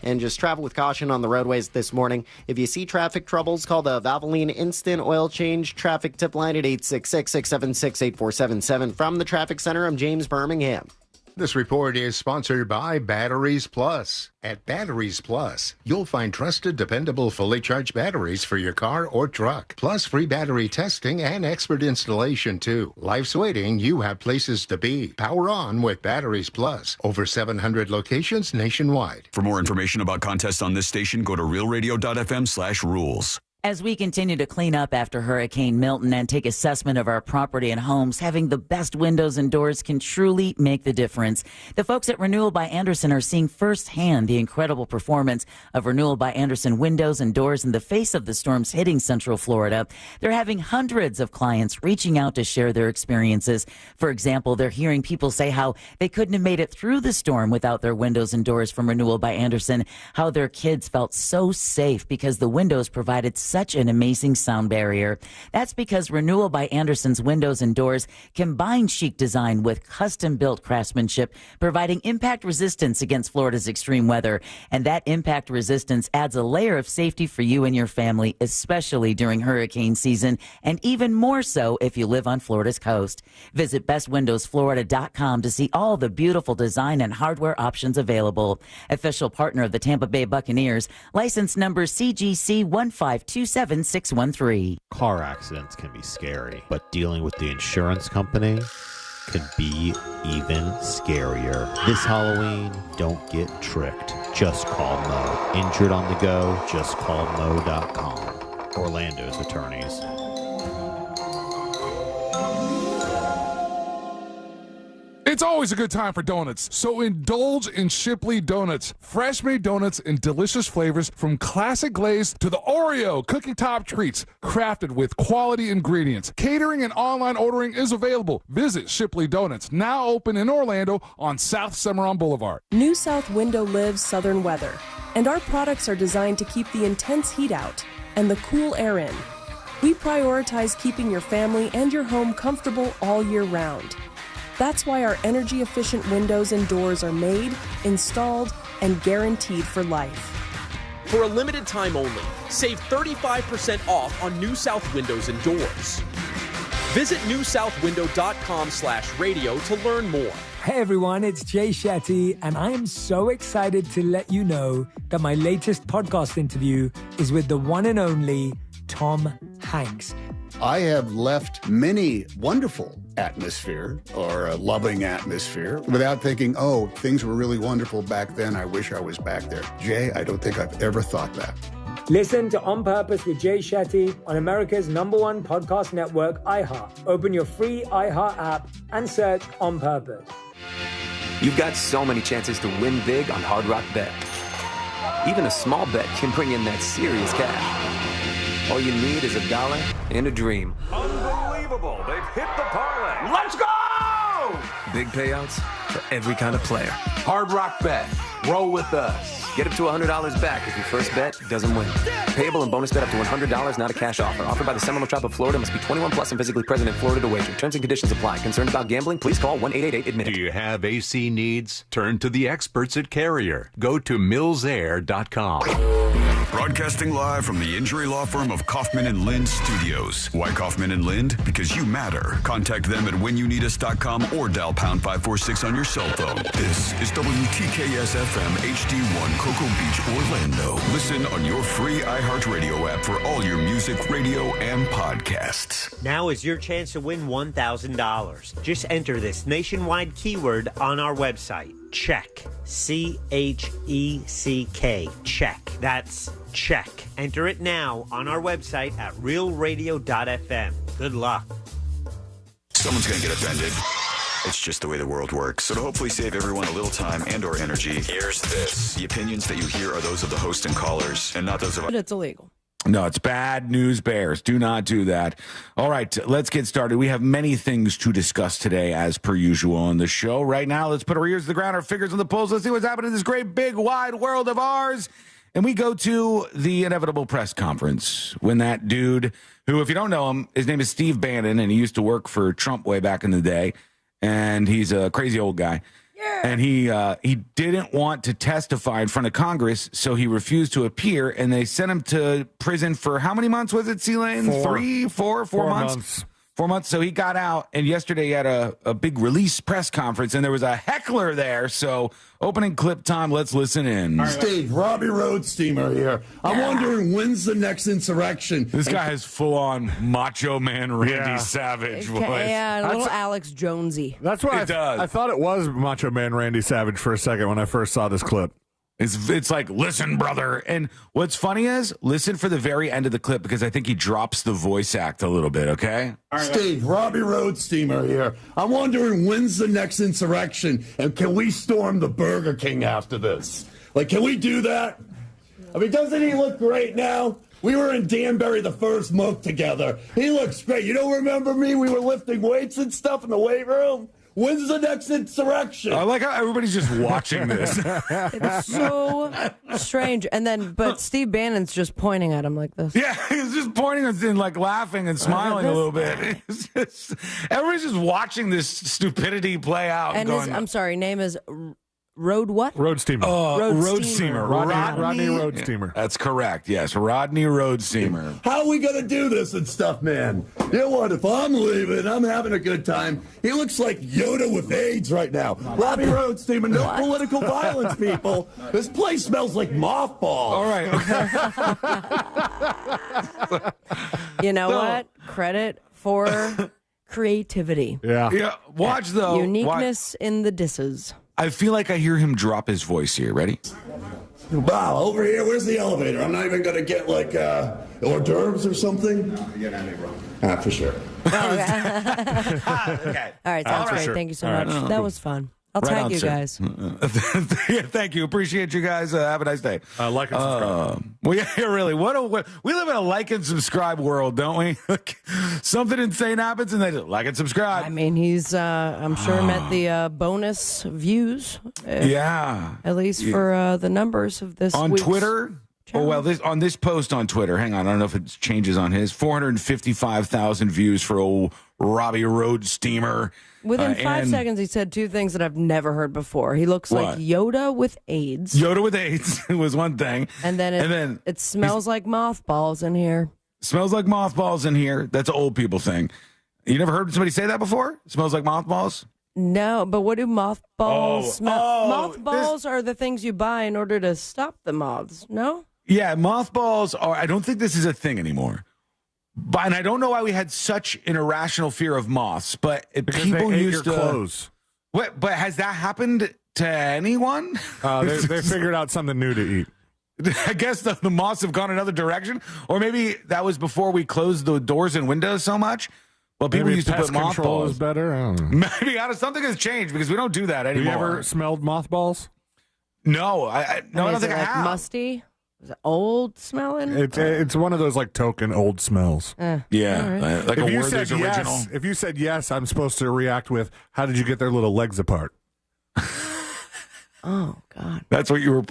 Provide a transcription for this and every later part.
and just travel with caution on the roadways this morning. If you see traffic troubles, call the Valvoline Instant Oil Change traffic tip line at 866-676-8477. From the Traffic Center, I'm James Birmingham. This report is sponsored by Batteries Plus. At Batteries Plus, you'll find trusted, dependable, fully charged batteries for your car or truck. Plus free battery testing and expert installation, too. Life's waiting. You have places to be. Power on with Batteries Plus. Over 700 locations nationwide. For more information about contests on this station, go to realradio.fm/rules. As we continue to clean up after Hurricane Milton and take assessment of our property and homes, having the best windows and doors can truly make the difference. The folks at Renewal by Andersen are seeing firsthand the incredible performance of Renewal by Andersen windows and doors in the face of the storms hitting Central Florida. They're having hundreds of clients reaching out to share their experiences. For example, they're hearing people say how they couldn't have made it through the storm without their windows and doors from Renewal by Andersen, how their kids felt so safe because the windows provided such an amazing sound barrier. That's because Renewal by Andersen's windows and doors combine chic design with custom-built craftsmanship, providing impact resistance against Florida's extreme weather. And that impact resistance adds a layer of safety for you and your family, especially during hurricane season, and even more so if you live on Florida's coast. Visit bestwindowsflorida.com to see all the beautiful design and hardware options available. Official partner of the Tampa Bay Buccaneers, license number CGC 1527613. Car accidents can be scary, but dealing with the insurance company can be even scarier. This Halloween, don't get tricked. Just call Mo. Injured on the go, just call Mo.com. Orlando's attorneys. It's always a good time for donuts, so indulge in Shipley Donuts. Fresh-made donuts in delicious flavors from classic glaze to the Oreo cookie top treats, crafted with quality ingredients. Catering and online ordering is available. Visit Shipley Donuts, now open in Orlando on South Cimarron Boulevard. New South Window lives southern weather, and our products are designed to keep the intense heat out and the cool air in. We prioritize keeping your family and your home comfortable all year round. That's why our energy-efficient windows and doors are made, installed, and guaranteed for life. For a limited time only, save 35% off on New South Windows and Doors. Visit newsouthwindow.com/radio to learn more. Hey everyone, it's Jay Shetty, and I am so excited to let you know that my latest podcast interview is with the one and only Tom Hanks. I have left many wonderful atmosphere or a loving atmosphere without thinking, oh, things were really wonderful back then. I wish I was back there. Jay, I don't think I've ever thought that. Listen to On Purpose with Jay Shetty on America's #1 podcast network, iHeart. Open your free iHeart app and search On Purpose. You've got so many chances to win big on Hard Rock Bet. Even a small bet can bring in that serious cash. All you need is $1 and a dream. Unbelievable. They've hit the parlay. Let's go! Big payouts for every kind of player. Hard Rock Bet. Roll with us. Get up to $100 back if your first bet doesn't win. Payable and bonus bet up to $100, not a cash offer. Offered by the Seminole Tribe of Florida. Must be 21 plus and physically present in Florida to wager. Terms and conditions apply. Concerned about gambling? Please call 1-888-ADMIT. Do you have AC needs? Turn to the experts at Carrier. Go to millsair.com. Broadcasting live from the injury law firm of Kaufman and Lind Studios. Why Kaufman and Lind? Because you matter. Contact them at whenyouneedus.com or dial pound 546 on your cell phone. This is WTKS-FM HD1 Cocoa Beach, Orlando. Listen on your free iHeartRadio app for all your music, radio, and podcasts. Now is your chance to win $1,000. Just enter this nationwide keyword on our website. Check. CHECK. Check. That's check. Enter it now on our website at realradio.fm. Good luck. Someone's going to get offended. It's just the way the world works. So to hopefully save everyone a little time and or energy, here's this. The opinions that you hear are those of the host and callers and not those of... But it's illegal. No, it's bad news bears. Do not do that. All right, let's get started. We have many things to discuss today, as per usual on the show. Right now, let's put our ears to the ground, our fingers on the pulse. Let's see what's happening in this great, big, wide world of ours. And we go to the inevitable press conference when that dude, who, if you don't know him, his name is Steve Bannon, and he used to work for Trump way back in the day, and he's a crazy old guy. And he didn't want to testify in front of Congress, so he refused to appear, and they sent him to prison for how many months was it, C-Lane? 4 months? 4 months. So he got out, and yesterday he had a big release press conference, and there was a heckler there. So opening clip time, let's listen in. Steve, Robbie Road Steamer here. I'm wondering when's the next insurrection. This guy has full-on Macho Man Randy Savage voice. Yeah, a little Alex Jonesy. That's what I thought it was Macho Man Randy Savage for a second when I first saw this clip. It's like, listen, brother. And what's funny is, listen for the very end of the clip, because I think he drops the voice act a little bit, okay? Steve, Robbie Road Steamer here. I'm wondering when's the next insurrection, and can we storm the Burger King after this? Like, can we do that? I mean, doesn't he look great now? We were in Danbury the first month together. He looks great. You don't remember me? We were lifting weights and stuff in the weight room. When's the next insurrection? I like how everybody's just watching this. It's so strange. And then, but Steve Bannon's just pointing at him like this. Yeah, he's just pointing and like laughing and smiling a little bit. Everybody's just watching this stupidity play out. And his, I'm sorry, name is Road what? Road Steamer. Road Steamer. Rodney Road Steamer. That's correct. Yes, Rodney Road Steamer. How are we going to do this and stuff, man? You know what? If I'm leaving, I'm having a good time. He looks like Yoda with AIDS right now. Robbie Road Steamer, no political violence, people. This place smells like mothballs. All right. You know what? Credit for creativity. Yeah. Watch though. Uniqueness in the disses. I feel like I hear him drop his voice here. Ready? Wow, over here, where's the elevator? I'm not even going to get, like, hors d'oeuvres or something? For sure. Okay. All right, sounds great. Thank you so much. That was fun. I'll tag you guys. Thank you. Appreciate you guys. Have a nice day. Like and subscribe. Well, yeah, really. We live in a like and subscribe world, don't we? Something insane happens and they just like and subscribe. I mean, he's, I'm sure, met the bonus views. Yeah. At least for the numbers of this on week's Twitter. Oh, well, on this post on Twitter, hang on, I don't know if it changes on his, 455,000 views for old Robbie Road Steamer. Within 5 seconds, he said two things that I've never heard before. He looks like Yoda with AIDS. Yoda with AIDS was one thing. And then it smells like mothballs in here. Smells like mothballs in here. That's an old people thing. You never heard somebody say that before? Smells like mothballs? No, but what do mothballs smell? Mothballs are the things you buy in order to stop the moths, no? Yeah, mothballs are, I don't think this is a thing anymore. And I don't know why we had such an irrational fear of moths, but people used to clothes. What? But has that happened to anyone? They figured out something new to eat. I guess the moths have gone another direction, or maybe that was before we closed the doors and windows so much. Well, people used to put mothballs. Is better. I don't know. Maybe something has changed because we don't do that anymore. Have you ever smelled mothballs? No, I don't think I have. Musty. Is it old smelling? It's one of those like token old smells. Yeah, like if a Werther's original. If you said yes, I'm supposed to react with, "How did you get their little legs apart?" Oh God, that's what you were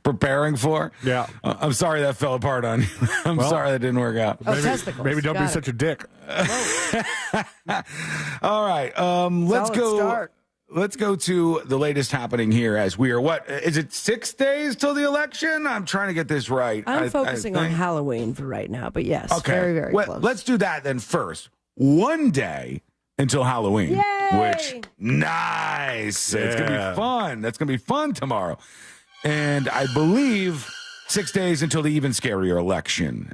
preparing for. Yeah, I'm sorry that fell apart on you. I'm sorry that didn't work out. Testicles. Maybe don't be such a dick. All right, let's go. Start. Let's go to the latest happening here as we are, what, is it 6 days till the election? I'm trying to get this right. I'm focusing on Halloween for right now, but yes, okay. Very, very close. Let's do that then first. 1 day until Halloween. Yay! Which, nice. Yeah. It's going to be fun. That's going to be fun tomorrow. And I believe 6 days until the even scarier election.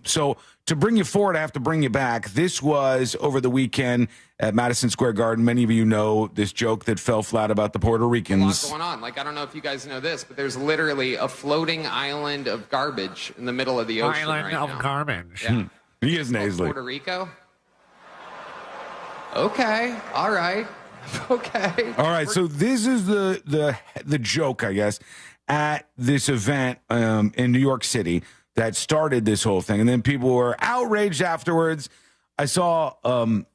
So to bring you forward, I have to bring you back. This was over the weekend at Madison Square Garden. Many of you know this joke that fell flat about the Puerto Ricans. What's going on? Like, I don't know if you guys know this, but there's literally a floating island of garbage in the middle of the ocean right now. Island of garbage. Yeah. He is nasally. Puerto Rico? Okay. All right. Okay. All right. So this is the joke, I guess, at this event in New York City that started this whole thing. And then people were outraged afterwards. I saw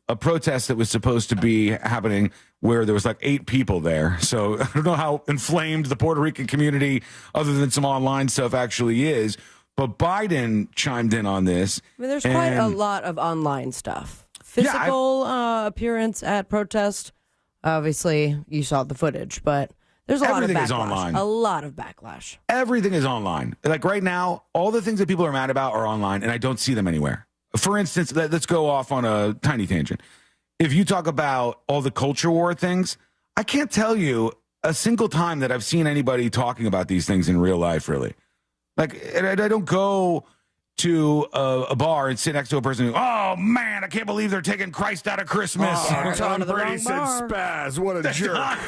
a protest that was supposed to be happening where there was like 8 people there. So I don't know how inflamed the Puerto Rican community, other than some online stuff, actually is. But Biden chimed in on this. I mean, there's quite a lot of online stuff. Physical appearance at protest, Obviously, you saw the footage, but there's a lot of Everything backlash. is online. A lot of backlash. Everything is online. Like right now, all the things that people are mad about are online, and I don't see them anywhere. For instance, let's go off on a tiny tangent. If you talk about all the culture war things, I can't tell you a single time that I've seen anybody talking about these things in real life, really. Like, I don't go to a bar and sit next to a person who, oh, man, I can't believe they're taking Christ out of Christmas. Tom Brady said spaz. What a jerk.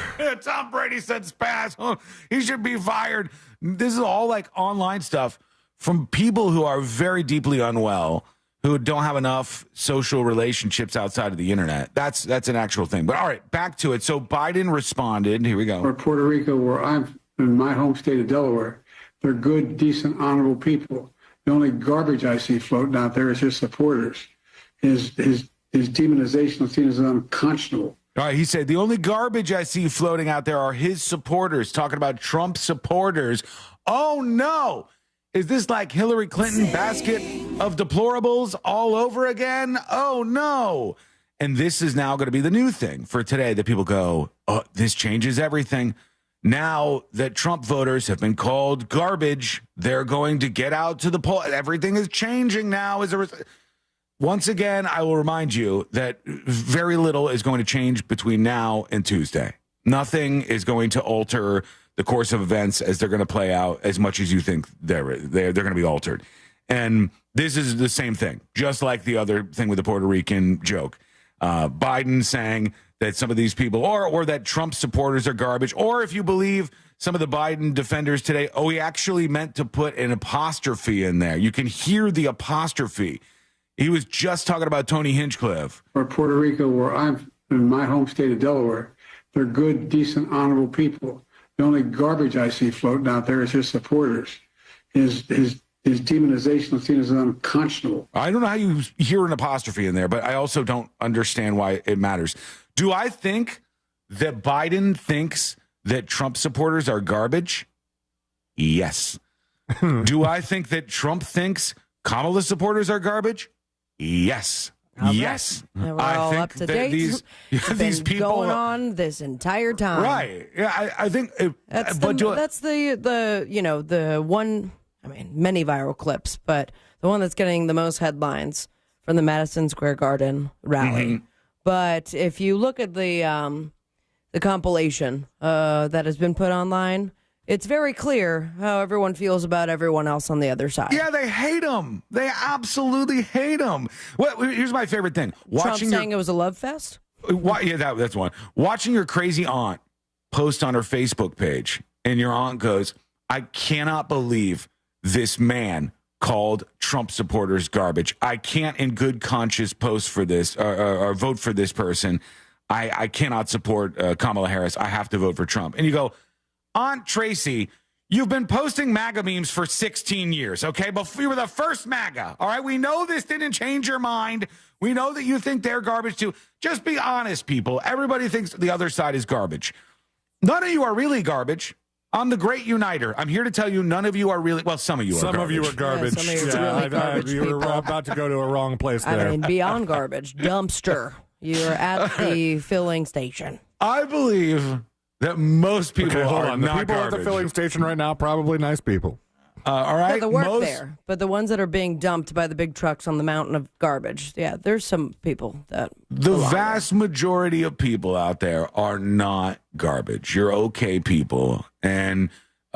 Tom Brady said spaz. Oh, he should be fired. This is all like online stuff from people who are very deeply unwell, who don't have enough social relationships outside of the internet. That's an actual thing. But all right, back to it. So Biden responded. Here we go. Or Puerto Rico, where I'm in my home state of Delaware, they're good, decent, honorable people. The only garbage I see floating out there is his supporters. His demonization is seen as unconscionable. All right, he said, the only garbage I see floating out there are his supporters, talking about Trump supporters. Oh, no. Is this like Hillary Clinton basket of deplorables all over again? Oh, no. And this is now going to be the new thing for today that people go, oh, this changes everything. Now that Trump voters have been called garbage, they're going to get out to the poll. Everything is changing now. Once again, I will remind you that very little is going to change between now and Tuesday. Nothing is going to alter the course of events as they're going to play out as much as you think they're going to be altered. And this is the same thing, just like the other thing with the Puerto Rican joke. Biden saying that some of these people, or that Trump supporters are garbage, or if you believe some of the Biden defenders today, he actually meant to put an apostrophe in there. You can hear the apostrophe. He was just talking about Tony Hinchcliffe. Or Puerto Rico, where I'm in my home state of Delaware, they're good, decent, honorable people. The only garbage I see floating out there is his supporters. His demonization is seen as unconscionable. I don't know how you hear an apostrophe in there, but I also don't understand why it matters. Do I think that Biden thinks that Trump supporters are garbage? Yes. Do I think that Trump thinks Kamala supporters are garbage? Yes. Yes. We're all think up to that date. these people going on this entire time. Right. Yeah, I think that's the one, I mean, many viral clips, but the one that's getting the most headlines from the Madison Square Garden rally. Mm-hmm. But if you look at the compilation that has been put online, it's very clear how everyone feels about everyone else on the other side. Yeah, they hate him. They absolutely hate him. Well, here's my favorite thing. Trump saying it was a love fest? Yeah, that's one. Watching your crazy aunt post on her Facebook page, and your aunt goes, I cannot believe this man called Trump supporters garbage. I can't in good conscience post for this or vote for this person. I cannot support Kamala Harris. I have to vote for Trump. And you go, Aunt Tracy, you've been posting MAGA memes for 16 years, okay? But you were the first MAGA, all right? We know this didn't change your mind. We know that you think they're garbage too. Just be honest, people. Everybody thinks the other side is garbage. None of you are really garbage. I'm the great uniter. I'm here to tell you none of you are really, well, some of you are garbage. Some of you are garbage. Yeah, some of you are really garbage you were people. about to go to a wrong place there. I mean, beyond garbage, dumpster. You're at the filling station. I believe that most people are The not people garbage. at the filling station right now, probably nice people. All right. Yeah, the work there, but the ones that are being dumped by the big trucks on the mountain of garbage, yeah, there's some people that... The vast majority of people out there are not garbage. You're okay people, and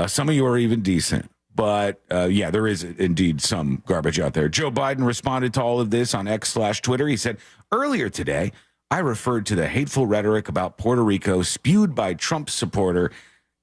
some of you are even decent. But, yeah, there is indeed some garbage out there. Joe Biden responded to all of this on X/Twitter. He said, earlier today, I referred to the hateful rhetoric about Puerto Rico spewed by Trump's supporter,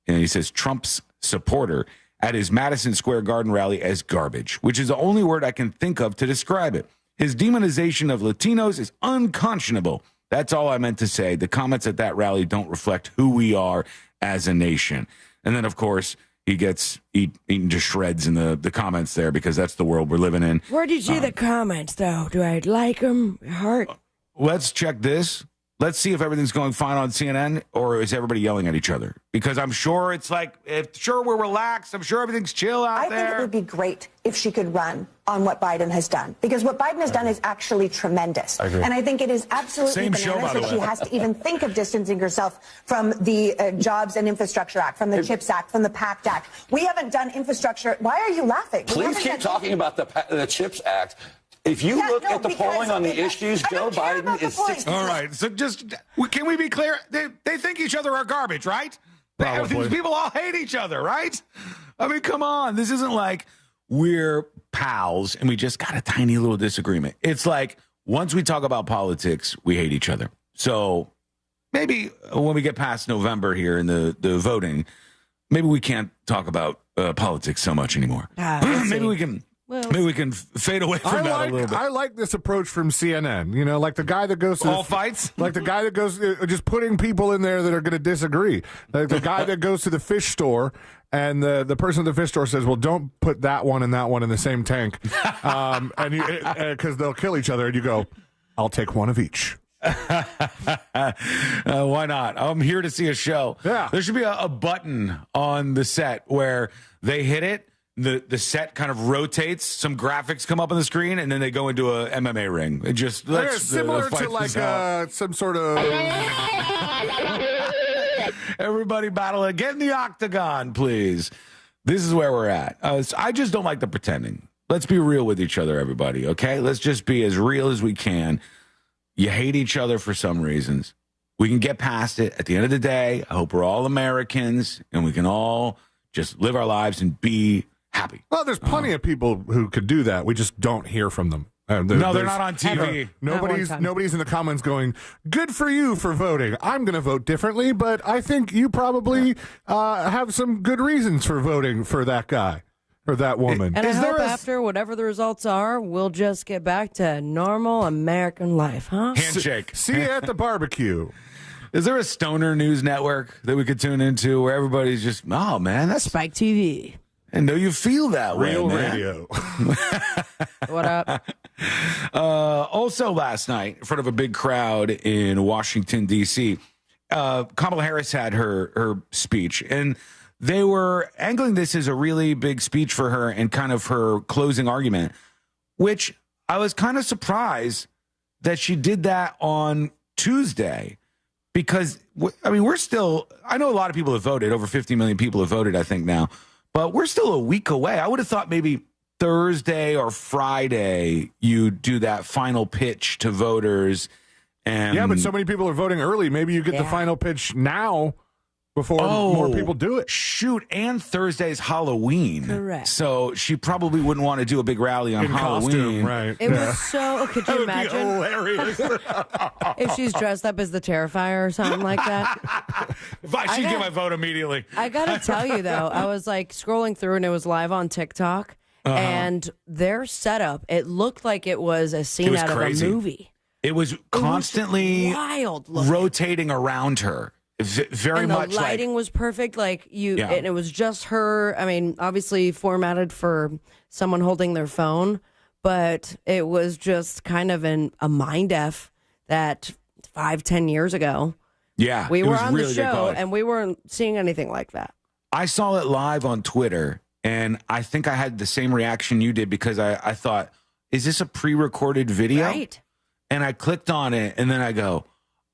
and he says Trump's supporter, at his Madison Square Garden rally as garbage, which is the only word I can think of to describe it. His demonization of Latinos is unconscionable. That's all I meant to say. The comments at that rally don't reflect who we are as a nation. And then, of course, he gets eaten to shreds in the comments there because that's the world we're living in. Where did you see the comments, though? Do I like them? Heart? Let's check this. Let's see if everything's going fine on CNN, or is everybody yelling at each other? Because I'm sure it's like, we're relaxed. I'm sure everything's chill out there. I think it would be great if she could run on what Biden has done, because what Biden has done is actually tremendous. I agree. And I think it is absolutely bananas that she has to even think of distancing herself from the Jobs and Infrastructure Act, from the CHIPS Act, from the PACT Act. We haven't done infrastructure. Why are you laughing? Please keep talking about the CHIPS Act. If you look at the polling on the issues, Joe Biden is 60. All right, so can we be clear? They think each other are garbage, right? Probably. These people all hate each other, right? I mean, come on. This isn't like we're pals and we just got a tiny little disagreement. It's like once we talk about politics, we hate each other. So maybe when we get past November here in the voting, maybe we can't talk about politics so much anymore. Maybe we can... Maybe we can fade away from that a little bit. I like this approach from CNN. You know, like the guy that goes to all fights, like the guy that goes just putting people in there that are going to disagree. Like the guy that goes to the fish store and the person at the fish store says, "Well, don't put that one and that one in the same tank," and because they'll kill each other. And you go, "I'll take one of each." Why not? I'm here to see a show. Yeah, there should be a button on the set where they hit it. The set kind of rotates, some graphics come up on the screen, and then they go into a MMA ring. It just similar to like some sort of everybody battle it. Get in the octagon, please. This is where we're at. I just don't like the pretending. Let's be real with each other, everybody. Okay, let's just be as real as we can. You hate each other for some reasons. We can get past it. At the end of the day, I hope we're all Americans and we can all just live our lives and be happy. Well, there's plenty of people who could do that. We just don't hear from them. They're not on TV. Nobody's in the comments going, "Good for you for voting. I'm going to vote differently, but I think you probably have some good reasons for voting for that guy or that woman." And I hope after whatever the results are, we'll just get back to normal American life, huh? Handshake. See you at the barbecue. Is there a stoner news network that we could tune into where everybody's just, oh man, that's Spike TV. And know you feel that Real way, man. radio. What up? Also last night, in front of a big crowd in Washington, D.C., Kamala Harris had her speech, and they were angling this as a really big speech for her and kind of her closing argument, which I was kind of surprised that she did that on Tuesday. Because, I mean, I know a lot of people have voted. Over 50 million people have voted, I think, now. But we're still a week away. I would have thought maybe Thursday or Friday you do that final pitch to voters. And yeah, but so many people are voting early. Maybe you get the final pitch now before more people do it. Shoot, and Thursday's Halloween. Correct. So she probably wouldn't want to do a big rally on Halloween. Costume, right. It was so, could you imagine? Hilarious. If she's dressed up as the Terrifier or something like that. She'd give my vote immediately. I got to tell you, though, I was like scrolling through and it was live on TikTok. And their setup, it looked like it was a scene out crazy. of a movie. It was constantly wild rotating around her. Very and much the lighting was perfect. Like and it was just her. I mean, obviously formatted for someone holding their phone, but it was just kind of a mind F that 5-10 years ago. Yeah, we it were was on really the show good and we weren't seeing anything like that. I saw it live on Twitter, and I think I had the same reaction you did because I thought, is this a pre-recorded video? Right. And I clicked on it, and then I go,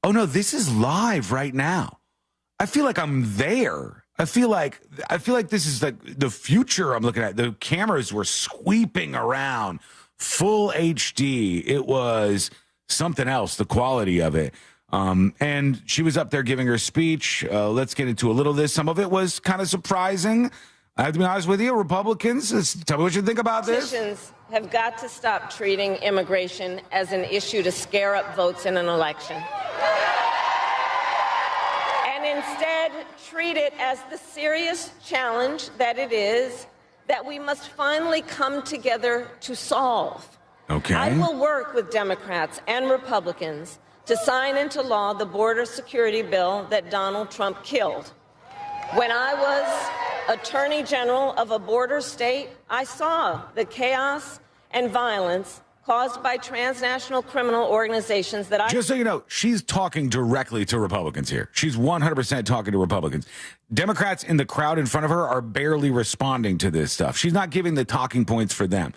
oh no, this is live right now. I feel like I'm there. I feel like this is like the future I'm looking at. The cameras were sweeping around, full HD. It was something else, the quality of it. And she was up there giving her speech. Let's get into a little of this. Some of it was kind of surprising. I have to be honest with you, Republicans, tell me what you think about this. Politicians have got to stop treating immigration as an issue to scare up votes in an election. And instead, treat it as the serious challenge that it is that we must finally come together to solve. Okay. I will work with Democrats and Republicans to sign into law the border security bill that Donald Trump killed. When I was Attorney General of a border state, I saw the chaos and violence caused by transnational criminal organizations that I... Just so you know, she's talking directly to Republicans here. She's 100% talking to Republicans. Democrats in the crowd in front of her are barely responding to this stuff. She's not giving the talking points for them.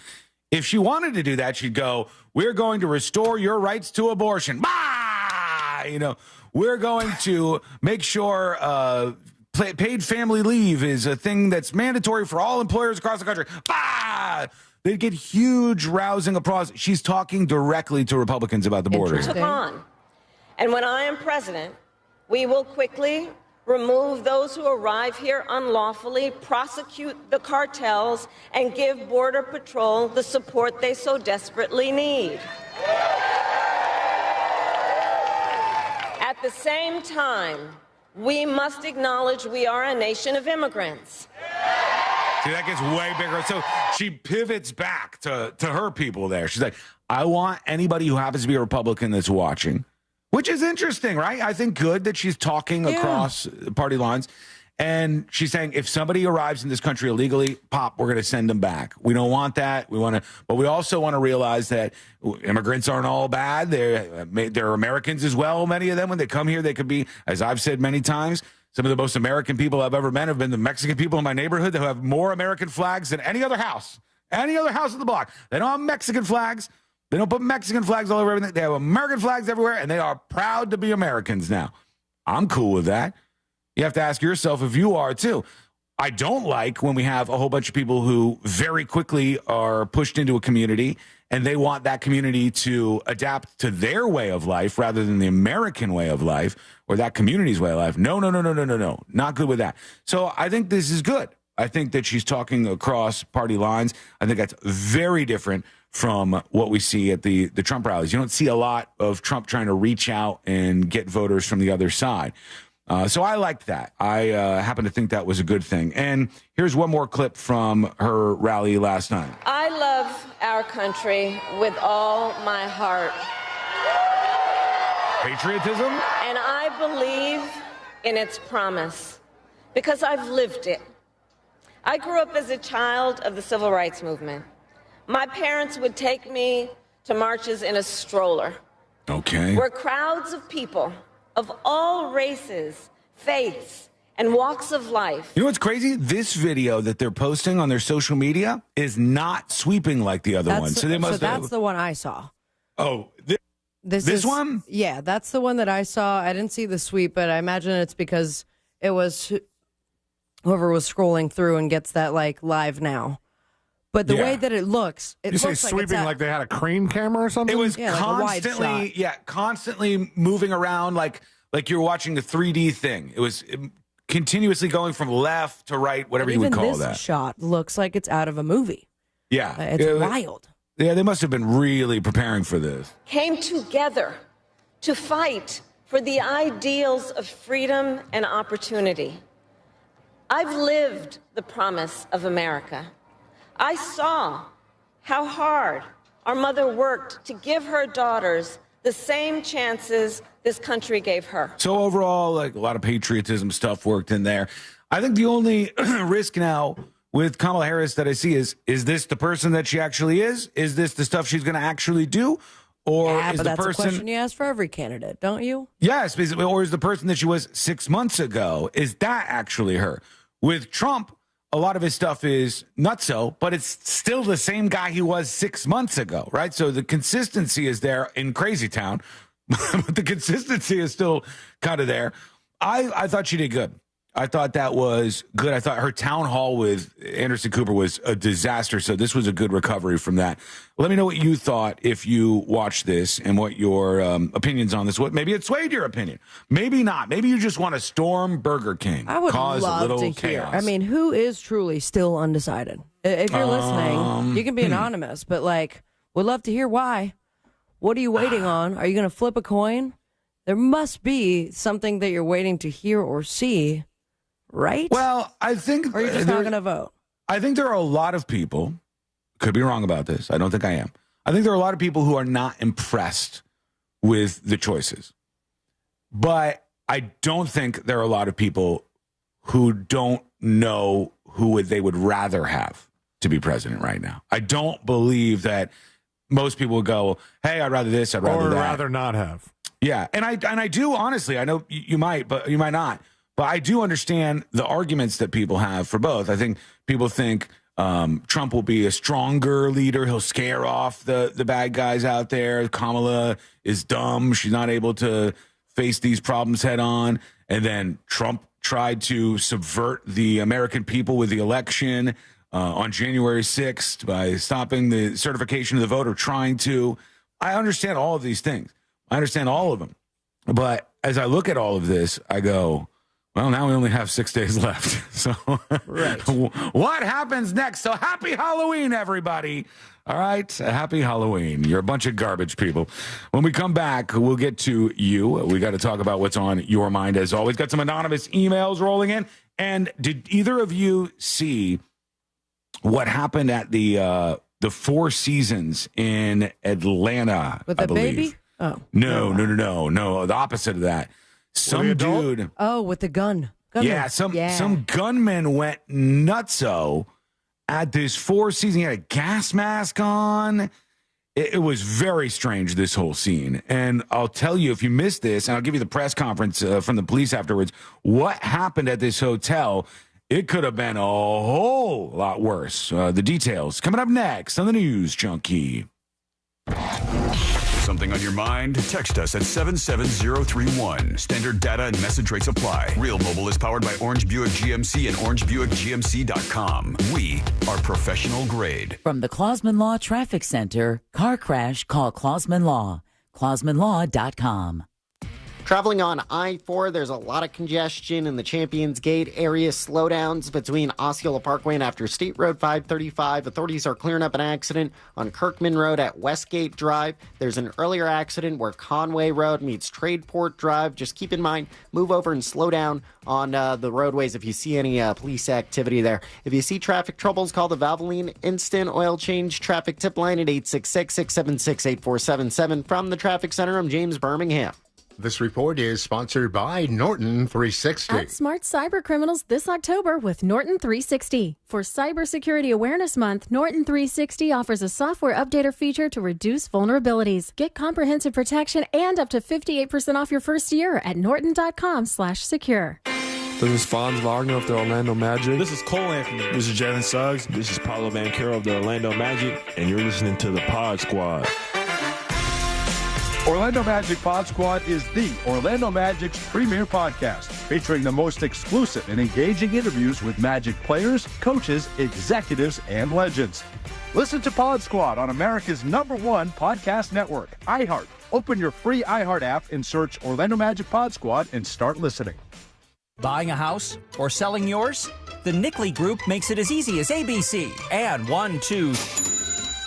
If she wanted to do that, she'd go, we're going to restore your rights to abortion. Bah! You know, we're going to make sure paid family leave is a thing that's mandatory for all employers across the country. Bah! They'd get huge rousing applause. She's talking directly to Republicans about the border. took on. And when I am president, we will quickly remove those who arrive here unlawfully, prosecute the cartels, and give Border Patrol the support they so desperately need. At the same time, we must acknowledge we are a nation of immigrants. See, that gets way bigger. So she pivots back to her people there. She's like, I want anybody who happens to be a Republican that's watching, which is interesting, right? I think good that she's talking across party lines. And she's saying, if somebody arrives in this country illegally, we're going to send them back. We don't want that. But we also want to realize that immigrants aren't all bad. They're Americans as well. Many of them, when they come here, they could be, as I've said many times, some of the most American people I've ever met have been the Mexican people in my neighborhood that have more American flags than any other house on the block. They don't have Mexican flags. They don't put Mexican flags all over everything. They have American flags everywhere, and they are proud to be Americans now. I'm cool with that. You have to ask yourself if you are, too. I don't like when we have a whole bunch of people who very quickly are pushed into a community, and they want that community to adapt to their way of life rather than the American way of life or that community's way of life. No. Not good with that. So I think this is good. I think that she's talking across party lines. I think that's very different from what we see at the Trump rallies. You don't see a lot of Trump trying to reach out and get voters from the other side. So I liked that. I happen to think that was a good thing. And here's one more clip from her rally last night. I love our country with all my heart. Patriotism? And I believe in its promise because I've lived it. I grew up as a child of the Civil Rights Movement. My parents would take me to marches in a stroller. Okay. Where crowds of people of all races, faiths, and walks of life. You know what's crazy? This video that they're posting on their social media is not sweeping like the other one. So that's the one I saw. Oh, this one? Yeah, that's the one that I saw. I didn't see the sweep, but I imagine it's because it was whoever was scrolling through and gets that like live now. But the way that it looks, you say sweeping like they had a crane camera or something? It was constantly, constantly moving around like you're watching a 3D thing. It was continuously going from left to right, whatever you would call this that. Shot looks like it's out of a movie. Yeah. It's wild. Yeah, they must have been really preparing for this. Came together to fight for the ideals of freedom and opportunity. I've lived the promise of America. I saw how hard our mother worked to give her daughters the same chances this country gave her. So overall, like a lot of patriotism stuff worked in there. I think the only risk now with Kamala Harris that I see is this the person that she actually is? Is this the stuff she's going to actually do? Or is but the that's person a question you ask for every candidate, don't you? Yes, or is the person that she was 6 months ago, is that actually her? With Trump, a lot of his stuff is nutso, but it's still the same guy he was 6 months ago, right? So the consistency is there in Crazy Town, but the consistency is still kind of there. I thought she did good. I thought that was good. I thought her town hall with Anderson Cooper was a disaster, so this was a good recovery from that. Let me know what you thought if you watched this and what your opinions on this. Maybe it swayed your opinion. Maybe not. Maybe you just want to storm Burger King. I would cause love a little to hear. chaos. I mean, who is truly still undecided? If you're listening, you can be anonymous, but like, would love to hear why. What are you waiting on? Are you going to flip a coin? There must be something that you're waiting to hear or see. Right? Well, I think... Or you're just not going to vote? I think there are a lot of people, could be wrong about this, I don't think I am. I think there are a lot of people who are not impressed with the choices. But I don't think there are a lot of people who don't know who they would rather have to be president right now. I don't believe that most people would go, hey, I'd rather this, I'd rather that. Or rather not have. Yeah, and I do, honestly, I know you might, but you might not. But I do understand the arguments that people have for both. I think people think Trump will be a stronger leader. He'll scare off the bad guys out there. Kamala is dumb. She's not able to face these problems head on. And then Trump tried to subvert the American people with the election on January 6th by stopping the certification of the vote, or trying to. I understand all of these things. I understand all of them. But as I look at all of this, I go, well, now we only have 6 days left. So right. What happens next? So happy Halloween, everybody. All right. Happy Halloween. You're a bunch of garbage people. When we come back, we'll get to you. We got to talk about what's on your mind. As always, got some anonymous emails rolling in. And did either of you see what happened at the Four Seasons in Atlanta? With the baby? Oh. No. The opposite of that. Some dude. Oh, with the gun. Yeah, some gunman went nutso at this Four Seasons. He had a gas mask on. It was very strange, this whole scene. And I'll tell you, if you missed this, and I'll give you the press conference from the police afterwards, what happened at this hotel, it could have been a whole lot worse. The details coming up next on the News Junkie. Something on your mind? Text us at 77031. Standard data and message rates apply. Real Mobile is powered by Orange Buick GMC and OrangeBuickGMC.com. We are professional grade. From the Clausman Law Traffic Center, car crash, call Clausman Law. ClausmanLaw.com. Traveling on I-4, there's a lot of congestion in the Champions Gate area. Slowdowns between Osceola Parkway and after State Road 535. Authorities are clearing up an accident on Kirkman Road at Westgate Drive. There's an earlier accident where Conway Road meets Tradeport Drive. Just keep in mind, move over and slow down on the roadways if you see any police activity there. If you see traffic troubles, call the Valvoline Instant Oil Change Traffic Tip Line at 866-676-8477. From the Traffic Center, I'm James Birmingham. This report is sponsored by Norton 360. Outsmart cyber criminals this October with Norton 360. For Cybersecurity Awareness Month, Norton 360 offers a software updater feature to reduce vulnerabilities. Get comprehensive protection and up to 58% off your first year at norton.com/secure. This is Fonz Wagner of the Orlando Magic. This is Cole Anthony. This is Jalen Suggs. This is Paulo Banchero of the Orlando Magic. And you're listening to the Pod Squad. Orlando Magic Pod Squad is the Orlando Magic's premier podcast, featuring the most exclusive and engaging interviews with Magic players, coaches, executives, and legends. Listen to Pod Squad on America's #1 podcast network, iHeart. Open your free iHeart app and search Orlando Magic Pod Squad and start listening. Buying a house or selling yours? The Nickley Group makes it as easy as ABC. And 1, 2...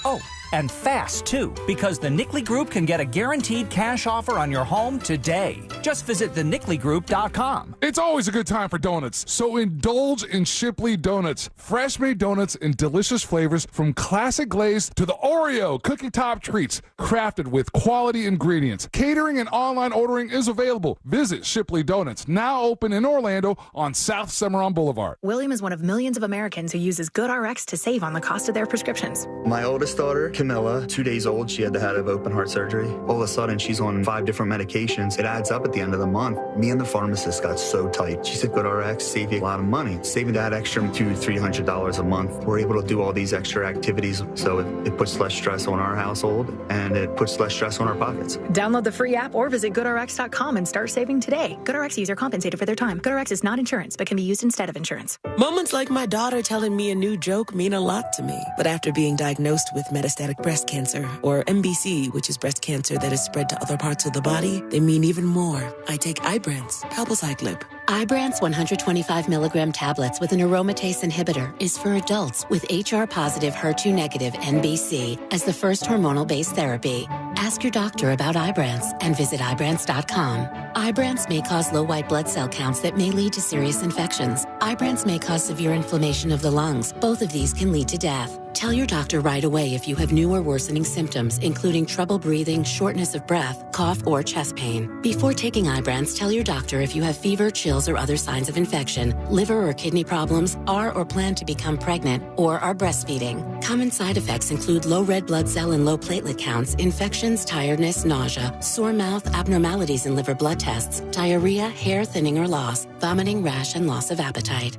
Oh, and fast, too, because the Nickley Group can get a guaranteed cash offer on your home today. Just visit thenickley.com. It's always a good time for donuts, so indulge in Shipley Donuts. Fresh-made donuts in delicious flavors, from classic glaze to the Oreo cookie top treats, crafted with quality ingredients. Catering and online ordering is available. Visit Shipley Donuts, now open in Orlando on South Cimarron Boulevard. William is one of millions of Americans who uses GoodRx to save on the cost of their prescriptions. My oldest daughter, Camilla, 2 days old, she had to have open heart surgery. All of a sudden, she's on 5 different medications. It adds up at the end of the month. Me and the pharmacist got so tight. She said, GoodRx, save you a lot of money. Saving that extra $200-300 a month. We're able to do all these extra activities, so it puts less stress on our household, and it puts less stress on our pockets. Download the free app or visit GoodRx.com and start saving today. GoodRx user compensated for their time. GoodRx is not insurance, but can be used instead of insurance. Moments like my daughter telling me a new joke mean a lot to me. But after being diagnosed with metastatic breast cancer, or MBC, which is breast cancer that is spread to other parts of the body, they mean even more. I take Ibrance, palbociclib. Ibrance 125 milligram tablets with an aromatase inhibitor is for adults with HR-positive, HER2-negative MBC as the first hormonal-based therapy. Ask your doctor about Ibrance and visit Ibrance.com. Ibrance may cause low white blood cell counts that may lead to serious infections. Ibrance may cause severe inflammation of the lungs. Both of these can lead to death. Tell your doctor right away if you have new or worsening symptoms, including trouble breathing, shortness of breath, cough, or chest pain. Before taking Ibrance, tell your doctor if you have fever, chills, boils or other signs of infection, liver or kidney problems, are or plan to become pregnant, or are breastfeeding. Common side effects include low red blood cell and low platelet counts, infections, tiredness, nausea, sore mouth, abnormalities in liver blood tests, diarrhea, hair thinning or loss, vomiting, rash, and loss of appetite.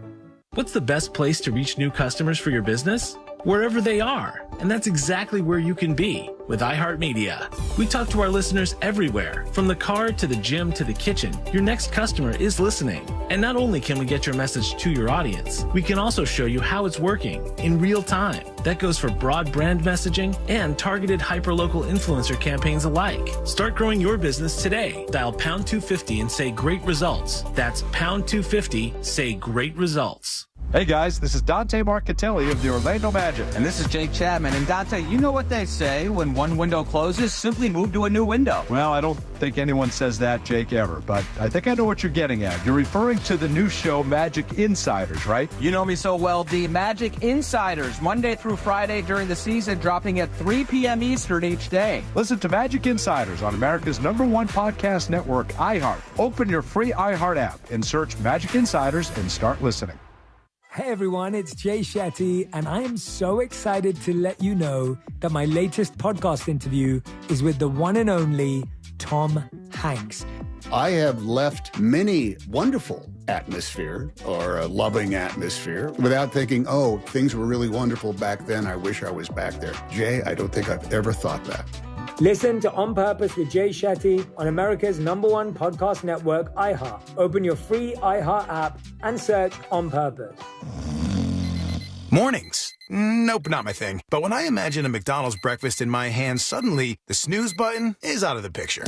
What's the best place to reach new customers for your business? Wherever they are. And that's exactly where you can be with iHeartMedia. We talk to our listeners everywhere, from the car to the gym to the kitchen. Your next customer is listening. And not only can we get your message to your audience, we can also show you how it's working in real time. That goes for broad brand messaging and targeted hyperlocal influencer campaigns alike. Start growing your business today. Dial pound 250 and say great results. That's pound 250, say great results. Hey guys, this is Dante Marcatelli of the Orlando Magic. And this is Jake Chapman. And Dante, you know what they say, when one window closes, simply move to a new window. Well, I don't think anyone says that, Jake, ever, but I think I know what you're getting at. You're referring to the new show, Magic Insiders, right? You know me so well, D. Magic Insiders, Monday through Friday during the season, dropping at 3 p.m. Eastern each day. Listen to Magic Insiders on America's #1 podcast network, iHeart. Open your free iHeart app and search Magic Insiders and start listening. Hey everyone, it's Jay Shetty, and I am so excited to let you know that my latest podcast interview is with the one and only Tom Hanks. I have left many wonderful atmosphere or a loving atmosphere without thinking, oh, things were really wonderful back then. I wish I was back there. Jay, I don't think I've ever thought that. Listen to On Purpose with Jay Shetty on America's #1 podcast network, iHeart. Open your free iHeart app and search On Purpose. Mornings. Nope, not my thing. But when I imagine a McDonald's breakfast in my hand, suddenly the snooze button is out of the picture.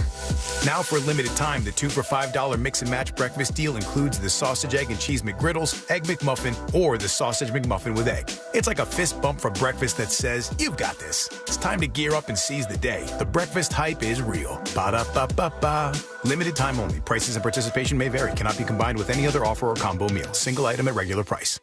Now for a limited time, the 2 for $5 mix and match breakfast deal includes the sausage, egg, and cheese McGriddles, egg McMuffin, or the sausage McMuffin with egg. It's like a fist bump for breakfast that says, you've got this. It's time to gear up and seize the day. The breakfast hype is real. Ba-da-ba-ba-ba. Limited time only. Prices and participation may vary. Cannot be combined with any other offer or combo meal. Single item at regular price.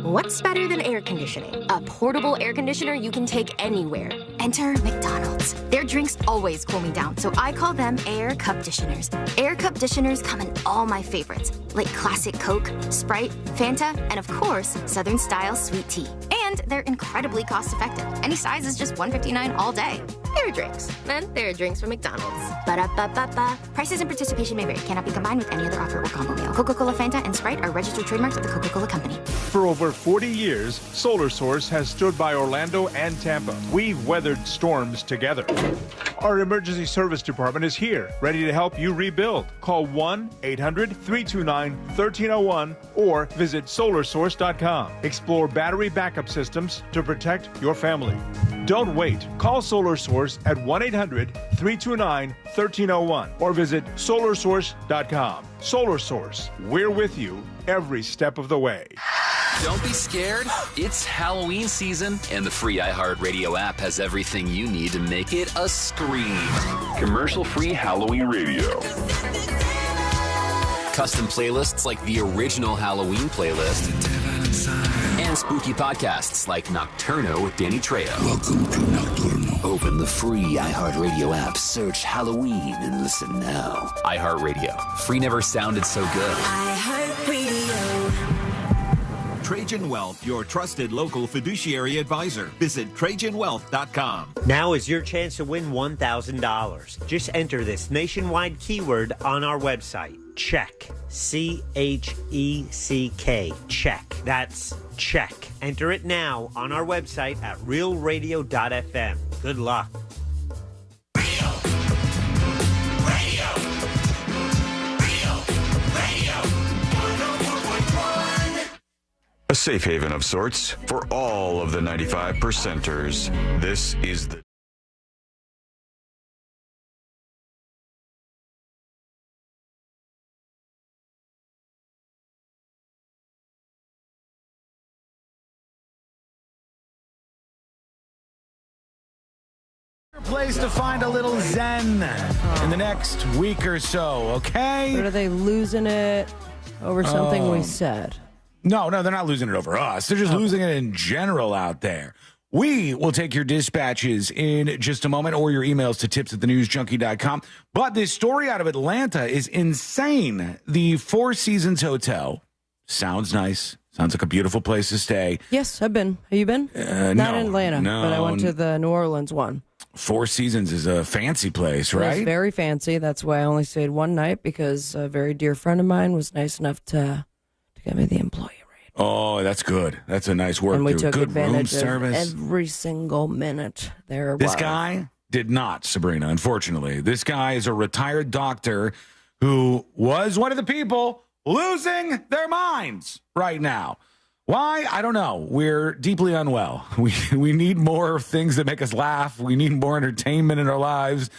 What's better than air conditioning? A portable air conditioner you can take anywhere. Enter McDonald's. Their drinks always cool me down, so I call them Air Cup Disheners. Air Cup Disheners come in all my favorites, like classic Coke, Sprite, Fanta, and of course, Southern Style Sweet Tea. And they're incredibly cost-effective. Any size is just $1.59 all day. Air drinks. And there are drinks from McDonald's. Ba-da-ba-ba-ba. Prices and participation may vary. Cannot be combined with any other offer or combo meal. Coca-Cola, Fanta, and Sprite are registered trademarks of the Coca-Cola Company. For over 40 years, Solar Source has stood by Orlando and Tampa. We've weathered storms together. Our emergency service department is here, ready to help you rebuild. Call 1-800-329-1301 or visit solarsource.com. Explore battery backup systems to protect your family. Don't wait. Call Solar Source at 1-800-329-1301 or visit solarsource.com. Solar Source, we're with you every step of the way. Don't be scared. It's Halloween season, and the free iHeartRadio app has everything you need to make it a scream. Commercial-free Halloween radio. Custom playlists like the original Halloween playlist. And spooky podcasts like Nocturno with Danny Trejo. Welcome to Nocturno. Open the free iHeartRadio app, search Halloween, and listen now. iHeartRadio. Free never sounded so good. Trajan Wealth, your trusted local fiduciary advisor. Visit TrajanWealth.com. Now is your chance to win $1,000. Just enter this nationwide keyword on our website. Check. C-H-E-C-K. Check. That's check. Enter it now on our website at realradio.fm. Good luck. A safe haven of sorts for all of the 95%ers. This is the place to find a little zen in the next week or so, okay? But are they losing it over something we said? No, they're not losing it over us. They're just losing it in general out there. We will take your dispatches in just a moment or your emails to tips@thenewsjunkie.com. But this story out of Atlanta is insane. The Four Seasons Hotel sounds nice. Sounds like a beautiful place to stay. Yes, I've been. Have you been? Not in Atlanta, but I went to the New Orleans one. Four Seasons is a fancy place, right? It's very fancy. That's why I only stayed one night, because a very dear friend of mine was nice enough to give me the employee rate. Oh, that's good. That's a nice work. And we took good room advantage service. of every single minute there. This guy did not, Sabrina, unfortunately. This guy is a retired doctor who was one of the people losing their minds right now. Why? I don't know. We're deeply unwell. We need more things that make us laugh. We need more entertainment in our lives.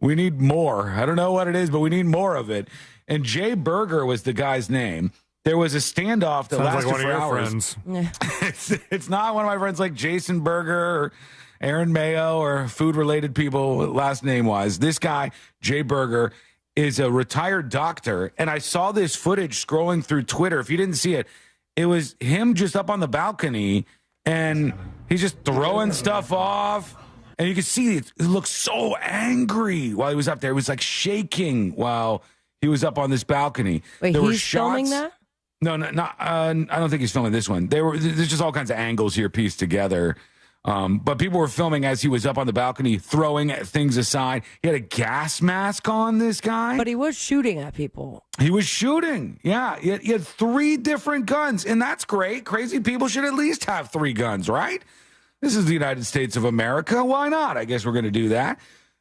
We need more. I don't know what it is, but we need more of it. And Jay Berger was the guy's name. There was a standoff that lasted like one for of your hours. friends. It's not one of my friends like Jason Berger or Aaron Mayo or food-related people last name-wise. This guy, Jay Berger, is a retired doctor, and I saw this footage scrolling through Twitter. If you didn't see it, it was him just up on the balcony, and he's just throwing stuff off. And you can see it looks so angry while he was up there. It was like shaking while he was up on this balcony. Wait, there were he's filming that? No, I don't think he's filming this one. There's just all kinds of angles here pieced together. But people were filming as he was up on the balcony, throwing things aside. He had a gas mask on, this guy. But he was shooting at people. He was shooting. Yeah. He had 3 different guns, and that's great. Crazy people should at least have 3 guns, right? This is the United States of America. Why not? I guess we're going to do that.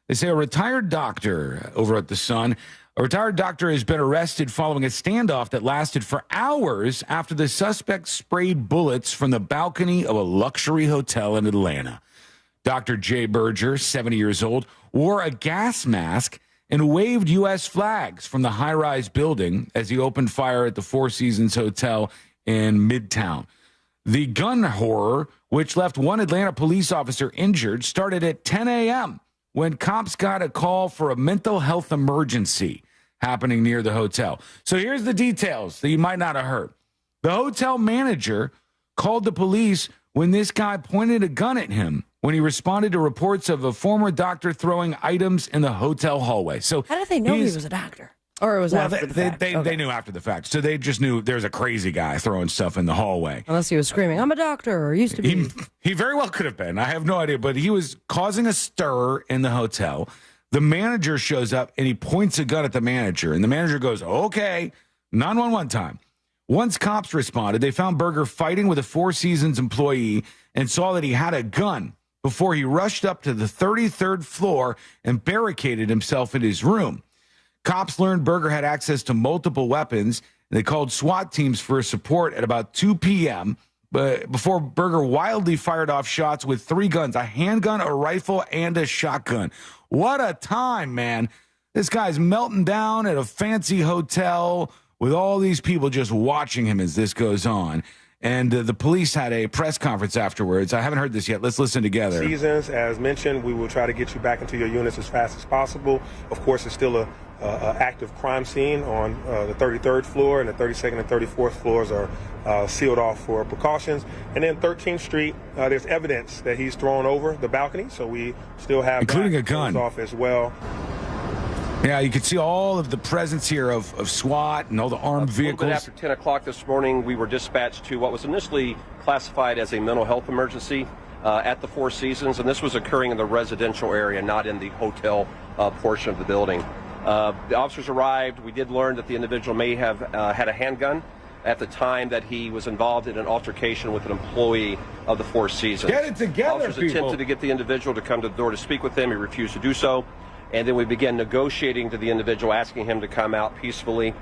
They say a retired doctor over at the Sun. A retired doctor has been arrested following a standoff that lasted for hours after the suspect sprayed bullets from the balcony of a luxury hotel in Atlanta. Dr. Jay Berger, 70 years old, wore a gas mask and waved U.S. flags from the high-rise building as he opened fire at the Four Seasons Hotel in Midtown. The gun horror, which left one Atlanta police officer injured, started at 10 a.m. when cops got a call for a mental health emergency happening near the hotel. So here's the details that you might not have heard. The hotel manager called the police when this guy pointed a gun at him when he responded to reports of a former doctor throwing items in the hotel hallway. So how did they know he was a doctor? Or it was after the fact? They knew after the fact. So they just knew there's a crazy guy throwing stuff in the hallway. Unless he was screaming, I'm a doctor, or used to be. He very well could have been. I have no idea. But he was causing a stir in the hotel. The manager shows up, and he points a gun at the manager. And the manager goes, okay, 911 time. Once cops responded, they found Berger fighting with a Four Seasons employee and saw that he had a gun before he rushed up to the 33rd floor and barricaded himself in his room. Cops learned Berger had access to multiple weapons, and they called SWAT teams for support at about 2 p.m., but before Berger wildly fired off shots with 3 guns, a handgun, a rifle, and a shotgun. What a time, man. This guy's melting down at a fancy hotel with all these people just watching him as this goes on. And the police had a press conference afterwards. I haven't heard this yet. Let's listen together. Seasons, as mentioned, we will try to get you back into your units as fast as possible. Of course, it's still a active crime scene on the 33rd floor, and the 32nd and 34th floors are sealed off for precautions. And then 13th Street, there's evidence that he's thrown over the balcony, so we still have including a gun off as well. Yeah, you can see all of the presence here of SWAT and all the armed vehicles. A little bit after 10 o'clock this morning, we were dispatched to what was initially classified as a mental health emergency at the Four Seasons, and this was occurring in the residential area, not in the hotel portion of the building. The officers arrived. We did learn that the individual may have had a handgun at the time that he was involved in an altercation with an employee of the Four Seasons. Get it together, Officers people. attempted to get the individual to come to the door to speak with him. He refused to do so. And then we began negotiating to the individual, asking him to come out peacefully.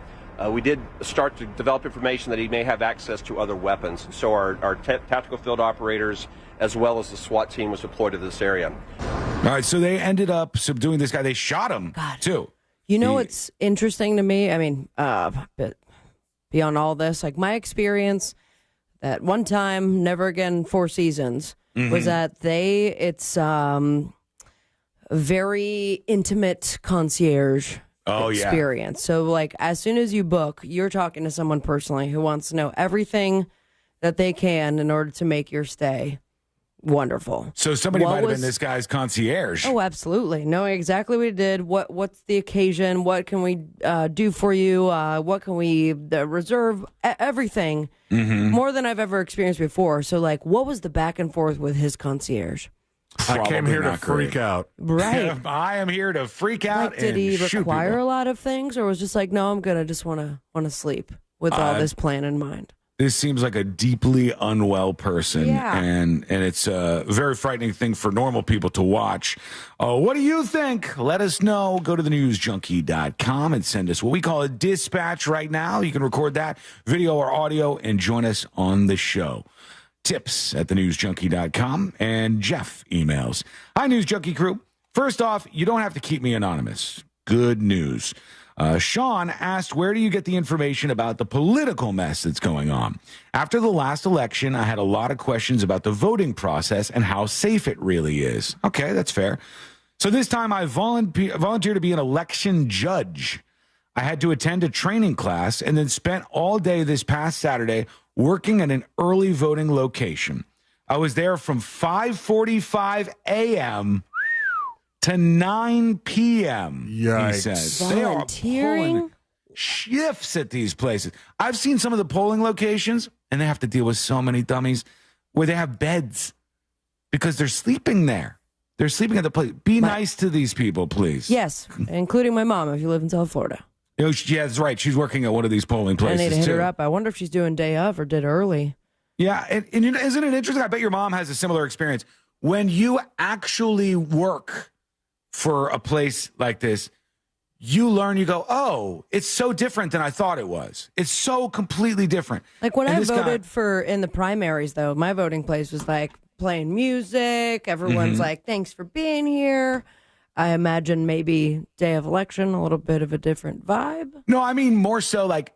We did start to develop information that he may have access to other weapons. So our tactical field operators, as well as the SWAT team, was deployed to this area. All right, so they ended up subduing this guy. They shot him, too. You know what's interesting to me? I mean, but beyond all this, like my experience that one time, never again, Four Seasons, was that it's very intimate concierge experience. So, like, as soon as you book, you're talking to someone personally who wants to know everything that they can in order to make your stay wonderful. So somebody might have been this guy's concierge. Oh, absolutely. Knowing exactly what he did, what's the occasion, what can we do for you, what can we reserve, everything. More than I've ever experienced before. So, like, what was the back and forth with his concierge? I came here to freak out. Right. I am here to freak out. Like, did he require a lot of things, or was just like, no, I'm good. I just want to sleep with all this plan in mind? This seems like a deeply unwell person, Yeah. and it's a very frightening thing for normal people to watch. What do you think? Let us know. Go to thenewsjunkie.com and send us what we call a dispatch right now. You can record that, video or audio, and join us on the show. Tips at thenewsjunkie.com, and Jeff emails. Hi, News Junkie crew. First off, you don't have to keep me anonymous. Good news. Sean asked, where do you get the information about the political mess that's going on? After the last election, I had a lot of questions about the voting process and how safe it really is. Okay, that's fair. So this time I volunteered to be an election judge. I had to attend a training class and then spent all day this past Saturday working at an early voting location. I was there from 5:45 a.m. to 9 p.m., he says. They are pulling shifts at these places. I've seen some of the polling locations, and they have to deal with so many dummies where they have beds because they're sleeping there. They're sleeping at the place. Be nice to these people, please. Yes, including my mom if you live in South Florida. Yeah, that's right. She's working at one of these polling places, I need to hit her up. I wonder if she's doing day of or did early. Yeah, and isn't it interesting? I bet your mom has a similar experience. When you actually work for a place like this, you learn, you go, oh, it's so different than I thought it was. It's so completely different. Like when I voted for in the primaries, though, my voting place was like playing music. Everyone's like, thanks for being here. I imagine maybe day of election, a little bit of a different vibe. No, I mean more so like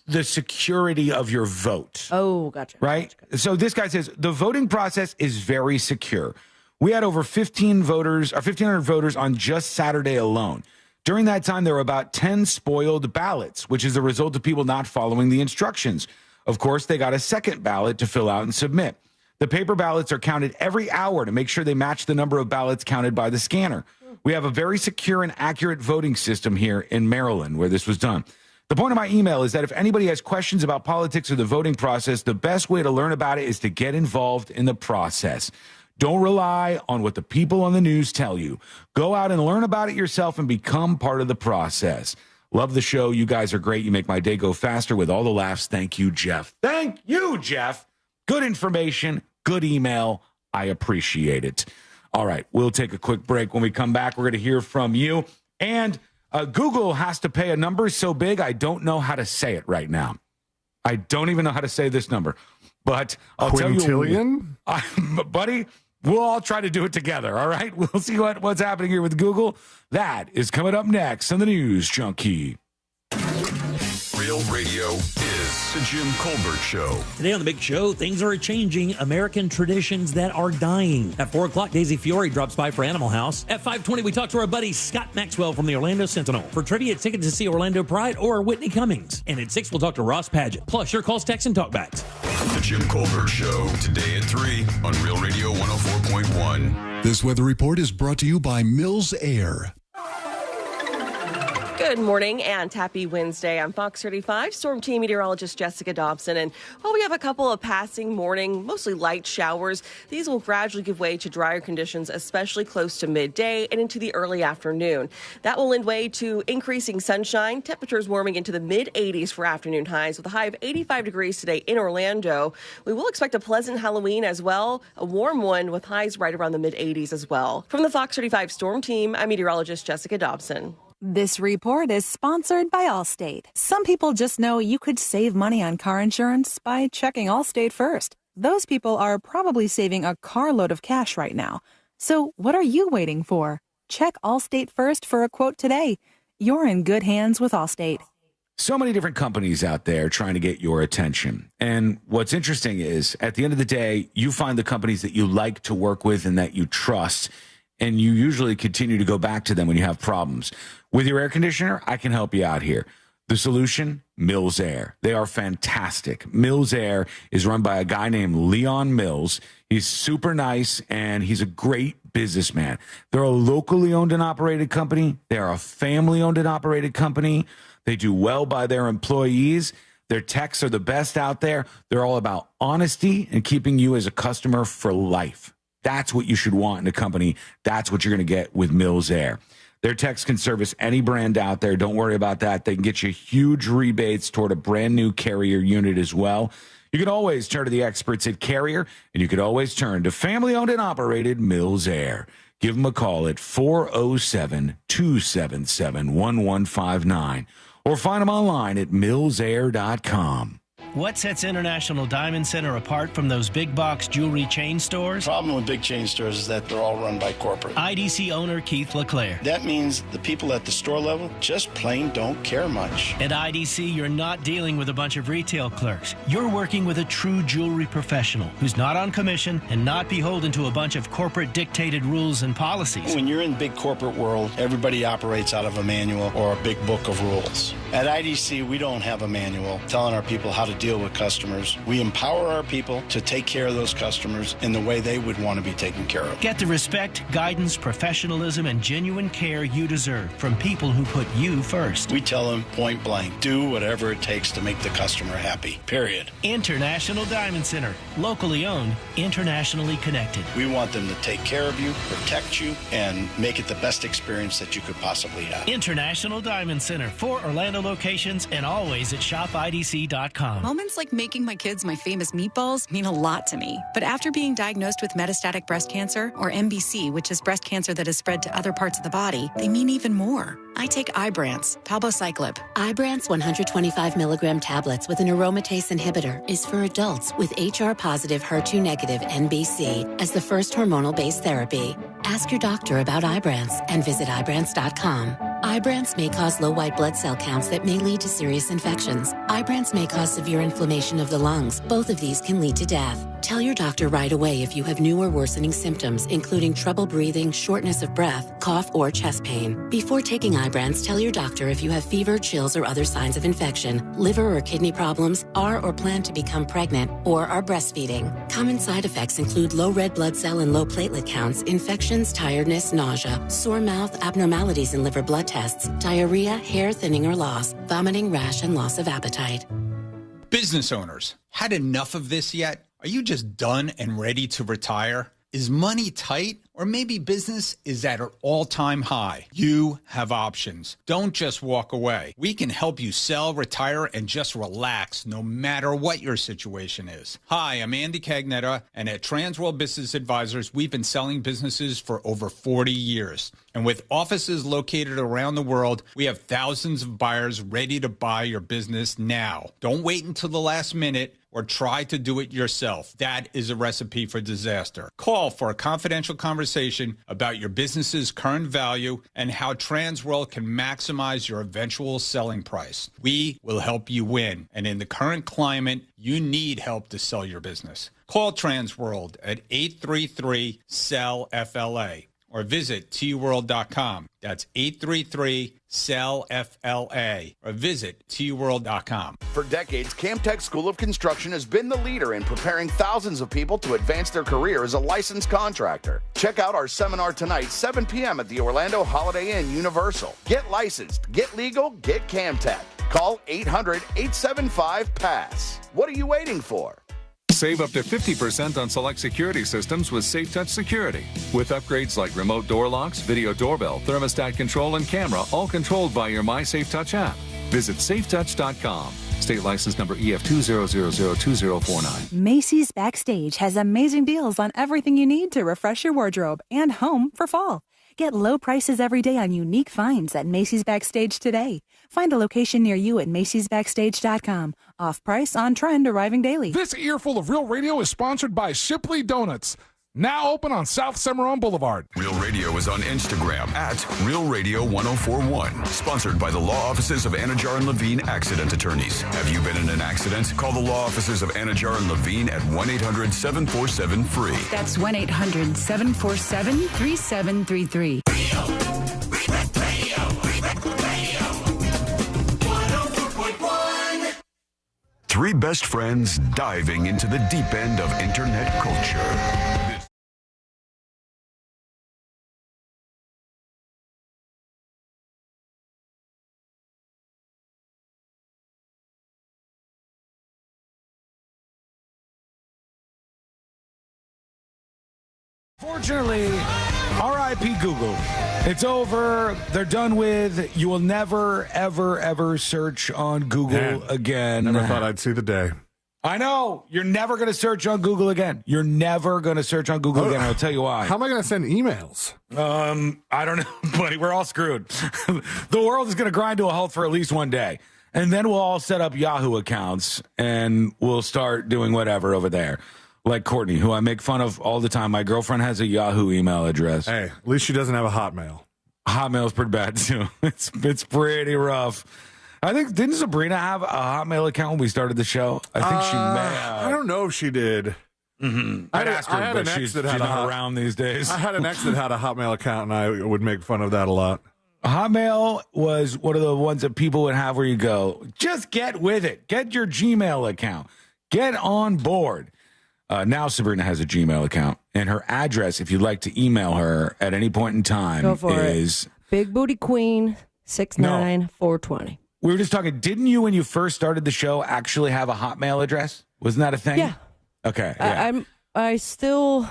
the security of your vote. Oh, gotcha. Right? Gotcha. So this guy says the voting process is very secure. We had over 1,500 voters on just Saturday alone. During that time, there were about 10 spoiled ballots, which is the result of people not following the instructions. Of course, they got a second ballot to fill out and submit. The paper ballots are counted every hour to make sure they match the number of ballots counted by the scanner. We have a very secure and accurate voting system here in Maryland where this was done. The point of my email is that if anybody has questions about politics or the voting process, the best way to learn about it is to get involved in the process. Don't rely on what the people on the news tell you. Go out and learn about it yourself and become part of the process. Love the show. You guys are great. You make my day go faster with all the laughs. Thank you, Jeff. Thank you, Jeff. Good information. Good email. I appreciate it. All right, we'll take a quick break. When we come back, we're going to hear from you. And Google has to pay a number so big, I don't know how to say it right now. I don't even know how to say this number. But I'll tell you, buddy, we'll all try to do it together, all right? We'll see what's happening here with Google. That is coming up next on the News Junkie. Real Radio is the Jim Colbert Show. Today on The Big Show, things are changing. American traditions that are dying. At 4 o'clock, Daisy Fiore drops by for Animal House. At 5:20, we talk to our buddy Scott Maxwell from the Orlando Sentinel. For trivia, tickets to see Orlando Pride or Whitney Cummings. And at 6, we'll talk to Ross Padgett. Plus, your calls, texts, and talkbacks. The Jim Colbert Show, today at 3 on Real Radio 104.1. This weather report is brought to you by Mills Air. Good morning and happy Wednesday. I'm Fox 35 Storm Team Meteorologist Jessica Dobson. And while we have a couple of passing morning, mostly light showers, these will gradually give way to drier conditions, especially close to midday and into the early afternoon. That will lend way to increasing sunshine, temperatures warming into the mid-80s for afternoon highs with a high of 85 degrees today in Orlando. We will expect a pleasant Halloween as well, a warm one with highs right around the mid-80s as well. From the Fox 35 Storm Team, I'm meteorologist Jessica Dobson. This report is sponsored by Allstate. Some people just know you could save money on car insurance by checking Allstate first. Those people are probably saving a carload of cash right now. So what are you waiting for? Check Allstate first for a quote today. You're in good hands with Allstate. So many different companies out there trying to get your attention. And what's interesting is, at the end of the day, you find the companies that you like to work with and that you trust, and you usually continue to go back to them when you have problems. With your air conditioner, I can help you out here. The solution? Mills Air. They are fantastic. Mills Air is run by a guy named Leon Mills. He's super nice, and he's a great businessman. They're a locally owned and operated company. They are a family-owned and operated company. They do well by their employees. Their techs are the best out there. They're all about honesty and keeping you as a customer for life. That's what you should want in a company. That's what you're going to get with Mills Air. Their techs can service any brand out there. Don't worry about that. They can get you huge rebates toward a brand new Carrier unit as well. You can always turn to the experts at Carrier, and you can always turn to family-owned and operated Mills Air. Give them a call at 407-277-1159 or find them online at millsair.com. What sets International Diamond Center apart from those big box jewelry chain stores? The problem with big chain stores is that they're all run by corporate. IDC owner Keith LeClaire. That means the people at the store level just plain don't care much. At IDC, you're not dealing with a bunch of retail clerks. You're working with a true jewelry professional who's not on commission and not beholden to a bunch of corporate dictated rules and policies. When you're in big corporate world, everybody operates out of a manual or a big book of rules. At IDC, we don't have a manual telling our people how to deal with customers. We empower our people to take care of those customers in the way they would want to be taken care of. Get the respect, guidance, professionalism, and genuine care you deserve from people who put you first. We tell them point blank, do whatever it takes to make the customer happy, period. International Diamond Center, locally owned, internationally connected. We want them to take care of you, protect you, and make it the best experience that you could possibly have. International Diamond Center, 4 Orlando locations and always at shopidc.com. Moments like making my kids my famous meatballs mean a lot to me. But after being diagnosed with metastatic breast cancer, or MBC, which is breast cancer that has spread to other parts of the body, they mean even more. I take Ibrance, palbociclib. Ibrance 125 milligram tablets with an aromatase inhibitor is for adults with HR-positive, HER2-negative MBC as the first hormonal-based therapy. Ask your doctor about Ibrance and visit Ibrance.com. Ibrance may cause low white blood cell counts that may lead to serious infections. Ibrance may cause severe inflammation of the lungs. Both of these can lead to death. Tell your doctor right away if you have new or worsening symptoms, including trouble breathing, shortness of breath, cough, or chest pain. Before taking Ibrance, tell your doctor if you have fever, chills, or other signs of infection, liver or kidney problems, are or plan to become pregnant, or are breastfeeding. Common side effects include low red blood cell and low platelet counts, infections, tiredness, nausea, sore mouth, abnormalities in liver blood tests, diarrhea, hair thinning or loss, vomiting, rash, and loss of appetite. Business owners, had enough of this yet? Are you just done and ready to retire? Is money tight? Or maybe business is at an all-time high. You have options. Don't just walk away. We can help you sell, retire, and just relax no matter what your situation is. Hi, I'm Andy Cagnetta, and at Transworld Business Advisors, we've been selling businesses for over 40 years. And with offices located around the world, we have thousands of buyers ready to buy your business now. Don't wait until the last minute or try to do it yourself. That is a recipe for disaster. Call for a confidential conversation about your business's current value and how Transworld can maximize your eventual selling price. We will help you win. And in the current climate, you need help to sell your business. Call Transworld at 833-SELL-FLA or visit tworld.com. That's 833-SELL-FLA or visit tworld.com. For decades, Camtech School of Construction has been the leader in preparing thousands of people to advance their career as a licensed contractor. Check out our seminar tonight, 7 p.m. at the Orlando Holiday Inn Universal. Get licensed, get legal, get Camtech. Call 800-875-PASS. What are you waiting for? Save up to 50% on select security systems with SafeTouch Security. With upgrades like remote door locks, video doorbell, thermostat control, and camera, all controlled by your My SafeTouch app. Visit safetouch.com. State license number EF200002049. Macy's Backstage has amazing deals on everything you need to refresh your wardrobe and home for fall. Get low prices every day on unique finds at Macy's Backstage today. Find a location near you at macy'sbackstage.com. Off price, on trend, arriving daily. This earful of Real Radio is sponsored by Shipley Donuts. Now open on South Cimarron Boulevard. Real Radio is on Instagram at Real Radio 1041. Sponsored by the law offices of Anajar and Levine Accident Attorneys. Have you been in an accident? Call the law offices of Anajar and Levine at 1-800-747-FREE. That's 1-800-747-3733. Three best friends diving into the deep end of internet culture. Fortunately, R.I.P. Google. It's over. They're done with. You will never, ever, ever search on Google again. Never thought I'd see the day. I know. You're never going to search on Google again. You're never going to search on Google again. I'll tell you why. How am I going to send emails? I don't know, buddy. We're all screwed. The world is going to grind to a halt for at least one day. And then we'll all set up Yahoo accounts and we'll start doing whatever over there. Like Courtney, who I make fun of all the time. My girlfriend has a Yahoo email address. Hey, at least she doesn't have a Hotmail. Hotmail's pretty bad, too. It's pretty rough. I think, didn't Sabrina have a Hotmail account when we started the show? I think she may have. I don't know if she did. Mm-hmm. I'd ask her, but she's not around these days. I had an ex that had a Hotmail account, and I would make fun of that a lot. Hotmail was one of the ones that people would have where you go, just get with it. Get your Gmail account. Get on board. Now Sabrina has a Gmail account, and her address, if you'd like to email her at any point in time, is Big Booty Queen 69420. We were just talking. Didn't you, when you first started the show, actually have a Hotmail address? Wasn't that a thing? Yeah. Okay. Yeah. I still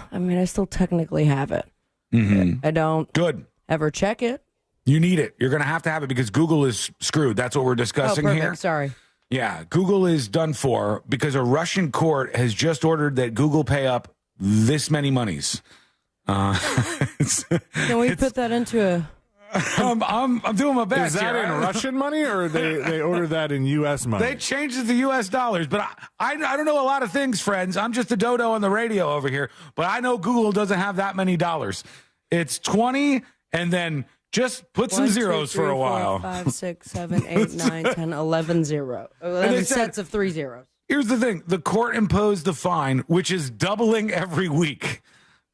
technically have it. Mm-hmm. I don't ever check it. You need it. You're going to have it because Google is screwed. That's what we're discussing here. Sorry. Yeah, Google is done for because a Russian court has just ordered that Google pay up this many monies. Can we put that into a... I'm doing my best. Is that here. in Russian money or they ordered that in U.S. money? They changed it to U.S. dollars, but I don't know a lot of things, friends. I'm just a dodo on the radio over here, but I know Google doesn't have that many dollars. It's 20 and then... Just put some zeros for a while. 4, 5, 6, 7, 8, 9, 10, 11 zeros. 11 sets of 3 zeros. Here's the thing. The court imposed the fine, which is doubling every week.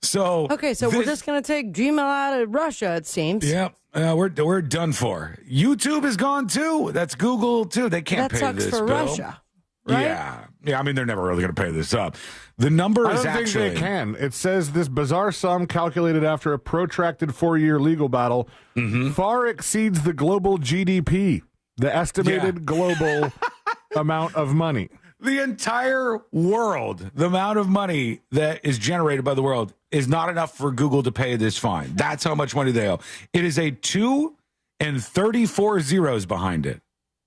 So we're just going to take Gmail out of Russia, it seems. Yep. We're done for. YouTube is gone, too. That's Google, too. They can't pay this bill. That sucks for Russia. Right? Yeah. I mean, they're never really going to pay this up. The number is I don't think they can. It says this bizarre sum calculated after a protracted 4-year legal battle far exceeds the global GDP, the estimated global amount of money. The entire world, the amount of money that is generated by the world is not enough for Google to pay this fine. That's how much money they owe. It is a 2 and 34 zeros behind it.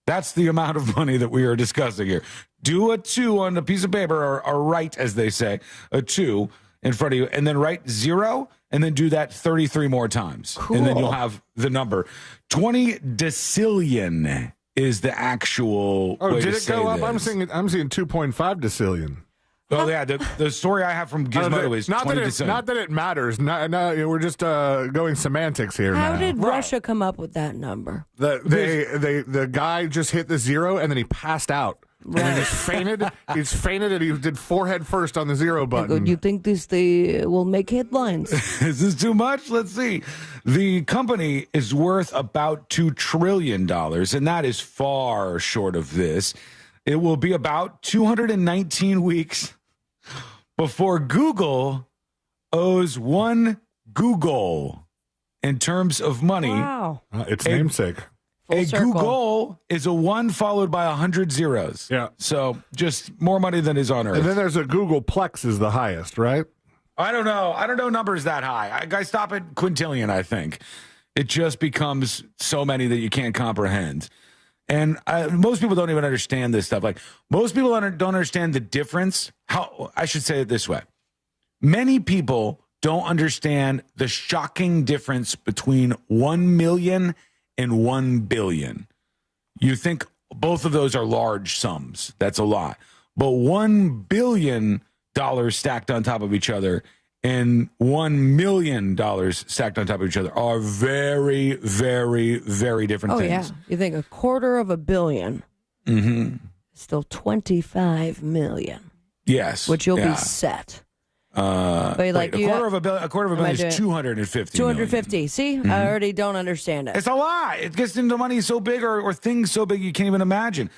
That's the amount of money that we are discussing here. Do a 2 on a piece of paper, or write, as they say, a 2 in front of you, and then write 0, and then do that 33 more times. Cool. And then you'll have the number. 20 decillion is the actual way did to it say go up? this. I'm seeing 2.5 decillion. Oh, yeah. The story I have from Gizmodo is 20 decillion. Not that it matters. No, we're just going semantics here now. How did Russia come up with that number? The guy just hit the 0 and then he passed out. Right. And then he's fainted and he did forehead first on the 0 button. You think this will make headlines? Is this too much? Let's see. The company is worth about $2 trillion, and that is far short of this. It will be about 219 weeks before Google owes one Google in terms of money. Wow. Its namesake. A Google is a 1 followed by 100 zeros. Yeah. So just more money than is on Earth. And then there's a Googleplex is the highest, right? I don't know numbers that high. Guys, stop at quintillion, I think. It just becomes so many that you can't comprehend. And most people don't even understand this stuff. Like, most people don't understand the difference. How I should say it this way. Many people don't understand the shocking difference between 1 million and 1 billion. You think both of those are large sums. That's a lot. But $1 billion stacked on top of each other and $1 million stacked on top of each other are very, very, very different things. Oh, yeah. You think $250 million. Mm-hmm. Still 25 million. Yes. Which you'll be set. But like a quarter of a billion is 250 250. See? Mm-hmm. I already don't understand it. It's a lot. It gets into money so big or things so big you can't even imagine,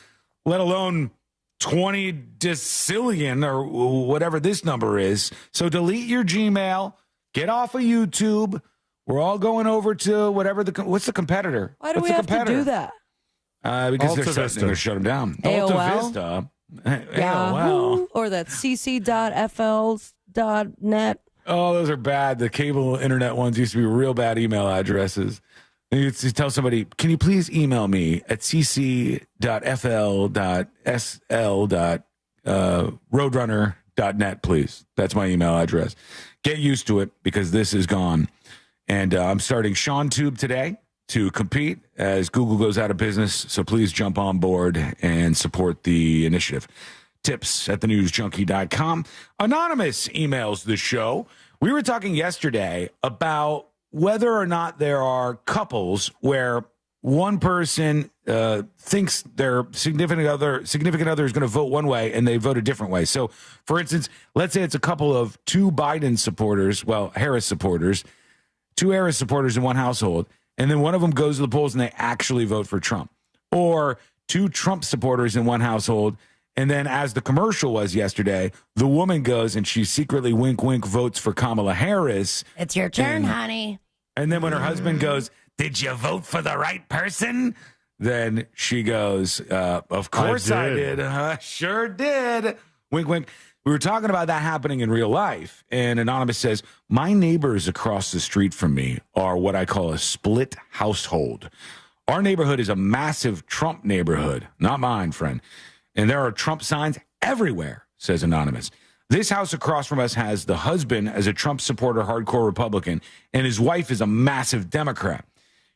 let alone 20 decillion or whatever this number is. So delete your Gmail, get off of YouTube. We're all going over to whatever what's the competitor? Why do what's we have to do that? Because they're going to shut them down. AOL? Alta Vista. Yahoo, or that's cc.fls.net. Oh, those are bad. The cable internet ones used to be real bad email addresses. You tell somebody, can you please email me at cc.fl.sl.roadrunner.net, please. That's my email address. Get used to it because this is gone. And I'm starting SeanTube today to compete as Google goes out of business. So please jump on board and support the initiative. Tips at thenewsjunkie.com. Anonymous emails the show. We were talking yesterday about whether or not there are couples where one person thinks their significant other is going to vote one way and they vote a different way. So, for instance, let's say it's a couple of two Biden supporters, Harris supporters, two Harris supporters in one household, and then one of them goes to the polls and they actually vote for Trump. Or two Trump supporters in one household, and then as the commercial was yesterday, the woman goes and she secretly wink, wink votes for Kamala Harris. It's your turn, honey. And then when her husband goes, did you vote for the right person? Then she goes, of course I did. Sure did. Wink, wink. We were talking about that happening in real life. And Anonymous says, my neighbors across the street from me are what I call a split household. Our neighborhood is a massive Trump neighborhood. Not mine, friend. And there are Trump signs everywhere, says Anonymous. This house across from us has the husband as a Trump supporter, hardcore Republican, and his wife is a massive Democrat.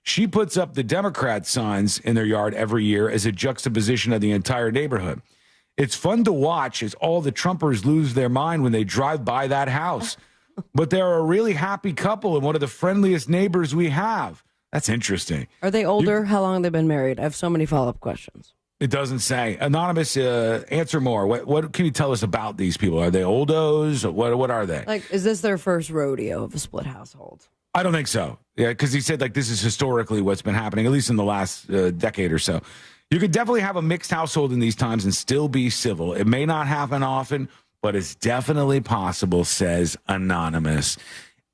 She puts up the Democrat signs in their yard every year as a juxtaposition of the entire neighborhood. It's fun to watch as all the Trumpers lose their mind when they drive by that house. But they're a really happy couple and one of the friendliest neighbors we have. That's interesting. Are they older? How long have they been married? I have so many follow-up questions. It doesn't say. Anonymous, answer more. What can you tell us about these people? Are they oldos? What are they? Like, is this their first rodeo of a split household? I don't think so. Yeah, because he said this is historically what's been happening, at least in the last decade or so. You could definitely have a mixed household in these times and still be civil. It may not happen often, but it's definitely possible, says Anonymous.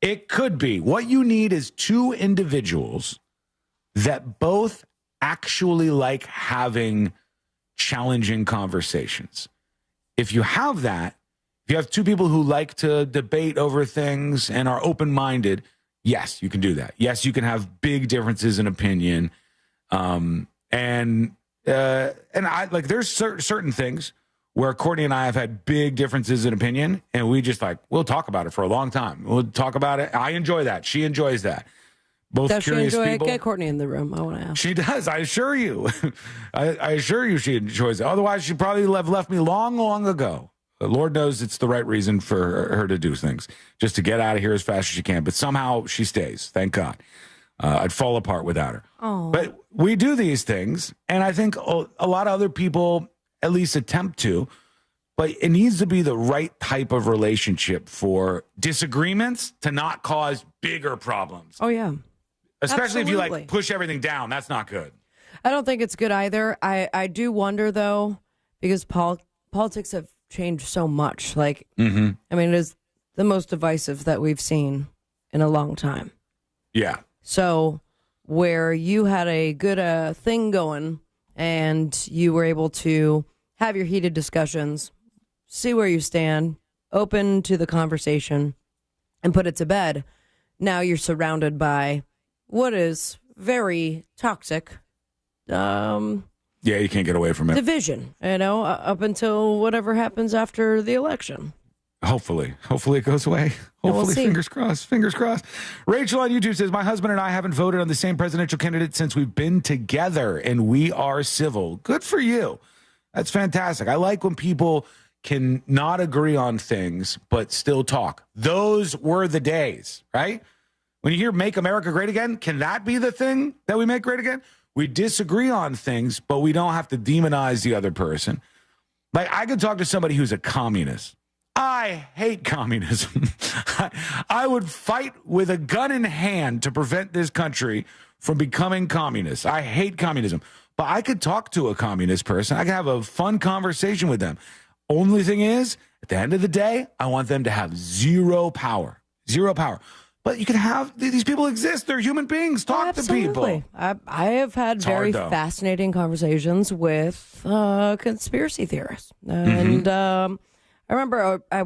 It could be. What you need is two individuals that both actually like having challenging conversations. If you have that, if you have two people who like to debate over things and are open-minded, yes, you can do that. Yes, you can have big differences in opinion. And I there's certain things where Courtney and I have had big differences in opinion, and we just we'll talk about it for a long time. We'll talk about it. I enjoy that. She enjoys that. Both does curious she enjoy people. it? Get Courtney in the room. I want to ask. She does. I assure you. I assure you she enjoys it. Otherwise, she'd probably have left me long, long ago. Lord knows it's the right reason for her to do things, just to get out of here as fast as she can. But somehow she stays. Thank God. I'd fall apart without her. Oh. But we do these things, and I think a lot of other people at least attempt to. But it needs to be the right type of relationship for disagreements to not cause bigger problems. Oh, yeah. Especially Absolutely. if you push everything down. That's not good. I don't think it's good either. I do wonder, though, because politics have changed so much. I mean, it is the most divisive that we've seen in a long time. Yeah. So where you had a good thing going and you were able to have your heated discussions, see where you stand, open to the conversation, and put it to bed. Now you're surrounded by what is very toxic. Yeah, you can't get away from it. Division, up until whatever happens after the election. Hopefully it goes away. Hopefully, fingers crossed. Rachel on YouTube says, my husband and I haven't voted on the same presidential candidate since we've been together, and we are civil. Good for you. That's fantastic. I like when people can not agree on things, but still talk. Those were the days, right? When you hear Make America Great Again, can that be the thing that we make great again? We disagree on things, but we don't have to demonize the other person. I could talk to somebody who's a communist. I hate communism. I would fight with a gun in hand to prevent this country from becoming communist. I hate communism. but I could talk to a communist person. I could have a fun conversation with them. Only thing is, at the end of the day, I want them to have zero power. Zero power. But you can have, these people exist. They're human beings. Talk to people. I have had very fascinating conversations with conspiracy theorists. And I remember I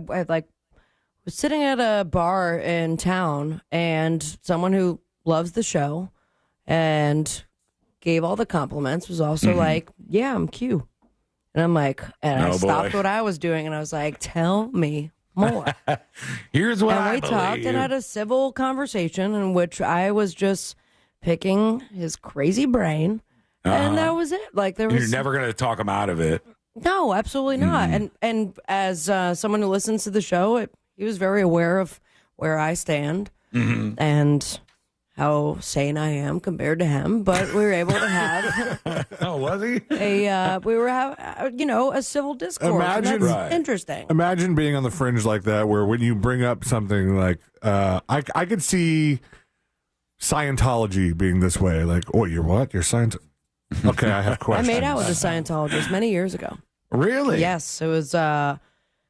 was sitting at a bar in town, and someone who loves the show and gave all the compliments was also like, yeah, I'm Q. And I'm like, and I stopped what I was doing, and I was like, tell me more. Here's what and we talked and had a civil conversation in which I was just picking his crazy brain, and that was it. Like You're never going to talk him out of it. No, absolutely not. And as someone who listens to the show, he was very aware of where I stand and how sane I am compared to him. But we were able to have was he? We were having a civil discourse. Imagine, that's interesting. Imagine being on the fringe like that, where when you bring up something like, I could see Scientology being this way. Like, oh, you're what? You're Scientology? Okay, I have questions. I made out with a Scientologist many years ago. Really? Yes, it was.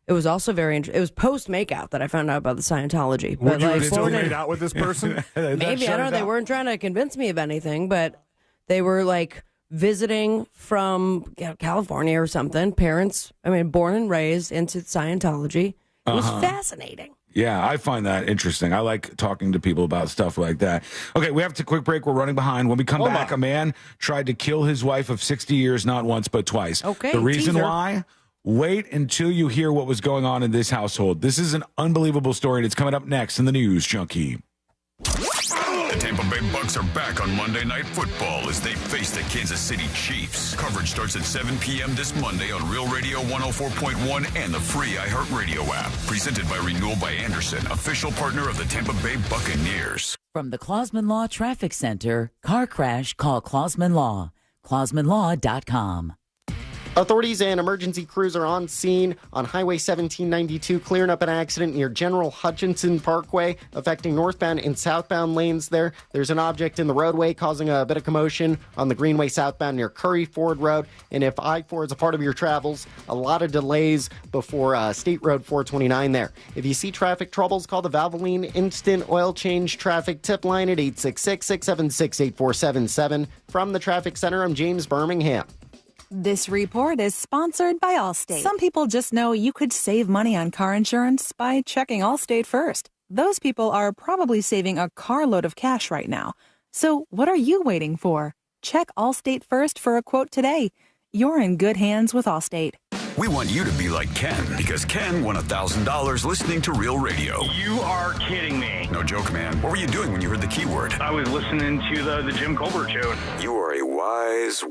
It was also very interesting. It was post makeout that I found out about the Scientology. Would you have still made out with this person? Maybe, I don't know. They weren't trying to convince me of anything, but they were like visiting from California or something. Parents, born and raised into Scientology. It was fascinating. Yeah, I find that interesting. I like talking to people about stuff like that. Okay, we have to quick break. We're running behind. When we come back, a man tried to kill his wife of 60 years, not once, but twice. Okay, the reason why? Wait until you hear what was going on in this household. This is an unbelievable story, and it's coming up next in the News Junkie. The Tampa Bay Bucs are back on Monday Night Football as they face the Kansas City Chiefs. Coverage starts at 7 p.m. this Monday on Real Radio 104.1 and the free iHeartRadio app. Presented by Renewal by Anderson, official partner of the Tampa Bay Buccaneers. From the Clausman Law Traffic Center, car crash, call Clausman Law. ClausmanLaw.com. Authorities and emergency crews are on scene on Highway 1792, clearing up an accident near General Hutchinson Parkway, affecting northbound and southbound lanes there. There's an object in the roadway causing a bit of commotion on the Greenway southbound near Curry Ford Road. And if I-4 is a part of your travels, a lot of delays before State Road 429 there. If you see traffic troubles, call the Valvoline Instant Oil Change Traffic Tip Line at 866-676-8477. From the Traffic Center, I'm James Birmingham. This report is sponsored by Allstate. Some people just know you could save money on car insurance by checking Allstate first. Those people are probably saving a carload of cash right now. So what are you waiting for? Check Allstate first for a quote today. You're in good hands with Allstate. We want you to be like Ken, because Ken won $1,000 listening to Real Radio. You are kidding me. No joke, man. What were you doing when you heard the keyword? I was listening to the Jim Colbert show. You are a wise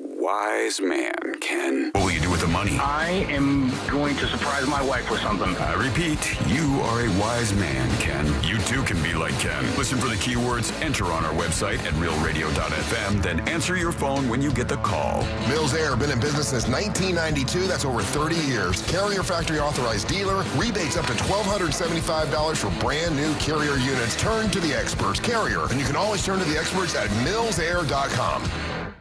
man, Ken. What will you do with the money? I am going to surprise my wife with something. I repeat, you are a wise man, Ken. You too can be like Ken. Listen for the keywords, enter on our website at realradio.fm, then answer your phone when you get the call. Mills Air, been in business since 1992. That's over 30 years. Carrier factory authorized dealer. Rebates up to $1,275 for brand new Carrier units. Turn to the experts. Carrier. And you can always turn to the experts at millsair.com.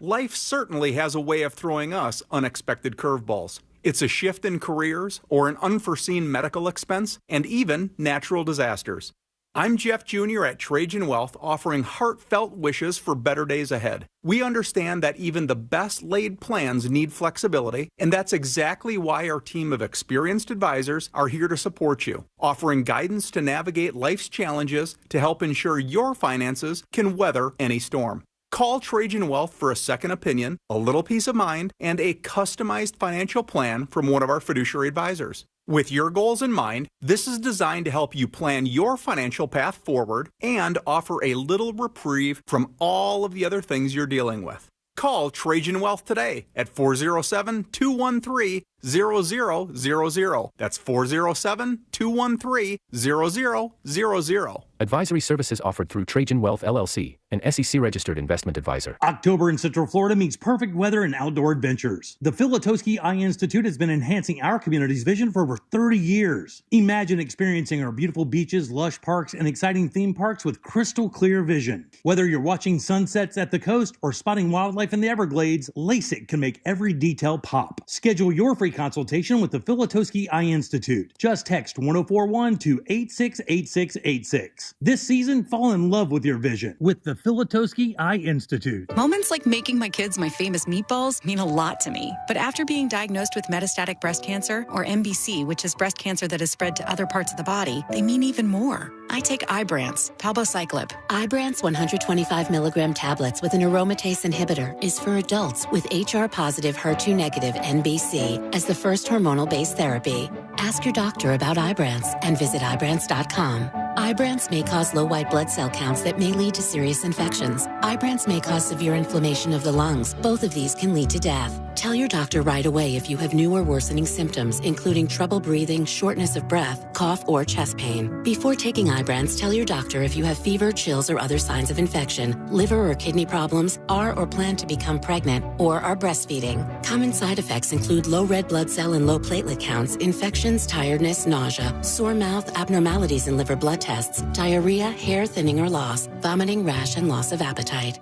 Life certainly has a way of throwing us unexpected curveballs. It's a shift in careers or an unforeseen medical expense and even natural disasters. I'm Jeff Jr. at Trajan Wealth, offering heartfelt wishes for better days ahead. We understand that even the best laid plans need flexibility, and that's exactly why our team of experienced advisors are here to support you, offering guidance to navigate life's challenges to help ensure your finances can weather any storm. Call Trajan Wealth for a second opinion, a little peace of mind, and a customized financial plan from one of our fiduciary advisors. With your goals in mind, this is designed to help you plan your financial path forward and offer a little reprieve from all of the other things you're dealing with. Call Trajan Wealth today at 407-213-9700. 407-213-0000. That's 407-213-0000. Advisory services offered through Trajan Wealth LLC, an SEC-registered investment advisor. October in Central Florida means perfect weather and outdoor adventures. The Filatowski Eye Institute has been enhancing our community's vision for over 30 years. Imagine experiencing our beautiful beaches, lush parks, and exciting theme parks with crystal clear vision. Whether you're watching sunsets at the coast or spotting wildlife in the Everglades, LASIK can make every detail pop. Schedule your free consultation with the Filatowski Eye Institute. Just text 1041 to 868686. This season, fall in love with your vision with the Filatowski Eye Institute. Moments like making my kids my famous meatballs mean a lot to me. But after being diagnosed with metastatic breast cancer, or MBC, which is breast cancer that has spread to other parts of the body, they mean even more. I take Ibrance, palbociclib. Ibrance 125 milligram tablets with an aromatase inhibitor is for adults with HR-positive, HER2-negative NBC as the first hormonal-based therapy. Ask your doctor about Ibrance and visit Ibrance.com. Ibrance may cause low white blood cell counts that may lead to serious infections. Ibrance may cause severe inflammation of the lungs. Both of these can lead to death. Tell your doctor right away if you have new or worsening symptoms, including trouble breathing, shortness of breath, cough, or chest pain. Before taking Ibrance, tell your doctor if you have fever, chills, or other signs of infection, liver or kidney problems, are or plan to become pregnant, or are breastfeeding. Common side effects include low red blood cell and low platelet counts, infections, tiredness, nausea, sore mouth, abnormalities in liver blood tests, diarrhea, hair thinning or loss, vomiting, rash, and loss of appetite.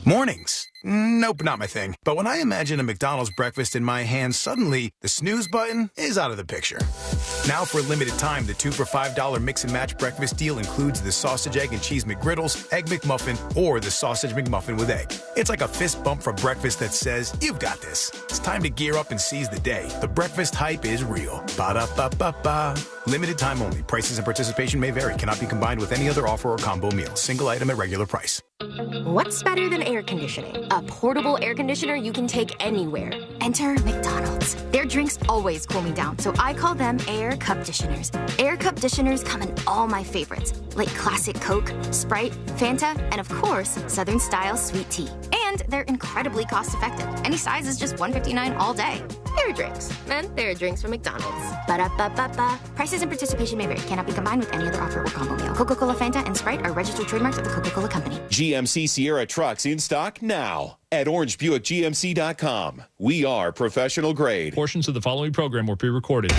Mornings. Nope, not my thing. But when I imagine a McDonald's breakfast in my hand, suddenly the snooze button is out of the picture. Now for a limited time, the 2 for $5 mix and match breakfast deal includes the sausage, egg, and cheese McGriddles, egg McMuffin, or the sausage McMuffin with egg. It's like a fist bump for breakfast that says, you've got this. It's time to gear up and seize the day. The breakfast hype is real. Ba-da-ba-ba-ba. Limited time only. Prices and participation may vary. Cannot be combined with any other offer or combo meal. Single item at regular price. What's better than air conditioning? A portable air conditioner you can take anywhere. Enter McDonald's. Their drinks always cool me down, so I call them air cup disheners. Air cup disheners come in all my favorites, like classic Coke, Sprite, Fanta, and of course, Southern style sweet tea. And they're incredibly cost effective. Any size is just $1.59 all day. Air drinks. And they're drinks from McDonald's. Ba-da-ba-ba-ba. Prices and participation may vary. Cannot be combined with any other offer or combo meal. Coca-Cola, Fanta, and Sprite are registered trademarks of the Coca-Cola Company. GMC Sierra trucks in stock now at orangebuickgmc.com. We are professional grade. Portions of the following program were pre-recorded.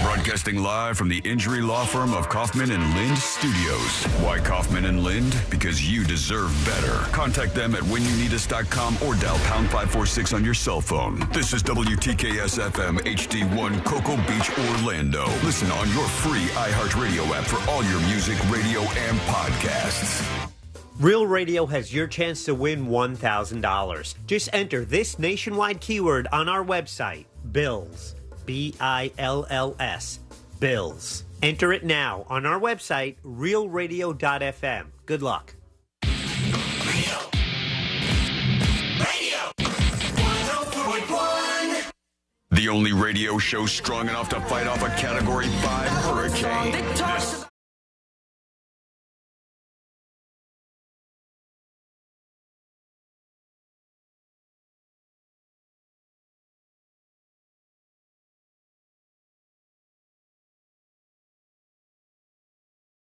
Broadcasting live from the injury law firm of Kaufman and Lind Studios. Why Kaufman and Lind? Because you deserve better. Contact them at whenyouneedus.com or dial pound 546 on your cell phone. This is WTKS FM HD1 Cocoa Beach, Orlando. Listen on your free iHeartRadio app for all your music, radio, and podcasts. Real Radio has your chance to win $1,000. Just enter this nationwide keyword on our website, BILLS. BILLS. Bills. Enter it now on our website, realradio.fm. Good luck. The only radio show strong enough to fight off a Category 5 hurricane.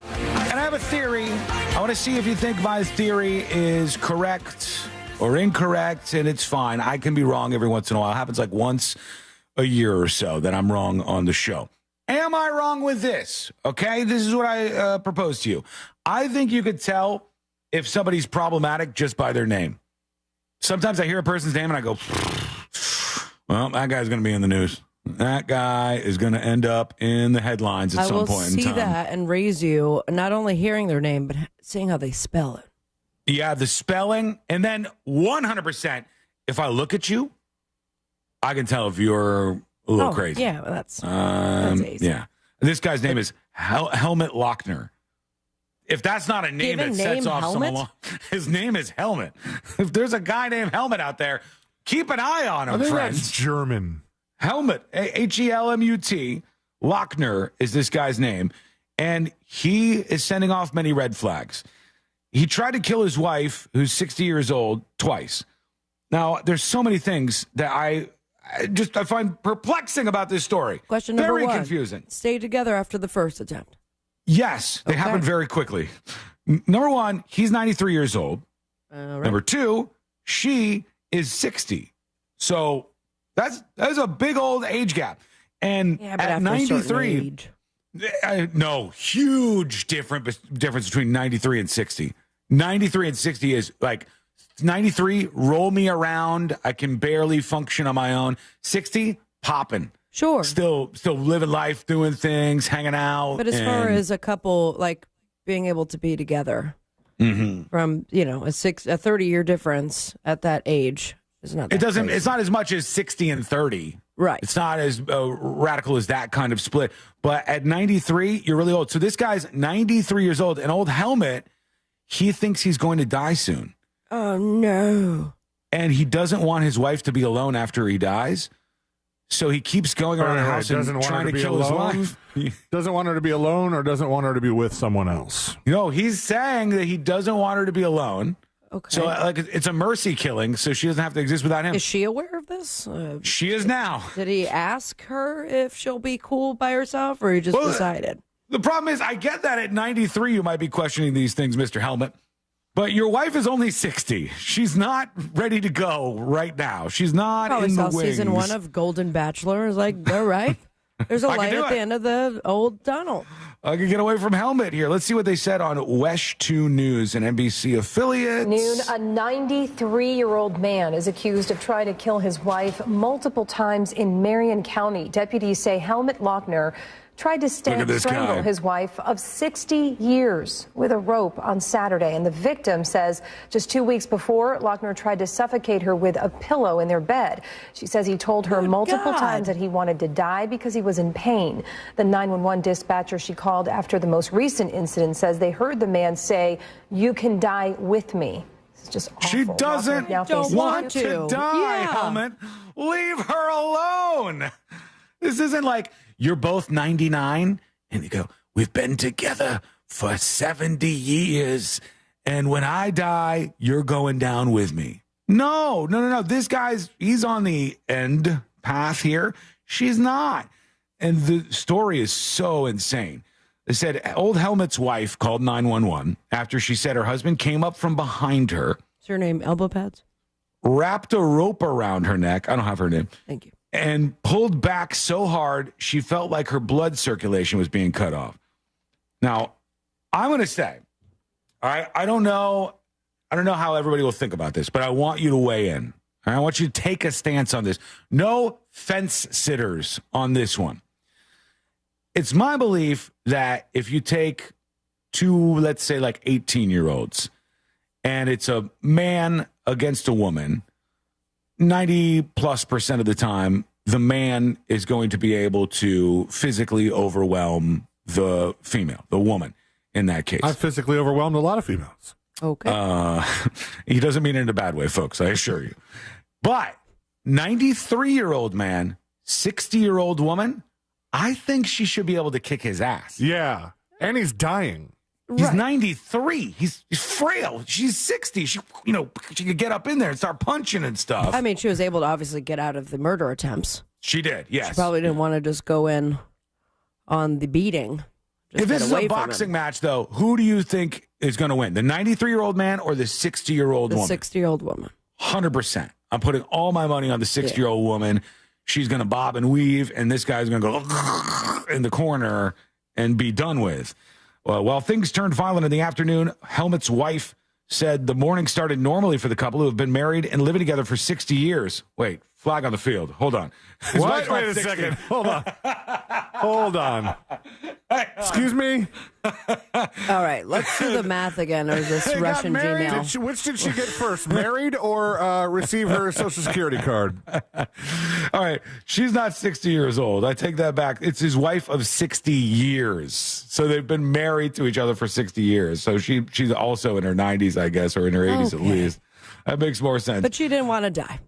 And I have a theory. I want to see if you think my theory is correct or incorrect, and it's fine. I can be wrong every once in a while. It happens like once a year or so that I'm wrong on the show. Am I wrong with this? Okay, this is what I propose to you. I think you could tell if somebody's problematic just by their name. Sometimes I hear a person's name and I go, well, that guy's going to be in the news. That guy is going to end up in the headlines at some point in time. I will see that and raise you, not only hearing their name, but seeing how they spell it. Yeah, the spelling. And then 100%, if I look at you, I can tell if you're a little crazy. Yeah, that's easy. Yeah. This guy's name is Helmut Lochner. If that's not a name that sets off someone, his name is Helmut. If there's a guy named Helmut out there, keep an eye on him, I think friends. that's German. Helmut, Helmut, Lochner is this guy's name, and he is sending off many red flags. He tried to kill his wife, who's 60 years old, twice. Now, there's so many things that I find perplexing about this story. Question number Very one. confusing. Stay together after the first attempt. Yes, they happen very quickly. Number one, he's 93 years old. Right. Number two, she is 60. So that's a big old age gap. And Yeah, but at after a certain 93, age. no, huge difference between 93 and 60. 93 and 60 is like 93, roll me around. I can barely function on my own. 60, popping. Sure. Still living life, doing things, hanging out. But as far as a couple, like being able to be together from, a 30-year difference at that age is not that crazy. It's not as much as 60 and 30. Right. It's not as radical as that kind of split. But at 93, you're really old. So this guy's 93 years old. An old helmet, he thinks he's going to die soon. Oh, no. And he doesn't want his wife to be alone after he dies. So he keeps going around the house and trying to kill his wife. Doesn't want her to be alone or doesn't want her to be with someone else? He's saying that he doesn't want her to be alone. Okay. So it's a mercy killing, so she doesn't have to exist without him. Is she aware of this? She is now. Did he ask her if she'll be cool by herself, or he just decided? The problem is, I get that at 93 you might be questioning these things, Mr. Helmet. But your wife is only 60. She's not ready to go right now. She's not Probably in the saw wings. season 1 of Golden Bachelor. Is like, all right. There's a I can light do at the it. end of the old tunnel. I can get away from Helmet here. Let's see what they said on Wesh 2 News, an NBC affiliate. Noon, a 93-year-old man is accused of trying to kill his wife multiple times in Marion County. Deputies say Helmut Lochner tried to strangle his wife of 60 years with a rope on Saturday. And the victim says just 2 weeks before, Lochner tried to suffocate her with a pillow in their bed. She says he told her multiple times that he wanted to die because he was in pain. The 911 dispatcher she called after the most recent incident says they heard the man say, "You can die with me." It's just awful. She doesn't want to die, Helmet. Leave her alone. This isn't like you're both 99 and you go, we've been together for 70 years. And when I die, you're going down with me. No. This he's on the end path here. She's not. And the story is so insane. They said old Helmet's wife called 911 after she said her husband came up from behind her. Is her name Elbow Pads? Wrapped a rope around her neck. I don't have her name. Thank you. And pulled back so hard she felt like her blood circulation was being cut off. Now, I'm going to say, I don't know how everybody will think about this, but I want you to weigh in. I want you to take a stance on this. No fence sitters on this one. It's my belief that if you take two, let's say like 18-year-olds, and it's a man against a woman, 90+% of the time, the man is going to be able to physically overwhelm the female, the woman, in that case. I've physically overwhelmed a lot of females. Okay. He doesn't mean it in a bad way, folks, I assure you. But 93-year-old man, 60-year-old woman, I think she should be able to kick his ass. Yeah. And he's dying. He's 93. He's frail. She's 60. She could get up in there and start punching and stuff. I mean, she was able to obviously get out of the murder attempts. She did, yes. She probably didn't want to just go in on the beating. If this is a boxing match, though, who do you think is going to win? The 93-year-old man or the 60-year-old woman? The 60-year-old woman. 100%. I'm putting all my money on the 60-year-old woman. She's going to bob and weave, and this guy's going to go in the corner and be done with. Well, while things turned violent in the afternoon, Helmet's wife said the morning started normally for the couple who have been married and living together for 60 years. Wait, flag on the field. Hold on. What? Wait a second. Hold on. Hold on. Excuse me? All right, let's do the math again, or this They Russian got married? Gmail. Which did she get first, married or receive her Social Security card? All right, she's not 60 years old. I take that back. It's his wife of 60 years. So they've been married to each other for 60 years. So she's also in her 90s, I guess, or in her 80s at least. That makes more sense. But she didn't want to die.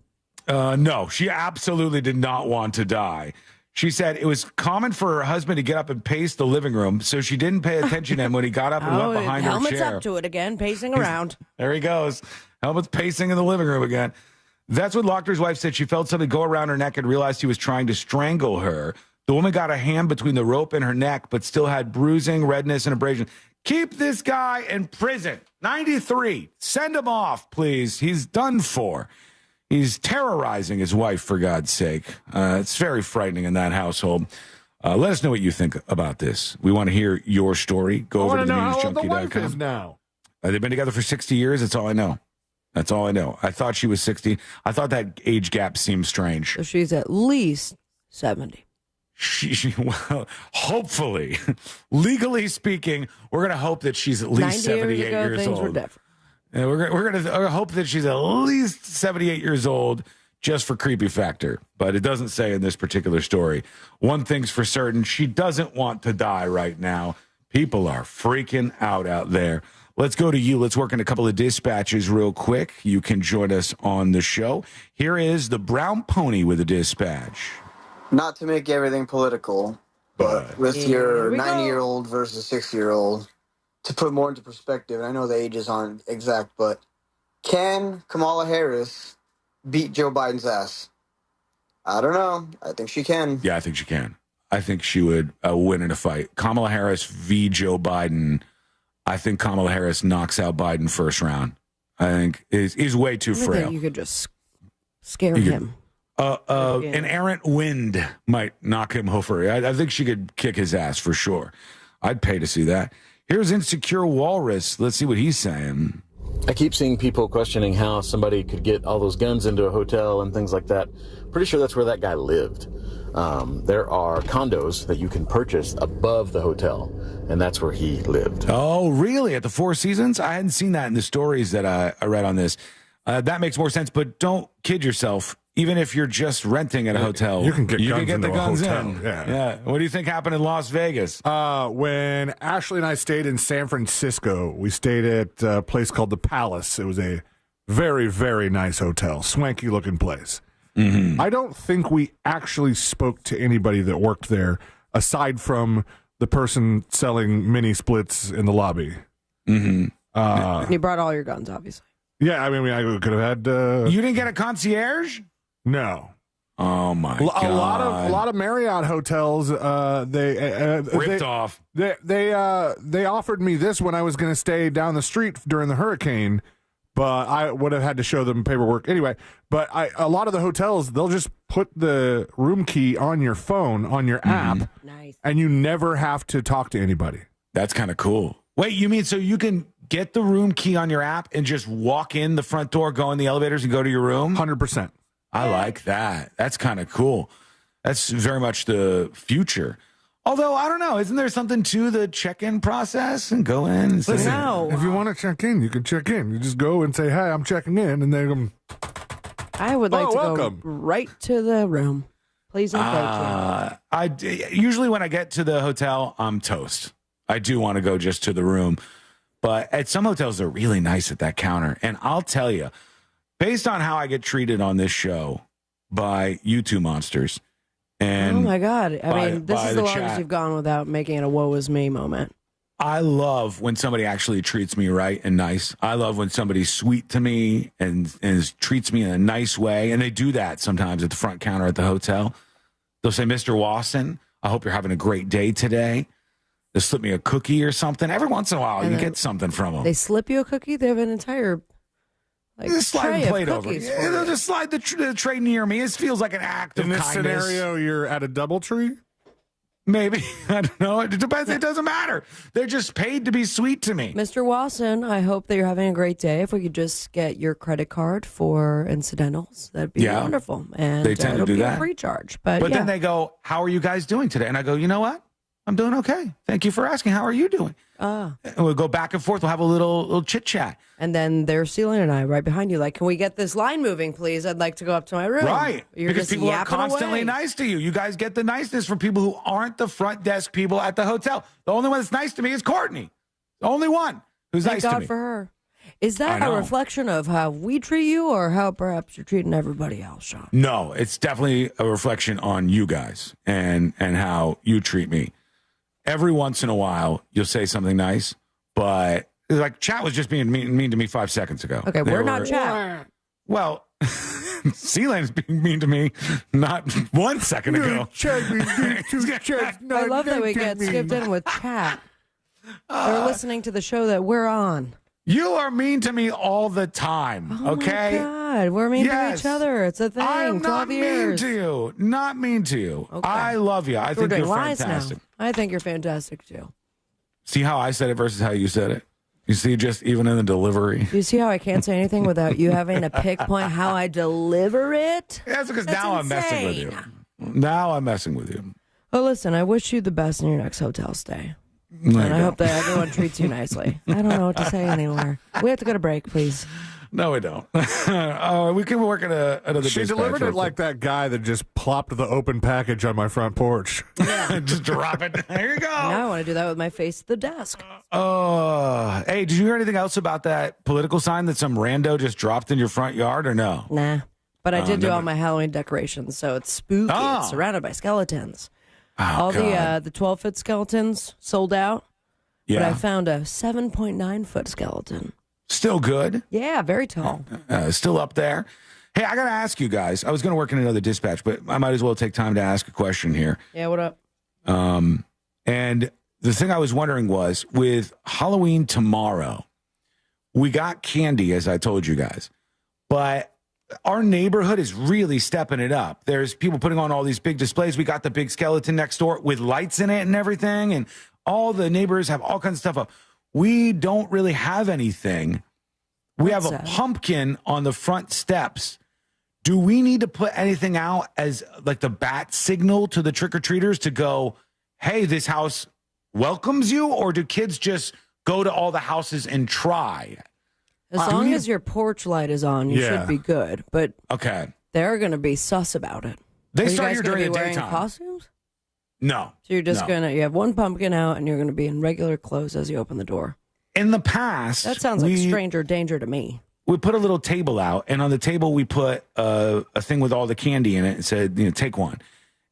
No, she absolutely did not want to die. She said it was common for her husband to get up and pace the living room, so she didn't pay attention to him when he got up and went behind her Helmet's chair. up to it again, pacing around. There he goes. Helmet's pacing in the living room again. That's what Lochner's wife said. She felt something go around her neck and realized he was trying to strangle her. The woman got a hand between the rope and her neck, but still had bruising, redness, and abrasion. Keep this guy in prison. 93. Send him off, please. He's done for. He's terrorizing his wife, for God's sake. It's very frightening in that household. Let us know what you think about this. We want to hear your story. Go over to thenewsjunkie.com. Now. They've been together for 60 years. That's all I know. That's all I know. I thought she was 60. I thought that age gap seemed strange. So she's at least 70. Well, hopefully, legally speaking, we're going to hope that she's at least 78 years old. Were different. And we're going to hope that she's at least 78 years old just for creepy factor. But it doesn't say in this particular story. One thing's for certain, she doesn't want to die right now. People are freaking out there. Let's go to you. Let's work in a couple of dispatches real quick. You can join us on the show. Here is the Brown Pony with a dispatch. Not to make everything political, but with your 90-year-old versus 60-year-old, to put more into perspective, and I know the ages aren't exact, but can Kamala Harris beat Joe Biden's ass? I don't know. I think she can. Yeah, I think she can. I think she would win in a fight. Kamala Harris v. Joe Biden. I think Kamala Harris knocks out Biden first round. I think he's way too frail. You could just scare him. An errant wind might knock him over. I think she could kick his ass for sure. I'd pay to see that. Here's Insecure Walrus. Let's see what he's saying. I keep seeing people questioning how somebody could get all those guns into a hotel and things like that. Pretty sure that's where that guy lived. There are condos that you can purchase above the hotel, and that's where he lived. Oh, really? At the Four Seasons? I hadn't seen that in the stories that I read on this. That makes more sense, but don't kid yourself. Even if you're just renting at a hotel, you can get the guns in. Yeah. What do you think happened in Las Vegas? When Ashley and I stayed in San Francisco, we stayed at a place called the Palace. It was a very, very nice hotel, swanky looking place. Mm-hmm. I don't think we actually spoke to anybody that worked there aside from the person selling mini splits in the lobby. Mm-hmm. You brought all your guns, obviously. Yeah, I mean, I could have had. You didn't get a concierge? No. Oh my God! A lot of Marriott hotels. They ripped off. They offered me this when I was going to stay down the street during the hurricane, but I would have had to show them paperwork anyway. But a lot of the hotels, they'll just put the room key on your phone on your app, nice, and you never have to talk to anybody. That's kind of cool. Wait, you mean so you can get the room key on your app and just walk in the front door, go in the elevators, and go to your room? 100%. I like that. That's kind of cool. That's very much the future. Although, I don't know, isn't there something to the check-in process and go in? And Listen, if you want to check in, you can check in. You just go and say, "Hey, I'm checking in," and then I would like to go right to the room. Please and thank you. Usually when I get to the hotel, I'm toast. I do want to go just to the room. But at some hotels, they're really nice at that counter. And I'll tell you, based on how I get treated on this show by you two monsters, and oh my God, I mean, this is the longest chat, you've gone without making it a woe is me moment. I love when somebody actually treats me right and nice. I love when somebody's sweet to me and treats me in a nice way. And they do that sometimes at the front counter at the hotel. They'll say, "Mr. Wasson, I hope you're having a great day today." They'll slip me a cookie or something. Every once in a while, you get something from them. They slip you a cookie? They have an entire just slide the plate over. Yeah, they'll just slide the tray near me. It feels like an act of kindness. In this scenario, you're at a DoubleTree? Maybe. I don't know. It depends. It doesn't matter. They're just paid to be sweet to me. Mr. Wasson, I hope that you're having a great day. If we could just get your credit card for incidentals, that'd be wonderful. And they tend to do that. A free charge. But then they go, "How are you guys doing today?" And I go, "You know what? I'm doing okay. Thank you for asking. How are you doing?" And we'll go back and forth. We'll have a little chit chat. And then there's Celine and I right behind you. Like, can we get this line moving, please? I'd like to go up to my room. Right. You're because just people are constantly away. nice to you. You guys get the niceness from people who aren't the front desk people at the hotel. The only one that's nice to me is Courtney. The only one who's Thank nice God to me. for her. Is that a reflection of how we treat you or how perhaps you're treating everybody else, Sean? No, it's definitely a reflection on you guys and how you treat me. Every once in a while, you'll say something nice, but like chat was just being mean to me 5 seconds ago. Okay, we're not chat. Well, C-Lane's being mean to me not 1 second ago. I love that we get skipped in with chat. They're listening to the show that we're on. You are mean to me all the time, okay? Oh, my God. We're mean to each other. It's a thing. I'm not mean to you. Not mean to you. Okay. I love you. I think you're fantastic. Now. I think you're fantastic, too. See how I said it versus how you said it? You see, just even in the delivery. You see how I can't say anything without you having to pick point how I deliver it? That's because now I'm messing with you. Now I'm messing with you. Oh, listen, I wish you the best in your next hotel stay. And I hope that everyone treats you nicely. I don't know what to say anymore. We have to go to break, please. No, we don't. We can work at another. She delivered it like that guy that just plopped the open package on my front porch. Yeah. Just drop it. There you go. Now I want to do that with my face to the desk. Hey, did you hear anything else about that political sign that some rando just dropped in your front yard or no? Nah. But I did do all my Halloween decorations, so it's spooky. Oh. It's surrounded by skeletons. Oh, all God. the 12-foot skeletons sold out. Yeah. But I found a 7.9-foot skeleton. Still good. Yeah, very tall. Still up there. Hey, I got to ask you guys. I was going to work in another dispatch, but I might as well take time to ask a question here. Yeah, what up? And the thing I was wondering was, with Halloween tomorrow, we got candy, as I told you guys, but our neighborhood is really stepping it up. There's people putting on all these big displays. We got the big skeleton next door with lights in it and everything, and all the neighbors have all kinds of stuff up. We don't really have anything. We have a pumpkin on the front steps. Do we need to put anything out as like the bat signal to the trick-or-treaters to go, hey, this house welcomes you? Or do kids just go to all the houses and try? As long as your porch light is on, you should be good. But they're going to be sus about it. They Are start you here guys during gonna the be wearing daytime. costumes? No. So you're just you have one pumpkin out and you're going to be in regular clothes as you open the door. In the past, That sounds like stranger danger to me. we put a little table out, and on the table we put a thing with all the candy in it and said, take one.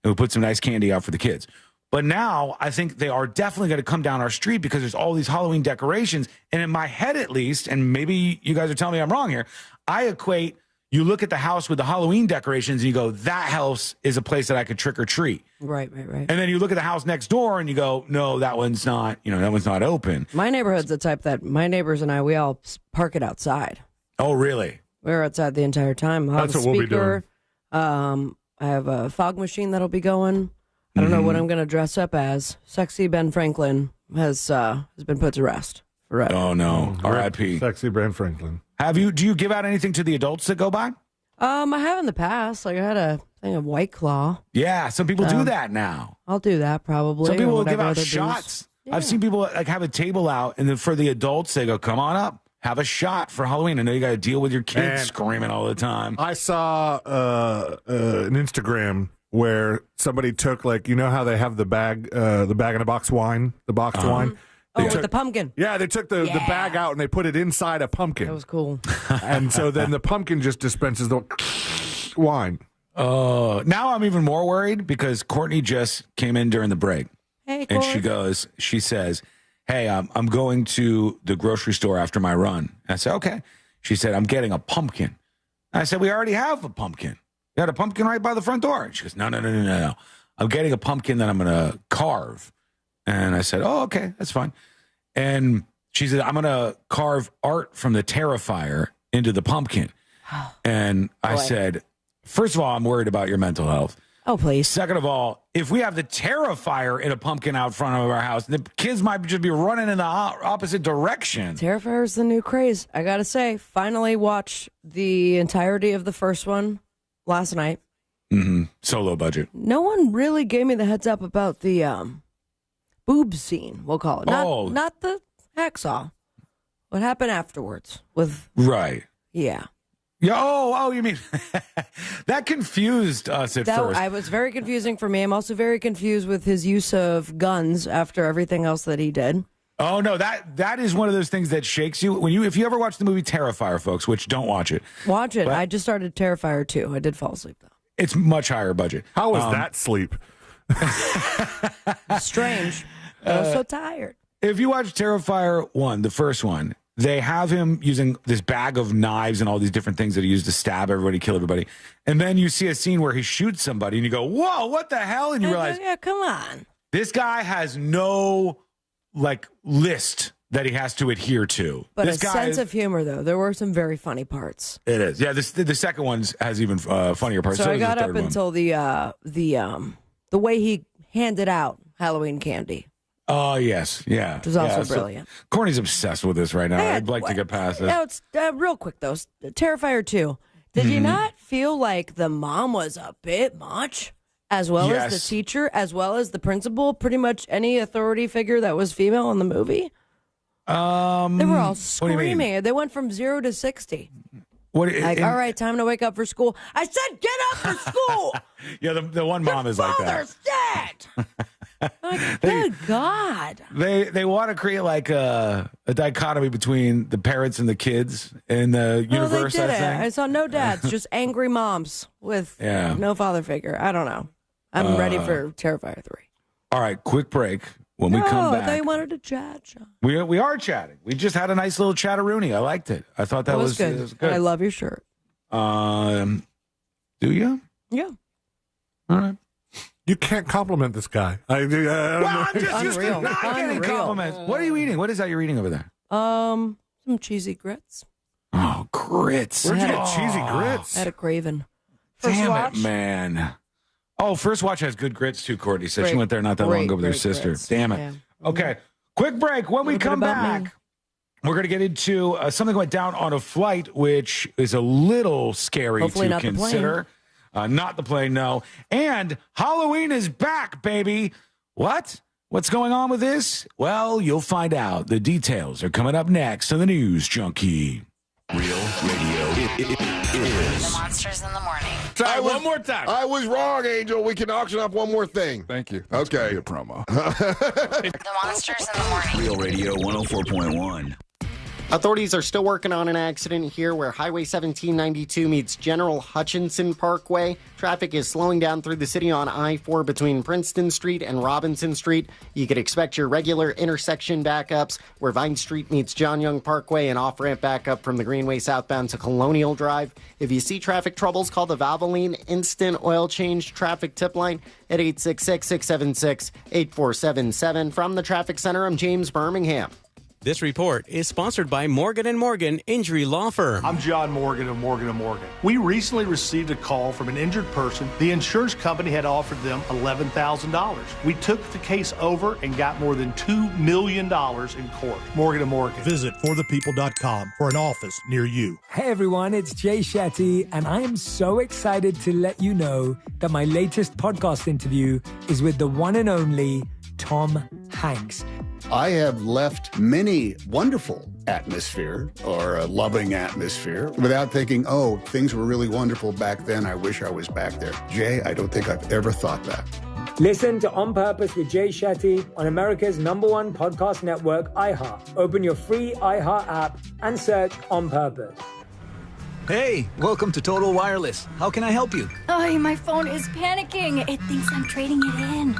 And we put some nice candy out for the kids. But now I think they are definitely going to come down our street because there's all these Halloween decorations. And in my head, at least, and maybe you guys are telling me I'm wrong here, I equate, you look at the house with the Halloween decorations and you go, that house is a place that I could trick or treat. Right. And then you look at the house next door and you go, no, that one's not, that one's not open. My neighborhood's the type that my neighbors and I, we all park it outside. Oh, really? We're outside the entire time. I'll have That's a what we'll be speaker. I have a fog machine that'll be going. I don't know what I'm going to dress up as. Sexy Ben Franklin has been put to rest forever. Oh, no. R.I.P. Sexy Ben Franklin. Do you give out anything to the adults that go by? I have in the past. Like I had a thing of White Claw. Yeah, some people do that now. I'll do that probably. Some people will give whatever out other shots. booze. I've seen people like have a table out, and then for the adults, they go, come on up, have a shot for Halloween. I know you got to deal with your kids screaming all the time. I saw an Instagram where somebody took, like, how they have the bag in a box wine, the boxed wine. With the pumpkin. Yeah, they took the bag out and they put it inside a pumpkin. That was cool. And so then the pumpkin just dispenses the wine. Now I'm even more worried because Courtney just came in during the break. Hey, and Court. she says, hey, I'm going to the grocery store after my run. I said, okay. She said, I'm getting a pumpkin. I said, we already have a pumpkin. You got a pumpkin right by the front door. And she goes, no. I'm getting a pumpkin that I'm going to carve. And I said, oh, okay, that's fine. And she said, I'm going to carve art from the Terrifier into the pumpkin. And I said, first of all, I'm worried about your mental health. Oh, please. Second of all, if we have the Terrifier in a pumpkin out front of our house, the kids might just be running in the opposite direction. Terrifier is the new craze. I got to say, finally watched the entirety of the first one last night. Solo budget. No one really gave me the heads up about the boob scene, we'll call it. Not the hacksaw. What happened afterwards with... Right. Yeah. Yeah. Oh, you mean... that confused us at first. I was very confusing for me. I'm also very confused with his use of guns after everything else that he did. Oh, no, that is one of those things that shakes you. If you ever watch the movie Terrifier, folks, which don't watch it. Watch it. I just started Terrifier 2. I did fall asleep, though. It's much higher budget. How was that sleep? Strange. I was so tired. If you watch Terrifier 1, the first one, They have him using this bag of knives and all these different things that he used to stab everybody, kill everybody. And then you see a scene where he shoots somebody and you go, whoa, what the hell? And you realize, yeah, come on. This guy has no list that he has to adhere to. But this a sense of humor, though. There were some very funny parts. It is. Yeah, the second one has even funnier parts. So I got up until the way he handed out Halloween candy. Oh, yes. Yeah. Which was also brilliant. Corny's obsessed with this right now. I'd like to get past this. Now, it's real quick, though. Terrifier 2. Did you not feel like the mom was a bit much? As well as the teacher, as well as the principal, pretty much any authority figure that was female in the movie? They were all screaming. They went from 0 to 60. All right, time to wake up for school. I said, get up for school. Yeah, the one mom is like that. Father's dead. Good God. They want to create a dichotomy between the parents and the kids in the universe. They did it. I saw no dads, just angry moms with no father figure. I don't know. I'm ready for Terrifier 3. All right, quick break. When we come back, they wanted to chat. We are chatting. We just had a nice little chatteroonie. I liked it. I thought that was good. It was good. I love your shirt. Do you? Yeah. All right. You can't compliment this guy. I'm just used to not getting compliments. What are you eating? What is that you're eating over there? Some cheesy grits. Oh, grits. Where'd you get cheesy grits? I had a craving. Damn it, man. Oh, First Watch has good grits too, Courtney said. She went there not that long ago with her sister. Grits. Damn it. Yeah. Okay, quick break. When we come back, we're going to get into something that went down on a flight, which is a little scary Hopefully to not consider. Not the plane, no. And Halloween is back, baby. What? What's going on with this? Well, you'll find out. The details are coming up next on the News Junkie. Real radio is The Monsters in the Morning. One more time. I was wrong, Angel. We can auction off one more thing. Thank you. Okay. A promo. The Monsters in the Morning. Real Radio 104.1. Authorities are still working on an accident here where Highway 1792 meets General Hutchinson Parkway. Traffic is slowing down through the city on I-4 between Princeton Street and Robinson Street. You could expect your regular intersection backups where Vine Street meets John Young Parkway and off-ramp backup from the Greenway southbound to Colonial Drive. If you see traffic troubles, call the Valvoline Instant Oil Change Traffic Tip Line at 866-676-8477. From the Traffic Center, I'm James Birmingham. This report is sponsored by Morgan & Morgan Injury Law Firm. I'm John Morgan of Morgan & Morgan. We recently received a call from an injured person. The insurance company had offered them $11,000. We took the case over and got more than $2 million in court. Morgan & Morgan. Visit forthepeople.com for an office near you. Hey everyone, it's Jay Shetty, and I am so excited to let you know that my latest podcast interview is with the one and only Tom Hanks. I have left many wonderful atmosphere or a loving atmosphere without thinking, oh, things were really wonderful back then. I wish I was back there. Jay, I don't think I've ever thought that. Listen to On Purpose with Jay Shetty on America's #1 podcast network, iHeart. Open your free iHeart app and search On Purpose. Hey, welcome to Total Wireless. How can I help you? Oh, my phone is panicking. It thinks I'm trading it in.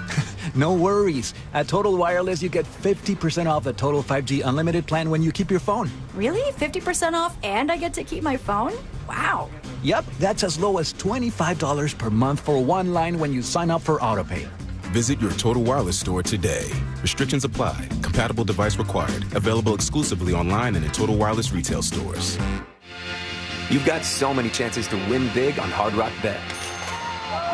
No worries. At Total Wireless, you get 50% off the Total 5G Unlimited plan when you keep your phone. Really? 50% off and I get to keep my phone? Wow. Yep, that's as low as $25 per month for one line when you sign up for AutoPay. Visit your Total Wireless store today. Restrictions apply. Compatible device required. Available exclusively online and in Total Wireless retail stores. You've got so many chances to win big on Hard Rock Bet.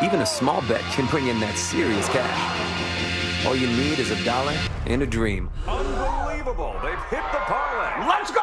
Even a small bet can bring in that serious cash. All you need is $1 and a dream. Unbelievable. They've hit the parlay. Let's go!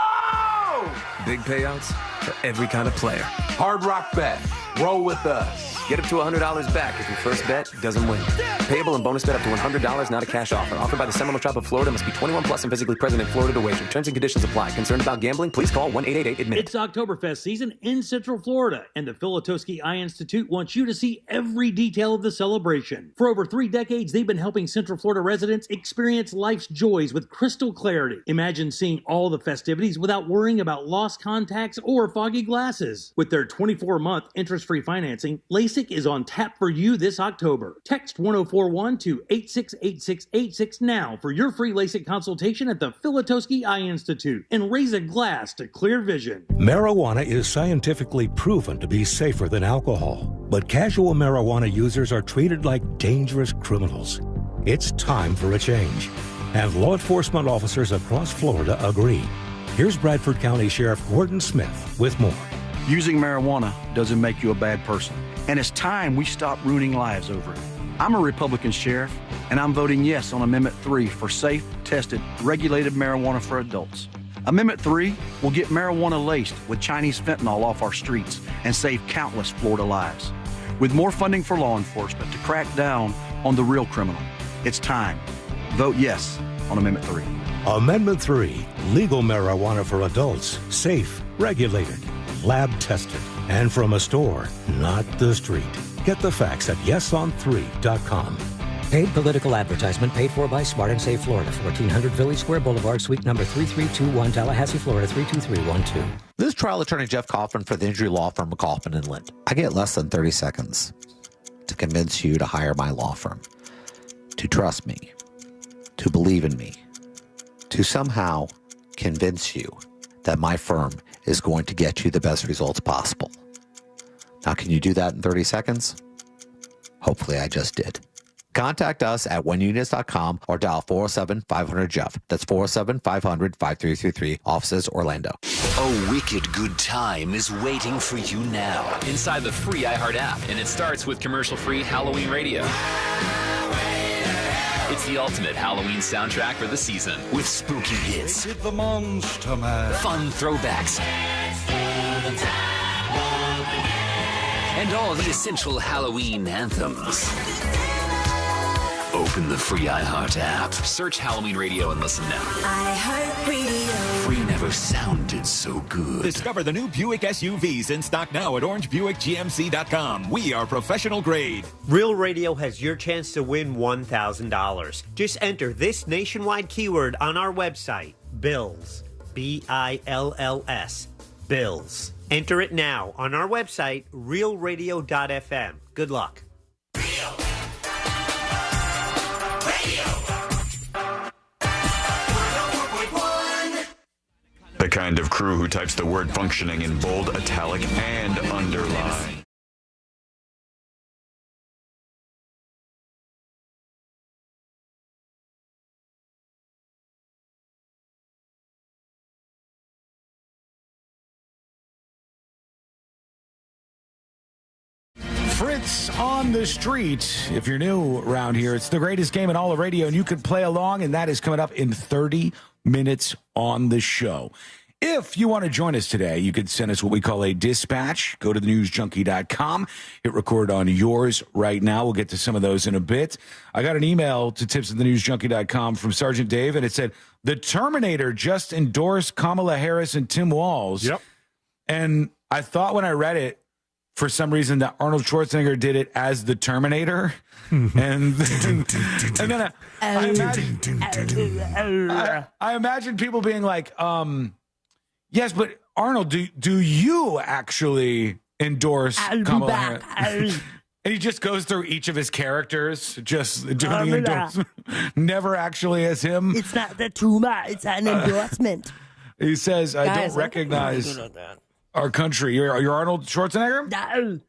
Big payouts for every kind of player. Hard Rock Bet. Roll with us. Get up to $100 back if your first bet doesn't win. Payable and bonus bet up to $100, not a cash offer. Offered by the Seminole Tribe of Florida. Must be 21 plus and physically present in Florida to wager. Terms and conditions apply. Concerned about gambling? Please call 1-888-ADMIT. It's Oktoberfest season in Central Florida, and the Filatowski Eye Institute wants you to see every detail of the celebration. For over 3 decades, they've been helping Central Florida residents experience life's joys with crystal clarity. Imagine seeing all the festivities without worrying about lost contacts or foggy glasses. With their 24-month interest-free financing, LASIK LASIK is on tap for you this October. Text 1041 to 868686 now for your free LASIK consultation at the Filutowski Eye Institute and raise a glass to clear vision. Marijuana is scientifically proven to be safer than alcohol, but casual marijuana users are treated like dangerous criminals. It's time for a change, and law enforcement officers across Florida agree. Here's Bradford County Sheriff Gordon Smith with more. Using marijuana doesn't make you a bad person, and it's time we stop ruining lives over it. I'm a Republican sheriff, and I'm voting yes on Amendment 3 for safe, tested, regulated marijuana for adults. Amendment 3 will get marijuana laced with Chinese fentanyl off our streets and save countless Florida lives. With more funding for law enforcement to crack down on the real criminal, it's time. Vote yes on Amendment 3. Amendment 3, legal marijuana for adults, safe, regulated, lab tested, and from a store, not the street. Get the facts at yeson3.com. Paid political advertisement paid for by Smart and Save Florida, 1400 Village Square Boulevard, suite number 3321, Tallahassee, Florida, 32312. This is trial attorney Jeff Kaufman for the injury law firm of Kaufman and Lind. I get less than 30 seconds to convince you to hire my law firm, to trust me, to believe in me, to somehow convince you that my firm is going to get you the best results possible. Now, can you do that in 30 seconds? Hopefully I just did. Contact us at oneunits.com or dial 407-500-JEFF. That's 407-500-5333, offices Orlando. A wicked good time is waiting for you now inside the free iHeart app, and it starts with commercial-free Halloween radio. It's the ultimate Halloween soundtrack for the season with spooky hits, the Monster Man, fun throwbacks, and all the essential Halloween anthems. Open the free iHeart app, search Halloween radio, and listen now. iHeart Radio. Free never sounded so good. Discover the new Buick SUVs in stock now at orangebuickgmc.com. We are professional grade. Real Radio has your chance to win $1,000. Just enter this nationwide keyword on our website, BILLS, BILLS, BILLS. Enter it now on our website, realradio.fm. Good luck. The kind of crew who types the word functioning in bold, italic, and underline. Fritz on the street. If you're new around here, it's the greatest game in all of radio, and you can play along, and that is coming up in 30 minutes on the show. If you want to join us today, you could send us what we call a dispatch. Go to thenewsjunkie.com. Hit record on yours right now. We'll get to some of those in a bit. I got an email to tips@thenewsjunkie.com from Sergeant Dave, and it said, the Terminator just endorsed Kamala Harris and Tim Walz. Yep. And I thought when I read it, for some reason, that Arnold Schwarzenegger did it as the Terminator. and then I imagine people being like, yes, but Arnold, do you actually endorse Kamala Harris? And he just goes through each of his characters, just doing the endorsement. Never actually as him. It's not the tumor, it's an endorsement. He says, I don't recognize our country. You're Arnold Schwarzenegger?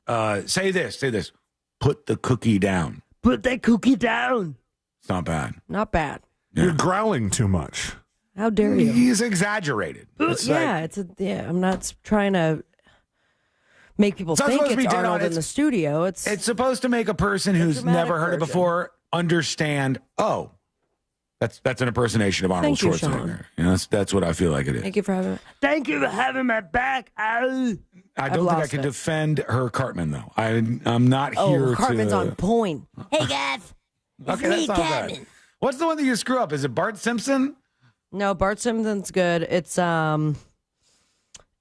No. Say this. Put the cookie down. Put that cookie down. It's not bad. Not bad. You're growling too much. How dare you? He's exaggerated. I'm not trying to make people think it's Arnold in the studio. It's supposed to make a person who's never heard it before understand, oh, that's an impersonation of Arnold Schwarzenegger. That's what I feel like it is. Thank you for having my back. I don't think I can defend her Cartman, though. I'm not here to... Cartman's on point. Hey, guys. Okay, that's not bad. What's the one that you screw up? Is it Bart Simpson? No, Bart Simpson's good. It's, There's one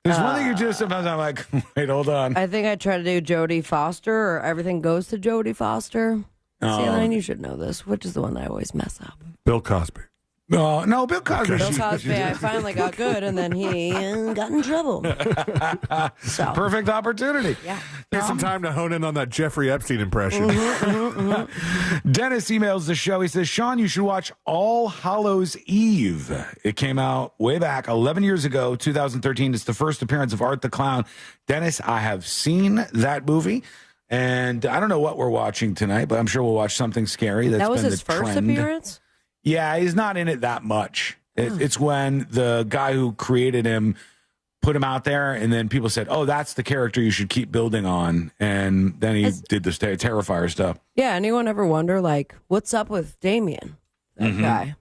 that you do sometimes I'm like, wait, hold on. I think I try to do Jodie Foster, or Everything Goes to Jodie Foster. See, Elaine, you should know this. Which is the one that I always mess up? Bill Cosby. No, Bill Cosby. Bill Cosby, I finally got good, and then he got in trouble. Perfect opportunity. Yeah. Here's some time to hone in on that Jeffrey Epstein impression. Dennis emails the show. He says, Sean, you should watch All Hallows Eve. It came out way back 11 years ago, 2013. It's the first appearance of Art the Clown. Dennis, I have seen that movie. And I don't know what we're watching tonight, but I'm sure we'll watch something scary. That was his first appearance? Yeah, he's not in it that much. It's when the guy who created him put him out there, and then people said, oh, that's the character you should keep building on. And then he did this Terrifier stuff. Yeah, anyone ever wonder, like, what's up with Damien, that guy?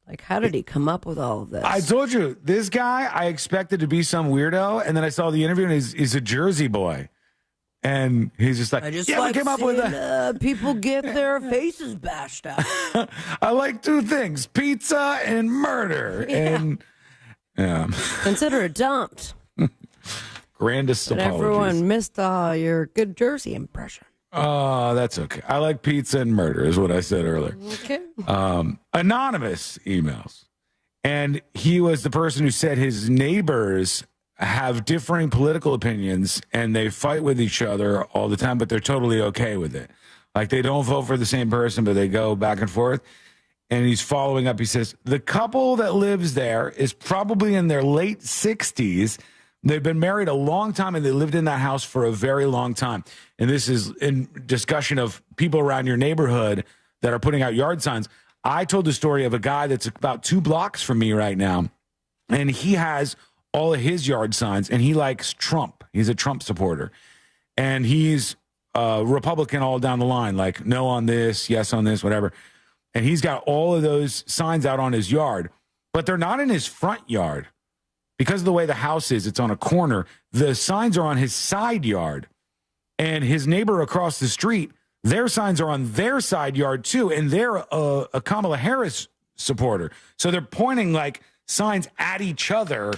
Like, how did he come up with all of this? I told you, this guy, I expected to be some weirdo, and then I saw the interview, and he's a Jersey boy. And he's just like, I just yeah, like we came up with people get their faces bashed out. I like two things, pizza and murder. Yeah. And consider it dumped. Grandest but apologies. Everyone missed your good Jersey impression. Oh, that's okay. I like pizza and murder is what I said earlier. Okay. Anonymous emails. And he was the person who said his neighbors have differing political opinions and they fight with each other all the time, but they're totally okay with it. Like they don't vote for the same person, but they go back and forth. And he's following up. He says, the couple that lives there is probably in their late 60s. They've been married a long time and they lived in that house for a very long time. And this is in discussion of people around your neighborhood that are putting out yard signs. I told the story of a guy that's about 2 blocks from me right now. And he has all of his yard signs, and he likes Trump. He's a Trump supporter. And he's Republican all down the line, like no on this, yes on this, whatever. And he's got all of those signs out on his yard, but they're not in his front yard. Because of the way the house is, it's on a corner. The signs are on his side yard. And his neighbor across the street, their signs are on their side yard too. And they're a Kamala Harris supporter. So they're pointing like signs at each other,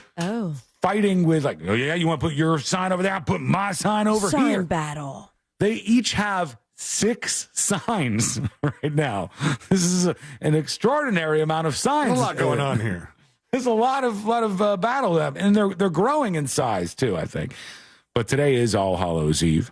fighting with like, oh yeah, you want to put your sign over there? I'll put my sign over sign here. Battle. They each have 6 signs right now. This is an extraordinary amount of signs. There's a lot going on here. There's a lot of battle, and they're growing in size too, I think. But today is All Hallows Eve.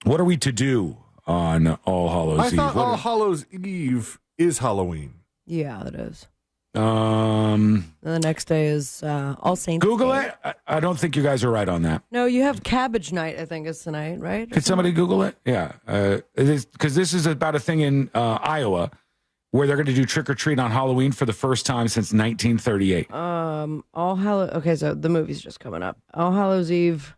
What are we to do on All Hallows Eve? I thought All Hallows Eve is Halloween. Yeah, it is. The next day is All Saints Google Day. it. I don't think you guys are right on that. No, you have Cabbage Night, I think, is tonight, right? Could somebody Google it? Yeah. Because this is about a thing in Iowa where they're going to do trick-or-treat on Halloween for the first time since 1938. Okay, so the movie's just coming up. All Hallows Eve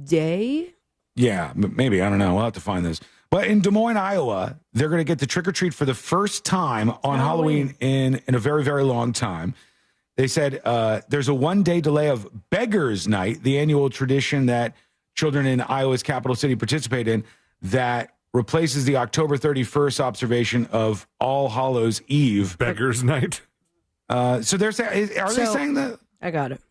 Day? Yeah, maybe. I don't know. We'll have to find this. But in Des Moines, Iowa, they're going to get the trick-or-treat for the first time on Halloween in a very, very long time. They said there's a 1-day delay of Beggars Night, the annual tradition that children in Iowa's capital city participate in, that replaces the October 31st observation of All Hallows Eve. Beggars Night? So they're saying, are they saying that? I got it.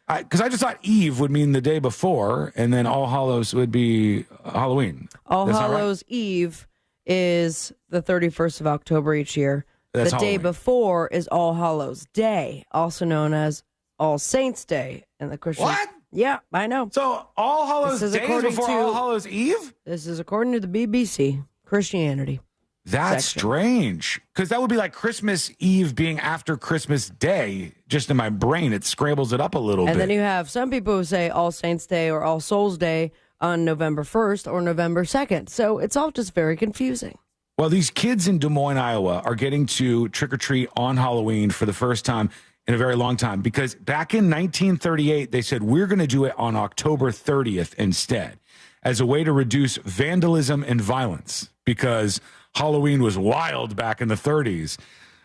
Because I just thought Eve would mean the day before, and then All Hallows would be Halloween. All Hallows Eve is the 31st of October each year. That's the Halloween. day before is All Hallows Day, also known as All Saints Day in the Christian. What? Yeah, I know. So All Hallows Day is before All Hallows Eve? This is according to the BBC, Christianity. That's strange, because that would be like Christmas Eve being after Christmas Day. Just in my brain, it scrambles it up a little bit. And then you have some people who say All Saints Day or All Souls Day on November 1st or November 2nd. So it's all just very confusing. Well, these kids in Des Moines, Iowa are getting to trick-or-treat on Halloween for the first time in a very long time, because back in 1938, they said, we're going to do it on October 30th instead as a way to reduce vandalism and violence, because Halloween was wild back in the 30s,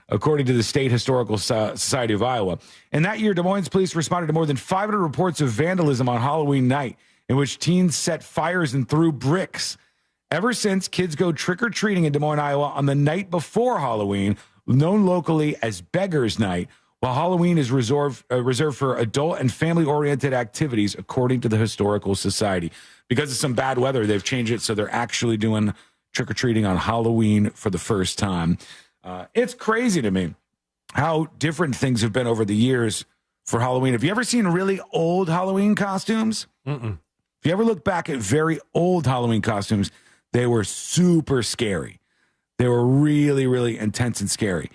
according to the State Historical Society of Iowa. And that year, Des Moines police responded to more than 500 reports of vandalism on Halloween night, in which teens set fires and threw bricks. Ever since, kids go trick-or-treating in Des Moines, Iowa on the night before Halloween, known locally as Beggars Night, while Halloween is reserved for adult and family-oriented activities, according to the Historical Society. Because of some bad weather, they've changed it so they're actually doing trick-or-treating on Halloween for the first time. It's crazy to me how different things have been over the years for Halloween. Have you ever seen really old Halloween costumes? Mm-mm. If you ever look back at very old Halloween costumes, they were super scary. They were really, really intense and scary.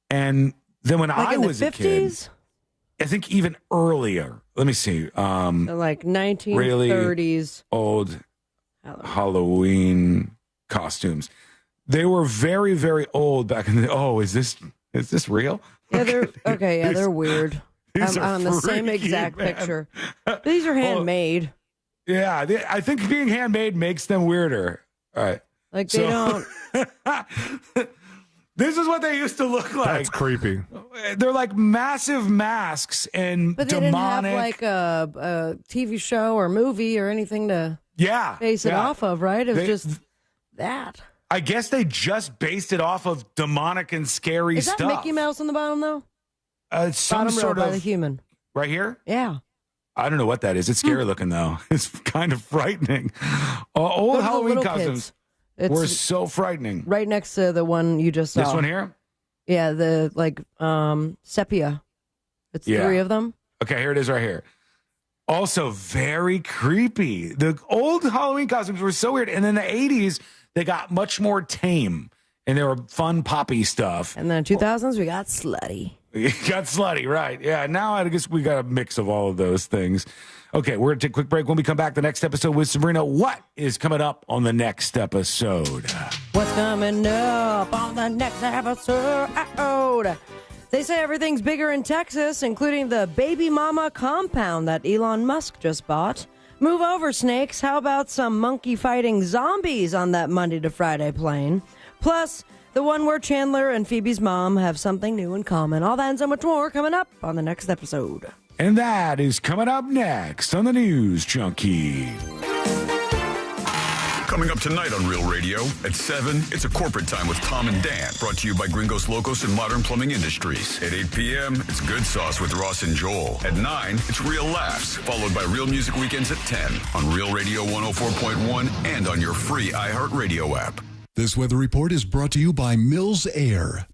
And then when I was a kid, I think even earlier, let me see. Like 1930s. Really old Halloween costumes. They were very, very old back in the. Oh, is this real? Yeah, they're weird. I'm on the same exact picture. These are handmade. Yeah, I think being handmade makes them weirder. All right. Like they don't. This is what they used to look like. That's creepy. They're like massive masks and but they demonic. didn't have like a TV show or movie or anything to base it off of, right? It was just that. I guess they just based it off of demonic and scary stuff. Is that Mickey Mouse on the bottom, though? Some bottom sort row of by the human. Right here? Yeah. I don't know what that is. It's scary looking, though. It's kind of frightening. Old Halloween costumes were so frightening. Right next to the one you just saw. This one here? Yeah, the sepia. It's 3 of them. Okay, here it is right here. Also very creepy. The old Halloween costumes were so weird. And in the 80s, they got much more tame. And they were fun poppy stuff. And then in 2000s, we got slutty. You got slutty, right. Yeah, now I guess we got a mix of all of those things. Okay, we're going to take a quick break. When we come back, the next episode with Sabrina, what is coming up on the next episode? What's coming up on the next episode? They say everything's bigger in Texas, including the baby mama compound that Elon Musk just bought. Move over, snakes. How about some monkey-fighting zombies on that Monday to Friday plane? Plus, the one where Chandler and Phoebe's mom have something new in common. All that and so much more coming up on the next episode. And that is coming up next on the News Junkie. Coming up tonight on Real Radio at 7, it's a corporate time with Tom and Dan, brought to you by Gringos Locos and Modern Plumbing Industries. At 8 p.m., it's Good Sauce with Ross and Joel. At 9, it's Real Laughs, followed by Real Music Weekends at 10 on Real Radio 104.1 and on your free iHeartRadio app. This weather report is brought to you by Mills Air.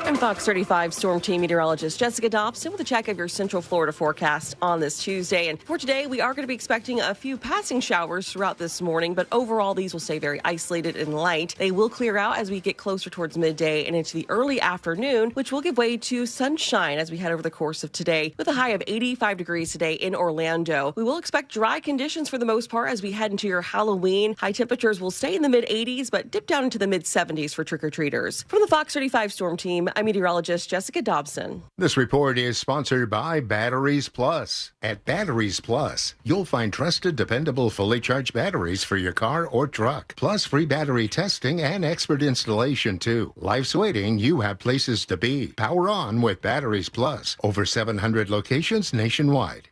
I'm Fox 35 Storm Team meteorologist Jessica Dobson with a check of your Central Florida forecast on this Tuesday. And for today, we are going to be expecting a few passing showers throughout this morning, but overall, these will stay very isolated and light. They will clear out as we get closer towards midday and into the early afternoon, which will give way to sunshine as we head over the course of today, with a high of 85 degrees today in Orlando. We will expect dry conditions for the most part as we head into your Halloween. High temperatures will stay in the mid-80s, but dip down into the mid-70s for trick-or-treaters. From the Fox 35 Storm Team, I'm meteorologist Jessica Dobson. This report is sponsored by Batteries Plus. At Batteries Plus, you'll find trusted, dependable, fully charged batteries for your car or truck, plus free battery testing and expert installation, too. Life's waiting. You have places to be. Power on with Batteries Plus. Over 700 locations nationwide.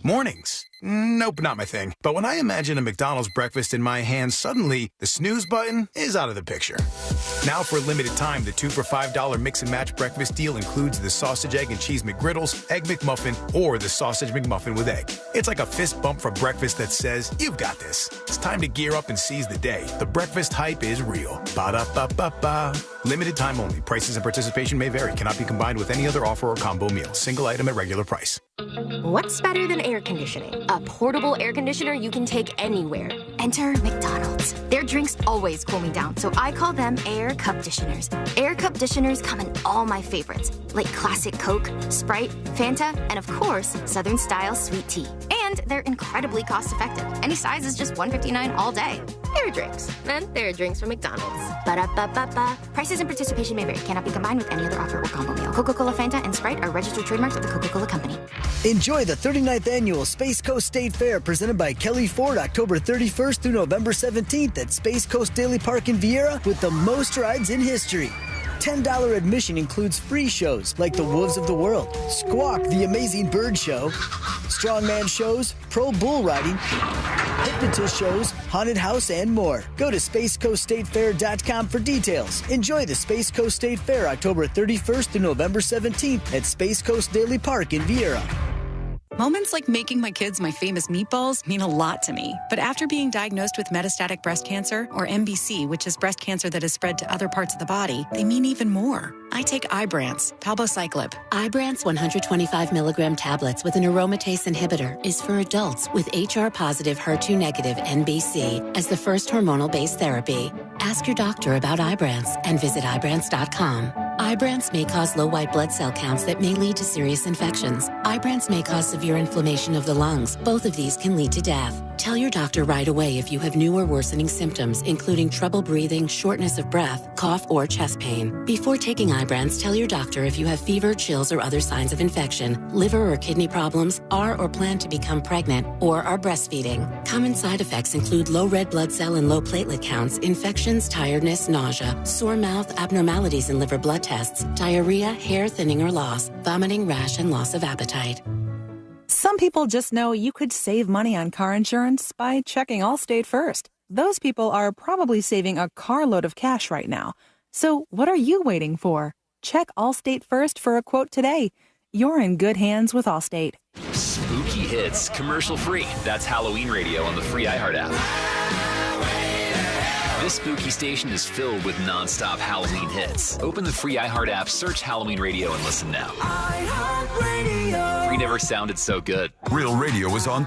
Mornings. Nope, not my thing. But when I imagine a McDonald's breakfast in my hand, suddenly the snooze button is out of the picture. Now for a limited time, the 2 for $5 mix and match breakfast deal includes the sausage, egg, and cheese McGriddles, egg McMuffin, or the sausage McMuffin with egg. It's like a fist bump for breakfast that says, you've got this. It's time to gear up and seize the day. The breakfast hype is real. Ba-da-ba-ba-ba. Limited time only. Prices and participation may vary. Cannot be combined with any other offer or combo meal. Single item at regular price. What's better than air conditioning? A portable air conditioner you can take anywhere. Enter McDonald's. Their drinks always cool me down, so I call them Air Cup Disheners. Air Cup Disheners come in all my favorites, like classic Coke, Sprite, Fanta, and of course, Southern Style Sweet Tea. And they're incredibly cost-effective. Any size is just $1.59 all day. There are drinks. And there are drinks from McDonald's. Ba-da-ba-ba-ba. Prices and participation may vary. Cannot be combined with any other offer or combo meal. Coca-Cola, Fanta, and Sprite are registered trademarks of the Coca-Cola Company. Enjoy the 39th Annual Space Coast State Fair presented by Kelly Ford October 31st through November 17th at Space Coast Daily Park in Vieira with the most rides in history. $10 admission includes free shows like the Wolves of the World, Squawk the Amazing Bird Show, Strongman shows, pro bull riding, hypnotist shows, haunted house, and more. Go to SpaceCoastStateFair.com for details. Enjoy the Space Coast State Fair October 31st through November 17th at Space Coast Daily Park in Vieira. Moments like making my kids my famous meatballs mean a lot to me. But after being diagnosed with metastatic breast cancer, or MBC, which is breast cancer that has spread to other parts of the body, they mean even more. I take Ibrance, palbociclib. Ibrance 125 milligram tablets with an aromatase inhibitor is for adults with HR-positive, HER2-negative MBC as the first hormonal-based therapy. Ask your doctor about Ibrance and visit Ibrance.com. Ibrance may cause low white blood cell counts that may lead to serious infections. Ibrance may cause severe inflammation of the lungs. Both of these can lead to death. Tell your doctor right away if you have new or worsening symptoms, including trouble breathing, shortness of breath, cough, or chest pain. Before taking Ibrance, tell your doctor if you have fever, chills, or other signs of infection, liver or kidney problems, are or plan to become pregnant, or are breastfeeding. Common side effects include low red blood cell and low platelet counts, infections, tiredness, nausea, sore mouth, abnormalities in liver blood tests, diarrhea, hair thinning or loss, vomiting, rash, and loss of appetite. Some people just know you could save money on car insurance by checking Allstate first. Those people are probably saving a carload of cash right now. So what are you waiting for? Check Allstate first for a quote today. You're in good hands with Allstate. Spooky hits, commercial free. That's Halloween radio on the free iHeart app. This spooky station is filled with non-stop Halloween hits. Open the free iHeart app, search Halloween radio, and listen now. Free never sounded so good. Real radio is on.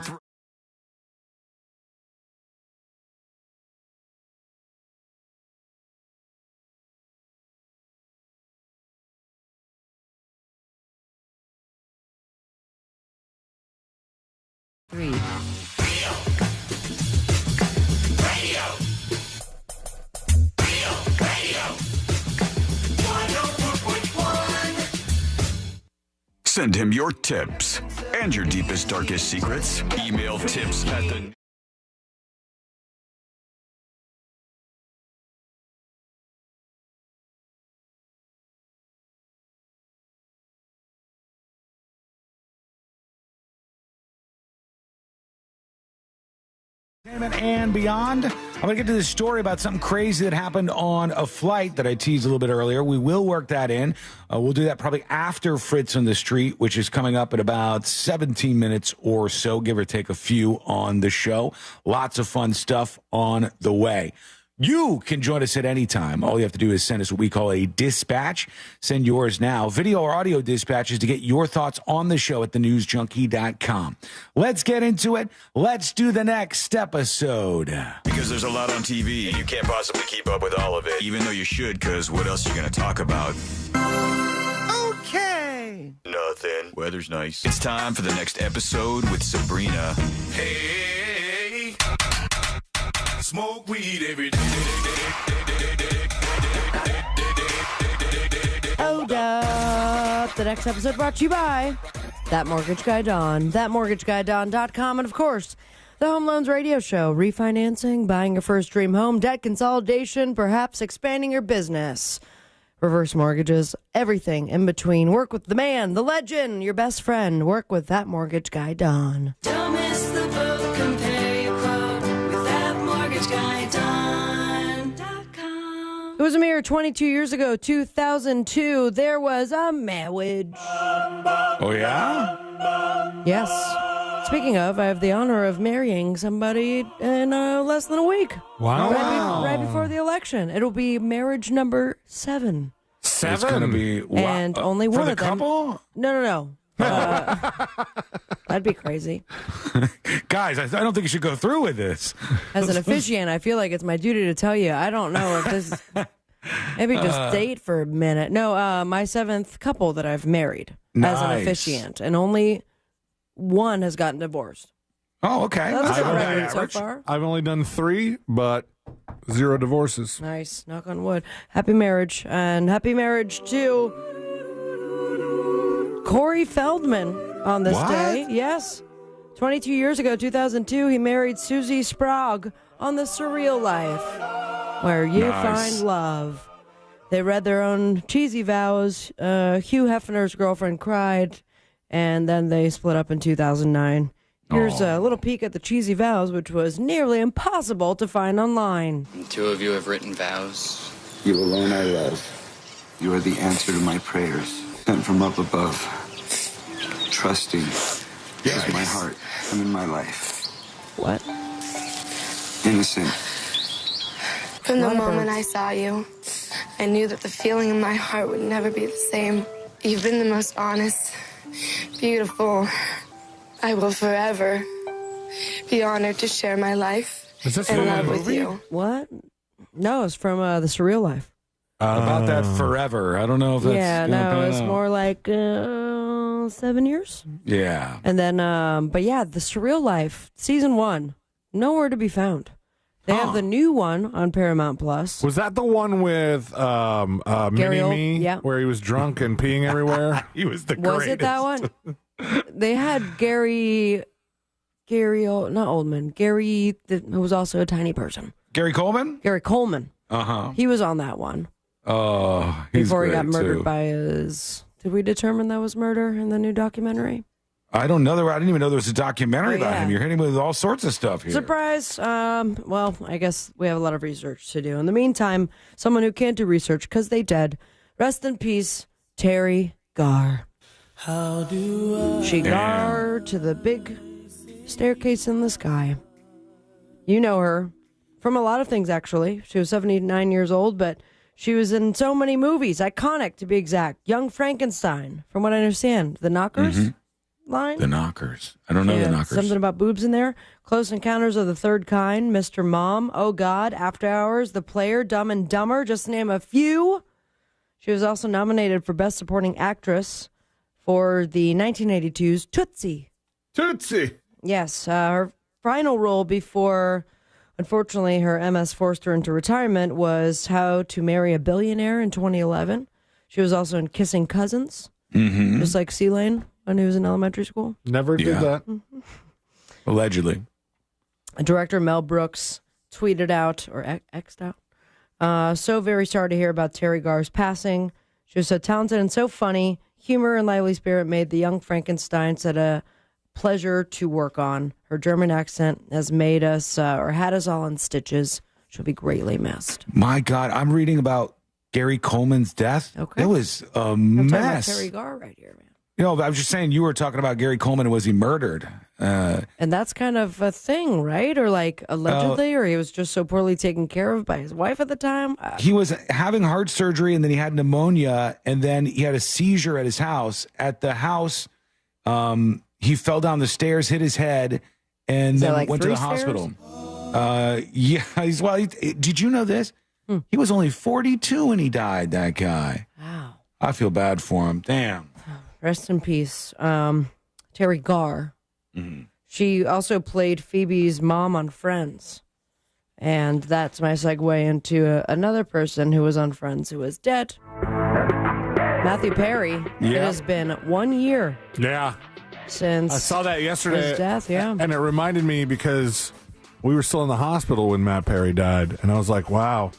Three. Send him your tips and your deepest, darkest secrets. Email tips at the... And beyond. I'm going to get to this story about something crazy that happened on a flight that I teased a little bit earlier. We will work that in. We'll do that probably after Fritz on the Street, which is coming up in about 17 minutes or so, give or take a few on the show. Lots of fun stuff on the way. You can join us at any time. All you have to do is send us what we call a dispatch. Send yours now. Video or audio dispatches to get your thoughts on the show at thenewsjunkie.com. Let's get into it. Let's do the next episode. Because there's a lot on TV, and you can't possibly keep up with all of it. Even though you should, because what else are you going to talk about? Okay. Nothing. Weather's nice. It's time for the next episode with Sabrina. Hey, smoke weed every day. Hold up. The next episode brought to you by That Mortgage Guy Don, thatmortgageguyDon.com, and of course, the Home Loans Radio Show. Refinancing, buying your first dream home, debt consolidation, perhaps expanding your business. Reverse mortgages, everything in between. Work with the man, the legend, your best friend. Work with That Mortgage Guy Don. Don't miss the boat, compare your quote with thatmortgageguyDon.com. It was a mere 22 years ago, 2002, there was a marriage. Oh, yeah? Yes. Speaking of, I have the honor of marrying somebody in less than a week. Wow. Right before the election. It'll be marriage number 7. It's going to be... And only one of them... couple? No. That'd be crazy. Guys, I don't think you should go through with this. As an officiant, I feel like it's my duty to tell you. I don't know if this... Maybe just date for a minute. No, my 7th couple that I've married as an officiant. And only... one has gotten divorced. Oh, okay. That's a good record so far. I've only done 3, but 0 divorces. Nice. Knock on wood. Happy marriage. And happy marriage to Corey Feldman on this day. Yes. 22 years ago, 2002, he married Susie Sprague on The Surreal Life, where you find love. They read their own cheesy vows. Hugh Hefner's girlfriend cried. And then they split up in 2009. Here's a little peek at the cheesy vows, which was nearly impossible to find online. The two of you have written vows. You alone I love. You are the answer to my prayers, sent from up above. Trusting, This is my heart. I'm in my life. What? Innocent. From the moment I saw you, I knew that the feeling in my heart would never be the same. You've been the most honest, beautiful. I will forever be honored to share my life and love with you. What? No, it's from The Surreal Life. About that forever. I don't know if that's... Yeah, no, it's more like 7 years. Yeah. And then, but yeah, The Surreal Life, season 1, nowhere to be found. They have the new one on Paramount Plus. Was that the one with Mini-Me, yeah, where he was drunk and peeing everywhere? He was the greatest. Was it that one? They had Gary, not Oldman, Gary, who was also a tiny person. Gary Coleman? Gary Coleman. Uh-huh. He was on that one. Oh, he's before he got great, murdered too. by his... Did we determine that was murder in the new documentary? I don't know. I didn't even know there was a documentary about him. You're hitting me with all sorts of stuff here. Surprise. Well, I guess we have a lot of research to do. In the meantime, someone who can't do research because they dead. Rest in peace, Terry Gar. How do I... She Gar to the big staircase in the sky. You know her from a lot of things, actually. She was 79 years old, but she was in so many movies. Iconic, to be exact. Young Frankenstein, from what I understand. The Knockers line? The Knockers. I don't know the Knockers. Something about boobs in there. Close Encounters of the Third Kind, Mr. Mom, Oh God, After Hours, The Player, Dumb and Dumber, just to name a few. She was also nominated for Best Supporting Actress for the 1982's Tootsie. Tootsie! Yes, her final role before, unfortunately, her MS forced her into retirement was How to Marry a Billionaire in 2011. She was also in Kissing Cousins, just like C-Lane when he was in elementary school. Never did that. Allegedly. Director Mel Brooks tweeted out, or X'd out, so very sorry to hear about Terry Gar's passing. She was so talented and so funny. Humor and lively spirit made the young Frankenstein said a pleasure to work on. Her German accent has made us, or had us all in stitches. She'll be greatly missed. My God, I'm reading about Gary Coleman's death. Okay. It was a I'm talking about mess. Terry Gar right here, man. You know, I was just saying, you were talking about Gary Coleman, and was he murdered? And that's kind of a thing, right? Or like allegedly, or he was just so poorly taken care of by his wife at the time? He was having heart surgery, and then he had pneumonia, and then he had a seizure at his house. At the house, he fell down the stairs, hit his head, and then like went to the 3 hospital. Did you know this? He was only 42 when he died, that guy. Wow. I feel bad for him. Damn. Rest in peace. Terry Gar. She also played Phoebe's mom on Friends. And that's my segue into another person who was on Friends who is dead. Matthew Perry. It has been 1 year. Yeah. Since I saw that yesterday. his death, yeah. And it reminded me because we were still in the hospital when Matt Perry died. And I was like, wow,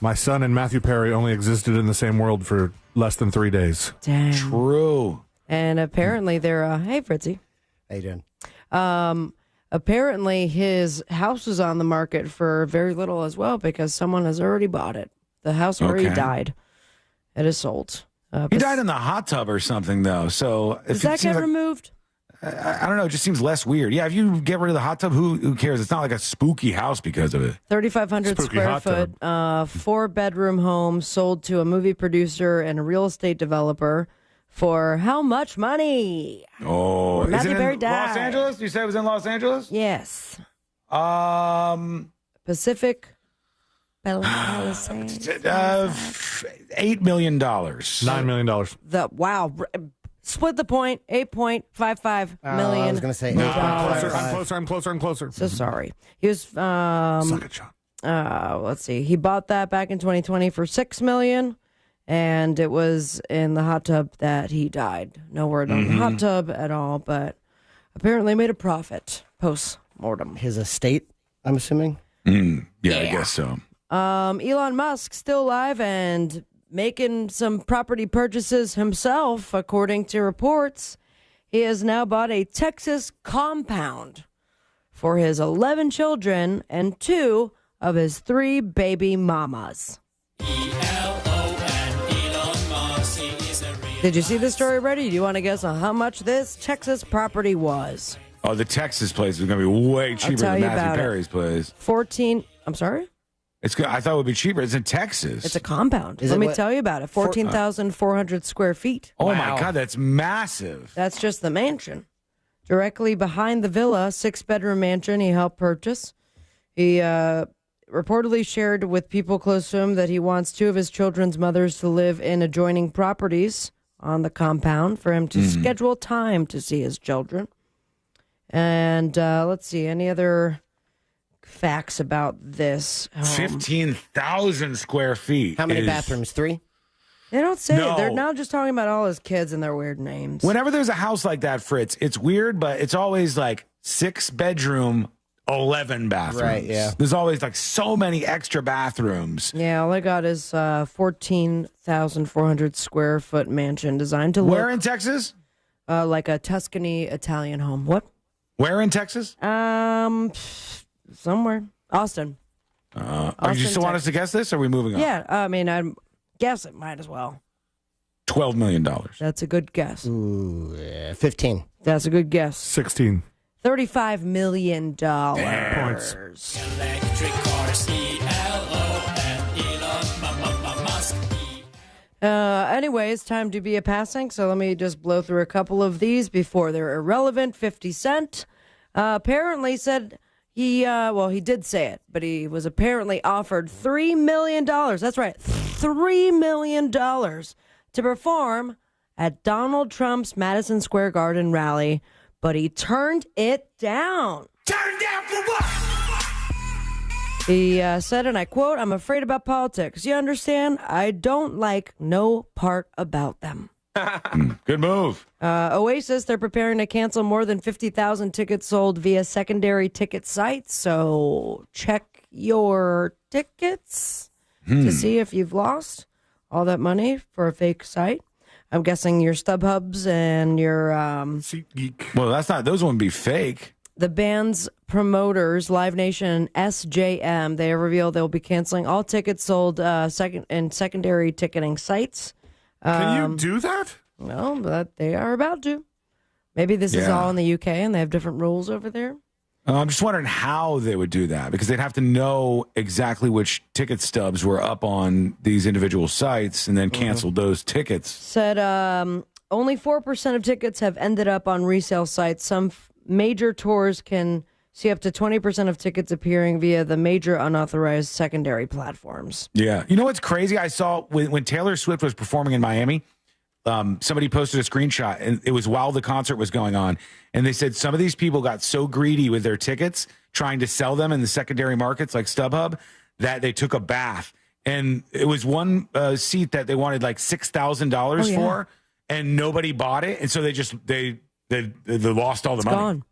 my son and Matthew Perry only existed in the same world for less than 3 days. Dang. True. And apparently they're, hey, Fritzy. How you doing? Apparently his house was on the market for very little as well because someone has already bought it. The house already died. It is sold. He died in the hot tub or something, though. So does that get removed? I don't know. It just seems less weird. Yeah, if you get rid of the hot tub, who cares? It's not like a spooky house because of it. 3,500 square foot, 4-bedroom home sold to a movie producer and a real estate developer for how much money? Oh, is Matthew it Perry in died. Los Angeles? You said it was in Los Angeles? Yes. $8 Pacific. million. $9 million. Split the point. $8.55 million. I was going to say I'm closer. So sorry. He was. Suck it, Sean. Let's see. He bought that back in 2020 for $6 million, and it was in the hot tub that he died. No word on the hot tub at all, but apparently made a profit post mortem. His estate, I'm assuming. Yeah, I guess so. Elon Musk still alive and making some property purchases himself, according to reports. He has now bought a Texas compound for his 11 children and 2 of his 3 baby mamas. Did you see the story already? Do you want to guess on how much this Texas property was? Oh, the Texas place is going to be way cheaper than Matthew Perry's place. 14. I'm sorry? It's good. I thought it would be cheaper. It's in Texas. It's a compound. Let me tell you about it. 14,400 square feet. Oh, my God. That's massive. That's just the mansion. Directly behind the villa, 6-bedroom mansion he helped purchase. He reportedly shared with people close to him that he wants 2 of his children's mothers to live in adjoining properties on the compound for him to schedule time to see his children. And let's see, any other facts about this home? 15,000 square feet. How many bathrooms? 3? They don't say. No. They're now just talking about all his kids and their weird names. Whenever there's a house like that, Fritz, it's weird, but it's always like 6-bedroom, 11 bathrooms. Right, yeah. There's always like so many extra bathrooms. Yeah, all I got is 14,400 square foot mansion designed to look. Where in Texas? Like a Tuscany Italian home. What? Where in Texas? Somewhere. Austin. You still want us to guess this, or are we moving on? Yeah, I mean, I guess it might as well. $12 million. That's a good guess. Ooh, 15. That's a good guess. 16. $35 million. Points. Electric cars, ELON, Elon, Musk. Anyway, it's time to be a passing, so let me just blow through a couple of these before they're irrelevant. 50 Cent apparently said he did say it, but he was apparently offered $3 million. That's right, $3 million to perform at Donald Trump's Madison Square Garden rally, but he turned it down. Turn down for what? He said, and I quote, "I'm afraid about politics. You understand? I don't like no part about them." Good move. Oasis, they're preparing to cancel more than 50,000 tickets sold via secondary ticket sites. So check your tickets to see if you've lost all that money for a fake site. I'm guessing your StubHubs and your SeatGeek. Well, those wouldn't be fake. The band's promoters, Live Nation, SJM, they have revealed they'll be canceling all tickets sold secondary ticketing sites. Can you do that? No, but they are about to. Maybe this is all in the UK and they have different rules over there. I'm just wondering how they would do that, because they'd have to know exactly which ticket stubs were up on these individual sites and then cancel those tickets. Said only 4% of tickets have ended up on resale sites. Some major tours can see up to 20% of tickets appearing via the major unauthorized secondary platforms. Yeah. You know what's crazy? I saw when Taylor Swift was performing in Miami, somebody posted a screenshot, and it was while the concert was going on. And they said some of these people got so greedy with their tickets, trying to sell them in the secondary markets like StubHub, that they took a bath. And it was one seat that they wanted like $6,000 for, and nobody bought it. And so they lost all the money. Gone.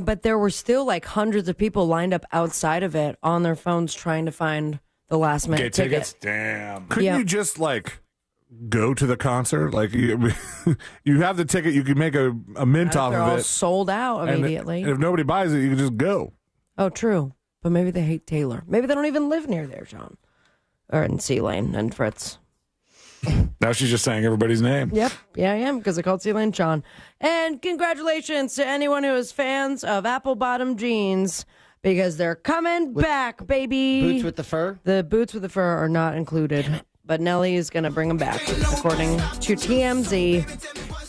But there were still like hundreds of people lined up outside of it on their phones trying to find the last minute tickets. Damn. Couldn't you just like go to the concert? Like you have the ticket, you can make a mint off they're of all it. sold out immediately. And if nobody buys it, you can just go. Oh, true. But maybe they hate Taylor. Maybe they don't even live near there, John. Or in C-Lane and Fritz. Now she's just saying everybody's name. Yep. Yeah, I am, because I called C-Lane John. And congratulations to anyone who is fans of apple bottom jeans, because they're coming back, baby. Boots with the fur? The boots with the fur are not included. But Nelly is going to bring them back, according to TMZ.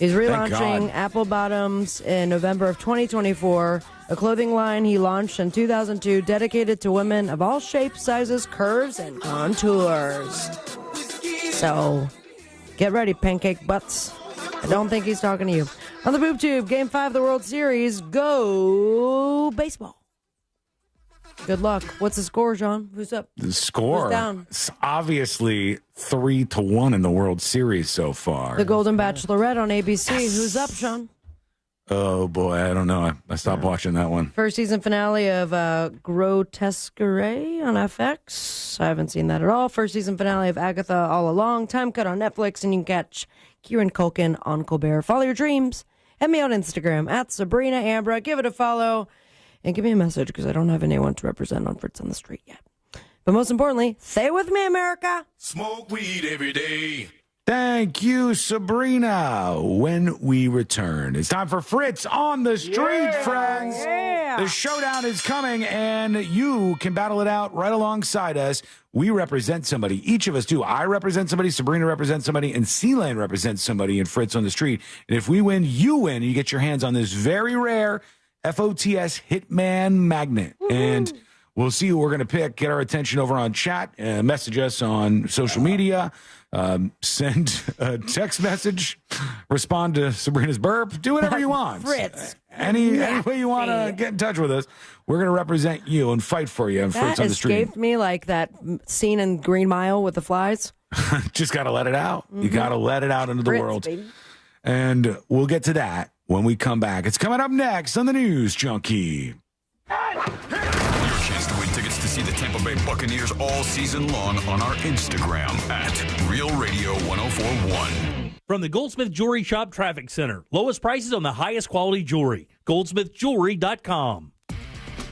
He's relaunching apple bottoms in November of 2024, a clothing line he launched in 2002 dedicated to women of all shapes, sizes, curves, and contours. So, get ready, pancake butts. I don't think he's talking to you. On the Boob Tube, Game 5 of the World Series, go baseball. Good luck. What's the score, John? Who's up? The score? Who's down? It's obviously 3-1 in the World Series so far. The Golden Bachelorette on ABC. Yes. Who's up, Sean? Oh, boy. I don't know. I stopped watching that one. First season finale of Grotesquerie on FX. I haven't seen that at all. First season finale of Agatha All Along. Time cut on Netflix, and you can catch Kieran Culkin on Colbert. Follow your dreams. Hit me on Instagram at Sabrina Ambra. Give it a follow. And give me a message, because I don't have anyone to represent on Fritz on the Street yet. But most importantly, stay with me, America. Smoke weed every day. Thank you, Sabrina. When we return, it's time for Fritz on the Street, friends. Yeah. The showdown is coming, and you can battle it out right alongside us. We represent somebody. Each of us do. I represent somebody, Sabrina represents somebody, and C-Lane represents somebody in Fritz on the Street. And if we win, you win, and you get your hands on this very rare FOTS Hitman magnet. Woo-hoo. And we'll see who we're going to pick. Get our attention over on chat. Message us on social media. Send a text message. Respond to Sabrina's burp. Do whatever you want. Fritz. Any way you want to get in touch with us. We're going to represent you and fight for you. And Fritz on the Street. That escaped me like that scene in Green Mile with the flies. Just got to let it out. Mm-hmm. You got to let it out into the Fritz, world. Baby. And we'll get to that when we come back. It's coming up next on the News Junkie. Your chance to win tickets to see the Tampa Bay Buccaneers all season long on our Instagram at Real Radio 1041. From the Goldsmith Jewelry Shop Traffic Center. Lowest prices on the highest quality jewelry. GoldsmithJewelry.com.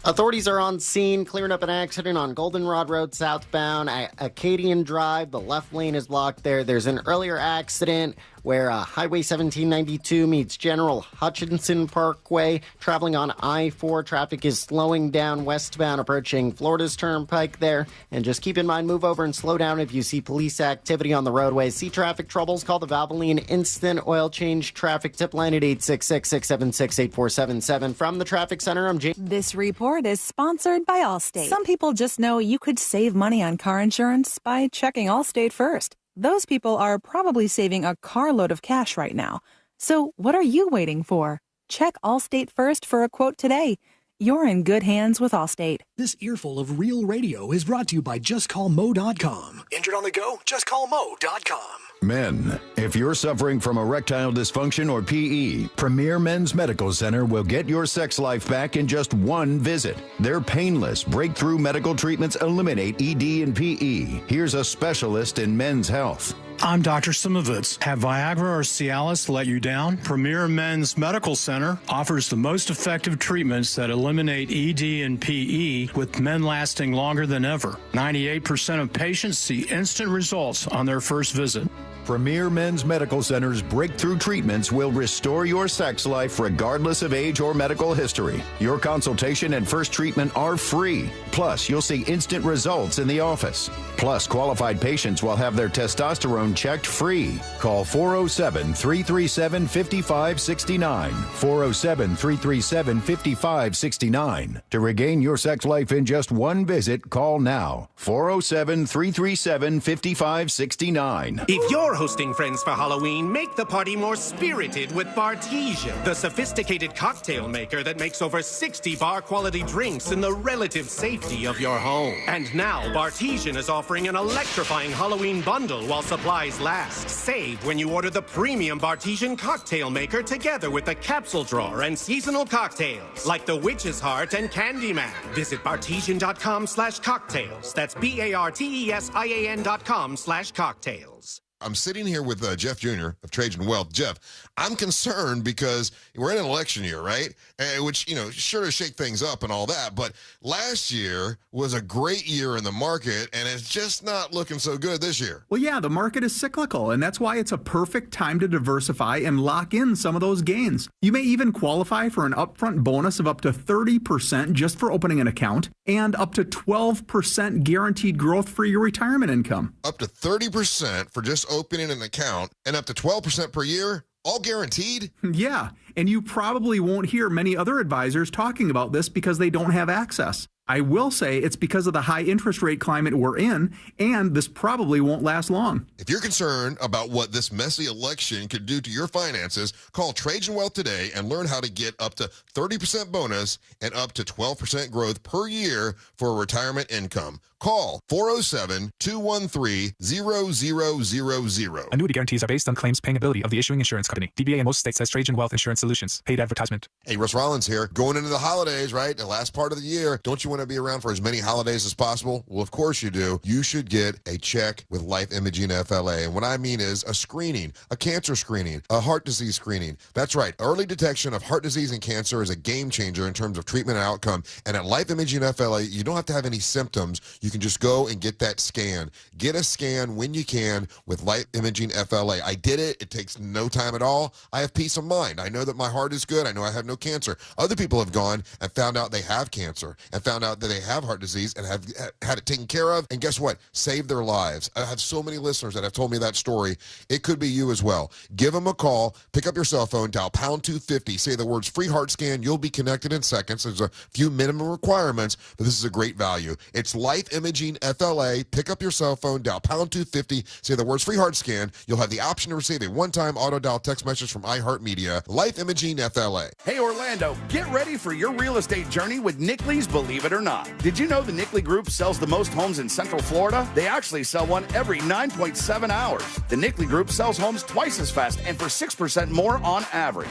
Authorities are on scene, clearing up an accident on Goldenrod Road southbound at Acadian Drive. The left lane is blocked there. There's an earlier accident where Highway 1792 meets General Hutchinson Parkway. Traveling on I-4, traffic is slowing down westbound, approaching Florida's Turnpike there. And just keep in mind, move over and slow down if you see police activity on the roadways. See traffic troubles, call the Valvoline Instant Oil Change Traffic Tip Line at 866-676-8477. From the Traffic Center, I'm James. This report is sponsored by Allstate. Some people just know you could save money on car insurance by checking Allstate first. Those people are probably saving a carload of cash right now. So what are you waiting for? Check Allstate first for a quote today. You're in good hands with Allstate. This earful of Real Radio is brought to you by JustCallMo.com. Injured on the go? JustCallMo.com. Men, if you're suffering from erectile dysfunction or PE, Premier Men's Medical Center will get your sex life back in just one visit. Their painless, breakthrough medical treatments eliminate ED and PE. Here's a specialist in men's health. I'm Dr. Simovitz. Have Viagra or Cialis let you down? Premier Men's Medical Center offers the most effective treatments that eliminate ED and PE, with men lasting longer than ever. 98% of patients see instant results on their first visit. Premier Men's Medical Center's breakthrough treatments will restore your sex life regardless of age or medical history. Your consultation and first treatment are free. Plus, you'll see instant results in the office. Plus, qualified patients will have their testosterone checked free. Call 407-337-5569. 407-337-5569. To regain your sex life in just one visit, call now. 407-337-5569. If you're hosting friends for Halloween, make the party more spirited with Partisan, the sophisticated cocktail maker that makes over 60 bar-quality drinks in the relative safety of your home. And now, Partisan is offering an electrifying Halloween bundle while supplies last. Save when you order the premium Partisan cocktail maker together with the capsule drawer and seasonal cocktails, like the Witch's Heart and Candyman. Visit Partisan.com/cocktails. That's BARTESIAN.com/cocktails. I'm sitting here with Jeff Jr. of Trajan Wealth. Jeff, I'm concerned because we're in an election year, right? Which, sure to shake things up and all that. But last year was a great year in the market, and it's just not looking so good this year. Well, yeah, the market is cyclical, and that's why it's a perfect time to diversify and lock in some of those gains. You may even qualify for an upfront bonus of up to 30% just for opening an account, and up to 12% guaranteed growth for your retirement income. Up to 30% for just opening an account, and up to 12% per year, all guaranteed? Yeah, and you probably won't hear many other advisors talking about this because they don't have access. I will say it's because of the high interest rate climate we're in, and this probably won't last long. If you're concerned about what this messy election could do to your finances, call Trajan Wealth today and learn how to get up to 30% bonus and up to 12% growth per year for a retirement income. Call 407-213-0000. Annuity guarantees are based on claims paying ability of the issuing insurance company. DBA in most states says Trajan Wealth Insurance Solutions. Paid advertisement. Hey, Russ Rollins here. Going into the holidays, right? The last part of the year. Don't you want want to be around for as many holidays as possible? Well, of course you do. You should get a check with Life Imaging FLA. And what I mean is a screening, a cancer screening, a heart disease screening. That's right. Early detection of heart disease and cancer is a game changer in terms of treatment and outcome. And at Life Imaging FLA, you don't have to have any symptoms. You can just go and get that scan. Get a scan when you can with Life Imaging FLA. I did it. It takes no time at all. I have peace of mind. I know that my heart is good. I know I have no cancer. Other people have gone and found out they have cancer and found out that they have heart disease and have had it taken care of. And guess what? Saved their lives. I have so many listeners that have told me that story. It could be you as well. Give them a call. Pick up your cell phone. Dial pound 250. Say the words free heart scan. You'll be connected in seconds. There's a few minimum requirements, but this is a great value. It's Life Imaging FLA. Pick up your cell phone. Dial pound 250. Say the words free heart scan. You'll have the option to receive a one-time auto dial text message from iHeartMedia. Life Imaging FLA. Hey, Orlando, get ready for your real estate journey with Nickley's Believe It or Not. Did you know the Nickley Group sells the most homes in Central Florida? They actually sell one every 9.7 hours. The Nickley Group sells homes twice as fast and for 6% more on average.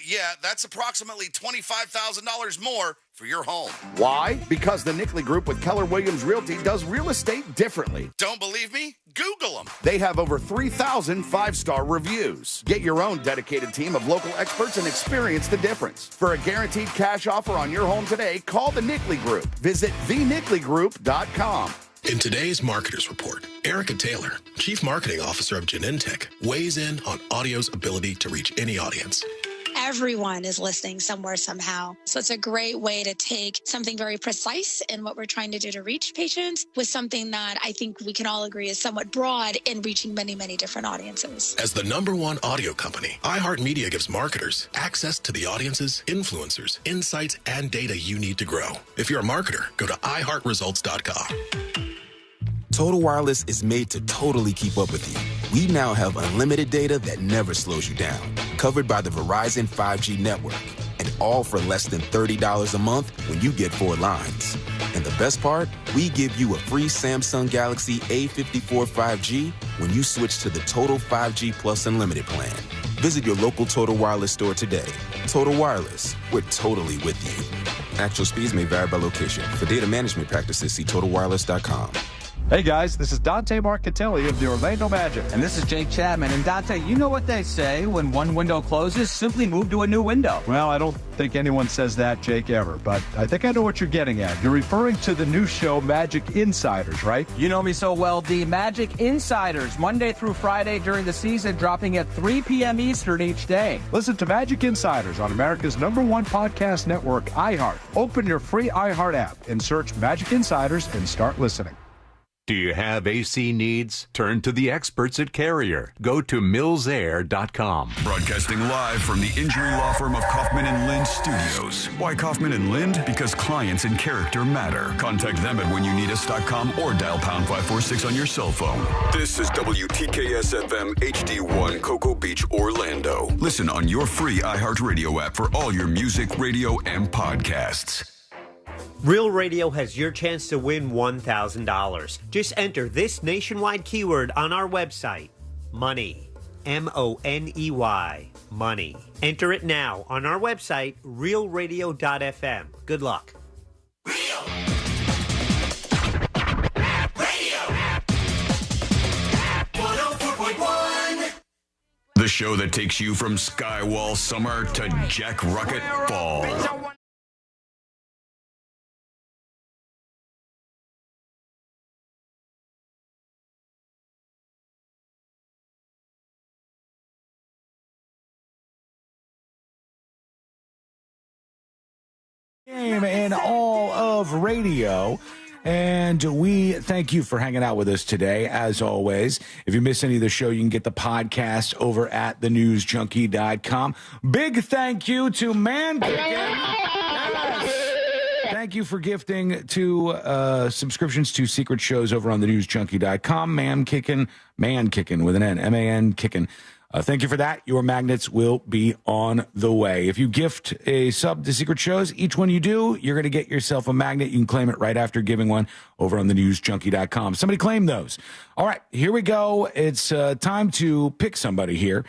Yeah, that's approximately $25,000 more for your home. Why? Because the Nickley Group with Keller Williams Realty does real estate differently. Don't believe me? Google them. They have over 3,000 five-star reviews. Get your own dedicated team of local experts and experience the difference. For a guaranteed cash offer on your home today, call the Nickley Group. Visit thenickley.com. In today's Marketers Report, Erica Taylor, Chief Marketing Officer of Genentech, weighs in on audio's ability to reach any audience. Everyone is listening somewhere, somehow. So it's a great way to take something very precise in what we're trying to do to reach patients with something that I think we can all agree is somewhat broad in reaching many, many different audiences. As the #1 audio company, iHeartMedia gives marketers access to the audiences, influencers, insights, and data you need to grow. If you're a marketer, go to iHeartResults.com. Total Wireless is made to totally keep up with you. We now have unlimited data that never slows you down, covered by the Verizon 5G network, and all for less than $30 a month when you get 4 lines. And the best part? We give you a free Samsung Galaxy A54 5G when you switch to the Total 5G Plus Unlimited plan. Visit your local Total Wireless store today. Total Wireless, we're totally with you. Actual speeds may vary by location. For data management practices, see TotalWireless.com. Hey guys, this is Dante Marcatelli of the Orlando Magic. And this is Jake Chapman. And Dante, you know what they say, when one window closes, simply move to a new window. Well, I don't think anyone says that, Jake, ever, but I think I know what you're getting at. You're referring to the new show, Magic Insiders, right? You know me so well. The Magic Insiders, Monday through Friday during the season, dropping at 3 p.m. Eastern each day. Listen to Magic Insiders on America's #1 podcast network, iHeart. Open your free iHeart app and search Magic Insiders and start listening. Do you have AC needs? Turn to the experts at Carrier. Go to millsair.com. Broadcasting live from the injury law firm of Kaufman and Lind Studios. Why Kaufman and Lind? Because clients and character matter. Contact them at whenyouneedus.com or dial pound 546 on your cell phone. This is WTKS-FM HD1 Cocoa Beach, Orlando. Listen on your free iHeartRadio app for all your music, radio, and podcasts. Real Radio has your chance to win $1,000. Just enter this nationwide keyword on our website, money, M-O-N-E-Y, money. Enter it now on our website, realradio.fm. Good luck. The show that takes you from Skywall summer to Jack Rocket fall. And all of radio. And we thank you for hanging out with us today, as always. If you miss any of the show, you can get the podcast over at thenewsjunkie.com. Big thank you to Man Kicking. Yes. Thank you for gifting to subscriptions to secret shows over on thenewsjunkie.com. Man Kicking with an N, M-A-N Kicking. Thank you for that. Your magnets will be on the way. If you gift a sub to secret shows, each one you do, you're going to get yourself a magnet. You can claim it right after giving one over on thenewsjunkie.com. Somebody claim those. All right, here we go. It's time to pick somebody here.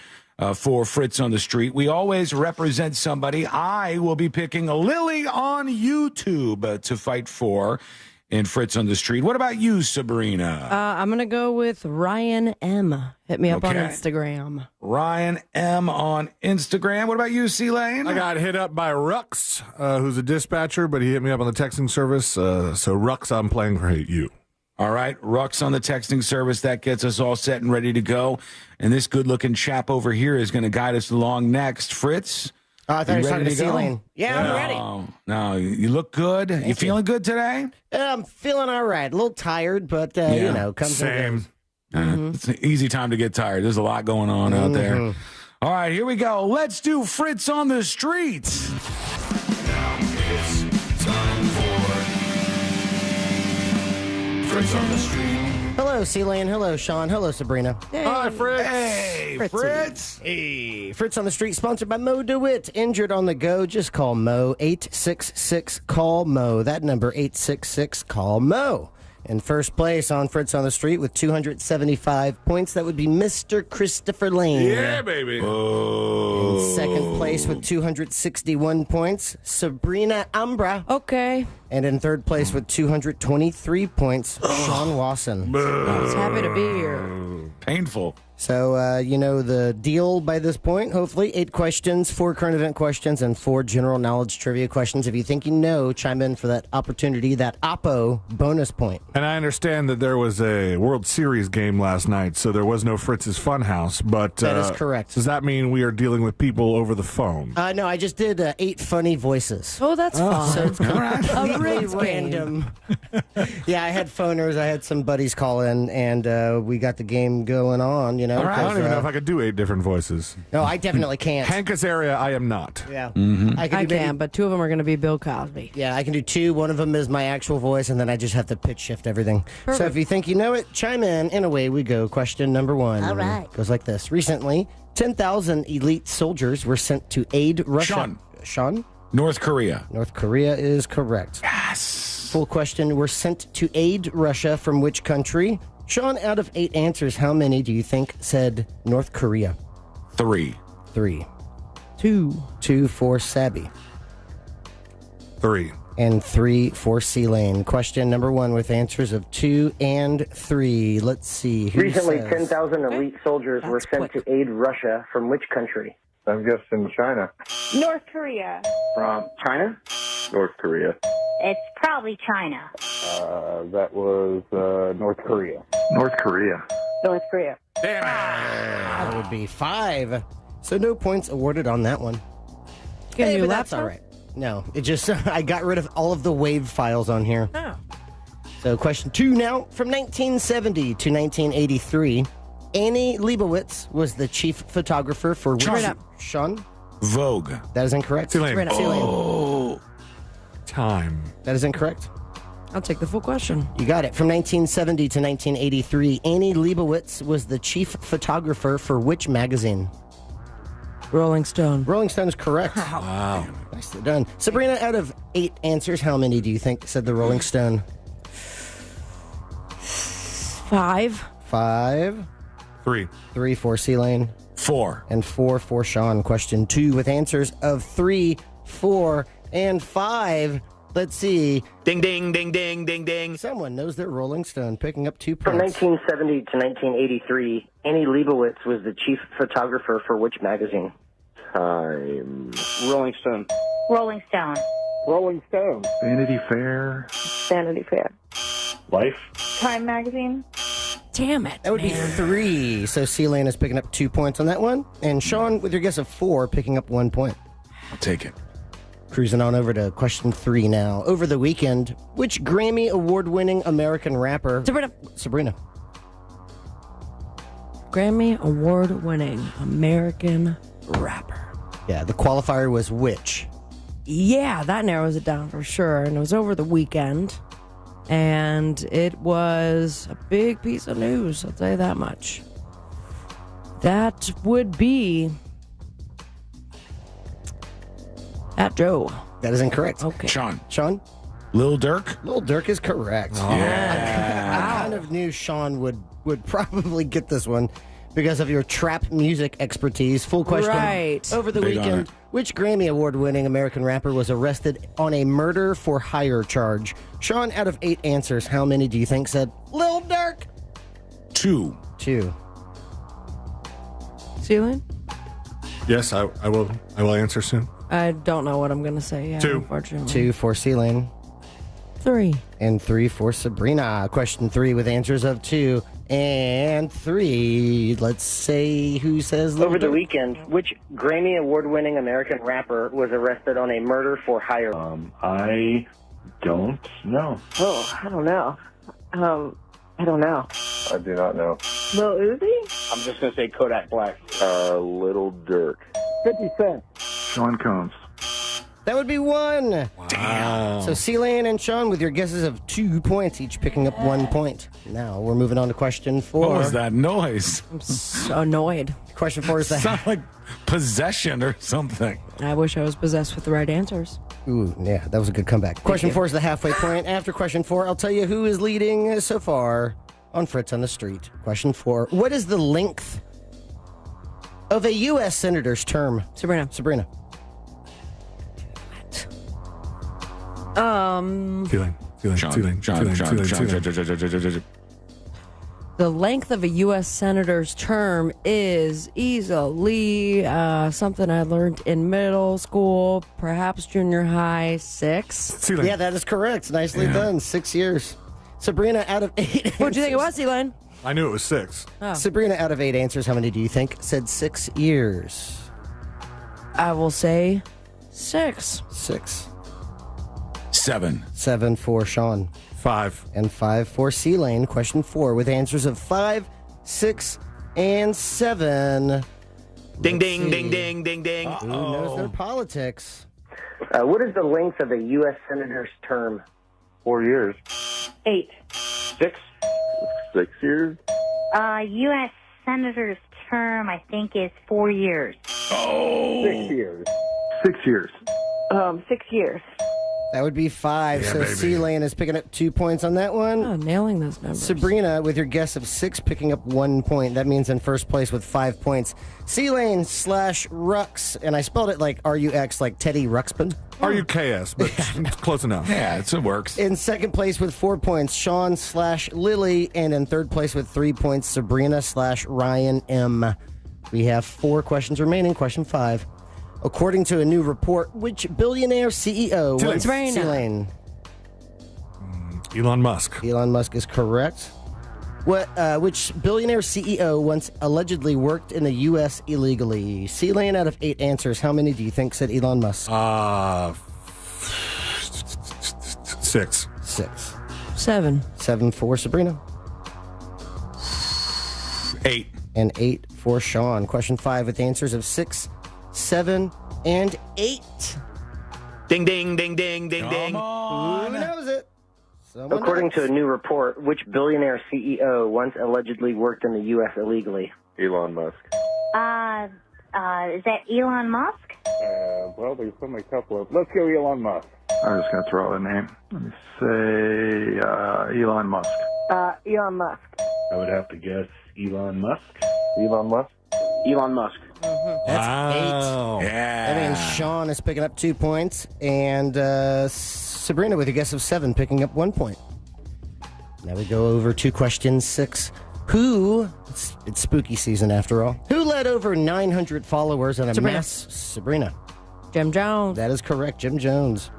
for Fritz on the Street. We always represent somebody. I will be picking Lily on YouTube to fight for in Fritz on the Street. What about you, Sabrina? I'm going to go with Ryan M. Hit me up on Instagram. Ryan M. on Instagram. What about you, C-Lane? I got hit up by Rux, who's a dispatcher, but he hit me up on the texting service. So Rux, I'm playing for you. All right, Rux on the texting service. That gets us all set and ready to go. And this good-looking chap over here is going to guide us along next. Fritz? I thought you were talking to C-Lane. Yeah, I'm ready. No, you look good. You feeling good today? I'm feeling all right. A little tired, but, you know, comes and goes. It's an easy time to get tired. There's a lot going on out there. All right, here we go. Let's do Fritz on the Street. Now it's time for Fritz on the Street. Hello, C-Lane. Hello, Sean. Hello, Sabrina. Hey. Hi, Fritz. Hey, Fritz. Hey, Fritz on the Street, sponsored by Mo DeWitt. Injured on the go, just call Mo. 866-CALL-MO. That number, 866-CALL-MO. In first place on Fritz on the Street with 275 points, that would be Mr. Christopher Lane. Yeah, baby. In second place with 261 points, Sabrina Ambra. Okay. And in third place with 223 points, Sean Wasson. I was happy to be here. Painful. So, you know the deal by this point, hopefully. 8 questions, 4 current event questions, and 4 general knowledge trivia questions. If you think you know, chime in for that opportunity, that Oppo bonus point. And I understand that there was a World Series game last night, so there was no Fritz's Funhouse. But that is correct. Does that mean we are dealing with people over the phone? No, I just did 8 funny voices. Oh, that's fun. So it's completely Fritz random. Yeah, I had phoners. I had some buddies call in, and we got the game going on, you know. All right. I don't even know if I could do 8 different voices. No, I definitely can't. Hankus area, I am not. Yeah. I can, but 2 of them are going to be Bill Cosby. Yeah, I can do 2. One of them is my actual voice, and then I just have to pitch shift everything. Perfect. So if you think you know it, chime in, and away we go. Question number 1. All right. Goes like this. Recently, 10,000 elite soldiers were sent to aid Russia. Sean? North Korea. North Korea is correct. Yes. Full question. Were sent to aid Russia from which country? Sean, out of 8 answers, how many do you think said North Korea? 3. 3. 2. 2 for Sabby. 3. And 3 for C-Lane. Question number 1 with answers of 2 and 3. Let's see. Who Recently, says? 10,000 elite soldiers were sent to aid Russia from which country? I'm guessing China. North Korea. From China? North Korea. It's probably China. That was North Korea. North Korea. North Korea. That would be 5. So no points awarded on that one. Get a new but that's laptop? all right. No, it just I got rid of all of the WAV files on here. Oh. So question 2 now. From 1970 to 1983, Annie Leibovitz was the chief photographer for which... Sean? Vogue. That is incorrect. C-Lane. Oh. Time. That is incorrect. I'll take the full question. You got it. From 1970 to 1983, Annie Leibovitz was the chief photographer for which magazine? Rolling Stone. Rolling Stone is correct. Wow. Nicely done. Sabrina, out of 8 answers, how many do you think said the Rolling Stone? 5. 5. 3. 3 for C-Lane. 4. And 4 for Sean. Question 2 with answers of 3, 4, and 5. Let's see. Ding, ding, ding, ding, ding, ding. Someone knows their Rolling Stone, picking up 2 From points. 1970 to 1983, Annie Leibovitz was the chief photographer for which magazine? Time. Rolling Stone. Rolling Stone. Rolling Stone. Vanity Fair. Vanity Fair. Life. Time Magazine. Damn it. That would be 3. So C-Lane is picking up 2 points on that one. And Sean, with your guess of 4, picking up 1 point. I'll take it. Cruising on over to question 3 now. Over the weekend, which Grammy award-winning American rapper... Sabrina. Grammy award-winning American rapper. Yeah, the qualifier was which? Yeah, that narrows it down for sure. And it was over the weekend. And it was a big piece of news, I'll tell you that much. That would be... At Joe. That is incorrect. Okay. Sean. Sean? Lil Durk? Lil Durk is correct. Yeah. I kind of knew Sean would probably get this one because of your trap music expertise. Full question. Right. Over the Big weekend, which Grammy Award-winning American rapper was arrested on a murder for hire charge? Sean, out of 8 answers, how many do you think said Lil Durk? 2. 2. Celine? Yes, I will answer soon. I don't know what I'm going to say. Yeah, 2. Unfortunately. 2 for Celine. 3. And 3 for Sabrina. Question 3 with answers of 2 and 3. Let's say who says Lil Over the Durk? weekend, which Grammy Award-winning American rapper was arrested on a murder for hire? I don't know. Oh, I don't know. I don't know. I do not know. Lil Uzi? I'm just going to say Kodak Black. Little Dirk. 50 Cent. Sean Combs. That would be 1. Damn. So Celine and Sean with your guesses of 2 points, each picking up 1 point. Now we're moving on to question 4. What was that noise? I'm so annoyed. Question 4 is the Sound like possession or something. I wish I was possessed with the right answers. Ooh, yeah, that was a good comeback. Question 4 is the halfway point. After question 4, I'll tell you who is leading so far on Fritz on the Street. Question 4. What is the length of a U.S. senator's term? Sabrina. Feeling. The length of a U.S. senator's term is easily something I learned in middle school, perhaps junior high, 6. Yeah, that is correct. Nicely done. 6 years. Sabrina, out of 8 What'd you think it was, Elon? I knew it was 6. Oh. Sabrina, out of 8 answers, how many do you think said 6 years? I will say 6. 6. 7. 7 for Sean. 5. And 5 for C-Lane. Question 4 with answers of 5, 6, and 7. Ding, ding, ding, ding, ding, ding. Who knows their politics? What is the length of a U.S. senator's term? 4 years. 8. 6. 6 years. U.S. Senator's term, I think, is 4 years. 6 years. 6 years. 6 years. That would be 5. Yeah, so baby. C-Lane is picking up 2 points on that one. Oh, nailing those numbers. Sabrina, with your guess of 6, picking up 1 point. That means in first place with 5 points. C-Lane / Rux, and I spelled it like R-U-X, like Teddy Ruxpin. R-U-K-S, but it's close enough. Yeah, it works. In second place with 4 points, Sean / Lily, and in third place with 3 points, Sabrina / Ryan M. We have 4 questions remaining. Question 5. According to a new report, which billionaire CEO wants C-Lane? Elon Musk. Elon Musk is correct. Which billionaire CEO once allegedly worked in the U.S. illegally? C-Lane, out of 8 answers, how many do you think said Elon Musk? 6. 6. 7. 7 for Sabrina. 8. And 8 for Sean. Question 5 with answers of 6, 7, and 8. Ding, ding, ding, ding, ding, ding. Who knows it? Someone According knows. to a new report, which billionaire CEO once allegedly worked in the U.S. illegally? Elon Musk. Is that Elon Musk? Well, there's only a couple of. Let's go Elon Musk. I'm just going to throw out a name. Let me say Elon Musk. Elon Musk. I would have to guess Elon Musk. Elon Musk. Elon Musk. That's 8. Yeah. That means Sean is picking up 2 points, and Sabrina with a guess of 7, picking up 1 point. Now we go over to question 6. It's spooky season after all. Who led over 900 followers on a mass... Sabrina. Jim Jones. That is correct, Jim Jones.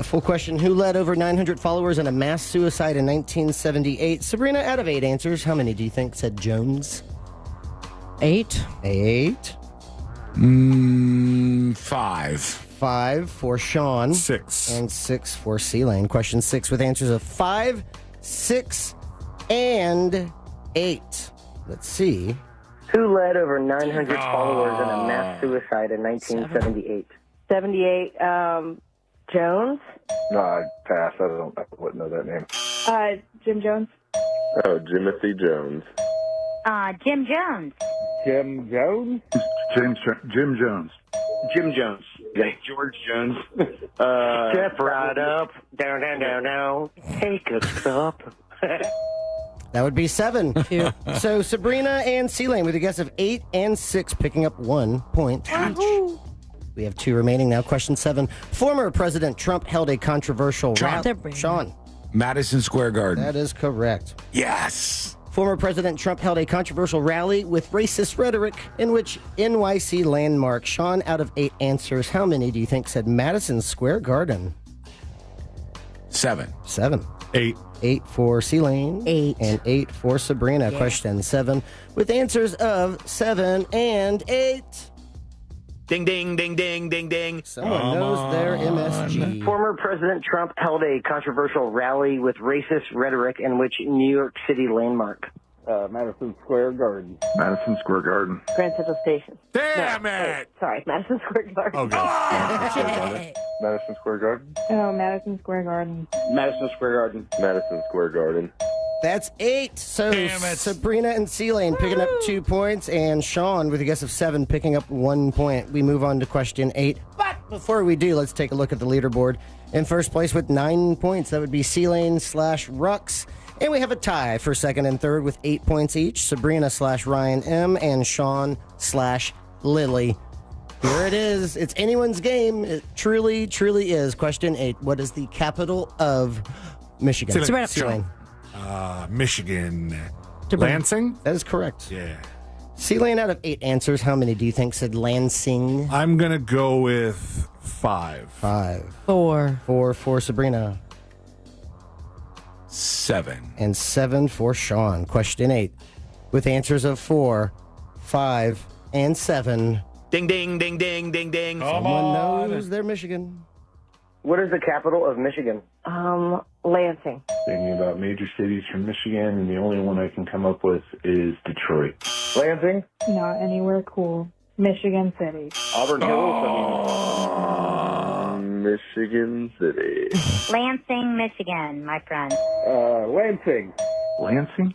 Full question, who led over 900 followers in a mass suicide in 1978? Sabrina, out of 8 answers, how many do you think said Jones? 8. 8. 5. 5 for Sean. 6. And 6 for C-Lane. Question 6 with answers of 5, 6, and 8. Let's see. Who led over 900 followers in a mass suicide in 1978? 78. Jones? No, I pass. I wouldn't know that name. Jim Jones? Oh, Jimothy Jones. Jim Jones. Jim Jones? Jim Jones. Jim Jones. Yeah, George Jones. Step right up. Down, down, down, down. Take a stop. That would be 7. So Sabrina and C-Lane with a guess of 8 and 6, picking up 1 point each. We have 2 remaining now. Question 7. Former President Trump held a controversial rally. Sean. Madison Square Garden. That is correct. Yes. Former President Trump held a controversial rally with racist rhetoric in which NYC landmark. Sean, out of 8 answers, how many do you think said Madison Square Garden? 7. 8 for C-Lane. 8. And 8 for Sabrina. Yeah. Question 7 with answers of 7 and 8. Ding, ding, ding, ding, ding, ding. Someone knows their MSG. Former President Trump held a controversial rally with racist rhetoric in which New York City landmark? Madison Square Garden. Madison Square Garden. Grand Central Station. Damn it! Sorry, Madison Square Garden. Okay. Madison Square Garden. Oh, Madison Square Garden. Madison Square Garden. Madison Square Garden. That's 8. So Sabrina and C-Lane picking up 2 points, and Sean with a guess of 7 picking up 1 point. We move on to question 8. But before we do, let's take a look at the leaderboard. In first place with 9 points, that would be C-Lane/Rux. And we have a tie for second and third with 8 points each. Sabrina/Ryan M. and Sean/Lily. Here it is. It's anyone's game. It truly, truly is. Question 8. What is the capital of Michigan? C-Lane. Michigan. Lansing? That is correct. Yeah. C-Lane, out of 8 answers, how many do you think said Lansing? I'm going to go with 5. 4. 4 for Sabrina. 7. And 7 for Sean. Question 8. With answers of 4, 5, and 7. Ding, ding, ding, ding, ding, ding. Someone knows their Michigan. What is the capital of Michigan? Lansing. Thinking about major cities from Michigan, and the only one I can come up with is Detroit. Lansing? Not anywhere cool. Michigan City. Auburn Hills. Michigan City. Lansing, Michigan, my friend. Lansing. Lansing?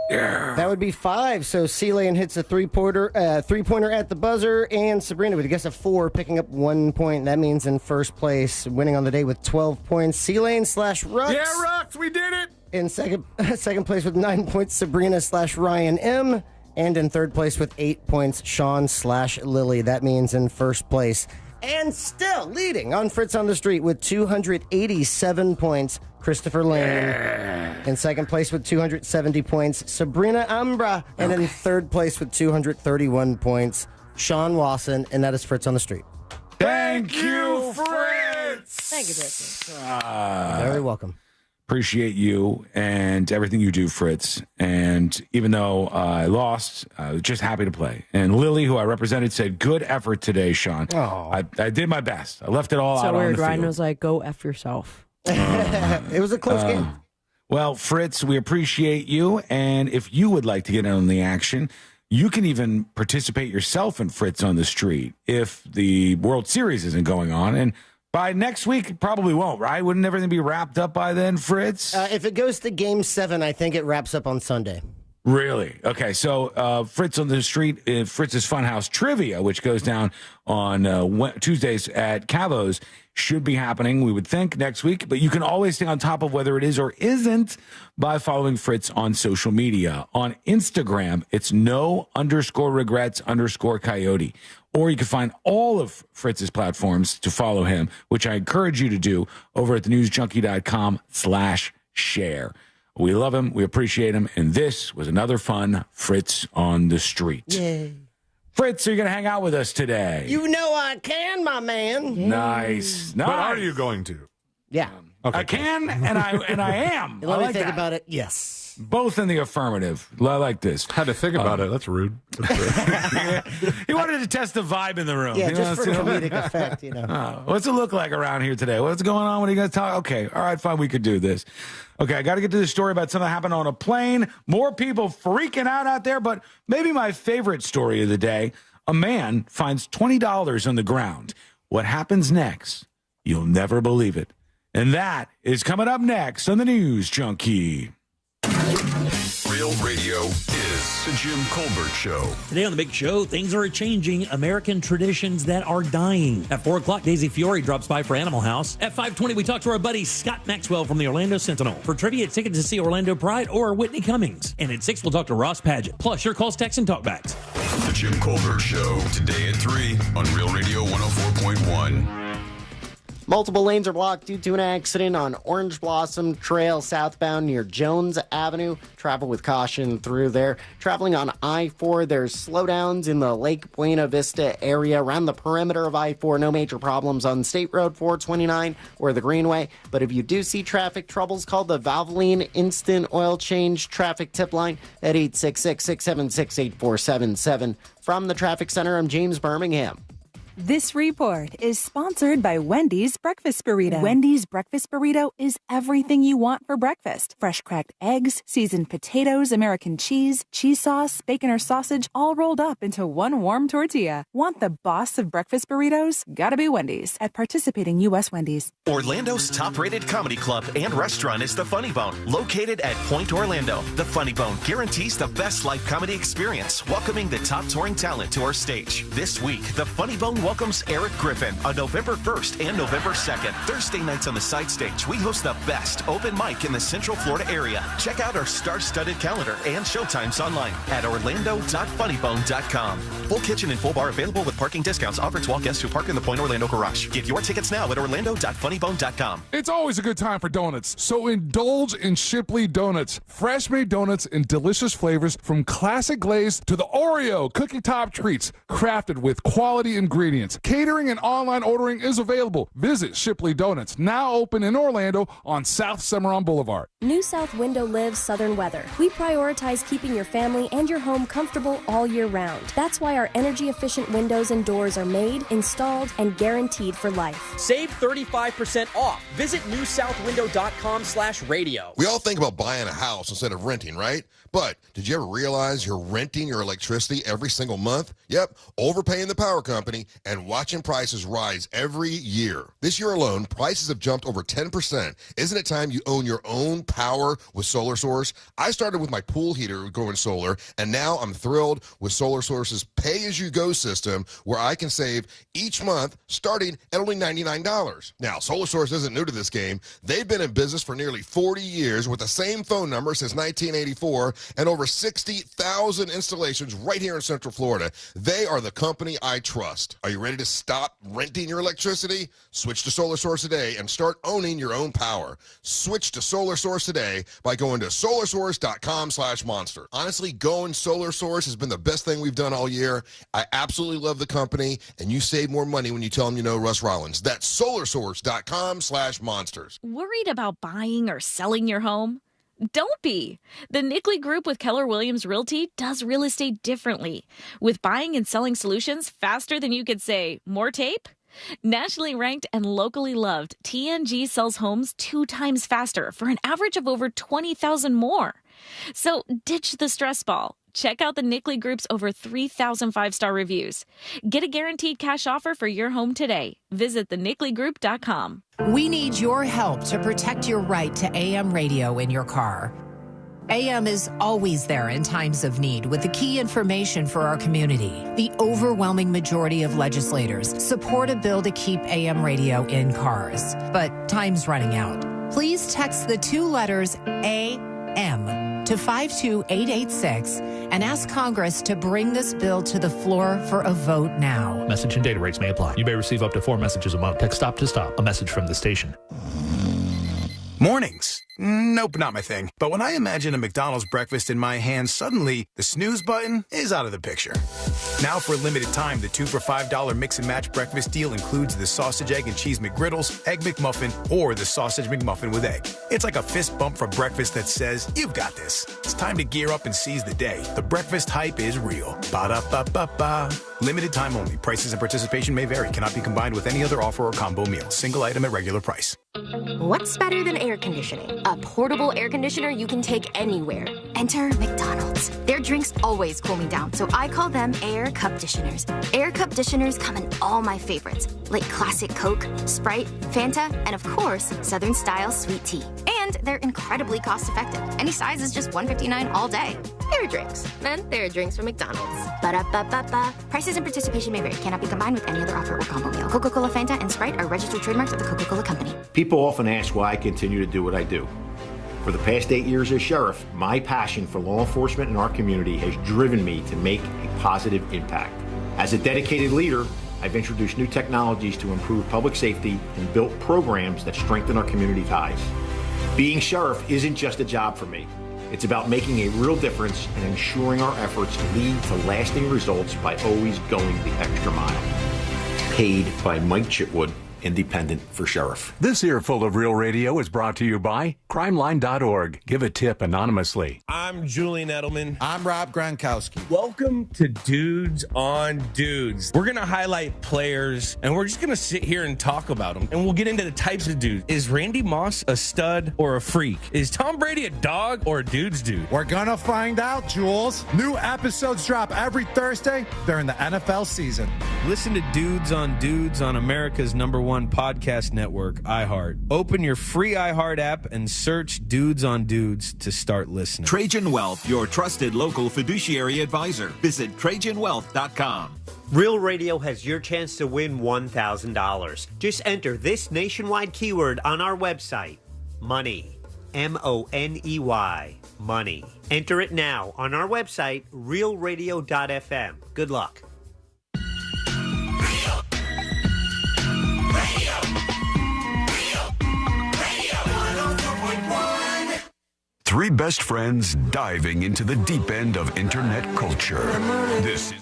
Yeah. That would be 5. So C-Lane hits a three-pointer at the buzzer, and Sabrina with a guess of 4, picking up 1 point. That means in first place, winning on the day with 12 points, C-Lane/Rux. Yeah, Rux, we did it. In second place with 9 points, Sabrina/Ryan M. And in third place with 8 points, Sean/Lily. That means in first place. And still leading on Fritz on the Street with 287 points, Christopher Lane. In second place with 270 points, Sabrina Ambra. And in third place with 231 points, Sean Wasson. And that is Fritz on the Street. Thank you, Fritz. Thank you, Fritz. Very welcome. Appreciate you and everything you do, Fritz. And even though I lost, I was just happy to play. And Lily, who I represented, said, "Good effort today, Sean." I did my best. I left it all out on the field. So weird. Ryan was like, "Go F yourself." It was a close game. Well, Fritz, we appreciate you. And if you would like to get in on the action, you can even participate yourself in Fritz on the Street if the World Series isn't going on. And by next week, it probably won't, right? Wouldn't everything be wrapped up by then, Fritz? If it goes to Game 7, I think it wraps up on Sunday. Really? Okay, so Fritz on the Street, Fritz's Funhouse Trivia, which goes down on Tuesdays at Cavo's, should be happening, we would think, next week. But you can always stay on top of whether it is or isn't by following Fritz on social media. On Instagram, it's no_regrets_coyote. Or you can find all of Fritz's platforms to follow him, which I encourage you to do over at thenewsjunkie.com/share. We love him. We appreciate him. And this was another fun Fritz on the Street. Yay. Fritz, are you going to hang out with us today? You know I can, my man. Nice. But are you going to? Yeah. Okay, I can, and I am. Let me think that. about it. Yes. Both in the affirmative. I like this. Had to think about it. That's rude. He wanted to test the vibe in the room. Yeah, just for comedic effect, you know. What's it look like around here today? What's going on? What are you going to talk? Okay, all right, fine, we could do this. Okay, I got to get to the story about something that happened on a plane. More people freaking out there, but maybe my favorite story of the day, a man finds $20 on the ground. What happens next? You'll never believe it. And that is coming up next on the News Junkie. Real Radio is the Jim Colbert Show. Today on The Big Show, things are changing. American traditions that are dying. At 4 o'clock, Daisy Fiore drops by for Animal House. At 5:20, we talk to our buddy Scott Maxwell from the Orlando Sentinel. For trivia, tickets to see Orlando Pride or Whitney Cummings. And at 6, we'll talk to Ross Padgett. Plus, your calls, texts, and talkbacks. The Jim Colbert Show, today at 3 on Real Radio 104.1. Multiple lanes are blocked due to an accident on Orange Blossom Trail southbound near Jones Avenue. Travel with caution through there. Traveling on I-4, there's slowdowns in the Lake Buena Vista area around the perimeter of I-4. No major problems on State Road 429 or the Greenway. But if you do see traffic troubles, call the Valvoline Instant Oil Change Traffic Tip Line at 866-676-8477. From the Traffic Center, I'm James Birmingham. This report is sponsored by Wendy's Breakfast Burrito. Wendy's Breakfast Burrito is everything you want for breakfast. Fresh cracked eggs, seasoned potatoes, American cheese, cheese sauce, bacon or sausage, all rolled up into one warm tortilla. Want the boss of breakfast burritos? Gotta be Wendy's at participating U.S. Wendy's. Orlando's top-rated comedy club and restaurant is The Funny Bone, located at Point Orlando. The Funny Bone guarantees the best live comedy experience, welcoming the top touring talent to our stage. This week, The Funny Bone welcomes Eric Griffin on November 1st and November 2nd. Thursday nights on the side stage, we host the best open mic in the Central Florida area. Check out our star-studded calendar and showtimes online at orlando.funnybone.com. Full kitchen and full bar available with parking discounts offered to all guests who park in the Point Orlando garage. Get your tickets now at orlando.funnybone.com. It's always a good time for donuts, so indulge in Shipley Donuts. Fresh-made donuts in delicious flavors from classic glaze to the Oreo cookie top treats, crafted with quality ingredients. Catering and online ordering is available. Visit Shipley Donuts, now open in Orlando on South Cimarron Boulevard. New South Window lives southern weather. We prioritize keeping your family and your home comfortable all year round. That's why our energy-efficient windows and doors are made, installed, and guaranteed for life. Save 35% off. Visit newsouthwindow.com/radio. We all think about buying a house instead of renting, right? But did you ever realize you're renting your electricity every single month? Yep, overpaying the power company and watching prices rise every year. This year alone, prices have jumped over 10%. Isn't it time you own your own power with Solar Source? I started with my pool heater going solar, and now I'm thrilled with Solar Source's pay-as-you-go system where I can save each month starting at only $99. Now, Solar Source isn't new to this game. They've been in business for nearly 40 years with the same phone number since 1984 and over 60,000 installations right here in Central Florida. They are the company I trust. Are you ready to stop renting your electricity? Switch to Solar Source today and start owning your own power. Switch to Solar Source today by going to solarsource.com/monster. Honestly, going Solar Source has been the best thing we've done all year. I absolutely love the company, and you save more money when you tell them you know Russ Rollins. That's solarsource.com/monsters. Worried about buying or selling your home? Don't be. The Nickley Group with Keller Williams Realty does real estate differently, with buying and selling solutions faster than you could say, more tape? Nationally ranked and locally loved, TNG sells homes 2 times faster for an average of over 20,000 more. So ditch the stress ball. Check out the Nickley Group's over 3,000 5-star reviews. Get a guaranteed cash offer for your home today. Visit thenickley.com. We need your help to protect your right to AM radio in your car. AM is always there in times of need with the key information for our community. The overwhelming majority of legislators support a bill to keep AM radio in cars, but time's running out. Please text the 2 letters AM to 52886 and ask Congress to bring this bill to the floor for a vote now. Message and data rates may apply. You may receive up to 4 messages a month. Text stop to stop. A message from the station. Mornings. Nope, not my thing. But when I imagine a McDonald's breakfast in my hand, suddenly the snooze button is out of the picture. Now for a limited time, the 2 for $5 mix and match breakfast deal includes the sausage, egg, and cheese McGriddles, egg McMuffin, or the sausage McMuffin with egg. It's like a fist bump for breakfast that says, you've got this. It's time to gear up and seize the day. The breakfast hype is real. Ba-da-ba-ba-ba. Limited time only. Prices and participation may vary. Cannot be combined with any other offer or combo meal. Single item at regular price. What's better than air conditioning? A portable air conditioner you can take anywhere. Enter McDonald's. Their drinks always cool me down, so I call them Air Cup Disheners. Air Cup Disheners come in all my favorites, like classic Coke, Sprite, Fanta, and of course, Southern Style Sweet Tea. And they're incredibly cost-effective. Any size is just $1.59 all day. There are drinks. And there are drinks from McDonald's. Ba-da-ba-ba-ba. Prices and participation may vary. Cannot be combined with any other offer or combo meal. Coca-Cola, Fanta, and Sprite are registered trademarks of the Coca-Cola Company. People often ask why I continue to do what I do. For the past 8 years as sheriff, my passion for law enforcement in our community has driven me to make a positive impact. As a dedicated leader, I've introduced new technologies to improve public safety and built programs that strengthen our community ties. Being sheriff isn't just a job for me. It's about making a real difference and ensuring our efforts lead to lasting results by always going the extra mile. Paid by Mike Chitwood, Independent for Sheriff. This earful of Real Radio is brought to you by crimeline.org. Give a tip anonymously. I'm Julian Edelman. I'm Rob Gronkowski. Welcome to Dudes on Dudes. We're going to highlight players, and we're just going to sit here and talk about them. And we'll get into the types of dudes. Is Randy Moss a stud or a freak? Is Tom Brady a dog or a dude's dude? We're going to find out, Jules. New episodes drop every Thursday during the NFL season. Listen to Dudes on America's #1 podcast network, iHeart. Open your free iHeart app and search Dudes on Dudes to start listening. Trajan Wealth, your trusted local fiduciary advisor. Visit TrajanWealth.com. Real Radio has your chance to win $1,000. Just enter this nationwide keyword on our website, money. MONEY. Money. Enter it now on our website, realradio.fm. Good luck. Three best friends diving into the deep end of internet culture. This is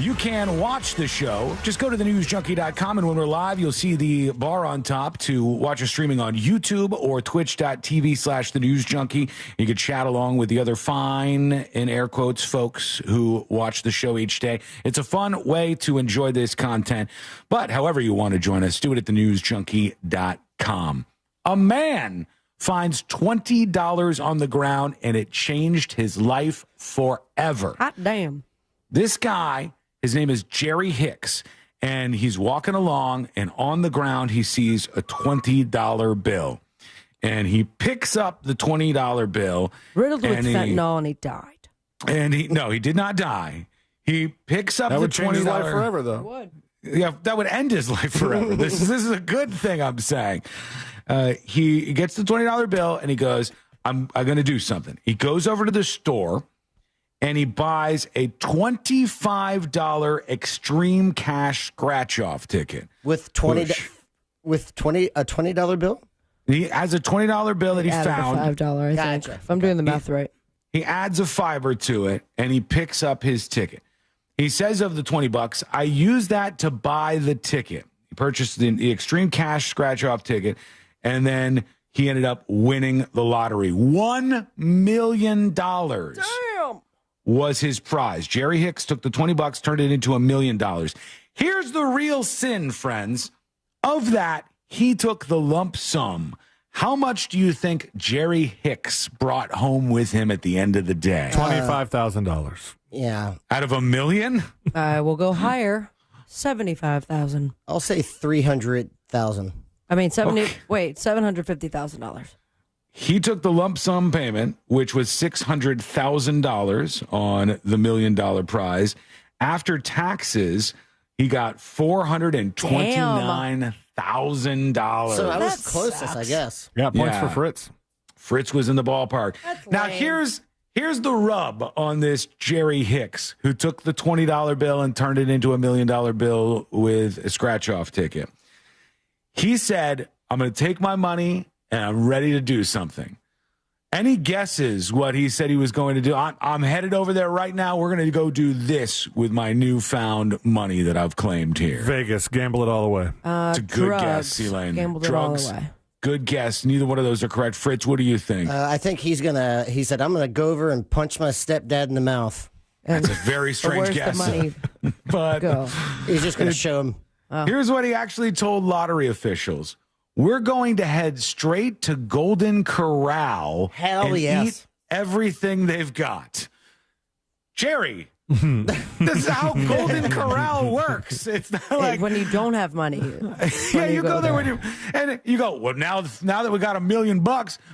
You can watch the show. Just go to thenewsjunkie.com, and when we're live, you'll see the bar on top to watch us streaming on YouTube or twitch.tv/thenewsjunkie. You can chat along with the other fine, in air quotes, folks who watch the show each day. It's a fun way to enjoy this content. But however you want to join us, do it at thenewsjunkie.com. A man finds $20 on the ground, and it changed his life forever. Hot damn. This guy, his name is Jerry Hicks, and he's walking along, and on the ground he sees a $20 bill. And he picks up the $20 bill. Riddled with fentanyl, and he died. And he did not die. He picks up the $20. That would change his life forever, though. It would. Yeah, that would end his life forever. This is a good thing, I'm saying. He gets the $20 bill, and he goes, I'm going to do something. He goes over to the store, and he buys a $25 extreme cash scratch-off ticket. With a $20 bill? He has a $20 bill that he found. $5, I think, if I'm doing the math right. He adds a fiver to it, and he picks up his ticket. He says of the $20, I use that to buy the ticket. He purchased the extreme cash scratch-off ticket, and then he ended up winning the lottery. $1 million. Damn. Was his prize. Jerry Hicks took the $20, turned it into $1 million. Here's the real sin, friends. Of that, he took the lump sum. How much do you think Jerry Hicks brought home with him at the end of the day? $25,000. Yeah. Out of $1 million? We'll go higher. 75,000. I'll say 300,000. I mean, $750,000. He took the lump sum payment, which was $600,000 on the $1 million prize. After taxes, he got $429,000. So I was closest, I guess. Yeah, points for Fritz. Fritz was in the ballpark. Now, here's the rub on this Jerry Hicks, who took the $20 bill and turned it into $1 million bill with a scratch-off ticket. He said, I'm going to take my money and I'm ready to do something. Any guesses what he said he was going to do? I'm headed over there right now. We're going to go do this with my newfound money that I've claimed here. Vegas, gamble it all away. It's a good guess, Elaine. Gambled Drugs, it all away. Good guess. Neither one of those are correct. Fritz, what do you think? I think he said, I'm going to go over and punch my stepdad in the mouth. That's a very strange guess. The money but go? He's just going to show him. Here's what he actually told lottery officials. We're going to head straight to Golden Corral. Hell and yes. eat everything they've got. Jerry, this is how Golden Corral works. It's not like when you don't have money. Yeah, you go there when you go, well, now that we got $1 million,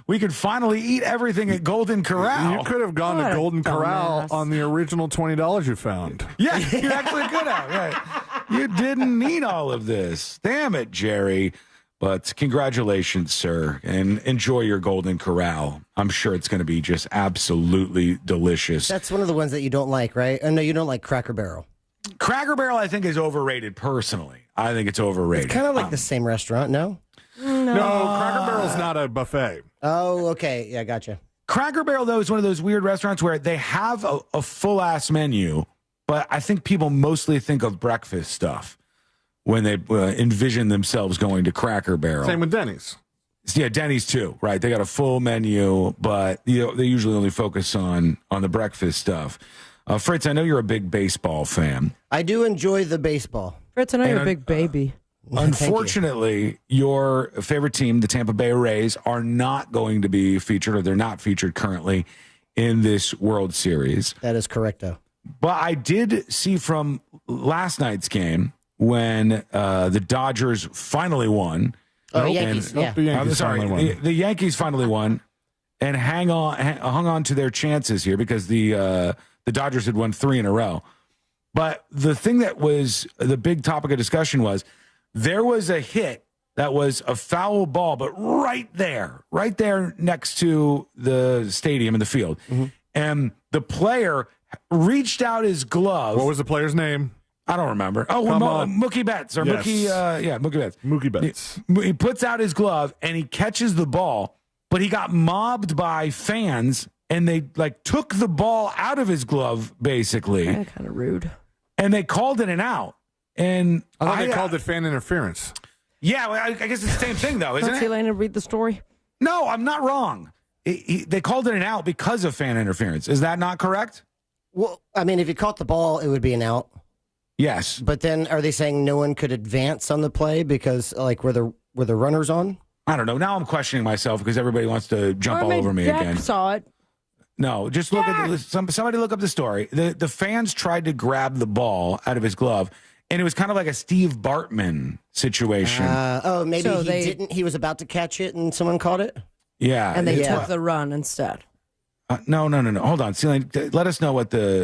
we could finally eat everything at Golden Corral. You could have gone to Golden Corral on the original $20 you found. Yeah, you actually could have. Right. You didn't need all of this. Damn it, Jerry. But congratulations, sir, and enjoy your Golden Corral. I'm sure it's going to be just absolutely delicious. That's one of the ones that you don't like, right? No, you don't like Cracker Barrel. Cracker Barrel, I think, is overrated personally. I think it's overrated. It's kind of like the same restaurant, no? No, Cracker Barrel's not a buffet. Oh, okay. Yeah, gotcha. Cracker Barrel, though, is one of those weird restaurants where they have a full-ass menu, but I think people mostly think of breakfast stuff when they envision themselves going to Cracker Barrel. Same with Denny's. Yeah, Denny's too, right? They got a full menu, but they usually only focus on the breakfast stuff. Fritz, I know you're a big baseball fan. I do enjoy the baseball. Fritz, I know you're a big baby. Unfortunately, your favorite team, the Tampa Bay Rays, are not going to be featured, or they're not featured currently in this World Series. That is correct, though. But I did see from last night's game when the Dodgers finally won. Oh, Yankees. The Yankees finally won. The Yankees finally won and hung on to their chances here because the Dodgers had won 3 in a row. But the thing that was the big topic of discussion was there was a hit that was a foul ball, but right there next to the stadium and the field. Mm-hmm. And the player reached out his glove. What was the player's name? I don't remember. Oh, Mookie Betts. Or yes. Mookie Betts. Mookie Betts. He puts out his glove, and he catches the ball, but he got mobbed by fans, and they, took the ball out of his glove, basically. Kind of rude. And they called it an out. And I thought they called it fan interference. Yeah, well, I guess it's the same thing, though, isn't it? Let's see, read the story. No, I'm not wrong. They called it an out because of fan interference. Is that not correct? Well, I mean, if you caught the ball, it would be an out. Yes. But then are they saying no one could advance on the play because, were the runners on? I don't know. Now I'm questioning myself because everybody wants to jump all over me again. Saw it. No, just look at somebody look up the story. The fans tried to grab the ball out of his glove, and it was kind of like a Steve Bartman situation. Maybe didn't. He was about to catch it, and someone caught it? Yeah. And they took the run instead. No. Hold on. Celine, let us know what the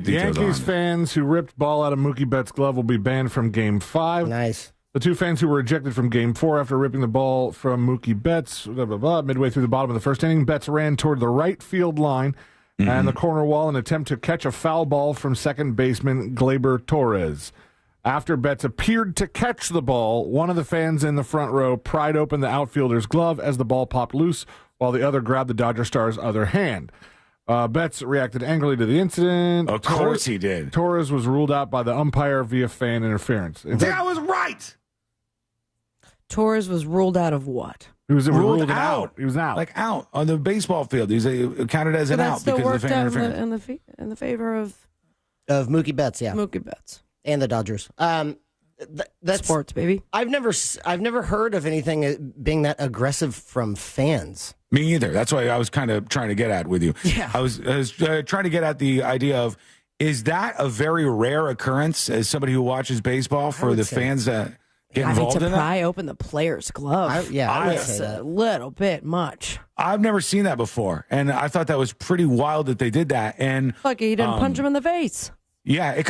details Yankees are. Fans who ripped ball out of Mookie Betts' glove will be banned from Game 5. Nice. The 2 fans who were ejected from Game 4 after ripping the ball from Mookie Betts, midway through the bottom of the first inning, Betts ran toward the right field line and the corner wall in an attempt to catch a foul ball from second baseman Gleyber Torres. After Betts appeared to catch the ball, one of the fans in the front row pried open the outfielder's glove as the ball popped loose, while the other grabbed the Dodger star's other hand. Betts reacted angrily to the incident. Of course he did. Torres was ruled out by the umpire via fan interference. I was right. Torres was ruled out of what? He was ruled out. He was out. Like out on the baseball field. He was counted as an out because of the fan interference. In the favor of Mookie Betts, yeah. Mookie Betts. And the Dodgers. That's sports, baby. I've never heard of anything being that aggressive from fans. Me either. That's why I was kind of trying to get at with you. Yeah. I was trying to get at the idea of, is that a very rare occurrence as somebody who watches baseball for the fans that get involved in that? To pry open the player's glove. I would say that. A little bit much. I've never seen that before, and I thought that was pretty wild that they did that. And lucky he didn't punch him in the face. Yeah,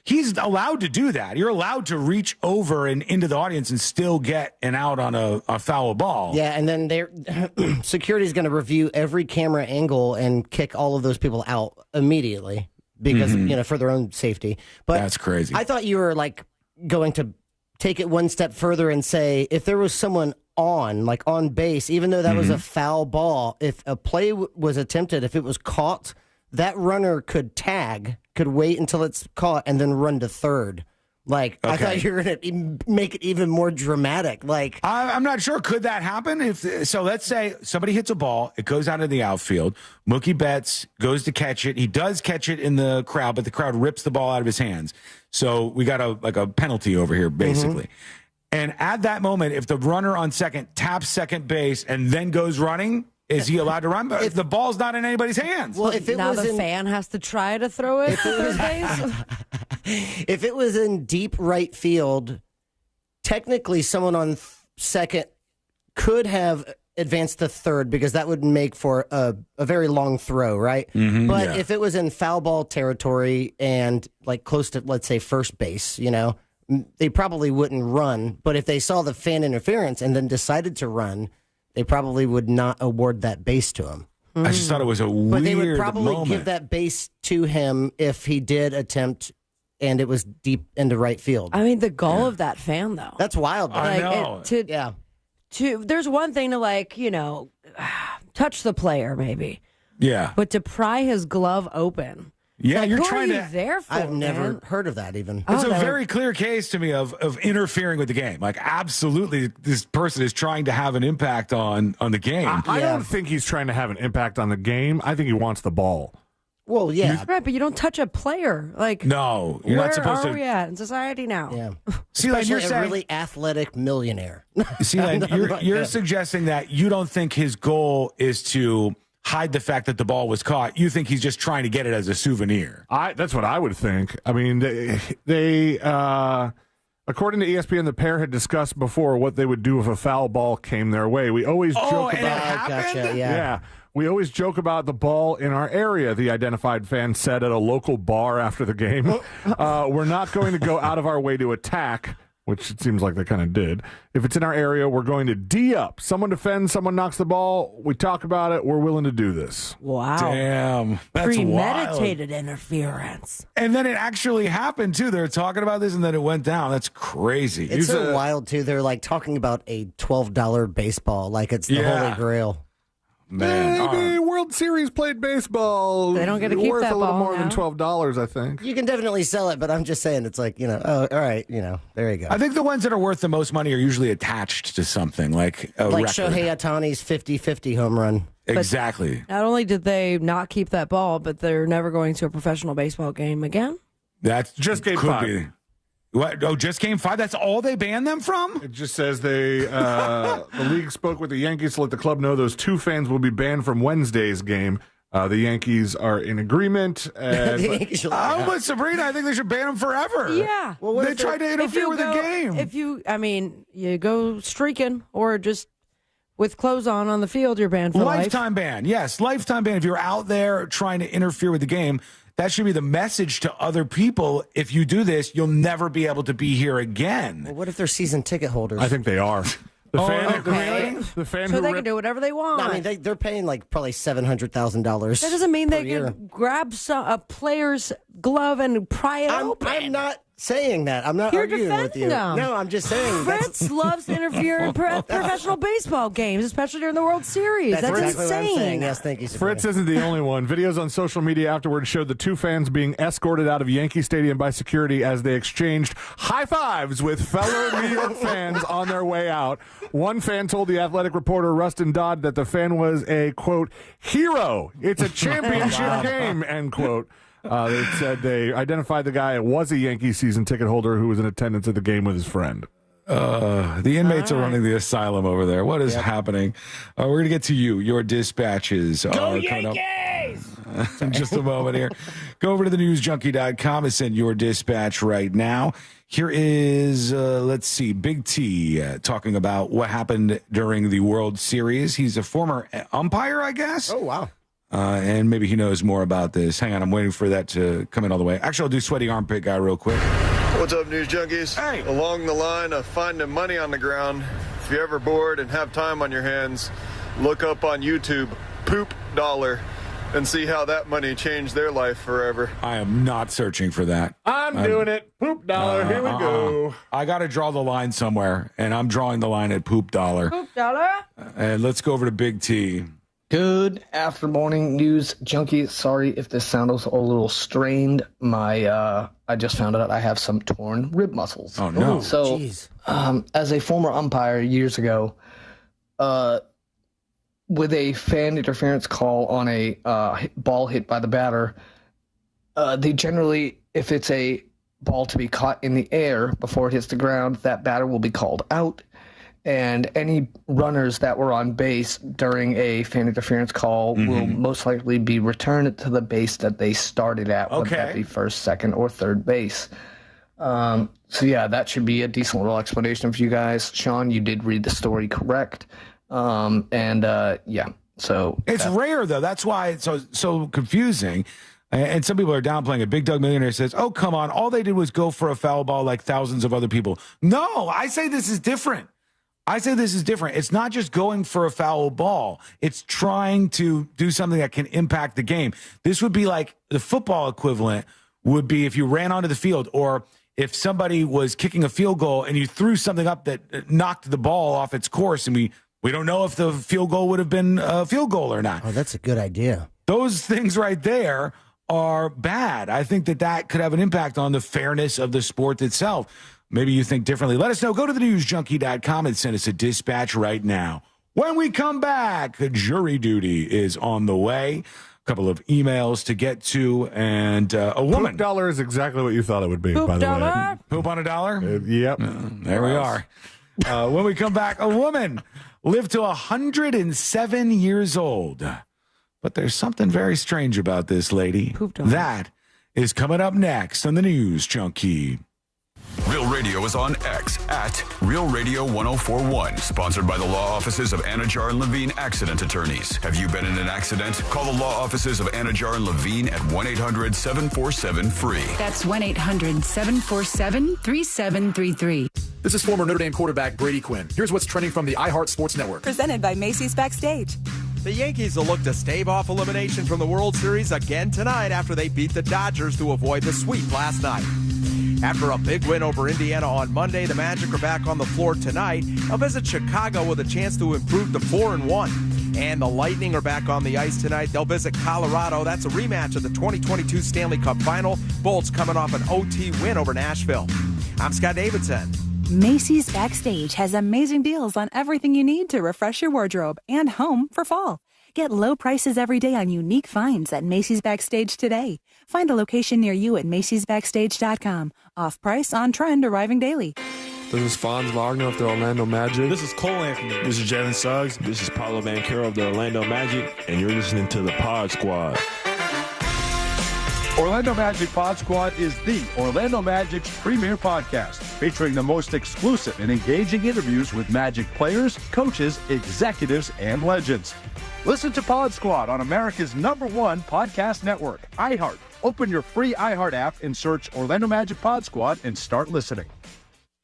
he's allowed to do that. You're allowed to reach over and into the audience and still get an out on a foul ball. Yeah, and then security is going to review every camera angle and kick all of those people out immediately because for their own safety. But that's crazy. I thought you were going to take it one step further and say if there was someone on base, even though that was a foul ball, if a play was attempted, if it was caught, that runner could wait until it's caught and then run to third. I thought you were going to make it even more dramatic. I'm not sure. Could that happen? So let's say somebody hits a ball, it goes out of the outfield. Mookie Betts goes to catch it. He does catch it in the crowd, but the crowd rips the ball out of his hands. So we got a penalty over here, basically. And at that moment, if the runner on second taps second base and then goes running, is he allowed to run? But if the ball's not in anybody's hands. Well, if now the fan has to try to throw it to third base. If it was in deep right field, technically someone on second could have advanced to third because that would make for a very long throw, right? But if it was in foul ball territory and like close to, let's say, first base, they probably wouldn't run. But if they saw the fan interference and then decided to run, they probably would not award that base to him. I just thought it was a weird moment. But they would probably give that base to him if he did attempt and it was deep into right field. I mean, the goal of that fan, though. That's wild. I know. There's one thing to, touch the player, maybe. Yeah. But to pry his glove open. Yeah, you're who trying are you to. there for, I've never man? heard of that even. It's a very clear case to me of interfering with the game. Like, absolutely, this person is trying to have an impact on the game. I don't think he's trying to have an impact on the game. I think he wants the ball. Well, yeah. Right, but you don't touch a player. Like, no, you're not supposed to. Where are we at in society now? Yeah. See, like you're a saying, really athletic millionaire. See, like you're suggesting that you don't think his goal is to hide the fact that the ball was caught. You think he's just trying to get it as a souvenir. That's what I would think. I mean, they according to ESPN, the pair had discussed before what they would do if a foul ball came their way. We always joke about. Gotcha, yeah. We always joke about the ball in our area, the identified fan said at a local bar after the game. We're not going to go out of our way to attack, which it seems like they kind of did. If it's in our area, we're going to D up. Someone defends, someone knocks the ball. We talk about it. We're willing to do this. Wow. Damn. That's premeditated wild. Interference. And then it actually happened, too. They're talking about this, and then it went down. That's crazy. It's so wild, too. They're like talking about a $12 baseball like it's the Holy Grail. Man, maybe World Series played baseball. They don't get to keep worth that a little ball more now. than $12, I think. You can definitely sell it, but I'm just saying it's like, all right, there you go. I think the ones that are worth the most money are usually attached to something, like a like record. Shohei Ohtani's 50-50 home run. Exactly. Not only did they not keep that ball, but they're never going to a professional baseball game again. That's just game 5. What? Oh, just game 5? That's all they banned them from? It just says the league spoke with the Yankees to let the club know those 2 fans will be banned from Wednesday's game. The Yankees are in agreement. But Sabrina, I think they should ban them forever. Yeah. Well, they tried to interfere with the game. If you go streaking or just with clothes on the field, you're banned for life. Lifetime ban. Yes, lifetime ban. If you're out there trying to interfere with the game, that should be the message to other people. If you do this, you'll never be able to be here again. Well, what if they're season ticket holders? I think they are. The fan So who they can do whatever they want. No, I mean, they're paying like probably $700,000. That doesn't mean they can grab a player's glove and pry it open. I'm not saying that. I'm not You're arguing with defending you. them. No, I'm just saying. Fritz loves to interfere in professional baseball games, especially during the World Series. That's exactly insane. what I'm saying. Yes, thank you, Sabrina. Fritz isn't the only one. Videos on social media afterwards showed the 2 fans being escorted out of Yankee Stadium by security as they exchanged high fives with fellow New York fans on their way out. One fan told the Athletic reporter Rustin Dodd that the fan was a, quote, hero. It's a championship game, end quote. They said they identified the guy was a Yankee season ticket holder who was in attendance at the game with his friend. The inmates are running the asylum over there. What is happening? We're going to get to you. Your dispatches are coming up in just a moment here. Go over to the newsjunkie.com and send your dispatch right now. Here is, let's see, Big T talking about what happened during the World Series. He's a former umpire, I guess. Oh, wow. And maybe he knows more about this. Hang on, I'm waiting for that to come in all the way. Actually, I'll do Sweaty Armpit Guy real quick. What's up, News Junkies? Hey. Along the line of finding money on the ground, if you're ever bored and have time on your hands, look up on YouTube, Poop Dollar, and see how that money changed their life forever. I am not searching for that. I'm doing it. Poop Dollar. Here we go. I got to draw the line somewhere, and I'm drawing the line at Poop Dollar. Poop dollar. And let's go over to Big T. Good after morning, News Junkie. Sorry if this sounds a little strained. I just found out I have some torn rib muscles. Oh, no. So, as a former umpire years ago, with a fan interference call on a ball hit by the batter, they generally, if it's a ball to be caught in the air before it hits the ground, that batter will be called out. And any runners that were on base during a fan interference call will most likely be returned to the base that they started at, whether that be first, second, or third base. So yeah, that should be a decent little explanation for you guys. Sean, you did read the story correct. Yeah, so it's rare though. That's why it's so confusing. And some people are downplaying it. Big Doug Millionaire says, "Oh, come on! All they did was go for a foul ball like thousands of other people." No, I say this is different. It's not just going for a foul ball. It's trying to do something that can impact the game. This would be like the football equivalent would be if you ran onto the field, or if somebody was kicking a field goal and you threw something up that knocked the ball off its course, and we don't know if the field goal would have been a field goal or not. Oh, that's a good idea. Those things right there are bad. I think that could have an impact on the fairness of the sport itself. Maybe you think differently. Let us know. Go to thenewsjunkie.com and send us a dispatch right now. When we come back, jury duty is on the way. A couple of emails to get to, and a woman. Poop dollar is exactly what you thought it would be, Poop by the dollar? way. Poop on a dollar? Yep. There we are. When we come back, a woman lived to 107 years old. But there's something very strange about this lady. That is coming up next on the News Junkie. Real Radio is on X at Real Radio 1041. Sponsored by the law offices of Anajar and Levine Accident Attorneys. Have you been in an accident? Call the law offices of Anajar and Levine at 1-800-747-FREE. That's 1-800-747-3733. This is former Notre Dame quarterback Brady Quinn. Here's what's trending from the iHeart Sports Network. Presented by Macy's Backstage. The Yankees will look to stave off elimination from the World Series again tonight after they beat the Dodgers to avoid the sweep last night. After a big win over Indiana on Monday, the Magic are back on the floor tonight. They'll visit Chicago with a chance to improve to 4-1. And the Lightning are back on the ice tonight. They'll visit Colorado. That's a rematch of the 2022 Stanley Cup Final. Bolts coming off an OT win over Nashville. I'm Scott Davidson. Macy's Backstage has amazing deals on everything you need to refresh your wardrobe and home for fall. Get low prices every day on unique finds at Macy's Backstage today. Find a location near you at macysbackstage.com. Off price, on trend, arriving daily. This is Fonz Wagner of the Orlando Magic. This is Cole Anthony. This is Jalen Suggs. This is Paulo Banchero of the Orlando Magic, and you're listening to the Pod Squad. Orlando Magic Pod Squad is the Orlando Magic's premier podcast, featuring the most exclusive and engaging interviews with Magic players, coaches, executives, and legends. Listen to Pod Squad on America's #1 podcast network, iHeart. Open your free iHeart app and search Orlando Magic Pod Squad and start listening.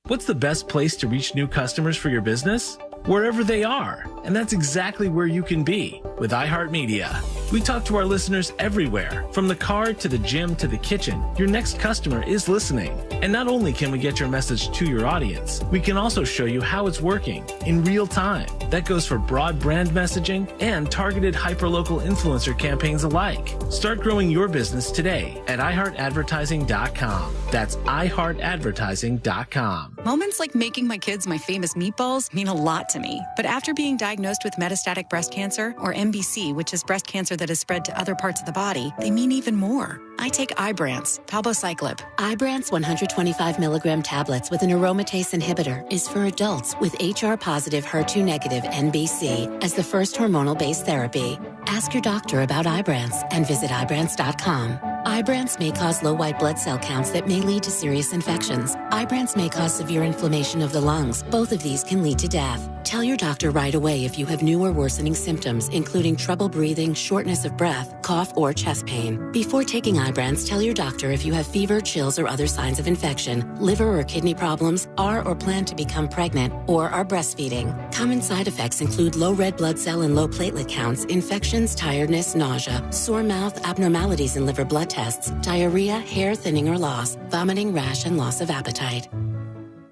What's the best place to reach new customers for your business? Wherever they are. And that's exactly where you can be with iHeartMedia. We talk to our listeners everywhere, from the car to the gym to the kitchen. Your next customer is listening. And not only can we get your message to your audience, we can also show you how it's working in real time. That goes for broad brand messaging and targeted hyperlocal influencer campaigns alike. Start growing your business today at iHeartAdvertising.com. That's iHeartAdvertising.com. Moments like making my kids my famous meatballs mean a lot to me. But after being diagnosed with metastatic breast cancer, or MBC, which is breast cancer that has spread to other parts of the body, they mean even more. I take Ibrance, palbociclib. Ibrance 125 milligram tablets with an aromatase inhibitor is for adults with HR-positive, HER2-negative MBC as the first hormonal-based therapy. Ask your doctor about Ibrance and visit Ibrance.com. Ibrance may cause low white blood cell counts that may lead to serious infections. Ibrance may cause severe inflammation of the lungs. Both of these can lead to death. Tell your doctor right away if you have new or worsening symptoms, including trouble breathing, shortness of breath, cough, or chest pain. Before taking Ibrance, tell your doctor if you have fever, chills, or other signs of infection, liver or kidney problems, are or plan to become pregnant, or are breastfeeding. Common side effects include low red blood cell and low platelet counts, infections, tiredness, nausea, sore mouth, abnormalities in liver blood tests, diarrhea, hair thinning or loss, vomiting, rash, and loss of appetite.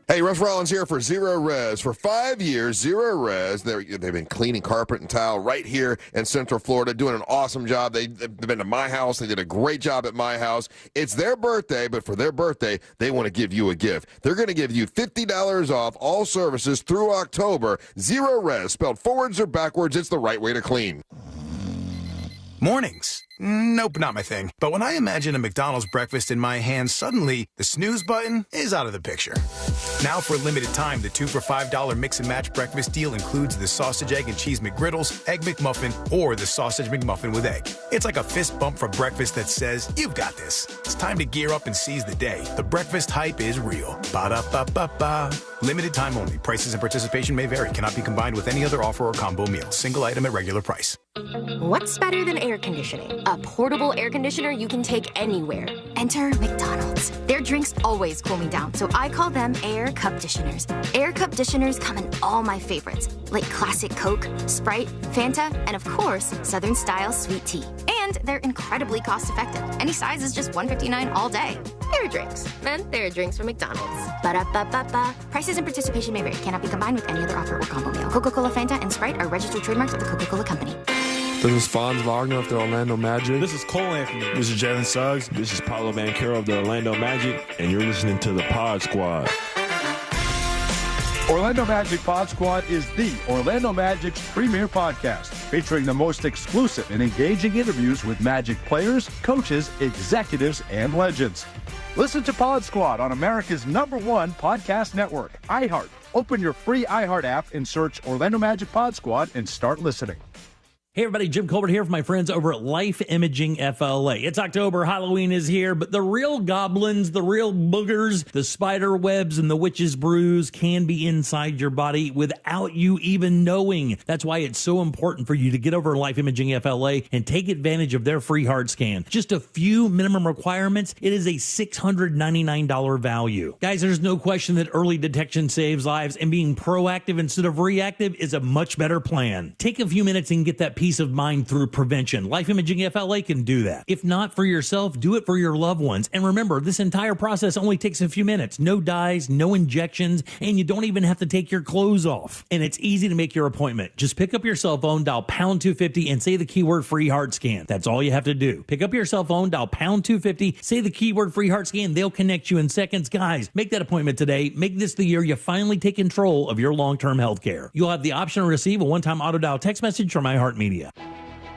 Hey, Russ Rollins here for Zero Res. For 5 years, Zero Res, they've been cleaning carpet and tile right here in Central Florida, doing an awesome job. They've been to my house. They did a great job at my house. It's their birthday, but for their birthday, they want to give you a gift. They're going to give you $50 off all services through October. Zero Res, spelled forwards or backwards, it's the right way to clean. Mornings. Nope, not my thing. But when I imagine a McDonald's breakfast in my hand, suddenly the snooze button is out of the picture. Now for a limited time, the 2 for $5 mix and match breakfast deal includes the sausage, egg, and cheese McGriddles, egg McMuffin, or the sausage McMuffin with egg. It's like a fist bump for breakfast that says, you've got this. It's time to gear up and seize the day. The breakfast hype is real. Ba-da-ba-ba-ba. Limited time only. Prices and participation may vary. Cannot be combined with any other offer or combo meal. Single item at regular price. What's better than air conditioning? A portable air conditioner you can take anywhere. Enter McDonald's. Their drinks always cool me down, so I call them air cup disheners. Air cup disheners come in all my favorites, like classic Coke, Sprite, Fanta, and of course, Southern style sweet tea. And they're incredibly cost effective. Any size is just $1.59 all day. Air drinks. And there are drinks from McDonald's. Ba-da-ba-ba-ba. Prices and participation may vary. Cannot be combined with any other offer or combo meal. Coca-Cola, Fanta, and Sprite are registered trademarks of the Coca-Cola Company. This is Franz Wagner of the Orlando Magic. This is Cole Anthony. This is Jalen Suggs. This is Paulo Banchero of the Orlando Magic, and you're listening to the Pod Squad. Orlando Magic Pod Squad is the Orlando Magic's premier podcast, featuring the most exclusive and engaging interviews with Magic players, coaches, executives, and legends. Listen to Pod Squad on America's #1 podcast network, iHeart. Open your free iHeart app and search Orlando Magic Pod Squad and start listening. Hey everybody, Jim Colbert here for my friends over at Life Imaging FLA. It's October, Halloween is here, but the real goblins, the real boogers, the spider webs, and the witch's brews can be inside your body without you even knowing. That's why it's so important for you to get over to Life Imaging FLA and take advantage of their free heart scan. Just a few minimum requirements. It is a $699 value. Guys, there's no question that early detection saves lives, and being proactive instead of reactive is a much better plan. Take a few minutes and get that peace of mind through prevention. Life Imaging FLA can do that. If not for yourself, do it for your loved ones. And remember, this entire process only takes a few minutes. No dyes, no injections, and you don't even have to take your clothes off. And it's easy to make your appointment. Just pick up your cell phone, dial pound 250, and say the keyword free heart scan. That's all you have to do. Pick up your cell phone, dial pound 250, say the keyword free heart scan. They'll connect you in seconds. Guys, make that appointment today. Make this the year you finally take control of your long-term health care. You'll have the option to receive a one-time auto dial text message from iHeartMedia.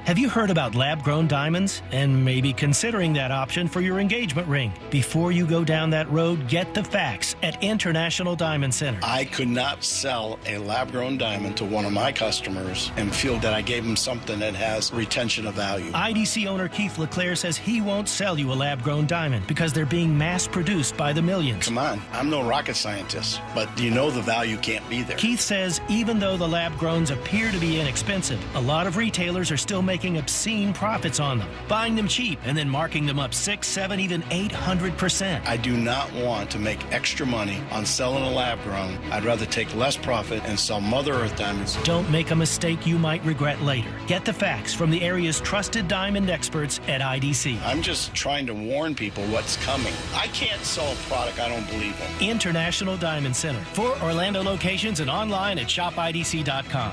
Have you heard about lab-grown diamonds and maybe considering that option for your engagement ring? Before you go down that road, get the facts at International Diamond Center. I could not sell a lab-grown diamond to one of my customers and feel that I gave them something that has retention of value. IDC owner Keith LeClaire says he won't sell you a lab-grown diamond because they're being mass-produced by the millions. Come on, I'm no rocket scientist, but you know the value can't be there. Keith says even though the lab-growns appear to be inexpensive, a lot of retailers are still making obscene profits on them, buying them cheap and then marking them up 6, 7, even 800%. I do not want to make extra money on selling a lab grown. I'd rather take less profit and sell Mother Earth diamonds. Don't make a mistake you might regret later. Get the facts from the area's trusted diamond experts at IDC. I'm just trying to warn people what's coming. I can't sell a product I don't believe in. International Diamond Center. 4 Orlando locations and online at shopidc.com.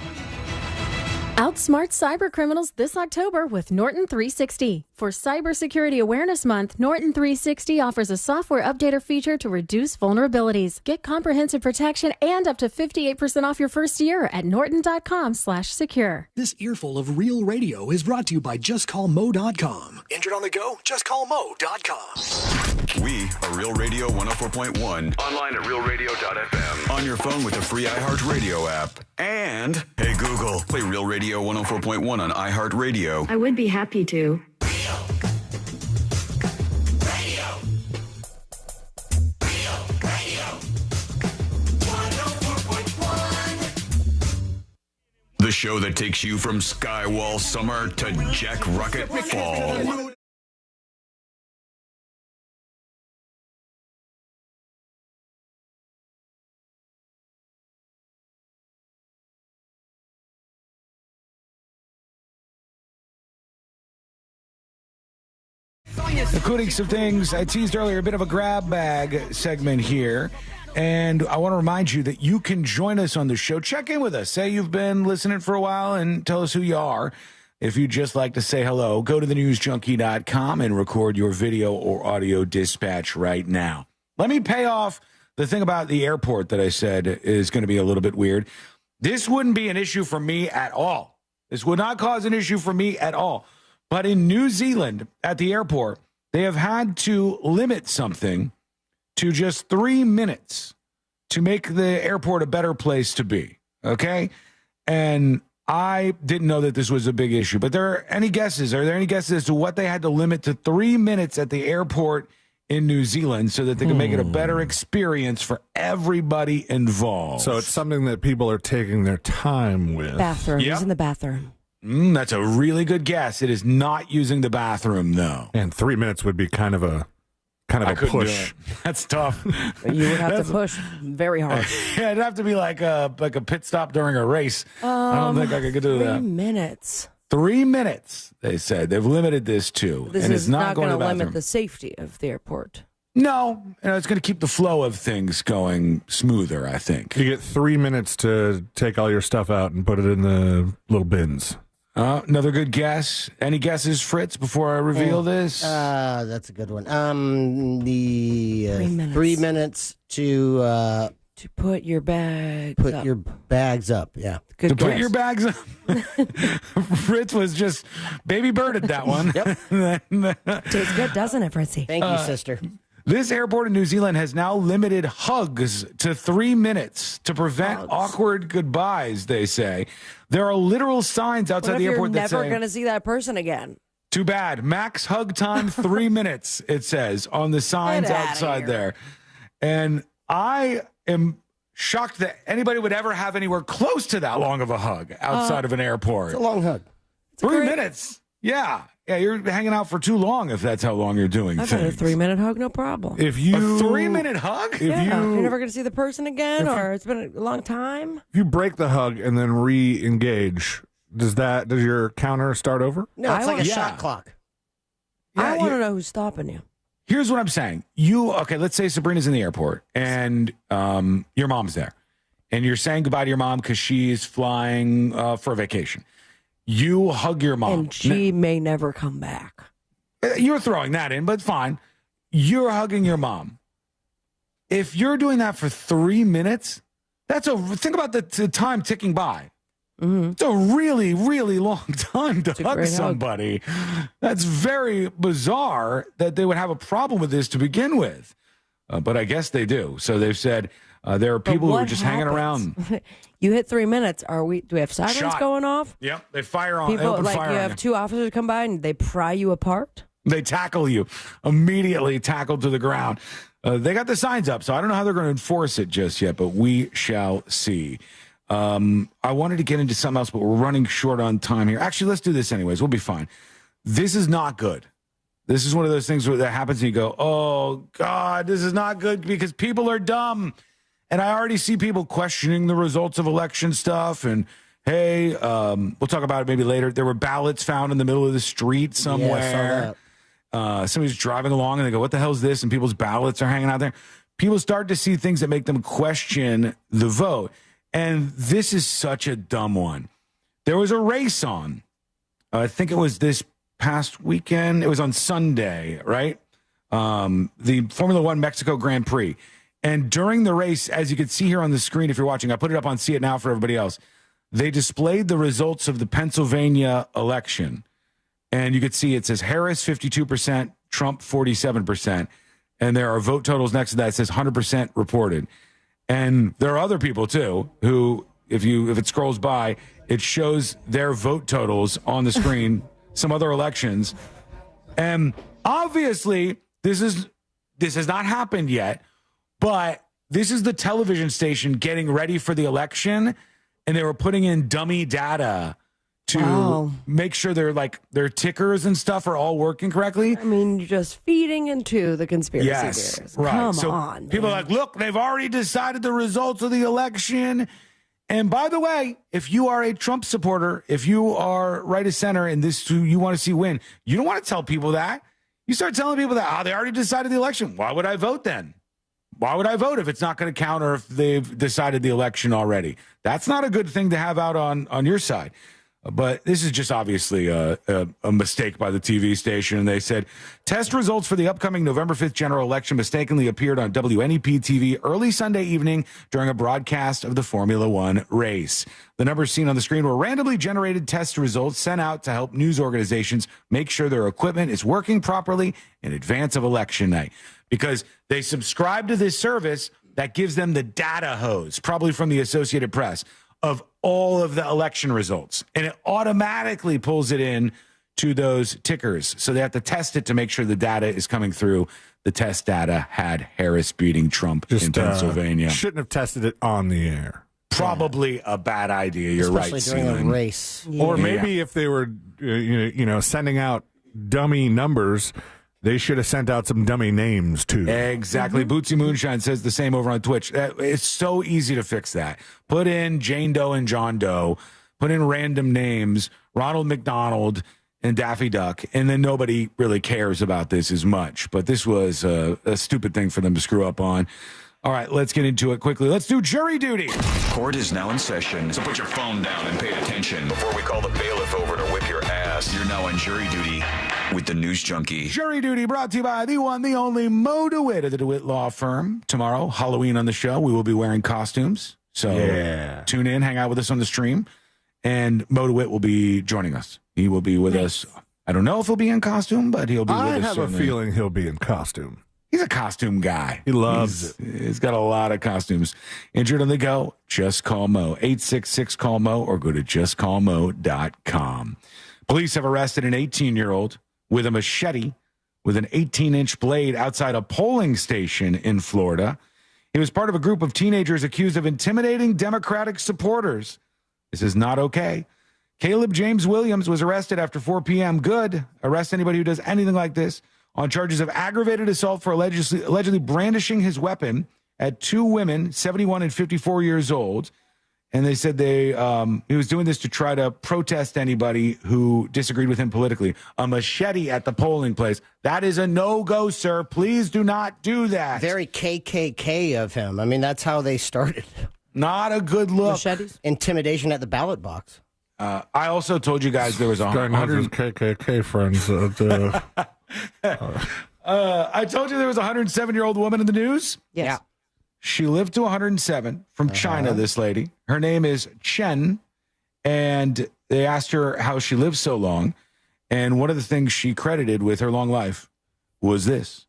Outsmart cyber criminals this October with Norton 360. For Cybersecurity Awareness Month, Norton 360 offers a software updater feature to reduce vulnerabilities. Get comprehensive protection and up to 58% off your first year at norton.com/secure. This earful of real radio is brought to you by JustCallMo.com. Injured on the go? JustCallMo.com. We are Real Radio 104.1. Online at realradio.fm. On your phone with the free iHeartRadio app. And, hey Google, play Real Radio 104.1 on iHeartRadio. I would be happy to. The show that takes you from Skywall summer to Jack Rocket fall. Including some things I teased earlier, a bit of a grab bag segment here. And I want to remind you that you can join us on the show. Check in with us. Say you've been listening for a while and tell us who you are. If you'd just like to say hello, go to thenewsjunkie.com and record your video or audio dispatch right now. Let me pay off the thing about the airport that I said is going to be a little bit weird. This wouldn't be an issue for me at all. This would not cause an issue for me at all. But in New Zealand, at the airport, they have had to limit something to just 3 minutes to make the airport a better place to be. Okay? And I didn't know that this was a big issue. But are there any guesses as to what they had to limit to 3 minutes at the airport in New Zealand so that they can make it a better experience for everybody involved? So it's something that people are taking their time with. Bathroom. Using the bathroom. That's a really good guess. It is not using the bathroom, though. And 3 minutes would be kind of a push. That's tough. You would have to push very hard. Yeah, it'd have to be like a pit stop during a race. I don't think I could do that. 3 minutes. 3 minutes, they said. They've limited this to. This and is it's not going to limit the safety of the airport. No, it's going to keep the flow of things going smoother, I think. You get 3 minutes to take all your stuff out and put it in the little bins. Another good guess. Any guesses, Fritz, before I reveal this? That's a good one. 3 minutes to put your bags up. your bags up. Yeah. Good guess. Put your bags up. Fritz was just baby birded that one. Yep. Tastes good, doesn't it, Fritzy? Thank you, sister. This airport in New Zealand has now limited hugs to 3 minutes to prevent awkward goodbyes, they say. There are literal signs outside the airport that say... You're never going to see that person again. Too bad. Max hug time, 3 minutes, it says, on the signs outside there. And I am shocked that anybody would ever have anywhere close to that long of a hug outside of an airport. It's a long hug. 3 minutes. Yeah. Yeah, you're hanging out for too long if that's how long you're doing I've things. had a 3 minute hug, no problem. If you a 3 minute hug? If you're never going to see the person again, or it's been a long time. If you break the hug and then re-engage, does your counter start over? No, it's like a shot clock. I want to know who's stopping you. Here's what I'm saying. Let's say Sabrina's in the airport and your mom's there. And you're saying goodbye to your mom because she's flying for a vacation. You hug your mom. And she may never come back. You're throwing that in, but fine. You're hugging your mom. If you're doing that for 3 minutes, think about the time ticking by. Mm-hmm. It's a really, really long time to hug somebody. That's very bizarre that they would have a problem with this to begin with. But I guess they do. So they've said there are people who are just hanging around. You hit 3 minutes. Do we have sirens going off? Yep, they fire on. People, they fire you have two officers come by and they pry you apart. They tackle you immediately, tackled to the ground. They got the signs up, so I don't know how they're going to enforce it just yet, but we shall see. I wanted to get into something else, but we're running short on time here. Actually, let's do this anyways. We'll be fine. This is not good. This is one of those things where that happens and you go, oh, God, this is not good because people are dumb. And I already see people questioning the results of election stuff. And, hey, we'll talk about it maybe later. There were ballots found in the middle of the street somewhere. Yeah, somebody's driving along and they go, what the hell is this? And people's ballots are hanging out there. People start to see things that make them question the vote. And this is such a dumb one. There was a race on. I think it was this past weekend. It was on Sunday, right? The Formula One Mexico Grand Prix. And during the race, as you can see here on the screen, if you're watching, I put it up on See It Now for everybody else. They displayed the results of the Pennsylvania election. And you could see it says Harris 52%, Trump 47%. And there are vote totals next to that. It says 100% reported. And there are other people, too, who, if it scrolls by, it shows their vote totals on the screen, some other elections. And obviously, this has not happened yet, but this is the television station getting ready for the election, and they were putting in dummy data to make sure their tickers and stuff are all working correctly. I mean, you're just feeding into the conspiracy theories. Right. Come on. People are like, look, they've already decided the results of the election. And by the way, if you are a Trump supporter, if you are right of center and this who you want to see win, you don't want to tell people that. You start telling people that, they already decided the election. Why would I vote then? Why would I vote if it's not going to count or if they've decided the election already? That's not a good thing to have out on your side. But this is just obviously a mistake by the TV station. They said, test results for the upcoming November 5th general election mistakenly appeared on WNEP TV early Sunday evening during a broadcast of the Formula One race. The numbers seen on the screen were randomly generated test results sent out to help news organizations make sure their equipment is working properly in advance of election night. Because they subscribe to this service that gives them the data hose, probably from the Associated Press, of all of the election results. And it automatically pulls it in to those tickers. So they have to test it to make sure the data is coming through. The test data had Harris beating Trump in Pennsylvania. Shouldn't have tested it on the air. Probably a bad idea. You're right, especially during a race. Yeah. Or maybe if they were, sending out dummy numbers, they should have sent out some dummy names, too. Exactly. Bootsy Moonshine says the same over on Twitch. It's so easy to fix that. Put in Jane Doe and John Doe. Put in random names, Ronald McDonald and Daffy Duck, and then nobody really cares about this as much. But this was a stupid thing for them to screw up on. All right, let's get into it quickly. Let's do jury duty. Court is now in session, so put your phone down and pay attention. Before we call the bailiff over to whip your ass, you're now on jury duty with the News Junkie. Jury duty brought to you by the one, the only Mo DeWitt of the DeWitt Law Firm. Tomorrow, Halloween on the show, we will be wearing costumes. So tune in, hang out with us on the stream, and Mo DeWitt will be joining us. He will be with us. I don't know if he'll be in costume, but he'll be with us. I have a feeling he'll be in costume. He's a costume guy. He loves it. He's got a lot of costumes. Injured on the go? Just call Mo. 866-CALL-MO or go to justcallmo.com. Police have arrested an 18-year-old with a machete with an 18-inch blade outside a polling station in Florida. He was part of a group of teenagers accused of intimidating Democratic supporters. This is not okay. Caleb James Williams was arrested after 4 p.m. Good. Arrest anybody who does anything like this on charges of aggravated assault for allegedly brandishing his weapon at two women, 71 and 54 years old. And they said he was doing this to try to protest anybody who disagreed with him politically. A machete at the polling place. That is a no-go, sir. Please do not do that. Very KKK of him. I mean, that's how they started. Not a good look. Machetes? Intimidation at the ballot box. I also told you guys there was 100 KKK friends. I told you there was a 107-year-old woman in the news. Yes. Yeah. She lived to 107 from China, this lady. Her name is Chen, and they asked her how she lived so long. And one of the things she credited with her long life was this,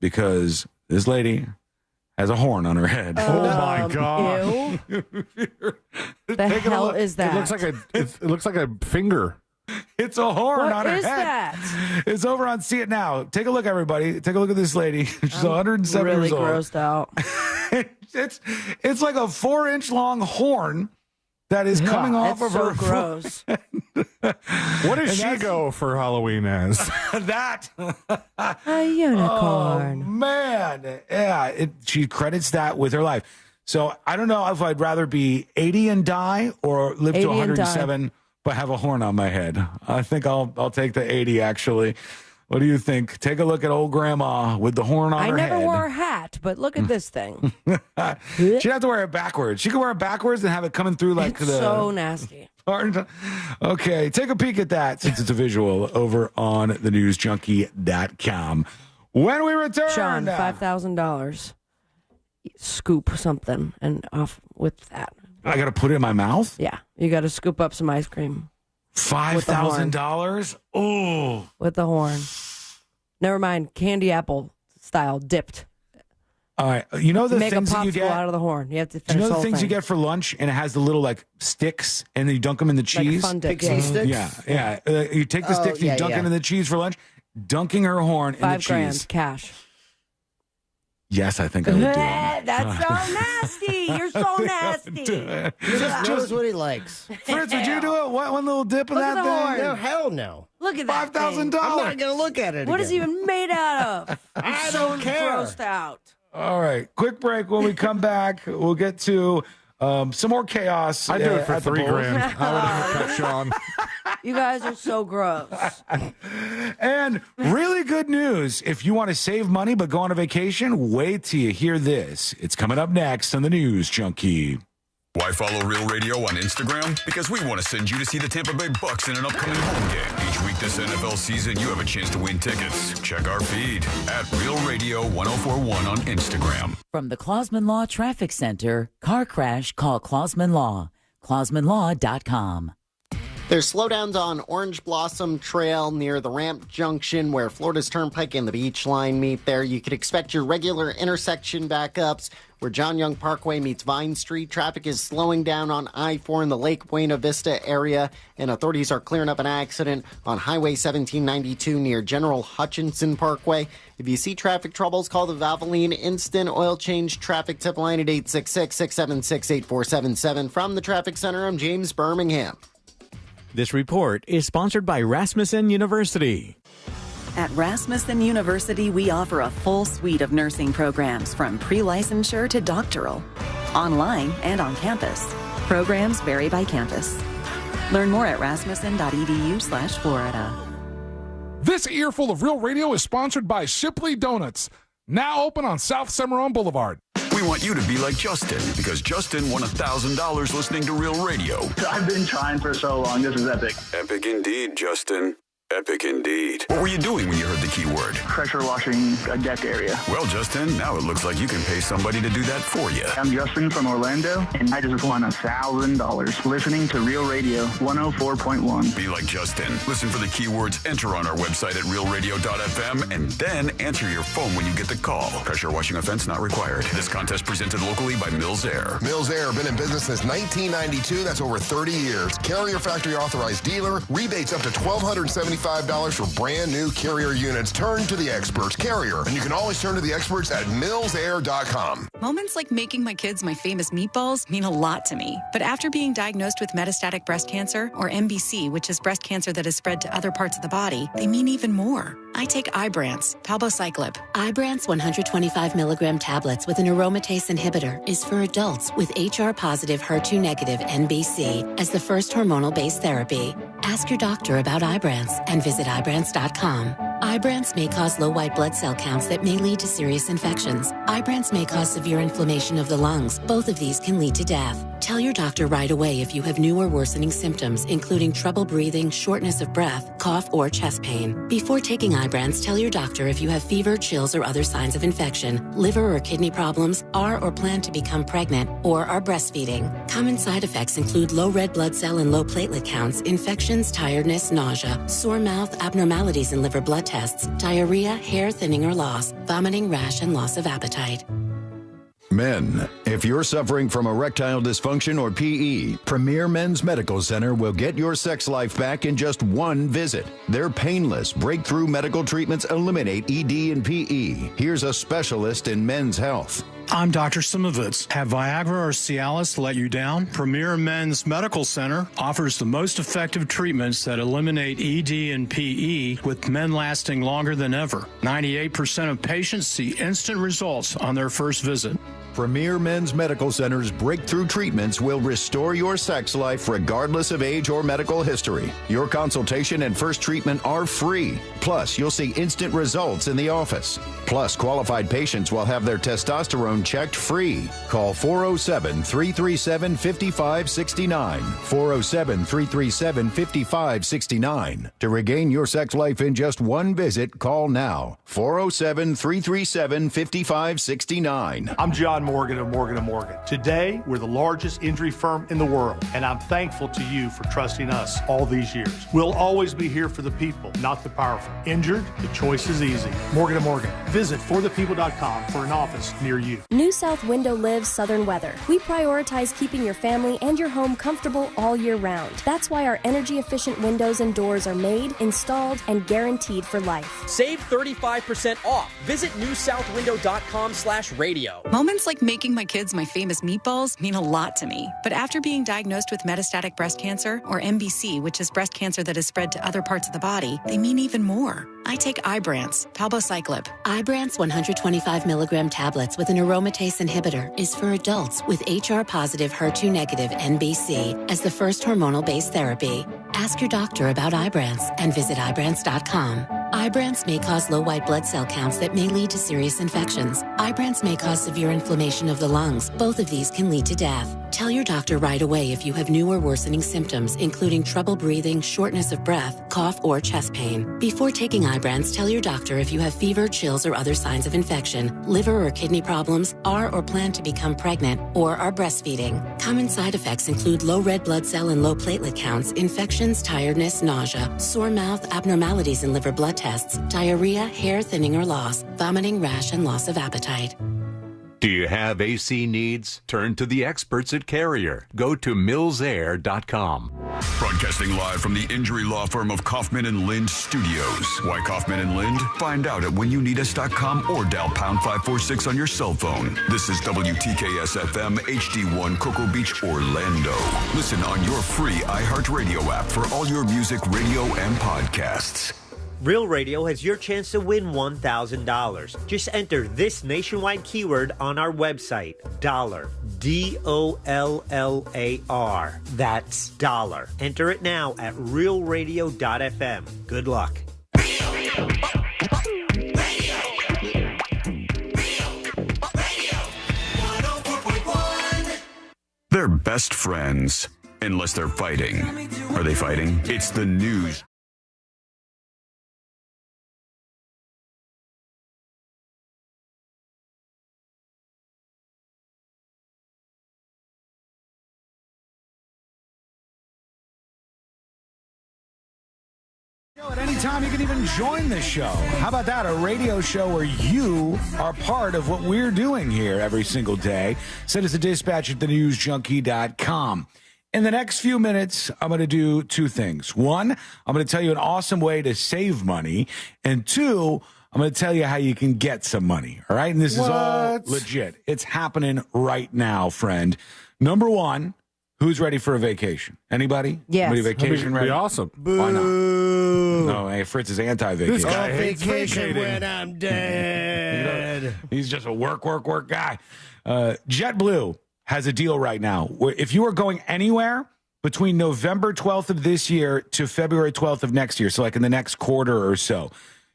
because this lady has a horn on her head. Oh, my God. The hell is that? It looks like a finger. It's a horn on her head. What is that? It's over on See It Now. Take a look, everybody. Take a look at this lady. She's 107 really years old. Grossed out. It's like a 4-inch long horn that is coming off of her. Gross. What does she go for Halloween as? That. A unicorn. Oh, man. Yeah, she credits that with her life. So I don't know if I'd rather be 80 and die or live to 107 but have a horn on my head. I think I'll take the 80, actually. What do you think? Take a look at old grandma with the horn on her head. I never wore a hat, but look at this thing. She'd have to wear it backwards. She could wear it backwards and have it coming through like it's so nasty. Okay, take a peek at that since it's a visual over on thenewsjunkie.com. When we return, Sean, $5,000. Scoop something and off with that. I got to put it in my mouth? Yeah, you got to scoop up some ice cream. $5,000? Oh. With the horn. Never mind, candy apple style dipped. All right. You know the Make things a that you get out of the horn. You have to finish the things you get for lunch and it has the little like sticks and then you dunk them in the cheese? Like Fun-Dip, Pixie sticks? Yeah. You take the sticks and you dunk them in the cheese for lunch. Dunking her horn in the cheese. $5,000 cash. Yes, I think I would do it. That's so nasty. You're so nasty. He just knows what he likes. Fritz, would you do it? One little dip in Look that at the thing? horn. No, hell no. Look at that $5,000. thing. I'm not going to look at it What is it again. even made out of? I so don't care. Grossed out. All right. Quick break. When we come back, we'll get to some more chaos. I'd do it for $3,000. I would haircut Sean. You guys are so gross. And really good news. If you want to save money but go on a vacation, wait till you hear this. It's coming up next on the News Junkie. Why follow Real Radio on Instagram? Because we want to send you to see the Tampa Bay Bucs in an upcoming home game. Each week this NFL season, you have a chance to win tickets. Check our feed at Real Radio 1041 on Instagram. From the Clausman Law Traffic Center, car crash, call Clausman Law. ClausmanLaw.com. There's slowdowns on Orange Blossom Trail near the Ramp Junction where Florida's Turnpike and the Beach Line meet there. You could expect your regular intersection backups where John Young Parkway meets Vine Street. Traffic is slowing down on I-4 in the Lake Buena Vista area, and authorities are clearing up an accident on Highway 1792 near General Hutchinson Parkway. If you see traffic troubles, call the Valvoline Instant Oil Change Traffic Tip Line at 866-676-8477. From the Traffic Center, I'm James Birmingham. This report is sponsored by Rasmussen University. At Rasmussen University, we offer a full suite of nursing programs from pre-licensure to doctoral, online and on campus. Programs vary by campus. Learn more at rasmussen.edu/Florida. This earful of Real Radio is sponsored by Shipley Donuts, now open on South Cimarron Boulevard. We want you to be like Justin, because Justin won $1,000 listening to Real Radio. I've been trying for so long. This is epic. Epic indeed, Justin. Epic indeed. What were you doing when you heard the keyword? Pressure washing a deck area. Well, Justin, now it looks like you can pay somebody to do that for you. I'm Justin from Orlando, and I just won $1,000 listening to Real Radio 104.1. Be like Justin. Listen for the keywords, enter on our website at realradio.fm, and then answer your phone when you get the call. Pressure washing offense not required. This contest presented locally by Mills Air. Mills Air, been in business since 1992. That's over 30 years. Carrier factory authorized dealer. Rebates up to $1,275 for brand new Carrier units. Turn to the experts. Carrier. And you can always turn to the experts at millsair.com. Moments like making my kids my famous meatballs mean a lot to me. But after being diagnosed with metastatic breast cancer, or MBC, which is breast cancer that has spread to other parts of the body, they mean even more. I take Ibrance, palbociclib. Ibrance 125 milligram tablets with an aromatase inhibitor is for adults with HR-positive, HER2-negative NBC as the first hormonal-based therapy. Ask your doctor about Ibrance and visit Ibrance.com. Ibrance may cause low white blood cell counts that may lead to serious infections. Ibrance may cause severe inflammation of the lungs. Both of these can lead to death. Tell your doctor right away if you have new or worsening symptoms, including trouble breathing, shortness of breath, cough, or chest pain. Before taking Ibrance, tell your doctor if you have fever, chills, or other signs of infection, liver or kidney problems, are or plan to become pregnant, or are breastfeeding. Common side effects include low red blood cell and low platelet counts, infections, tiredness, nausea, sore mouth, abnormalities in liver blood tests, diarrhea, hair thinning or loss, vomiting, rash, and loss of appetite. Men, if you're suffering from erectile dysfunction or PE, Premier Men's Medical Center will get your sex life back in just one visit. Their painless, breakthrough medical treatments eliminate ED and PE. Here's a specialist in men's health. I'm Dr. Simovitz. Have Viagra or Cialis let you down? Premier Men's Medical Center offers the most effective treatments that eliminate ED and PE, with men lasting longer than ever. 98% of patients see instant results on their first visit. Premier Men's Medical Center's breakthrough treatments will restore your sex life regardless of age or medical history. Your consultation and first treatment are free. Plus, you'll see instant results in the office. Plus, qualified patients will have their testosterone checked free. Call 407-337-5569. 407-337-5569. To regain your sex life in just one visit, call now. 407-337-5569. I'm John Morgan of Morgan & Morgan. Today, we're the largest injury firm in the world, and I'm thankful to you for trusting us all these years. We'll always be here for the people, not the powerful. Injured? The choice is easy. Morgan & Morgan. Visit forthepeople.com for an office near you. New South Window lives Southern weather. We prioritize keeping your family and your home comfortable all year round. That's why our energy-efficient windows and doors are made, installed, and guaranteed for life. Save 35% off. Visit newsouthwindow.com/radio. Moments like making my kids my famous meatballs mean a lot to me. But after being diagnosed with metastatic breast cancer, or MBC, which is breast cancer that has spread to other parts of the body, they mean even more. I take Ibrance, palbociclib. Ibrance 125 milligram tablets with an aromatase inhibitor is for adults with HR-positive, HER2-negative NBC as the first hormonal-based therapy. Ask your doctor about Ibrance and visit Ibrance.com. Ibrance may cause low white blood cell counts that may lead to serious infections. Ibrance may cause severe inflammation of the lungs. Both of these can lead to death. Tell your doctor right away if you have new or worsening symptoms, including trouble breathing, shortness of breath, cough, or chest pain. Before taking Ibrance, tell your doctor if you have fever, chills, or other signs of infection, liver or kidney problems, are or plan to become pregnant, or are breastfeeding. Common side effects include low red blood cell and low platelet counts, infections, tiredness, nausea, sore mouth, abnormalities in liver blood tests, diarrhea, hair thinning or loss, vomiting, rash, and loss of appetite. Do you have AC needs? Turn to the experts at Carrier. Go to millsair.com. Broadcasting live from the injury law firm of Kaufman and Lind Studios. Why Kaufman and Lind? Find out at whenyounneedus.com or dial pound 546 on your cell phone. This is WTKS FM HD1 Cocoa Beach, Orlando. Listen on your free iHeartRadio app for all your music, radio, and podcasts. Real Radio has your chance to win $1,000. Just enter this nationwide keyword on our website, dollar, DOLLAR. That's dollar. Enter it now at realradio.fm. Good luck. They're best friends, unless they're fighting. Are they fighting? It's the news. At any time, you can even join the show. How about that? A radio show where you are part of what we're doing here every single day. Send us a dispatch at thenewsjunkie.com. In the next few minutes, I'm going to do two things. One, I'm going to tell you an awesome way to save money. And two, I'm going to tell you how you can get some money. All right? And this is all legit. It's happening right now, friend. Number one, who's ready for a vacation? Anybody? Yes. Anybody vacation ready? Be awesome. Why not? No, hey, Fritz is anti-vacation. This guy hates Vacation when I'm dead. He's just a work guy. JetBlue has a deal right now where if you are going anywhere between November 12th of this year to February 12th of next year, so like in the next quarter or so,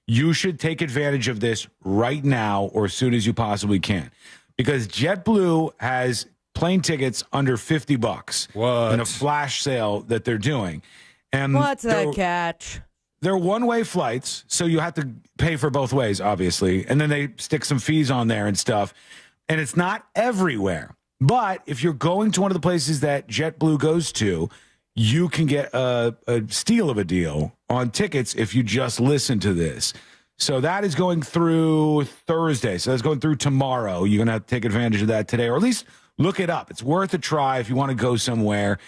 you should take advantage of this right now or as soon as you possibly can. Because JetBlue has plane tickets under $50 in a flash sale that they're doing. And what's that catch? They're one-way flights, so you have to pay for both ways, obviously. And then they stick some fees on there and stuff. And it's not everywhere. But if you're going to one of the places that JetBlue goes to, you can get a steal of a deal on tickets if you just listen to this. So that is going through Thursday. So that's going through tomorrow. You're going to have to take advantage of that today, or at least look it up. It's worth a try if you want to go somewhere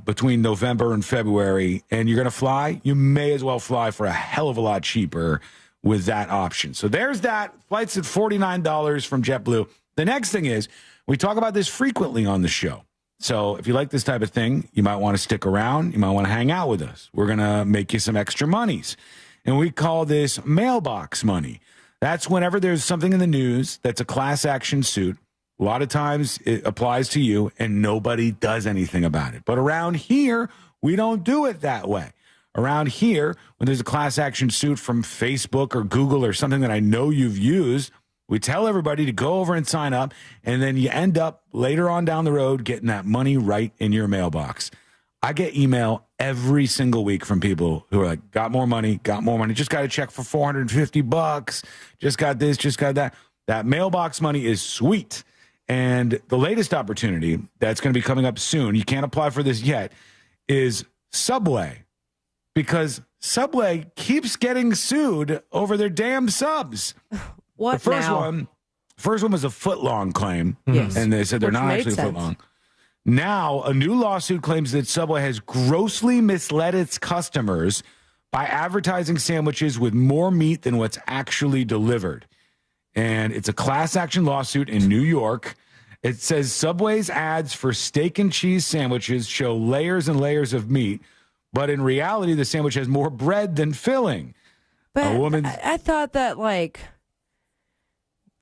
between November and February, and you're going to fly. You may as well fly for a hell of a lot cheaper with that option. So there's that. Flights at $49 from JetBlue. The next thing is, we talk about this frequently on the show. So if you like this type of thing, you might want to stick around. You might want to hang out with us. We're going to make you some extra monies. And we call this mailbox money. That's whenever there's something in the news that's a class action suit. A lot of times it applies to you and nobody does anything about it. But around here, we don't do it that way. Around here, when there's a class action suit from Facebook or Google or something that I know you've used, we tell everybody to go over and sign up, and then you end up later on down the road getting that money right in your mailbox. I get email every single week from people who are like, got more money, just got a check for $450, just got this, just got that. That mailbox money is sweet. And the latest opportunity that's going to be coming up soon, you can't apply for this yet, is Subway. Because Subway keeps getting sued over their damn subs. What the first now? one was a foot-long claim. Yes. And they said they're Which not made actually sense. foot-long. Now, a new lawsuit claims that Subway has grossly misled its customers by advertising sandwiches with more meat than what's actually delivered. And it's a class action lawsuit in New York. It says Subway's ads for steak and cheese sandwiches show layers and layers of meat, but in reality, the sandwich has more bread than filling. But I thought that, like,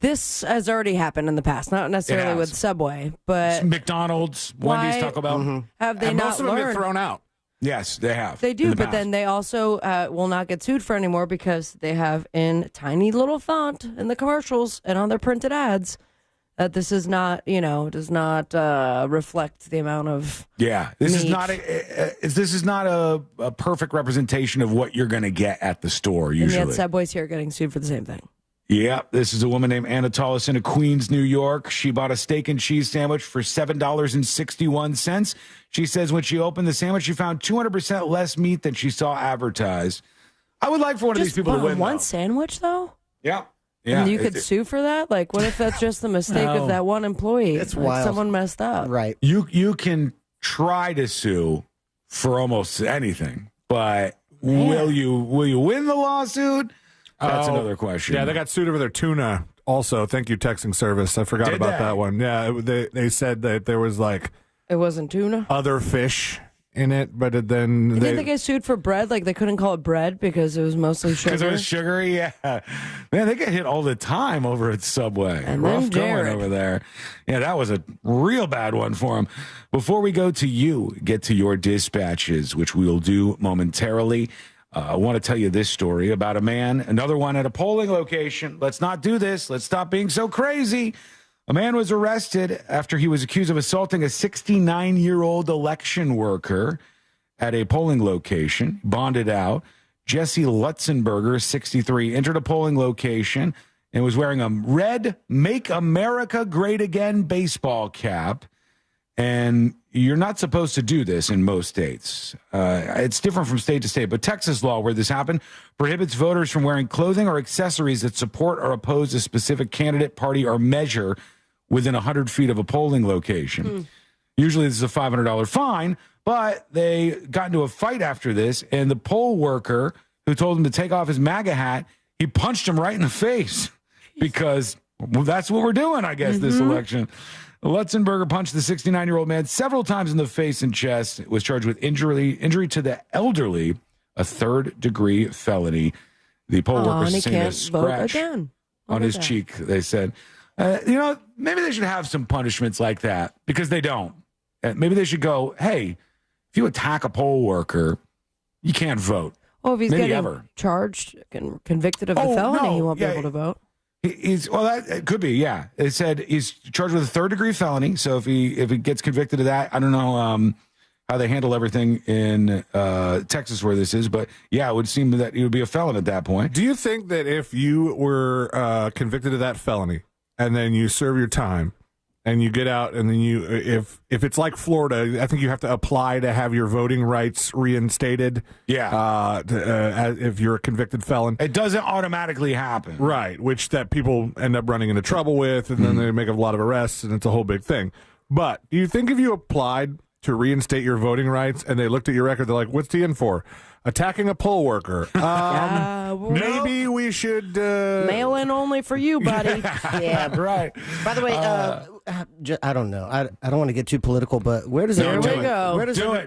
this has already happened in the past, not necessarily with Subway, but McDonald's, Wendy's, Taco Bell. Have they and not most of them learned? get thrown out. Yes, they have. They do, but then they also will not get sued for anymore because they have in tiny little font in the commercials and on their printed ads that this is not, does not reflect the amount of this is not a perfect representation of what you're going to get at the store usually. And yet Subway's here getting sued for the same thing. Yeah, this is a woman named Anna Tolleson of Queens, New York. She bought a steak and cheese sandwich for $7.61. She says when she opened the sandwich, she found 200% less meat than she saw advertised. I would like for one of these people to win. One sandwich, though? Yeah. And you could sue for that? Like, what if that's just the mistake of that one employee? It's wild. Someone messed up. Right. You can try to sue for almost anything, but will you win the lawsuit? That's another question. Yeah, they got sued over their tuna also. Thank you, texting service. I forgot about that one. Yeah, they said that there was like... It wasn't tuna? Other fish in it, but then Didn't they get sued for bread? Like they couldn't call it bread because it was mostly sugar? Because it was sugary, yeah. Man, they get hit all the time over at Subway. And rough then going Jared. over there. Yeah, that was a real bad one for him. Before we go to you, get to your dispatches, which we'll do momentarily. I want to tell you this story about a man, another one at a polling location. Let's not do this. Let's stop being so crazy. A man was arrested after he was accused of assaulting a 69-year-old election worker at a polling location, bonded out. Jesse Lutzenberger, 63, entered a polling location and was wearing a red Make America Great Again baseball cap. And you're not supposed to do this in most states. It's different from state to state, but Texas law, where this happened, prohibits voters from wearing clothing or accessories that support or oppose a specific candidate, party, or measure within 100 feet of a polling location. Usually this is a $500 fine, but they got into a fight after this, and the poll worker who told him to take off his MAGA hat, he punched him right in the face because that's what we're doing, I guess, this election. Lutzenberger punched the 69-year-old man several times in the face and chest. Was charged with injury to the elderly, a third-degree felony. The poll worker sustained a scratch on his cheek, they said. Maybe they should have some punishments like that because they don't. Maybe they should go, hey, if you attack a poll worker, you can't vote. Oh, if he's getting charged, convicted of a felony, he won't be able to vote. It could be, yeah. It said he's charged with a third-degree felony. So if he gets convicted of that, I don't know how they handle everything in Texas where this is, but yeah, it would seem that he would be a felon at that point. Do you think that if you were convicted of that felony and then you serve your time and you get out and then if it's like Florida, I think you have to apply to have your voting rights reinstated. Yeah. If you're a convicted felon. It doesn't automatically happen. Right, which that people end up running into trouble with, and then they make a lot of arrests, and it's a whole big thing. But do you think if you applied to reinstate your voting rights and they looked at your record, they're like, what's he in for? Attacking a poll worker. Maybe we should... Mail in only for you, buddy. Yeah, right. By the way, I don't know. I don't want to get too political, but where does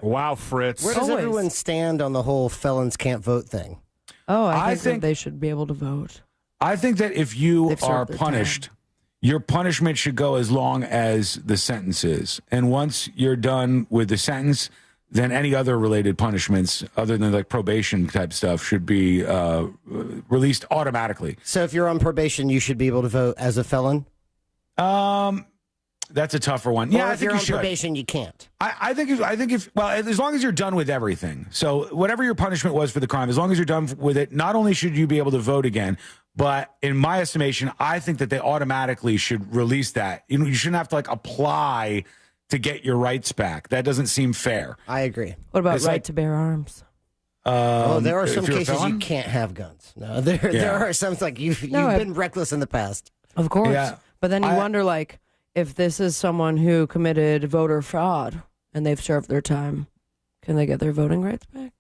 Wow, Fritz. Where does everyone stand on the whole felons can't vote thing? Oh, I think that they should be able to vote. I think that if you are punished, your punishment should go as long as the sentence is. And once you're done with the sentence, then any other related punishments other than like probation type stuff should be released automatically. So if you're on probation, you should be able to vote as a felon? That's a tougher one. Or Yeah, I if think you're you on should. probation, you can't. I think if as long as you're done with everything. So whatever your punishment was for the crime, as long as you're done with it, not only should you be able to vote again, but in my estimation, I think that they automatically should release that. You shouldn't have to like apply to get your rights back. That doesn't seem fair. I agree. What about right to bear arms? There are some cases you can't have guns. No, there are some like you've been reckless in the past. Of course. Yeah. But then you wonder, like, if this is someone who committed voter fraud and they've served their time, can they get their voting rights back?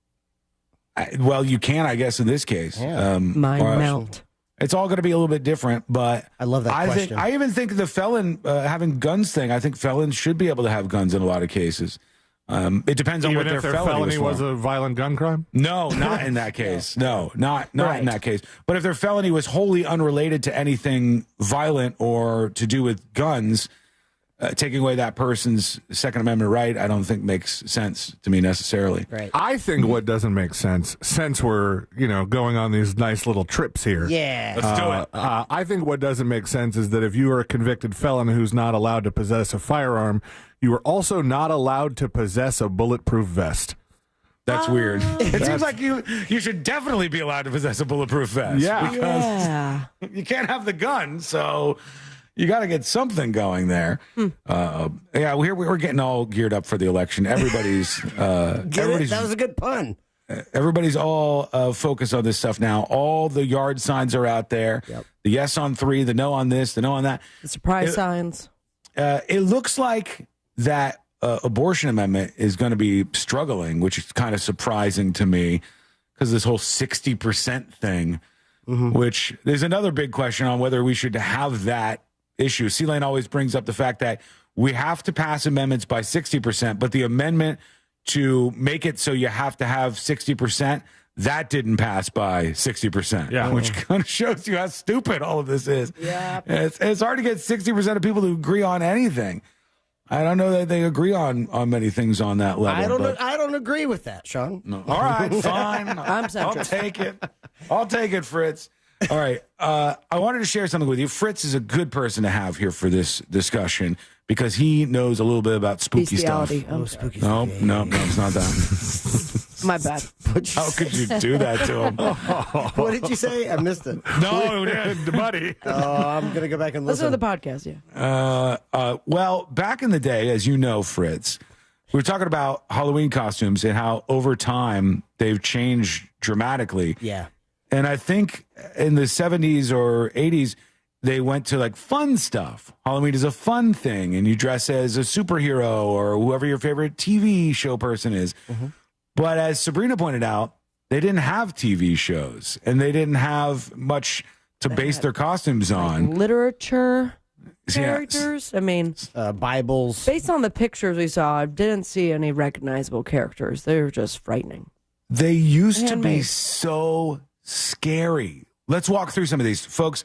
Well, you can, I guess, in this case. Yeah. Mind melt. It's all going to be a little bit different, but I love that question. I even think the felon having guns thing, I think felons should be able to have guns in a lot of cases. It depends on what their felony was a violent gun crime? No, not in that case. No, not in that case. But if their felony was wholly unrelated to anything violent or to do with guns, taking away that person's Second Amendment right, I don't think makes sense to me necessarily. Right. I think what doesn't make sense, since we're going on these nice little trips here. Yeah. Let's do it. I think what doesn't make sense is that if you are a convicted felon who's not allowed to possess a firearm, you are also not allowed to possess a bulletproof vest. That's weird. It seems like you should definitely be allowed to possess a bulletproof vest. Yeah. Because you can't have the gun, so you got to get something going there. We're getting all geared up for the election. Everybody's that was a good pun. Everybody's all focused on this stuff now. All the yard signs are out there. Yep. The yes on 3, the no on this, the no on that. The surprise signs. It looks like that abortion amendment is going to be struggling, which is kind of surprising to me because this whole 60% thing, which there's another big question on whether we should have that issue. C-Lane always brings up the fact that we have to pass amendments by 60%, but the amendment to make it so you have to have 60%, that didn't pass by 60%, which kind of shows you how stupid all of this is. Yeah. It's hard to get 60% of people to agree on anything. I don't know that they agree on many things on that level. I don't agree with that, Sean. No. All right, fine. I'm centrist. I'll take it, Fritz. All right. I wanted to share something with you. Fritz is a good person to have here for this discussion because he knows a little bit about spooky Bestiality. stuff. Oh, spooky No, stuff. it's not that. My bad. How could you do that to him? What did you say? I missed it. No, buddy. I'm going to go back and Listen listen. to the podcast, yeah. Well, back in the day, as you know, Fritz, we were talking about Halloween costumes and how over time they've changed dramatically. Yeah. And I think in the 70s or 80s, they went to like fun stuff. Halloween is a fun thing, and you dress as a superhero or whoever your favorite TV show person is. But as Sabrina pointed out, they didn't have TV shows, and they didn't have much to base their costumes on. Literature characters. I mean, Bibles. Based on the pictures we saw, I didn't see any recognizable characters. They were just frightening. They used to be so scary. Let's walk through some of these. Folks,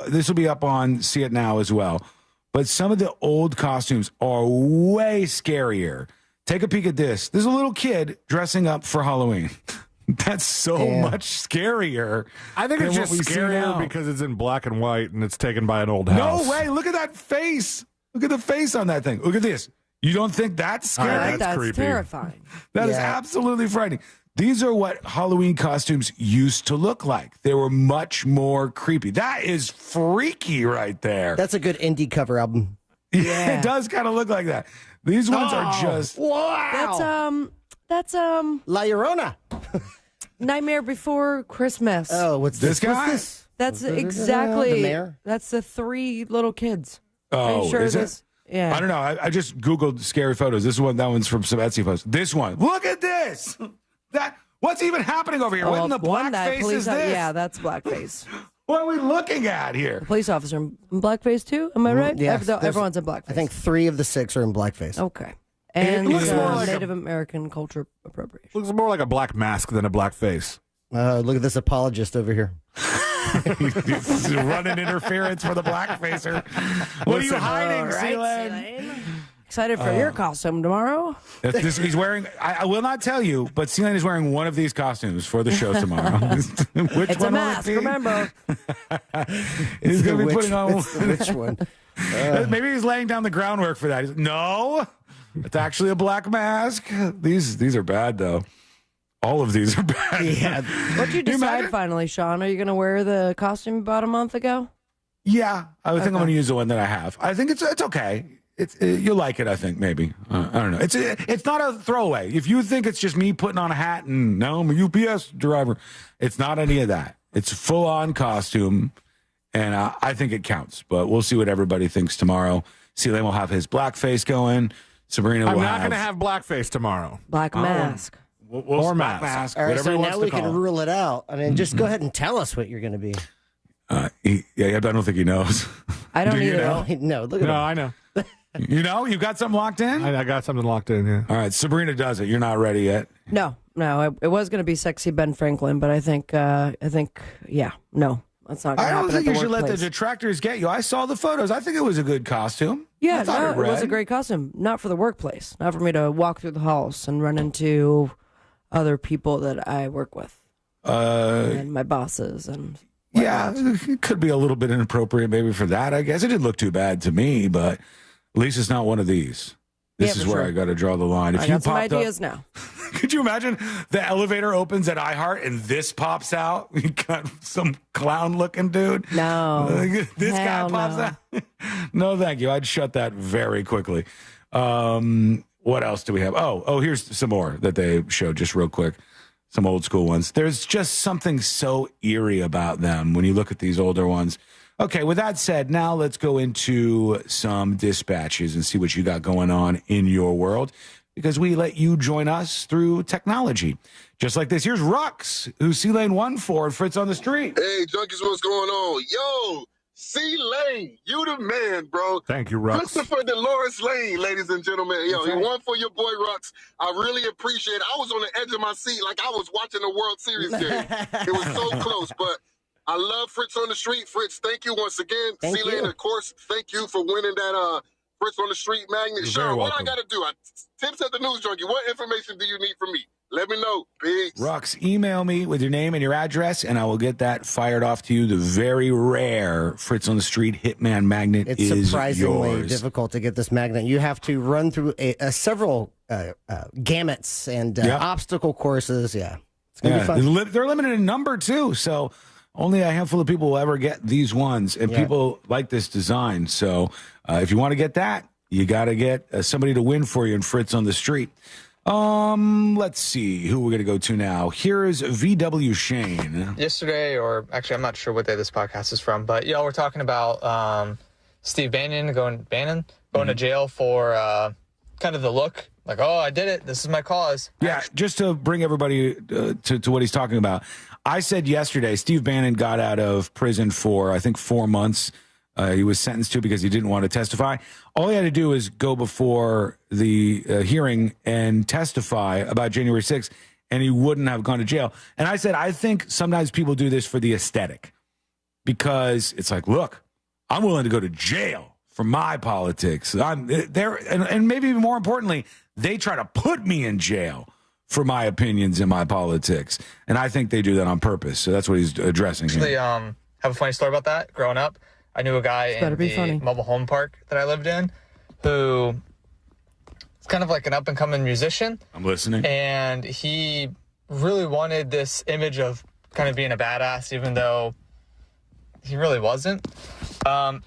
this will be up on See It Now as well. But some of the old costumes are way scarier. Take a peek at this. There's a little kid dressing up for Halloween. That's so much scarier. I think it's just scarier because it's in black and white and it's taken by an old house. No way. Look at that face. Look at the face on that thing. Look at this. You don't think that's scary? That's creepy. terrifying. That is absolutely frightening. These are what Halloween costumes used to look like. They were much more creepy. That is freaky right there. That's a good indie cover album. Yeah, it does kind of look like that. These ones are just wow. That's La Llorona. Nightmare Before Christmas. Oh, what's this guy? What's this? That's exactly. The mayor? That's the 3 little kids. Oh, Are you sure is this? Yeah. I don't know. I just Googled scary photos. That one's from some Etsy posts. This one. Look at this. What's even happening over here? What in the blackface is this? Yeah, that's blackface. What are we looking at here? Police officer in blackface too? Am I right? Yeah. Everyone's in blackface. I think 3 of the 6 are in blackface. Okay. And It looks more like Native American culture appropriation. Looks more like a black mask than a black face. Look at this apologist over here. He's running interference for the blackfacer. What are you hiding, C-Lane? Excited for your costume tomorrow? He's wearing, I will not tell you, but C-Lane is wearing one of these costumes for the show tomorrow. Which It's one a mask, remember. He's going to be putting on which one? Maybe he's laying down the groundwork for that. No, it's actually a black mask. These are bad, though. All of these are bad. Yeah. What'd you decide finally, Sean? Are you going to wear the costume you bought a month ago? Yeah, I think I'm going to use the one that I have. I think it's okay. You'll like it, I think, maybe. I don't know. It's not a throwaway. If you think it's just me putting on a hat and no, I'm a UPS driver, it's not any of that. It's a full-on costume, and I think it counts. But we'll see what everybody thinks tomorrow. C-Lane will have his blackface going. Sabrina will I'm not going to have blackface tomorw. Black mask. Or mask. All right, Whatever so he wants now we to call can it. rule it out. I mean, just go ahead and tell us what you're going to be. I don't think he knows. I don't Do you either. know? No, look at him. I know. You know? You got something locked in? I got something locked in, yeah. All right, Sabrina does it. You're not ready yet. No. It was going to be sexy Ben Franklin, but I think, no, that's not going to happen. I don't think at the you should let the workplace. detractors get you. I saw the photos. I think it was a good costume. Yeah, no, it was a great costume. Not for the workplace. Not for me to walk through the halls and run into other people that I work with. And my bosses and yeah, it could be a little bit inappropriate maybe for that, I guess. It didn't look too bad to me, but at least it's not one of these. This is where I got to draw the line. If I you got some popped ideas up, now. Could you imagine the elevator opens at iHeart and this pops out? You got some clown-looking dude. No. This guy pops out. No, thank you. I'd shut that very quickly. What else do we have? Oh, here's some more that they showed just real quick. Some old school ones. There's just something so eerie about them when you look at these older ones. Okay, with that said, now let's go into some dispatches and see what you got going on in your world, because we let you join us through technology. Just like this. Here's Rux, who's C-Lane 1-4, Fritz on the street. Hey, junkies, what's going on? Yo, C-Lane, you the man, bro. Thank you, Rux. Christopher Dolores Lane, ladies and gentlemen. Yo, you won for your boy Rux. I really appreciate it. I was on the edge of my seat like I was watching the World Series game. It was so close, but I love Fritz on the street. Fritz, thank you once again. C-Lane, of course, thank you for winning that Fritz on the street magnet. Sure, what I got to do? Tips at the News Junkie. What information do you need from me? Let me know. Peace. Rux, email me with your name and your address, and I will get that fired off to you. The very rare Fritz on the Street Hitman magnet is yours. It's surprisingly difficult to get this magnet. You have to run through several gamuts and obstacle courses. Yeah, it's going to be fun. They're limited in number, too, so only a handful of people will ever get these ones, and people like this design. So if you want to get that, you got to get somebody to win for you in Fritz on the Street. Let's see who we're going to go to now. Here's VW Shane. Yesterday, or actually, I'm not sure what day this podcast is from, but y'all were talking about Steve Bannon going to jail for kind of the look. Like, oh, I did it. This is my cause. Yeah, just to bring everybody to what he's talking about. I said yesterday, Steve Bannon got out of prison for, I think, 4 months. He was sentenced to because he didn't want to testify. All he had to do is go before the hearing and testify about January 6th, and he wouldn't have gone to jail. And I said, I think sometimes people do this for the aesthetic, because it's like, look, I'm willing to go to jail for my politics. I'm there, and maybe even more importantly, they try to put me in jail for my opinions and my politics. And I think they do that on purpose. So that's what he's addressing here. Actually, have a funny story about that. Growing up, I knew a guy in the mobile home park that I lived in who is kind of like an up-and-coming musician. I'm listening. And he really wanted this image of kind of being a badass, even though he really wasn't.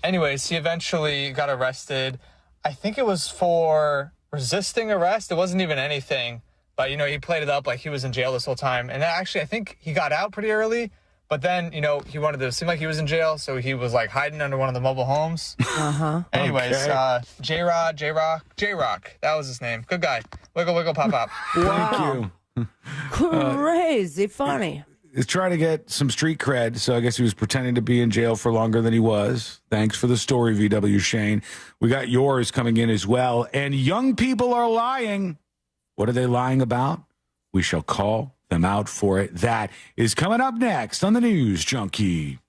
Anyways, he eventually got arrested. I think it was for resisting arrest. It wasn't even anything. But, you know, he played it up like he was in jail this whole time. And actually, I think he got out pretty early. But then, you know, he wanted to seem like he was in jail, so he was, like, hiding under one of the mobile homes. Uh-huh. Anyways, J-Rock, that was his name. Good guy. Wiggle, wiggle, pop, pop. Thank you. Crazy funny. He's trying to get some street cred, so I guess he was pretending to be in jail for longer than he was. Thanks for the story, VW Shane. We got yours coming in as well. And young people are lying. What are they lying about? We shall call them out for it. That is coming up next on the News Junkie.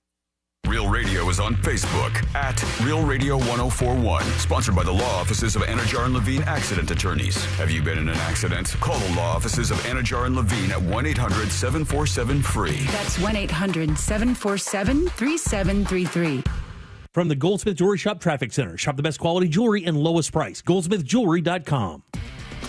Real Radio is on Facebook at Real Radio 1041. Sponsored by the law offices of Anajar and Levine Accident Attorneys. Have you been in an accident? Call the law offices of Anajar and Levine at 1-800-747-FREE. That's 1-800-747-3733. From the Goldsmith Jewelry Shop Traffic Center. Shop the best quality jewelry and lowest price. GoldsmithJewelry.com.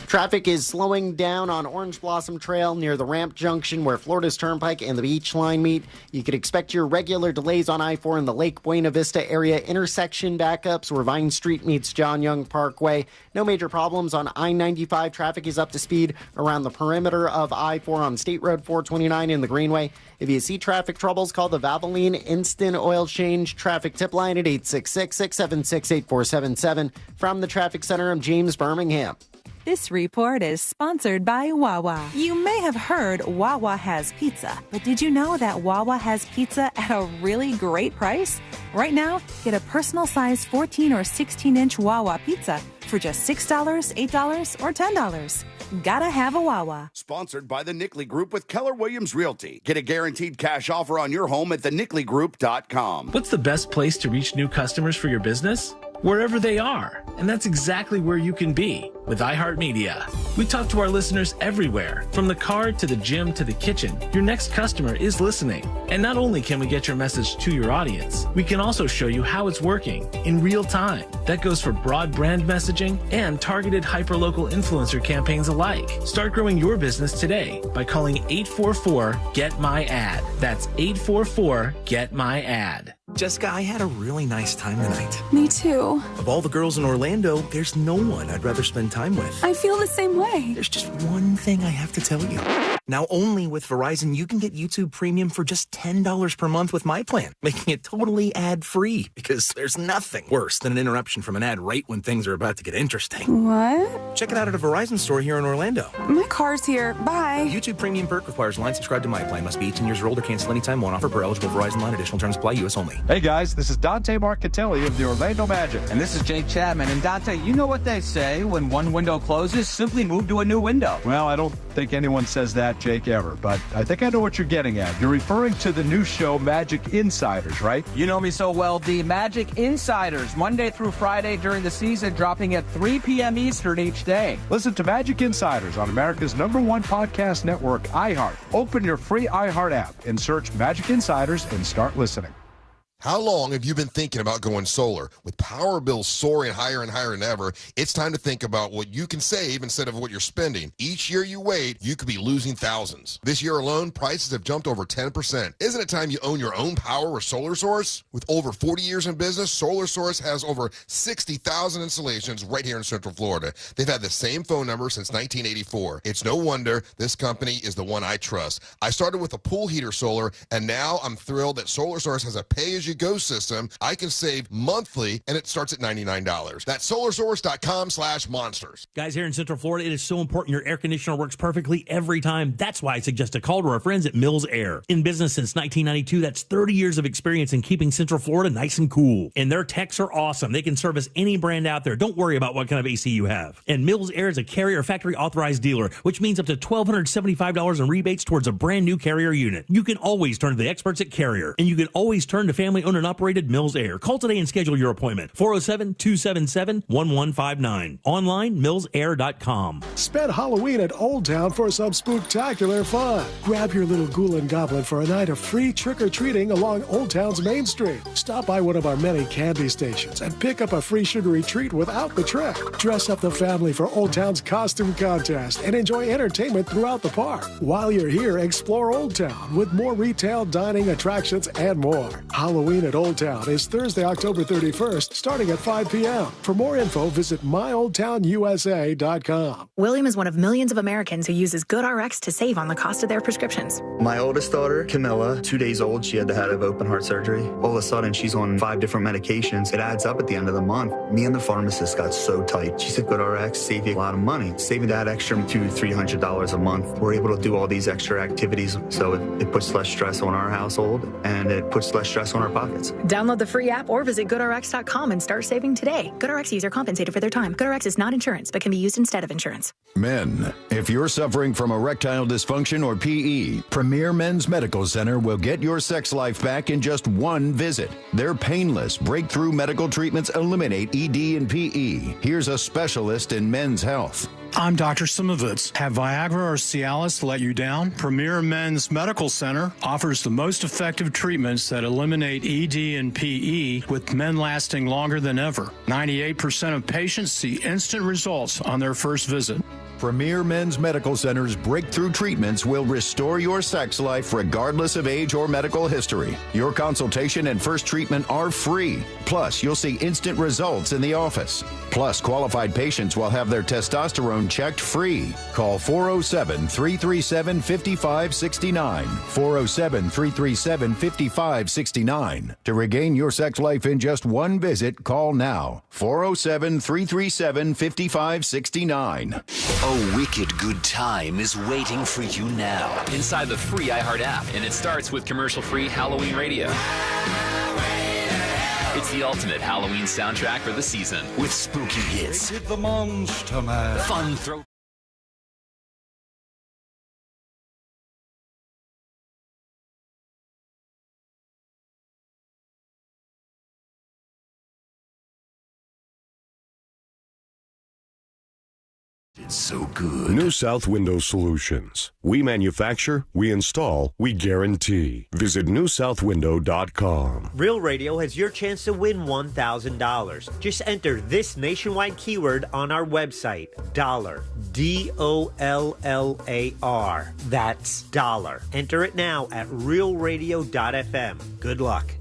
Traffic is slowing down on Orange Blossom Trail near the ramp junction where Florida's Turnpike and the Beach Line meet. You could expect your regular delays on I-4 in the Lake Buena Vista area intersection backups where Vine Street meets John Young Parkway. No major problems on I-95. Traffic is up to speed around the perimeter of I-4 on State Road 429 in the Greenway. If you see traffic troubles, call the Valvoline Instant Oil Change traffic tip line at 866-676-8477. From the Traffic Center, I'm James Birmingham. This report is sponsored by Wawa. You may have heard Wawa has pizza, but did you know that Wawa has pizza at a really great price? Right now, get a personal-sized 14 or 16-inch Wawa pizza for just $6, $8, or $10. Gotta have a Wawa. Sponsored by the Nickley Group with Keller Williams Realty. Get a guaranteed cash offer on your home at thenickley.com. What's the best place to reach new customers for your business? wherever they are. And that's exactly where you can be with iHeartMedia. We talk to our listeners everywhere, from the car to the gym to the kitchen. Your next customer is listening. And not only can we get your message to your audience, we can also show you how it's working in real time. That goes for broad brand messaging and targeted hyperlocal influencer campaigns alike. Start growing your business today by calling 844-GET-MY-AD. That's 844-GET-MY-AD. Jessica, I had a really nice time tonight. Me too. Of all the girls in Orlando, there's no one I'd rather spend time with. I feel the same way. There's just one thing I have to tell you. Now, only with Verizon, you can get YouTube Premium for just $10 per month with my plan, making it totally ad-free, because there's nothing worse than an interruption from an ad right when things are about to get interesting. What? Check it out at a Verizon store here in Orlando. My car's here. Bye. YouTube Premium perk requires line subscribe to my plan. Must be 18 years or older. Cancel anytime. One offer per eligible Verizon line. Additional terms apply. U.S. only. Hey guys, this is Dante Marcatelli of the Orlando Magic. And this is Jake Chapman. And Dante, you know what they say, when one window closes, simply move to a new window. Well, I don't think anyone says that, Jake, ever, but I think I know what you're getting at. You're referring to the new show Magic Insiders, right? You know me so well, the Magic Insiders, Monday through Friday during the season, dropping at 3 p.m. Eastern each day. Listen to Magic Insiders on America's #1 podcast network, iHeart. Open your free iHeart app and search Magic Insiders and start listening. How long have you been thinking about going solar? With power bills soaring higher and higher than ever, it's time to think about what you can save instead of what you're spending. Each year you wait, you could be losing thousands. This year alone, prices have jumped over 10%. Isn't it time you own your own power or solar source? With over 40 years in business, Solar Source has over 60,000 installations right here in Central Florida. They've had the same phone number since 1984. It's no wonder this company is the one I trust. I started with a pool heater solar, and now I'm thrilled that Solar Source has a pay-as-you-go system. I can save monthly, and it starts at $99. That's solarsource.com/monsters. Guys, here in Central Florida, it is so important your air conditioner works perfectly every time. That's why I suggest a call to our friends at Mills Air. In business since 1992, that's 30 years of experience in keeping Central Florida nice and cool. And their techs are awesome. They can service any brand out there. Don't worry about what kind of AC you have. And Mills Air is a Carrier factory authorized dealer, which means up to $1,275 in rebates towards a brand new Carrier unit. You can always turn to the experts at Carrier, and you can always turn to family owned and operated Mills Air. Call today and schedule your appointment. 407-277-1159. Online, millsair.com. Spend Halloween at Old Town for some spooktacular fun. Grab your little ghoul and goblin for a night of free trick-or-treating along Old Town's Main Street. Stop by one of our many candy stations and pick up a free sugary treat without the trick. Dress up the family for Old Town's costume contest and enjoy entertainment throughout the park. While you're here, explore Old Town with more retail, dining, attractions, and more. Halloween at Old Town is Thursday, October 31st, starting at 5 p.m. For more info, visit myoldtownusa.com. William is one of millions of Americans who uses GoodRx to save on the cost of their prescriptions. My oldest daughter, Camilla, 2 days old, she had to have open heart surgery. All of a sudden, she's on 5 different medications. It adds up at the end of the month. Me and the pharmacist got so tight. She said, GoodRx save you a lot of money. Saving that extra $200-300 a month. We're able to do all these extra activities, so it puts less stress on our household, and it puts less stress on our pockets. Download the free app or visit GoodRx.com and start saving today. GoodRx user compensated for their time. GoodRx is not insurance, but can be used instead of insurance. Men, if you're suffering from erectile dysfunction or PE, Premier Men's Medical Center will get your sex life back in just one visit. Their painless, breakthrough medical treatments eliminate ED and PE. Here's a specialist in men's health. I'm Dr. Simovitz. Have Viagra or Cialis let you down? Premier Men's Medical Center offers the most effective treatments that eliminate ED and PE, with men lasting longer than ever. 98% of patients see instant results on their first visit. Premier Men's Medical Center's breakthrough treatments will restore your sex life regardless of age or medical history. Your consultation and first treatment are free. Plus, you'll see instant results in the office. Plus, qualified patients will have their testosterone checked free. Call 407-337-5569. 407-337-5569. To regain your sex life in just one visit, call now. 407-337-5569. A wicked good time is waiting for you now inside the free iHeart app, and it starts with commercial-free Halloween radio. It's the ultimate Halloween soundtrack for the season with spooky hits, The Monster Man. fun throw. It's so good. New South Window Solutions. We manufacture, we install, we guarantee. Visit newsouthwindow.com. Real Radio has your chance to win $1,000. Just enter this nationwide keyword on our website, dollar. DOLLAR. That's dollar. Enter it now at realradio.fm. Good luck.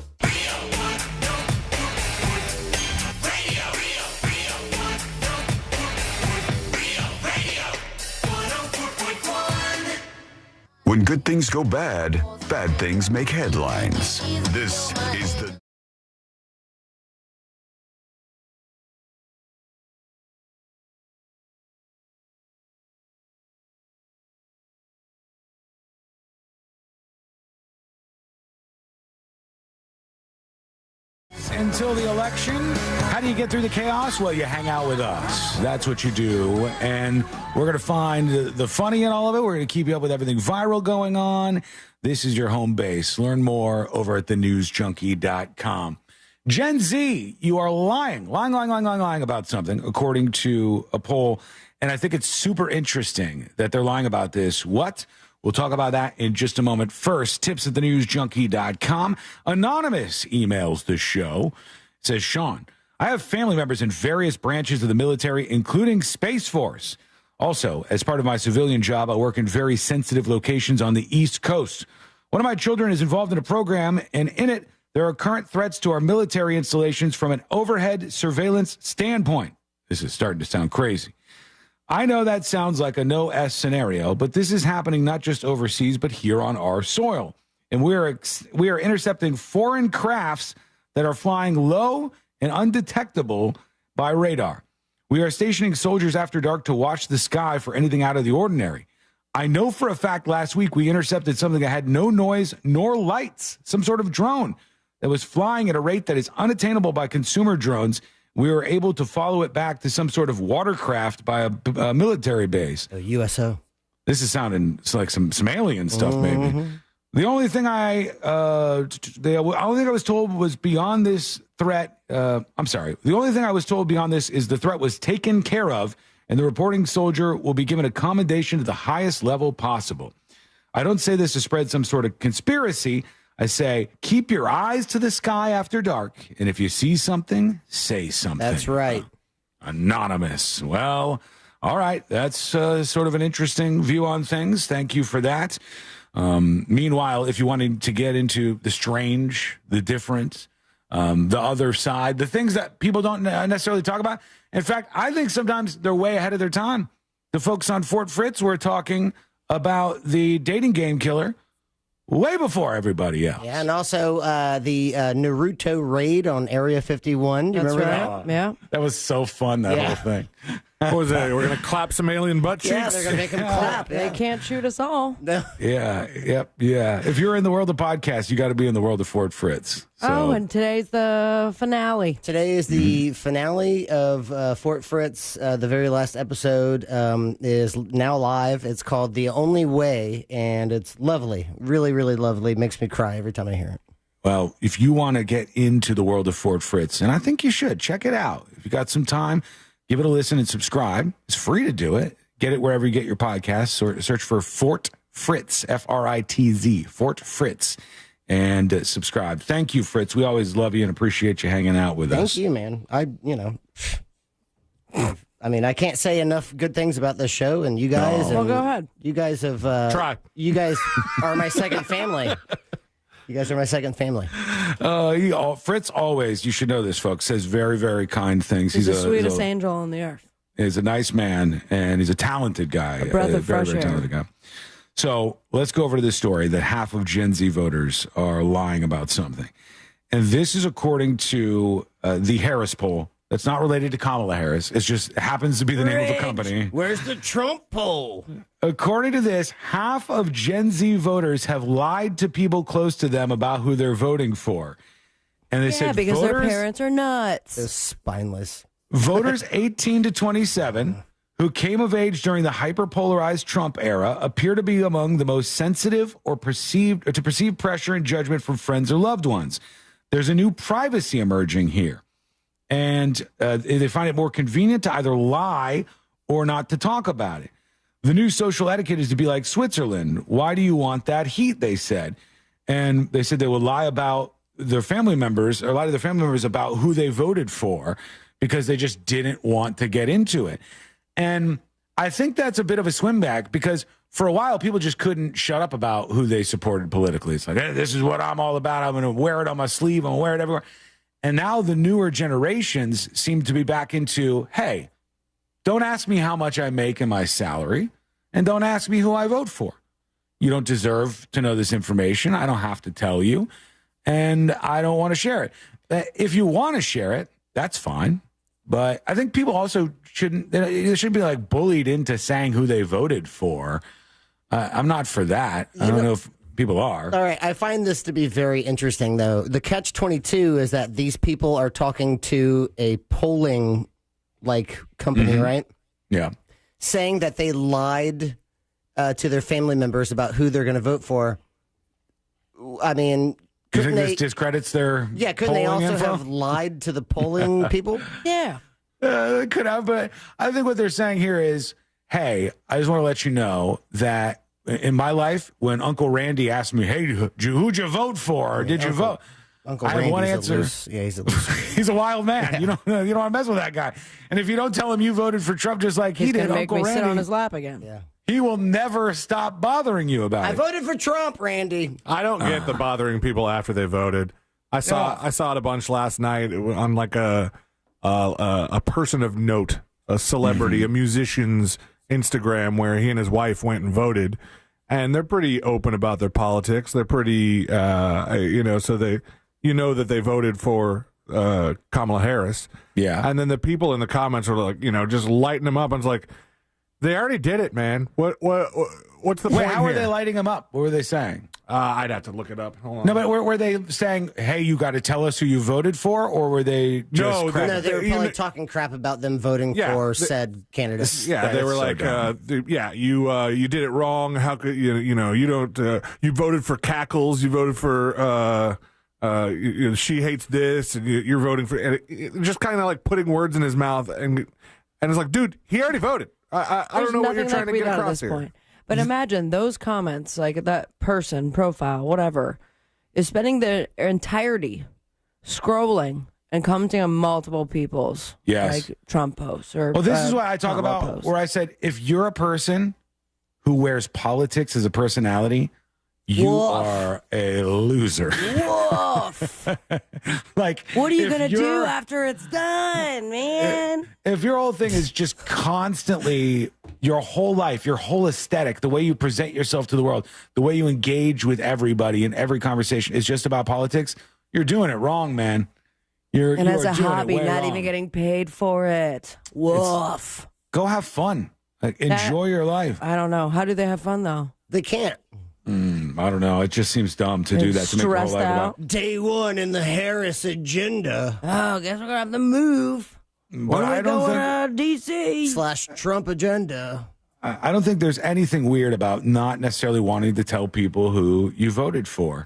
When good things go bad, bad things make headlines. This is the... Until the election, how do you get through the chaos? Well, you hang out with us. That's what you do. And we're going to find the funny in all of it. We're going to keep you up with everything viral going on. This is your home base. Learn more over at thenewsjunkie.com. Gen Z, you are lying about something, according to a poll. And I think it's super interesting that they're lying about this. What? We'll talk about that in just a moment. First, tips at thenewsjunkie.com. Anonymous emails the show. It says, Sean, I have family members in various branches of the military, including Space Force. Also, as part of my civilian job, I work in very sensitive locations on the East Coast. One of my children is involved in a program, and in it, there are current threats to our military installations from an overhead surveillance standpoint. This is starting to sound crazy. I know that sounds like a no-S scenario, but this is happening not just overseas, but here on our soil. And we are intercepting foreign crafts that are flying low and undetectable by radar. We are stationing soldiers after dark to watch the sky for anything out of the ordinary. I know for a fact last week we intercepted something that had no noise nor lights, some sort of drone that was flying at a rate that is unattainable by consumer drones. We were able to follow it back to some sort of watercraft by a military base. A USO. This is sounding like some alien stuff, maybe. The only thing I was told was beyond this threat. The only thing I was told beyond this is the threat was taken care of, and the reporting soldier will be given accommodation to the highest level possible. I don't say this to spread some sort of conspiracy. I say, keep your eyes to the sky after dark, and if you see something, say something. That's right. Anonymous. Well, all right. That's sort of an interesting view on things. Thank you for that. Meanwhile, if you wanted to get into the strange, the different, the other side, the things that people don't necessarily talk about. In fact, I think sometimes they're way ahead of their time. The folks on Fort Fritz were talking about the dating game killer way before everybody else. Yeah, and also the Naruto raid on Area 51. Do you remember that? Yeah. That was so fun, that whole thing. What was that? We're going to clap some alien butt cheeks? Yeah, they're going to make them clap. They can't shoot us all. Yeah. If you're in the world of podcasts, you got to be in the world of Fort Fritz. So. And today's the finale. Today is the finale of Fort Fritz. The very last episode is now live. It's called The Only Way, and it's lovely. Really, really lovely. Makes me cry every time I hear it. Well, if you want to get into the world of Fort Fritz, and I think you should, check it out. If you got some time, give it a listen and subscribe. It's free to do it. Get it wherever you get your podcasts. Or search for Fort Fritz, Fritz, Fort Fritz, and subscribe. Thank you, Fritz. We always love you and appreciate you hanging out with us. Thank you, man. I can't say enough good things about this show, and you guys. Well, go ahead. You guys have try. You guys are my second family. You guys are my second family. Fritz always, you should know this, folks, says very, very kind things. He's the sweetest angel on the earth. He's a nice man, and he's a talented guy. A breath of very, fresh very talented guy. So let's go over to this story that half of Gen Z voters are lying about something. And this is according to the Harris poll. That's not related to Kamala Harris. It just happens to be the name of a company. Where's the Trump poll? According to this, half of Gen Z voters have lied to people close to them about who they're voting for. And they said because voters, their parents are nuts. They're spineless. Voters 18 to 27 who came of age during the hyper-polarized Trump era appear to be among the most sensitive to perceive pressure and judgment from friends or loved ones. There's a new privacy emerging here. And they find it more convenient to either lie or not to talk about it. The new social etiquette is to be like Switzerland. Why do you want that heat, they said. And they said they will lie about their family members, or lie to their family members about who they voted for because they just didn't want to get into it. And I think that's a bit of a swim back because for a while, people just couldn't shut up about who they supported politically. It's like, hey, this is what I'm all about. I'm going to wear it on my sleeve. I'm going to wear it everywhere. And now the newer generations seem to be back into, hey, don't ask me how much I make in my salary, and don't ask me who I vote for. You don't deserve to know this information. I don't have to tell you, and I don't want to share it. If you want to share it, that's fine. But I think people also shouldn't be like bullied into saying who they voted for. I'm not for that. I don't know if people are. All right. I find this to be very interesting, though. The catch-22 is that these people are talking to a polling company, right? Yeah. Saying that they lied to their family members about who they're going to vote for. I mean, you think this discredits their couldn't they also info? have lied to the polling people? Yeah. They could have, but I think what they're saying here is, hey, I just want to let you know that in my life, when Uncle Randy asked me, hey, who'd you vote for? Or did you vote? Uncle I have one answer. He's a loser. He's a wild man. You don't want to mess with that guy. And if you don't tell him you voted for Trump just like he did, make Uncle me Randy, sit on his lap again. Yeah. He will never stop bothering you about I it. voted for Trump, Randy. I don't get the bothering people after they voted. I saw it a bunch last night on like a person of note, a celebrity, a musician's Instagram where he and his wife went and voted, and they're pretty open about their politics. They're pretty, so they, that they voted for Kamala Harris. Yeah, and then the people in the comments are like, just lighting them up, and it's like, they already did it, man. What's the point? How are they lighting them up? What were they saying? I'd have to look it up. Hold on. No, but were they saying, hey, you got to tell us who you voted for, or were they just No, they were probably talking crap about them voting for said candidates. Yeah, they were like, you did it wrong. How could you don't you voted for Cackles, you voted for she hates this, and you're voting for just kind of like putting words in his mouth, and it's like, dude, he already voted. I don't know what you're trying to get across here. Point. But imagine those comments, like that person, profile, whatever, is spending their entirety scrolling and commenting on multiple people's Trump posts. Or, this is what I talk about, posts. Where I said, if you're a person who wears politics as a personality, you are a loser. Woof. Like, what are you going to do after it's done, man? If your whole thing is just constantly, your whole life, your whole aesthetic, the way you present yourself to the world, the way you engage with everybody in every conversation is just about politics, you're doing it wrong, man. And as a hobby, not even getting paid for it. Woof. Go have fun. Like, enjoy your life. I don't know. How do they have fun, though? They can't. I don't know. It just seems dumb to do that. To make your whole life about Day one in the Harris agenda. Oh, guess we're going to have to move. But I don't think DC /Trump agenda. I don't think there's anything weird about not necessarily wanting to tell people who you voted for.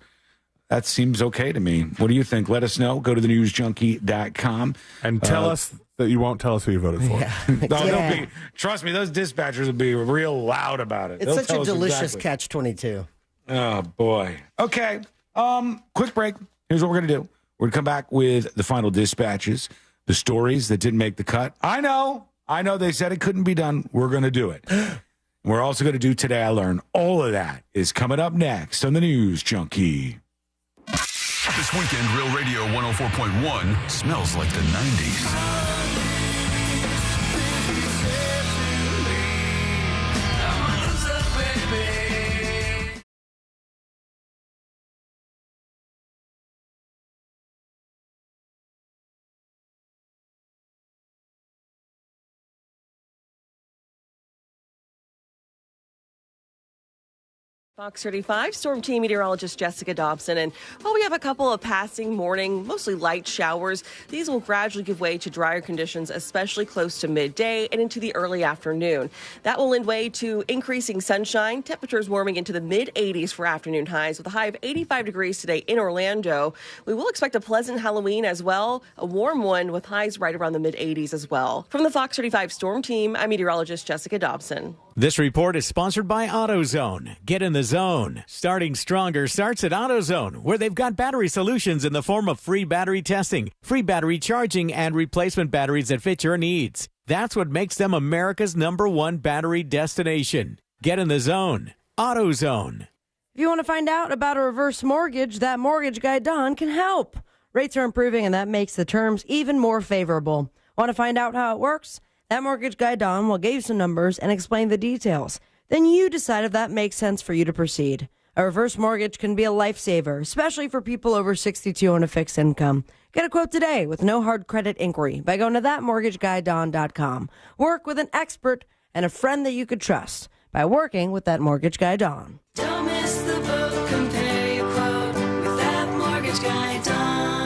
That seems okay to me. What do you think? Let us know. Go to thenewsjunkie.com. And tell us that you won't tell us who you voted for. Yeah. Trust me, those dispatchers will be real loud about it. It's such a delicious catch-22. Oh, boy. Okay. Quick break. Here's what we're going to do. We're going to come back with the final dispatches, the stories that didn't make the cut. I know they said it couldn't be done. We're going to do it. We're also going to do Today I Learned. All of that is coming up next on the News Junkie. This weekend, Real Radio 104.1 smells like the 90s. Fox 35 Storm Team meteorologist Jessica Dobson. And while we have a couple of passing morning, mostly light showers, these will gradually give way to drier conditions, especially close to midday and into the early afternoon. That will lend way to increasing sunshine, temperatures warming into the mid-80s for afternoon highs with a high of 85 degrees today in Orlando. We will expect a pleasant Halloween as well, a warm one with highs right around the mid-80s as well. From the Fox 35 Storm Team, I'm meteorologist Jessica Dobson. This report is sponsored by AutoZone. Get in the zone. Starting stronger starts at AutoZone, where they've got battery solutions in the form of free battery testing, free battery charging, and replacement batteries that fit your needs. That's what makes them America's #1 battery destination. Get in the zone. AutoZone. If you want to find out about a reverse mortgage, that mortgage guy Don can help. Rates are improving, and that makes the terms even more favorable. Want to find out how it works? That mortgage guy Don will give you some numbers and explain the details. Then you decide if that makes sense for you to proceed. A reverse mortgage can be a lifesaver, especially for people over 62 on a fixed income. Get a quote today with no hard credit inquiry by going to thatmortgageguyDon.com. Work with an expert and a friend that you could trust by working with That Mortgage Guy Don. Don't miss the boat. Compare your quote with thatmortgageguyDon.com.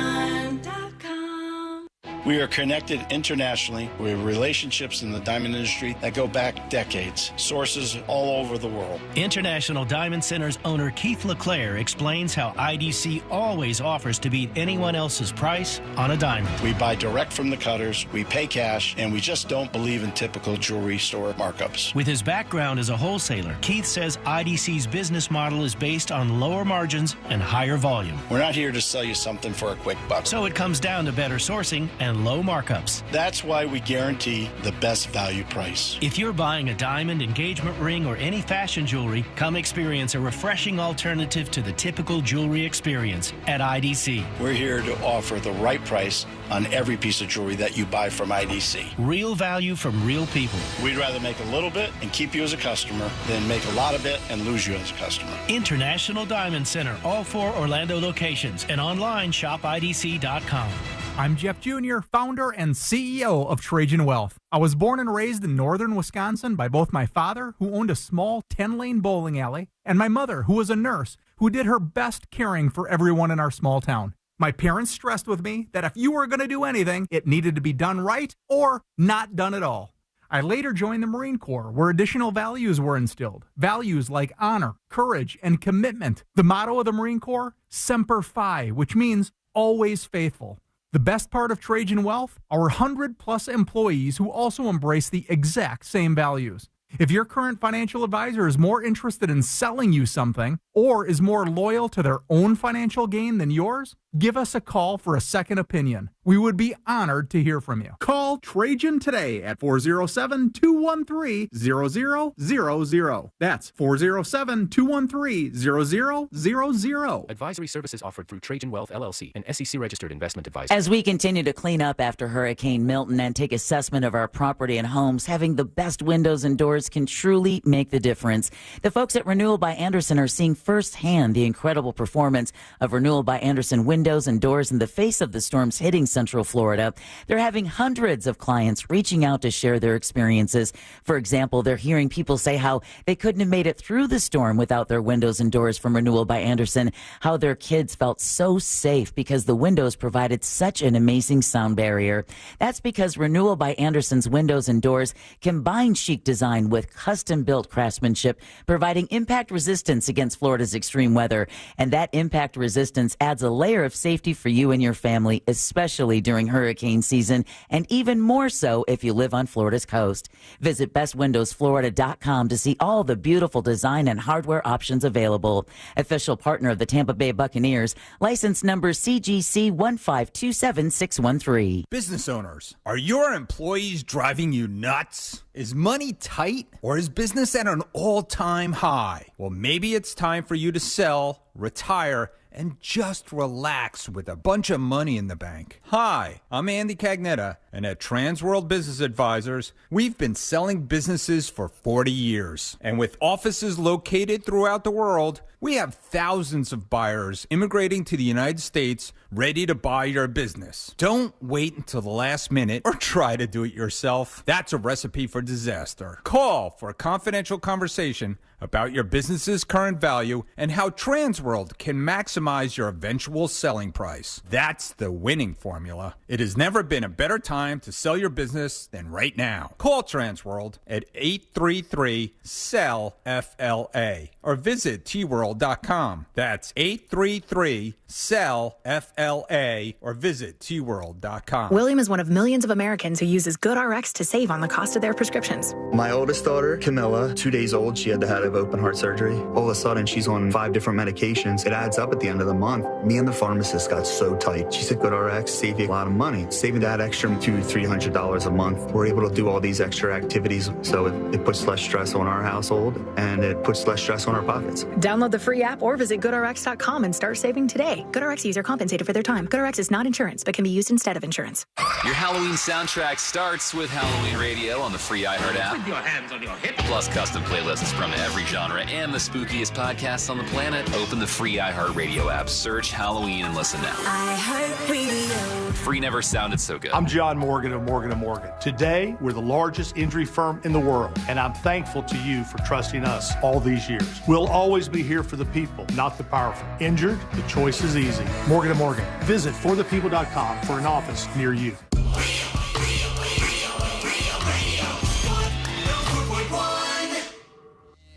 We are connected internationally with relationships in the diamond industry that go back decades, sources all over the world. International Diamond Center's owner Keith LeClaire explains how IDC always offers to beat anyone else's price on a diamond. We buy direct from the cutters, we pay cash, and we just don't believe in typical jewelry store markups. With his background as a wholesaler, Keith says IDC's business model is based on lower margins and higher volume. We're not here to sell you something for a quick buck. So it comes down to better sourcing and low markups. That's why we guarantee the best value price. If you're buying a diamond, engagement ring, or any fashion jewelry, come experience a refreshing alternative to the typical jewelry experience at IDC. We're here to offer the right price on every piece of jewelry that you buy from IDC. Real value from real people. We'd rather make a little bit and keep you as a customer than make a lot of it and lose you as a customer. International Diamond Center, all 4 Orlando locations, and online shopidc.com. I'm Jeff Jr., founder and CEO of Trajan Wealth. I was born and raised in northern Wisconsin by both my father, who owned a small 10-lane bowling alley, and my mother, who was a nurse, who did her best caring for everyone in our small town. My parents stressed with me that if you were going to do anything, it needed to be done right or not done at all. I later joined the Marine Corps, where additional values were instilled. Values like honor, courage, and commitment. The motto of the Marine Corps, Semper Fi, which means always faithful. The best part of Trajan Wealth, our 100-plus employees who also embrace the exact same values. If your current financial advisor is more interested in selling you something or is more loyal to their own financial gain than yours, give us a call for a second opinion. We would be honored to hear from you. Call Trajan today at 407-213-0000. That's 407-213-0000. Advisory services offered through Trajan Wealth, LLC, an SEC-registered investment advisor. As we continue to clean up after Hurricane Milton and take assessment of our property and homes, having the best windows and doors can truly make the difference. The folks at Renewal by Andersen are seeing firsthand the incredible performance of Renewal by Andersen windows and doors in the face of the storms hitting Central Florida. They're having hundreds of clients reaching out to share their experiences. For example, they're hearing people say how they couldn't have made it through the storm without their windows and doors from Renewal by Andersen, how their kids felt so safe because the windows provided such an amazing sound barrier. That's because Renewal by Andersen's windows and doors combine chic design with custom-built craftsmanship, providing impact resistance against Florida's extreme weather. And that impact resistance adds a layer of safety for you and your family, especially during hurricane season, and even more so if you live on Florida's coast. Visit bestwindowsflorida.com to see all the beautiful design and hardware options available. Official partner of the Tampa Bay Buccaneers, license number CGC 1527613. Business owners, are your employees driving you nuts? Is money tight, or is business at an all-time high? Well, maybe it's time for you to sell, retire, and just relax with a bunch of money in the bank. Hi, I'm Andy Cagnetta, and at Transworld Business Advisors, we've been selling businesses for 40 years. And with offices located throughout the world, we have thousands of buyers immigrating to the United States ready to buy your business. Don't wait until the last minute or try to do it yourself. That's a recipe for disaster. Call for a confidential conversation about your business's current value and how Transworld can maximize your eventual selling price. That's the winning formula. It has never been a better time to sell your business than right now. Call Transworld at 833-SELL-FLA or visit tworld.com. That's 833-SELL-FLA or visit tworld.com. William is one of millions of Americans who uses GoodRx to save on the cost of their prescriptions. My oldest daughter, Camilla, 2 days old, she had to have open heart surgery. All of a sudden, she's on 5 different medications. It adds up at the end of the month. Me and the pharmacist got so tight. She said, GoodRx, save you a lot of money. Saving that extra $200-300 a month. We're able to do all these extra activities, so it puts less stress on our household, and it puts less stress on our pockets. Download the free app or visit GoodRx.com and start saving today. GoodRx user compensated for their time. GoodRx is not insurance, but can be used instead of insurance. Your Halloween soundtrack starts with Halloween Radio on the free iHeart app. With your hands on your hips. Plus custom playlists from every genre and the spookiest podcasts on the planet. Open the free iHeart Radio app, search Halloween, and listen now. iHeartRadio. Free never sounded so good. I'm John Morgan of Morgan & Morgan. Today, we're the largest injury firm in the world, and I'm thankful to you for trusting us all these years. We'll always be here for the people, not the powerful. Injured? The choice is easy. Morgan & Morgan. Visit forthepeople.com for an office near you.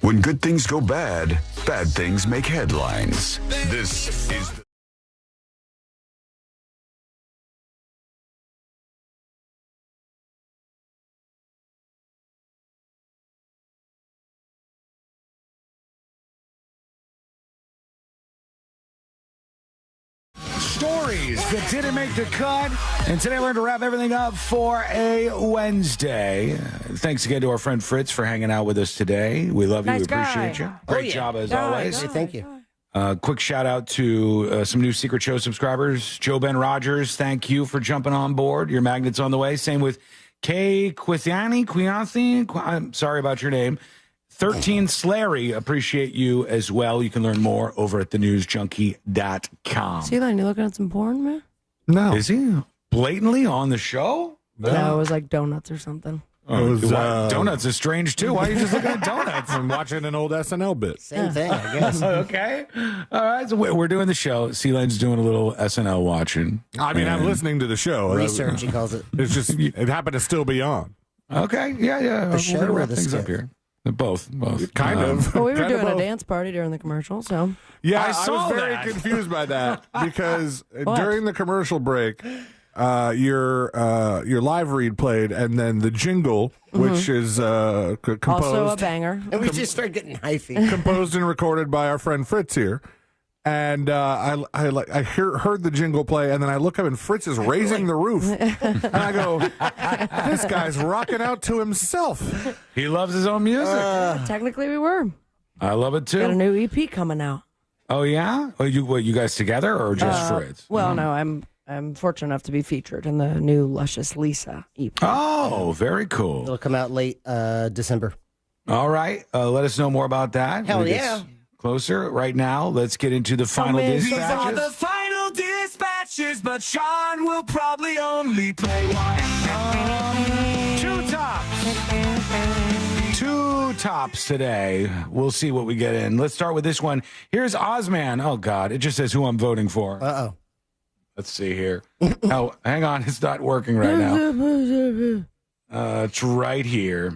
When good things go bad, bad things make headlines. This is stories that didn't make the cut. And today we're going to wrap everything up for a Wednesday. Thanks again to our friend Fritz for hanging out with us today. We love you. Nice We appreciate guy. you. Great job as always. Hey, thank you. Quick shout out to some new Secret Show subscribers. Joe Ben Rogers, thank you for jumping on board. Your magnet's on the way. Same with Kay Quianthi. I'm sorry about your name. 13 Slary, appreciate you as well. You can learn more over at thenewsjunkie.com. See, Elon, you looking at some porn, man? No. Is he blatantly on the show? No, it was like donuts or something. It was, donuts is strange, too. Why are you just looking at donuts? I'm watching an old SNL bit. Same thing, I guess. Okay. All right. So we're doing the show. Sealand's doing a little SNL watching. I mean, I'm listening to the show. Research, he calls it. It's just, it happened to still be on. Okay. Yeah. The show We're gonna or wrap the things skit? up here. Both. Kind of. Well, we were Kind of doing a both. dance party during the commercial, so. Yeah, I I saw was very that. confused by that because during the commercial break, your live read played, and then the jingle, which is composed, Also a banger. And we just started getting hyphy. composed and recorded by our friend Fritz here. And I heard the jingle play, and then I look up, and Fritz is raising the roof, and I go, "This guy's rocking out to himself." He loves his own music. Technically, we were. I love it, too. Got a new EP coming out. Oh, yeah? You guys together or just Fritz? Well, no, I'm fortunate enough to be featured in the new Luscious Lisa EP. Oh, very cool. It'll come out late December. All right. Let us know more about that. Hell When it yeah. gets Closer. Right now, let's get into the final These are dispatches. the final dispatches, but Sean will probably only play one. Two tops today. We'll see what we get in. Let's start with this one. Here's Ozman. Oh, God. It just says who I'm voting for. Uh-oh. Let's see here. Oh, hang on. It's not working right now. It's right here.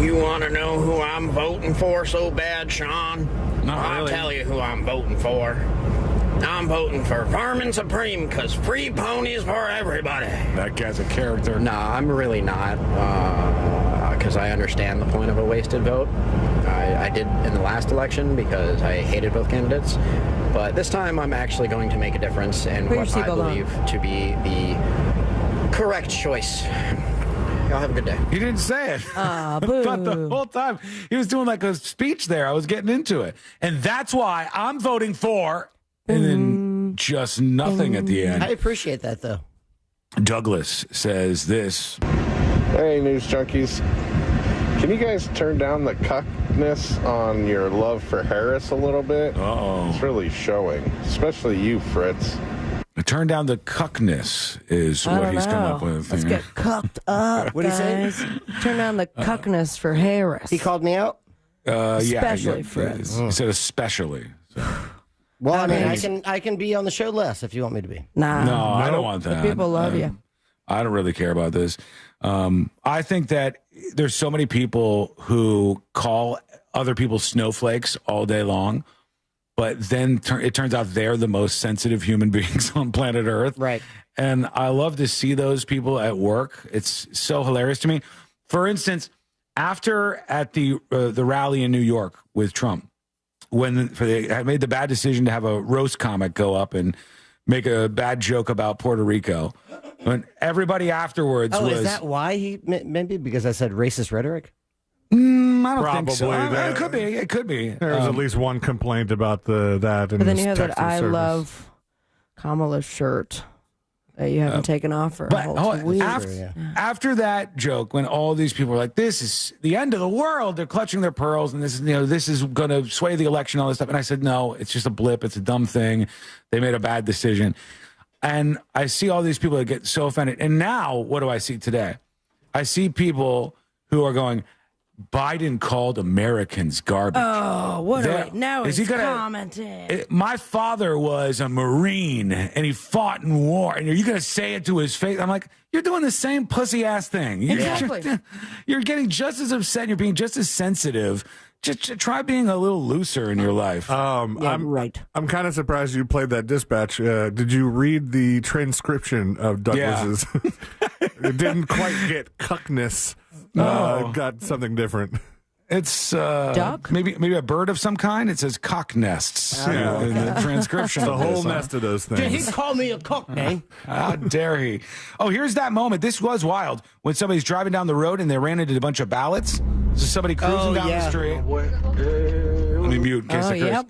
You want to know who I'm voting for so bad, Sean? I'll tell you who I'm voting for. I'm voting for Vermin Supreme because free ponies for everybody. That guy's a character. No, I'm really not, because I understand the point of a wasted vote. I did in the last election because I hated both candidates. But this time I'm actually going to make a difference in what I believe to be the correct choice. Y'all have a good day. He didn't say it. Boo. But the whole time he was doing like a speech there. I was getting into it. And that's why I'm voting for, and then just nothing at the end. I appreciate that, though. Douglas says this. Hey, News Junkies. Can you guys turn down the cuckness on your love for Harris a little bit? Uh-oh. It's really showing, especially you, Fritz. Turn down the cuckness is what he's come up with. Let's get cucked up, What'd he say? guys. Turn down the cuckness for Harris. He called me out? Especially Fritz. He said especially. So. Well, I mean, I can be on the show less if you want me to be. Nah. No, I don't want that. The people love you. I don't really care about this. I think that there's so many people who call other people snowflakes all day long, but then it turns out they're the most sensitive human beings on planet Earth. Right. And I love to see those people at work. It's so hilarious to me. For instance, after at the rally in New York with Trump, when they had made the bad decision to have a roast comic go up and make a bad joke about Puerto Rico, when everybody afterwards was... is that why he... Maybe because I said racist rhetoric? I don't think so. That, it could be. It could be. There was at least one complaint about that. But then you have that I love Kamala shirt that you haven't taken off for a whole week. After that joke, when all these people were like, "This is the end of the world," they're clutching their pearls, and this is going to sway the election, all this stuff. And I said, "No, it's just a blip. It's a dumb thing. They made a bad decision." And I see all these people that get so offended. And now, what do I see today? I see people who are going, Biden called Americans garbage. Oh, what now he's commenting. My father was a Marine and he fought in war. And are you going to say it to his face? I'm like, you're doing the same pussy ass thing. Exactly. You're getting just as upset. You're being just as sensitive. Just try being a little looser in your life. I'm kind of surprised you played that dispatch. Did you read the transcription of Douglas's? Yeah. It didn't quite get cuckness. It got something different. It's duck? Maybe a bird of some kind. It says cock nests in the transcription. The whole nest of those things. Did he call me a cockney? How dare he? Oh, here's that moment. This was wild. When somebody's driving down the road and they ran into a bunch of ballots. This is somebody cruising down the street. Let me mute in case I curse.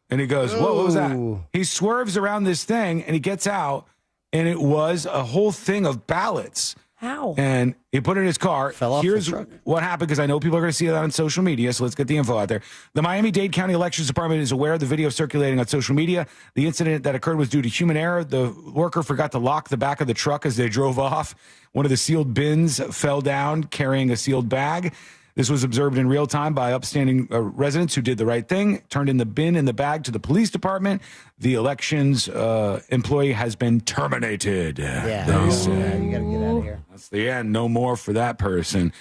And he goes, whoa, what was that? He swerves around this thing and he gets out, and it was a whole thing of ballots. How? And he put it in his car. Fell off Here's the truck. what happened, because I know people are going to see that on social media, so let's get the info out there. The Miami-Dade County Elections Department is aware of the video circulating on social media. The incident that occurred was due to human error. The worker forgot to lock the back of the truck as they drove off. One of the sealed bins fell down, carrying a sealed bag. This was observed in real time by upstanding residents who did the right thing, turned in the bin and the bag to the police department. The elections employee has been terminated. Yeah, you got to get out of here. That's the end. No more for that person.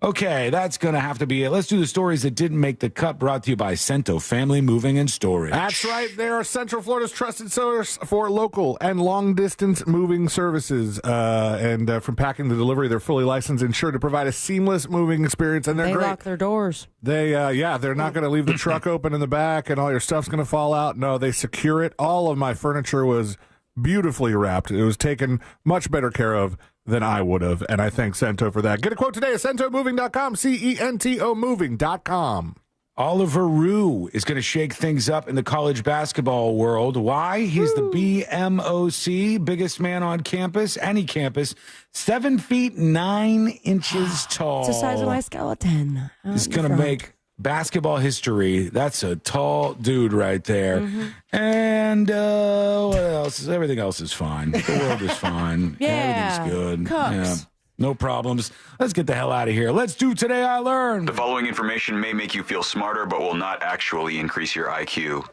Okay, that's going to have to be it. Let's do the stories that didn't make the cut, brought to you by Cento Family Moving and Storage. That's right. They are Central Florida's trusted source for local and long-distance moving services. And from packing to delivery, they're fully licensed and sure to provide a seamless moving experience. And they're great. They lock their doors. They're not going to leave the truck open in the back and all your stuff's going to fall out. No, they secure it. All of my furniture was beautifully wrapped. It was taken much better care of than I would have, and I thank Cento for that. Get a quote today at centomoving.com, CENTO moving.com. Oliver Rue is going to shake things up in the college basketball world. Why? He's the BMOC, biggest man on campus, any campus, 7 feet 9 inches tall. It's the size of my skeleton. He's going to make basketball history. That's a tall dude right there. Mm-hmm. And what else? Everything else is fine. The world is fine. Yeah. Everything's good. Cups. Yeah. No problems. Let's get the hell out of here. Let's do Today I Learned. The following information may make you feel smarter, but will not actually increase your IQ.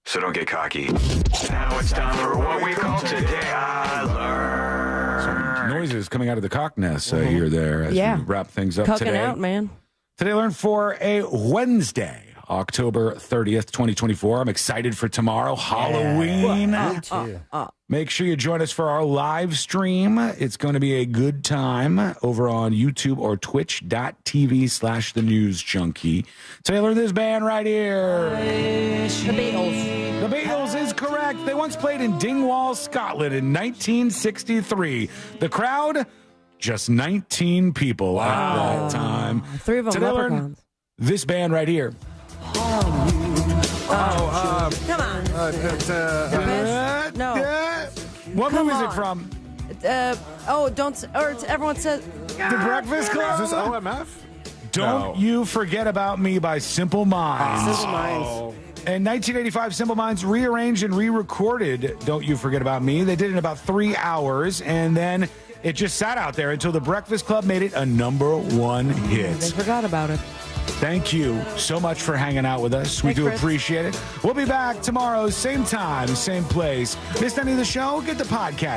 So don't get cocky. Now it's time for what we call Today I Learned. Some noises coming out of the cock nest here there as we wrap things up Cucking today. out, man. Today I Learned for a Wednesday, October 30th, 2024. I'm excited for tomorrow, Halloween. Me too. Make sure you join us for our live stream. It's going to be a good time over on YouTube or twitch.tv/The News Junkie. Today I learned this band right here. The Beatles. The Beatles is correct. They once played in Dingwall, Scotland in 1963. The crowd, just 19 people at that time. 3 of them Today I learned leprechauns. this band right here. Come on. No. What Come movie is on. it from? Everyone says The Breakfast Club? Is this OMF? Don't You Forget About Me by Simple Minds. Simple Minds. In 1985, Simple Minds rearranged and re-recorded Don't You Forget About Me. They did it in about 3 hours, and then it just sat out there until The Breakfast Club made it a #1 hit. they forgot about it. Thank you so much for hanging out with us. We do appreciate it. We'll be back tomorrow, same time, same place. Missed any of the show? Get the podcast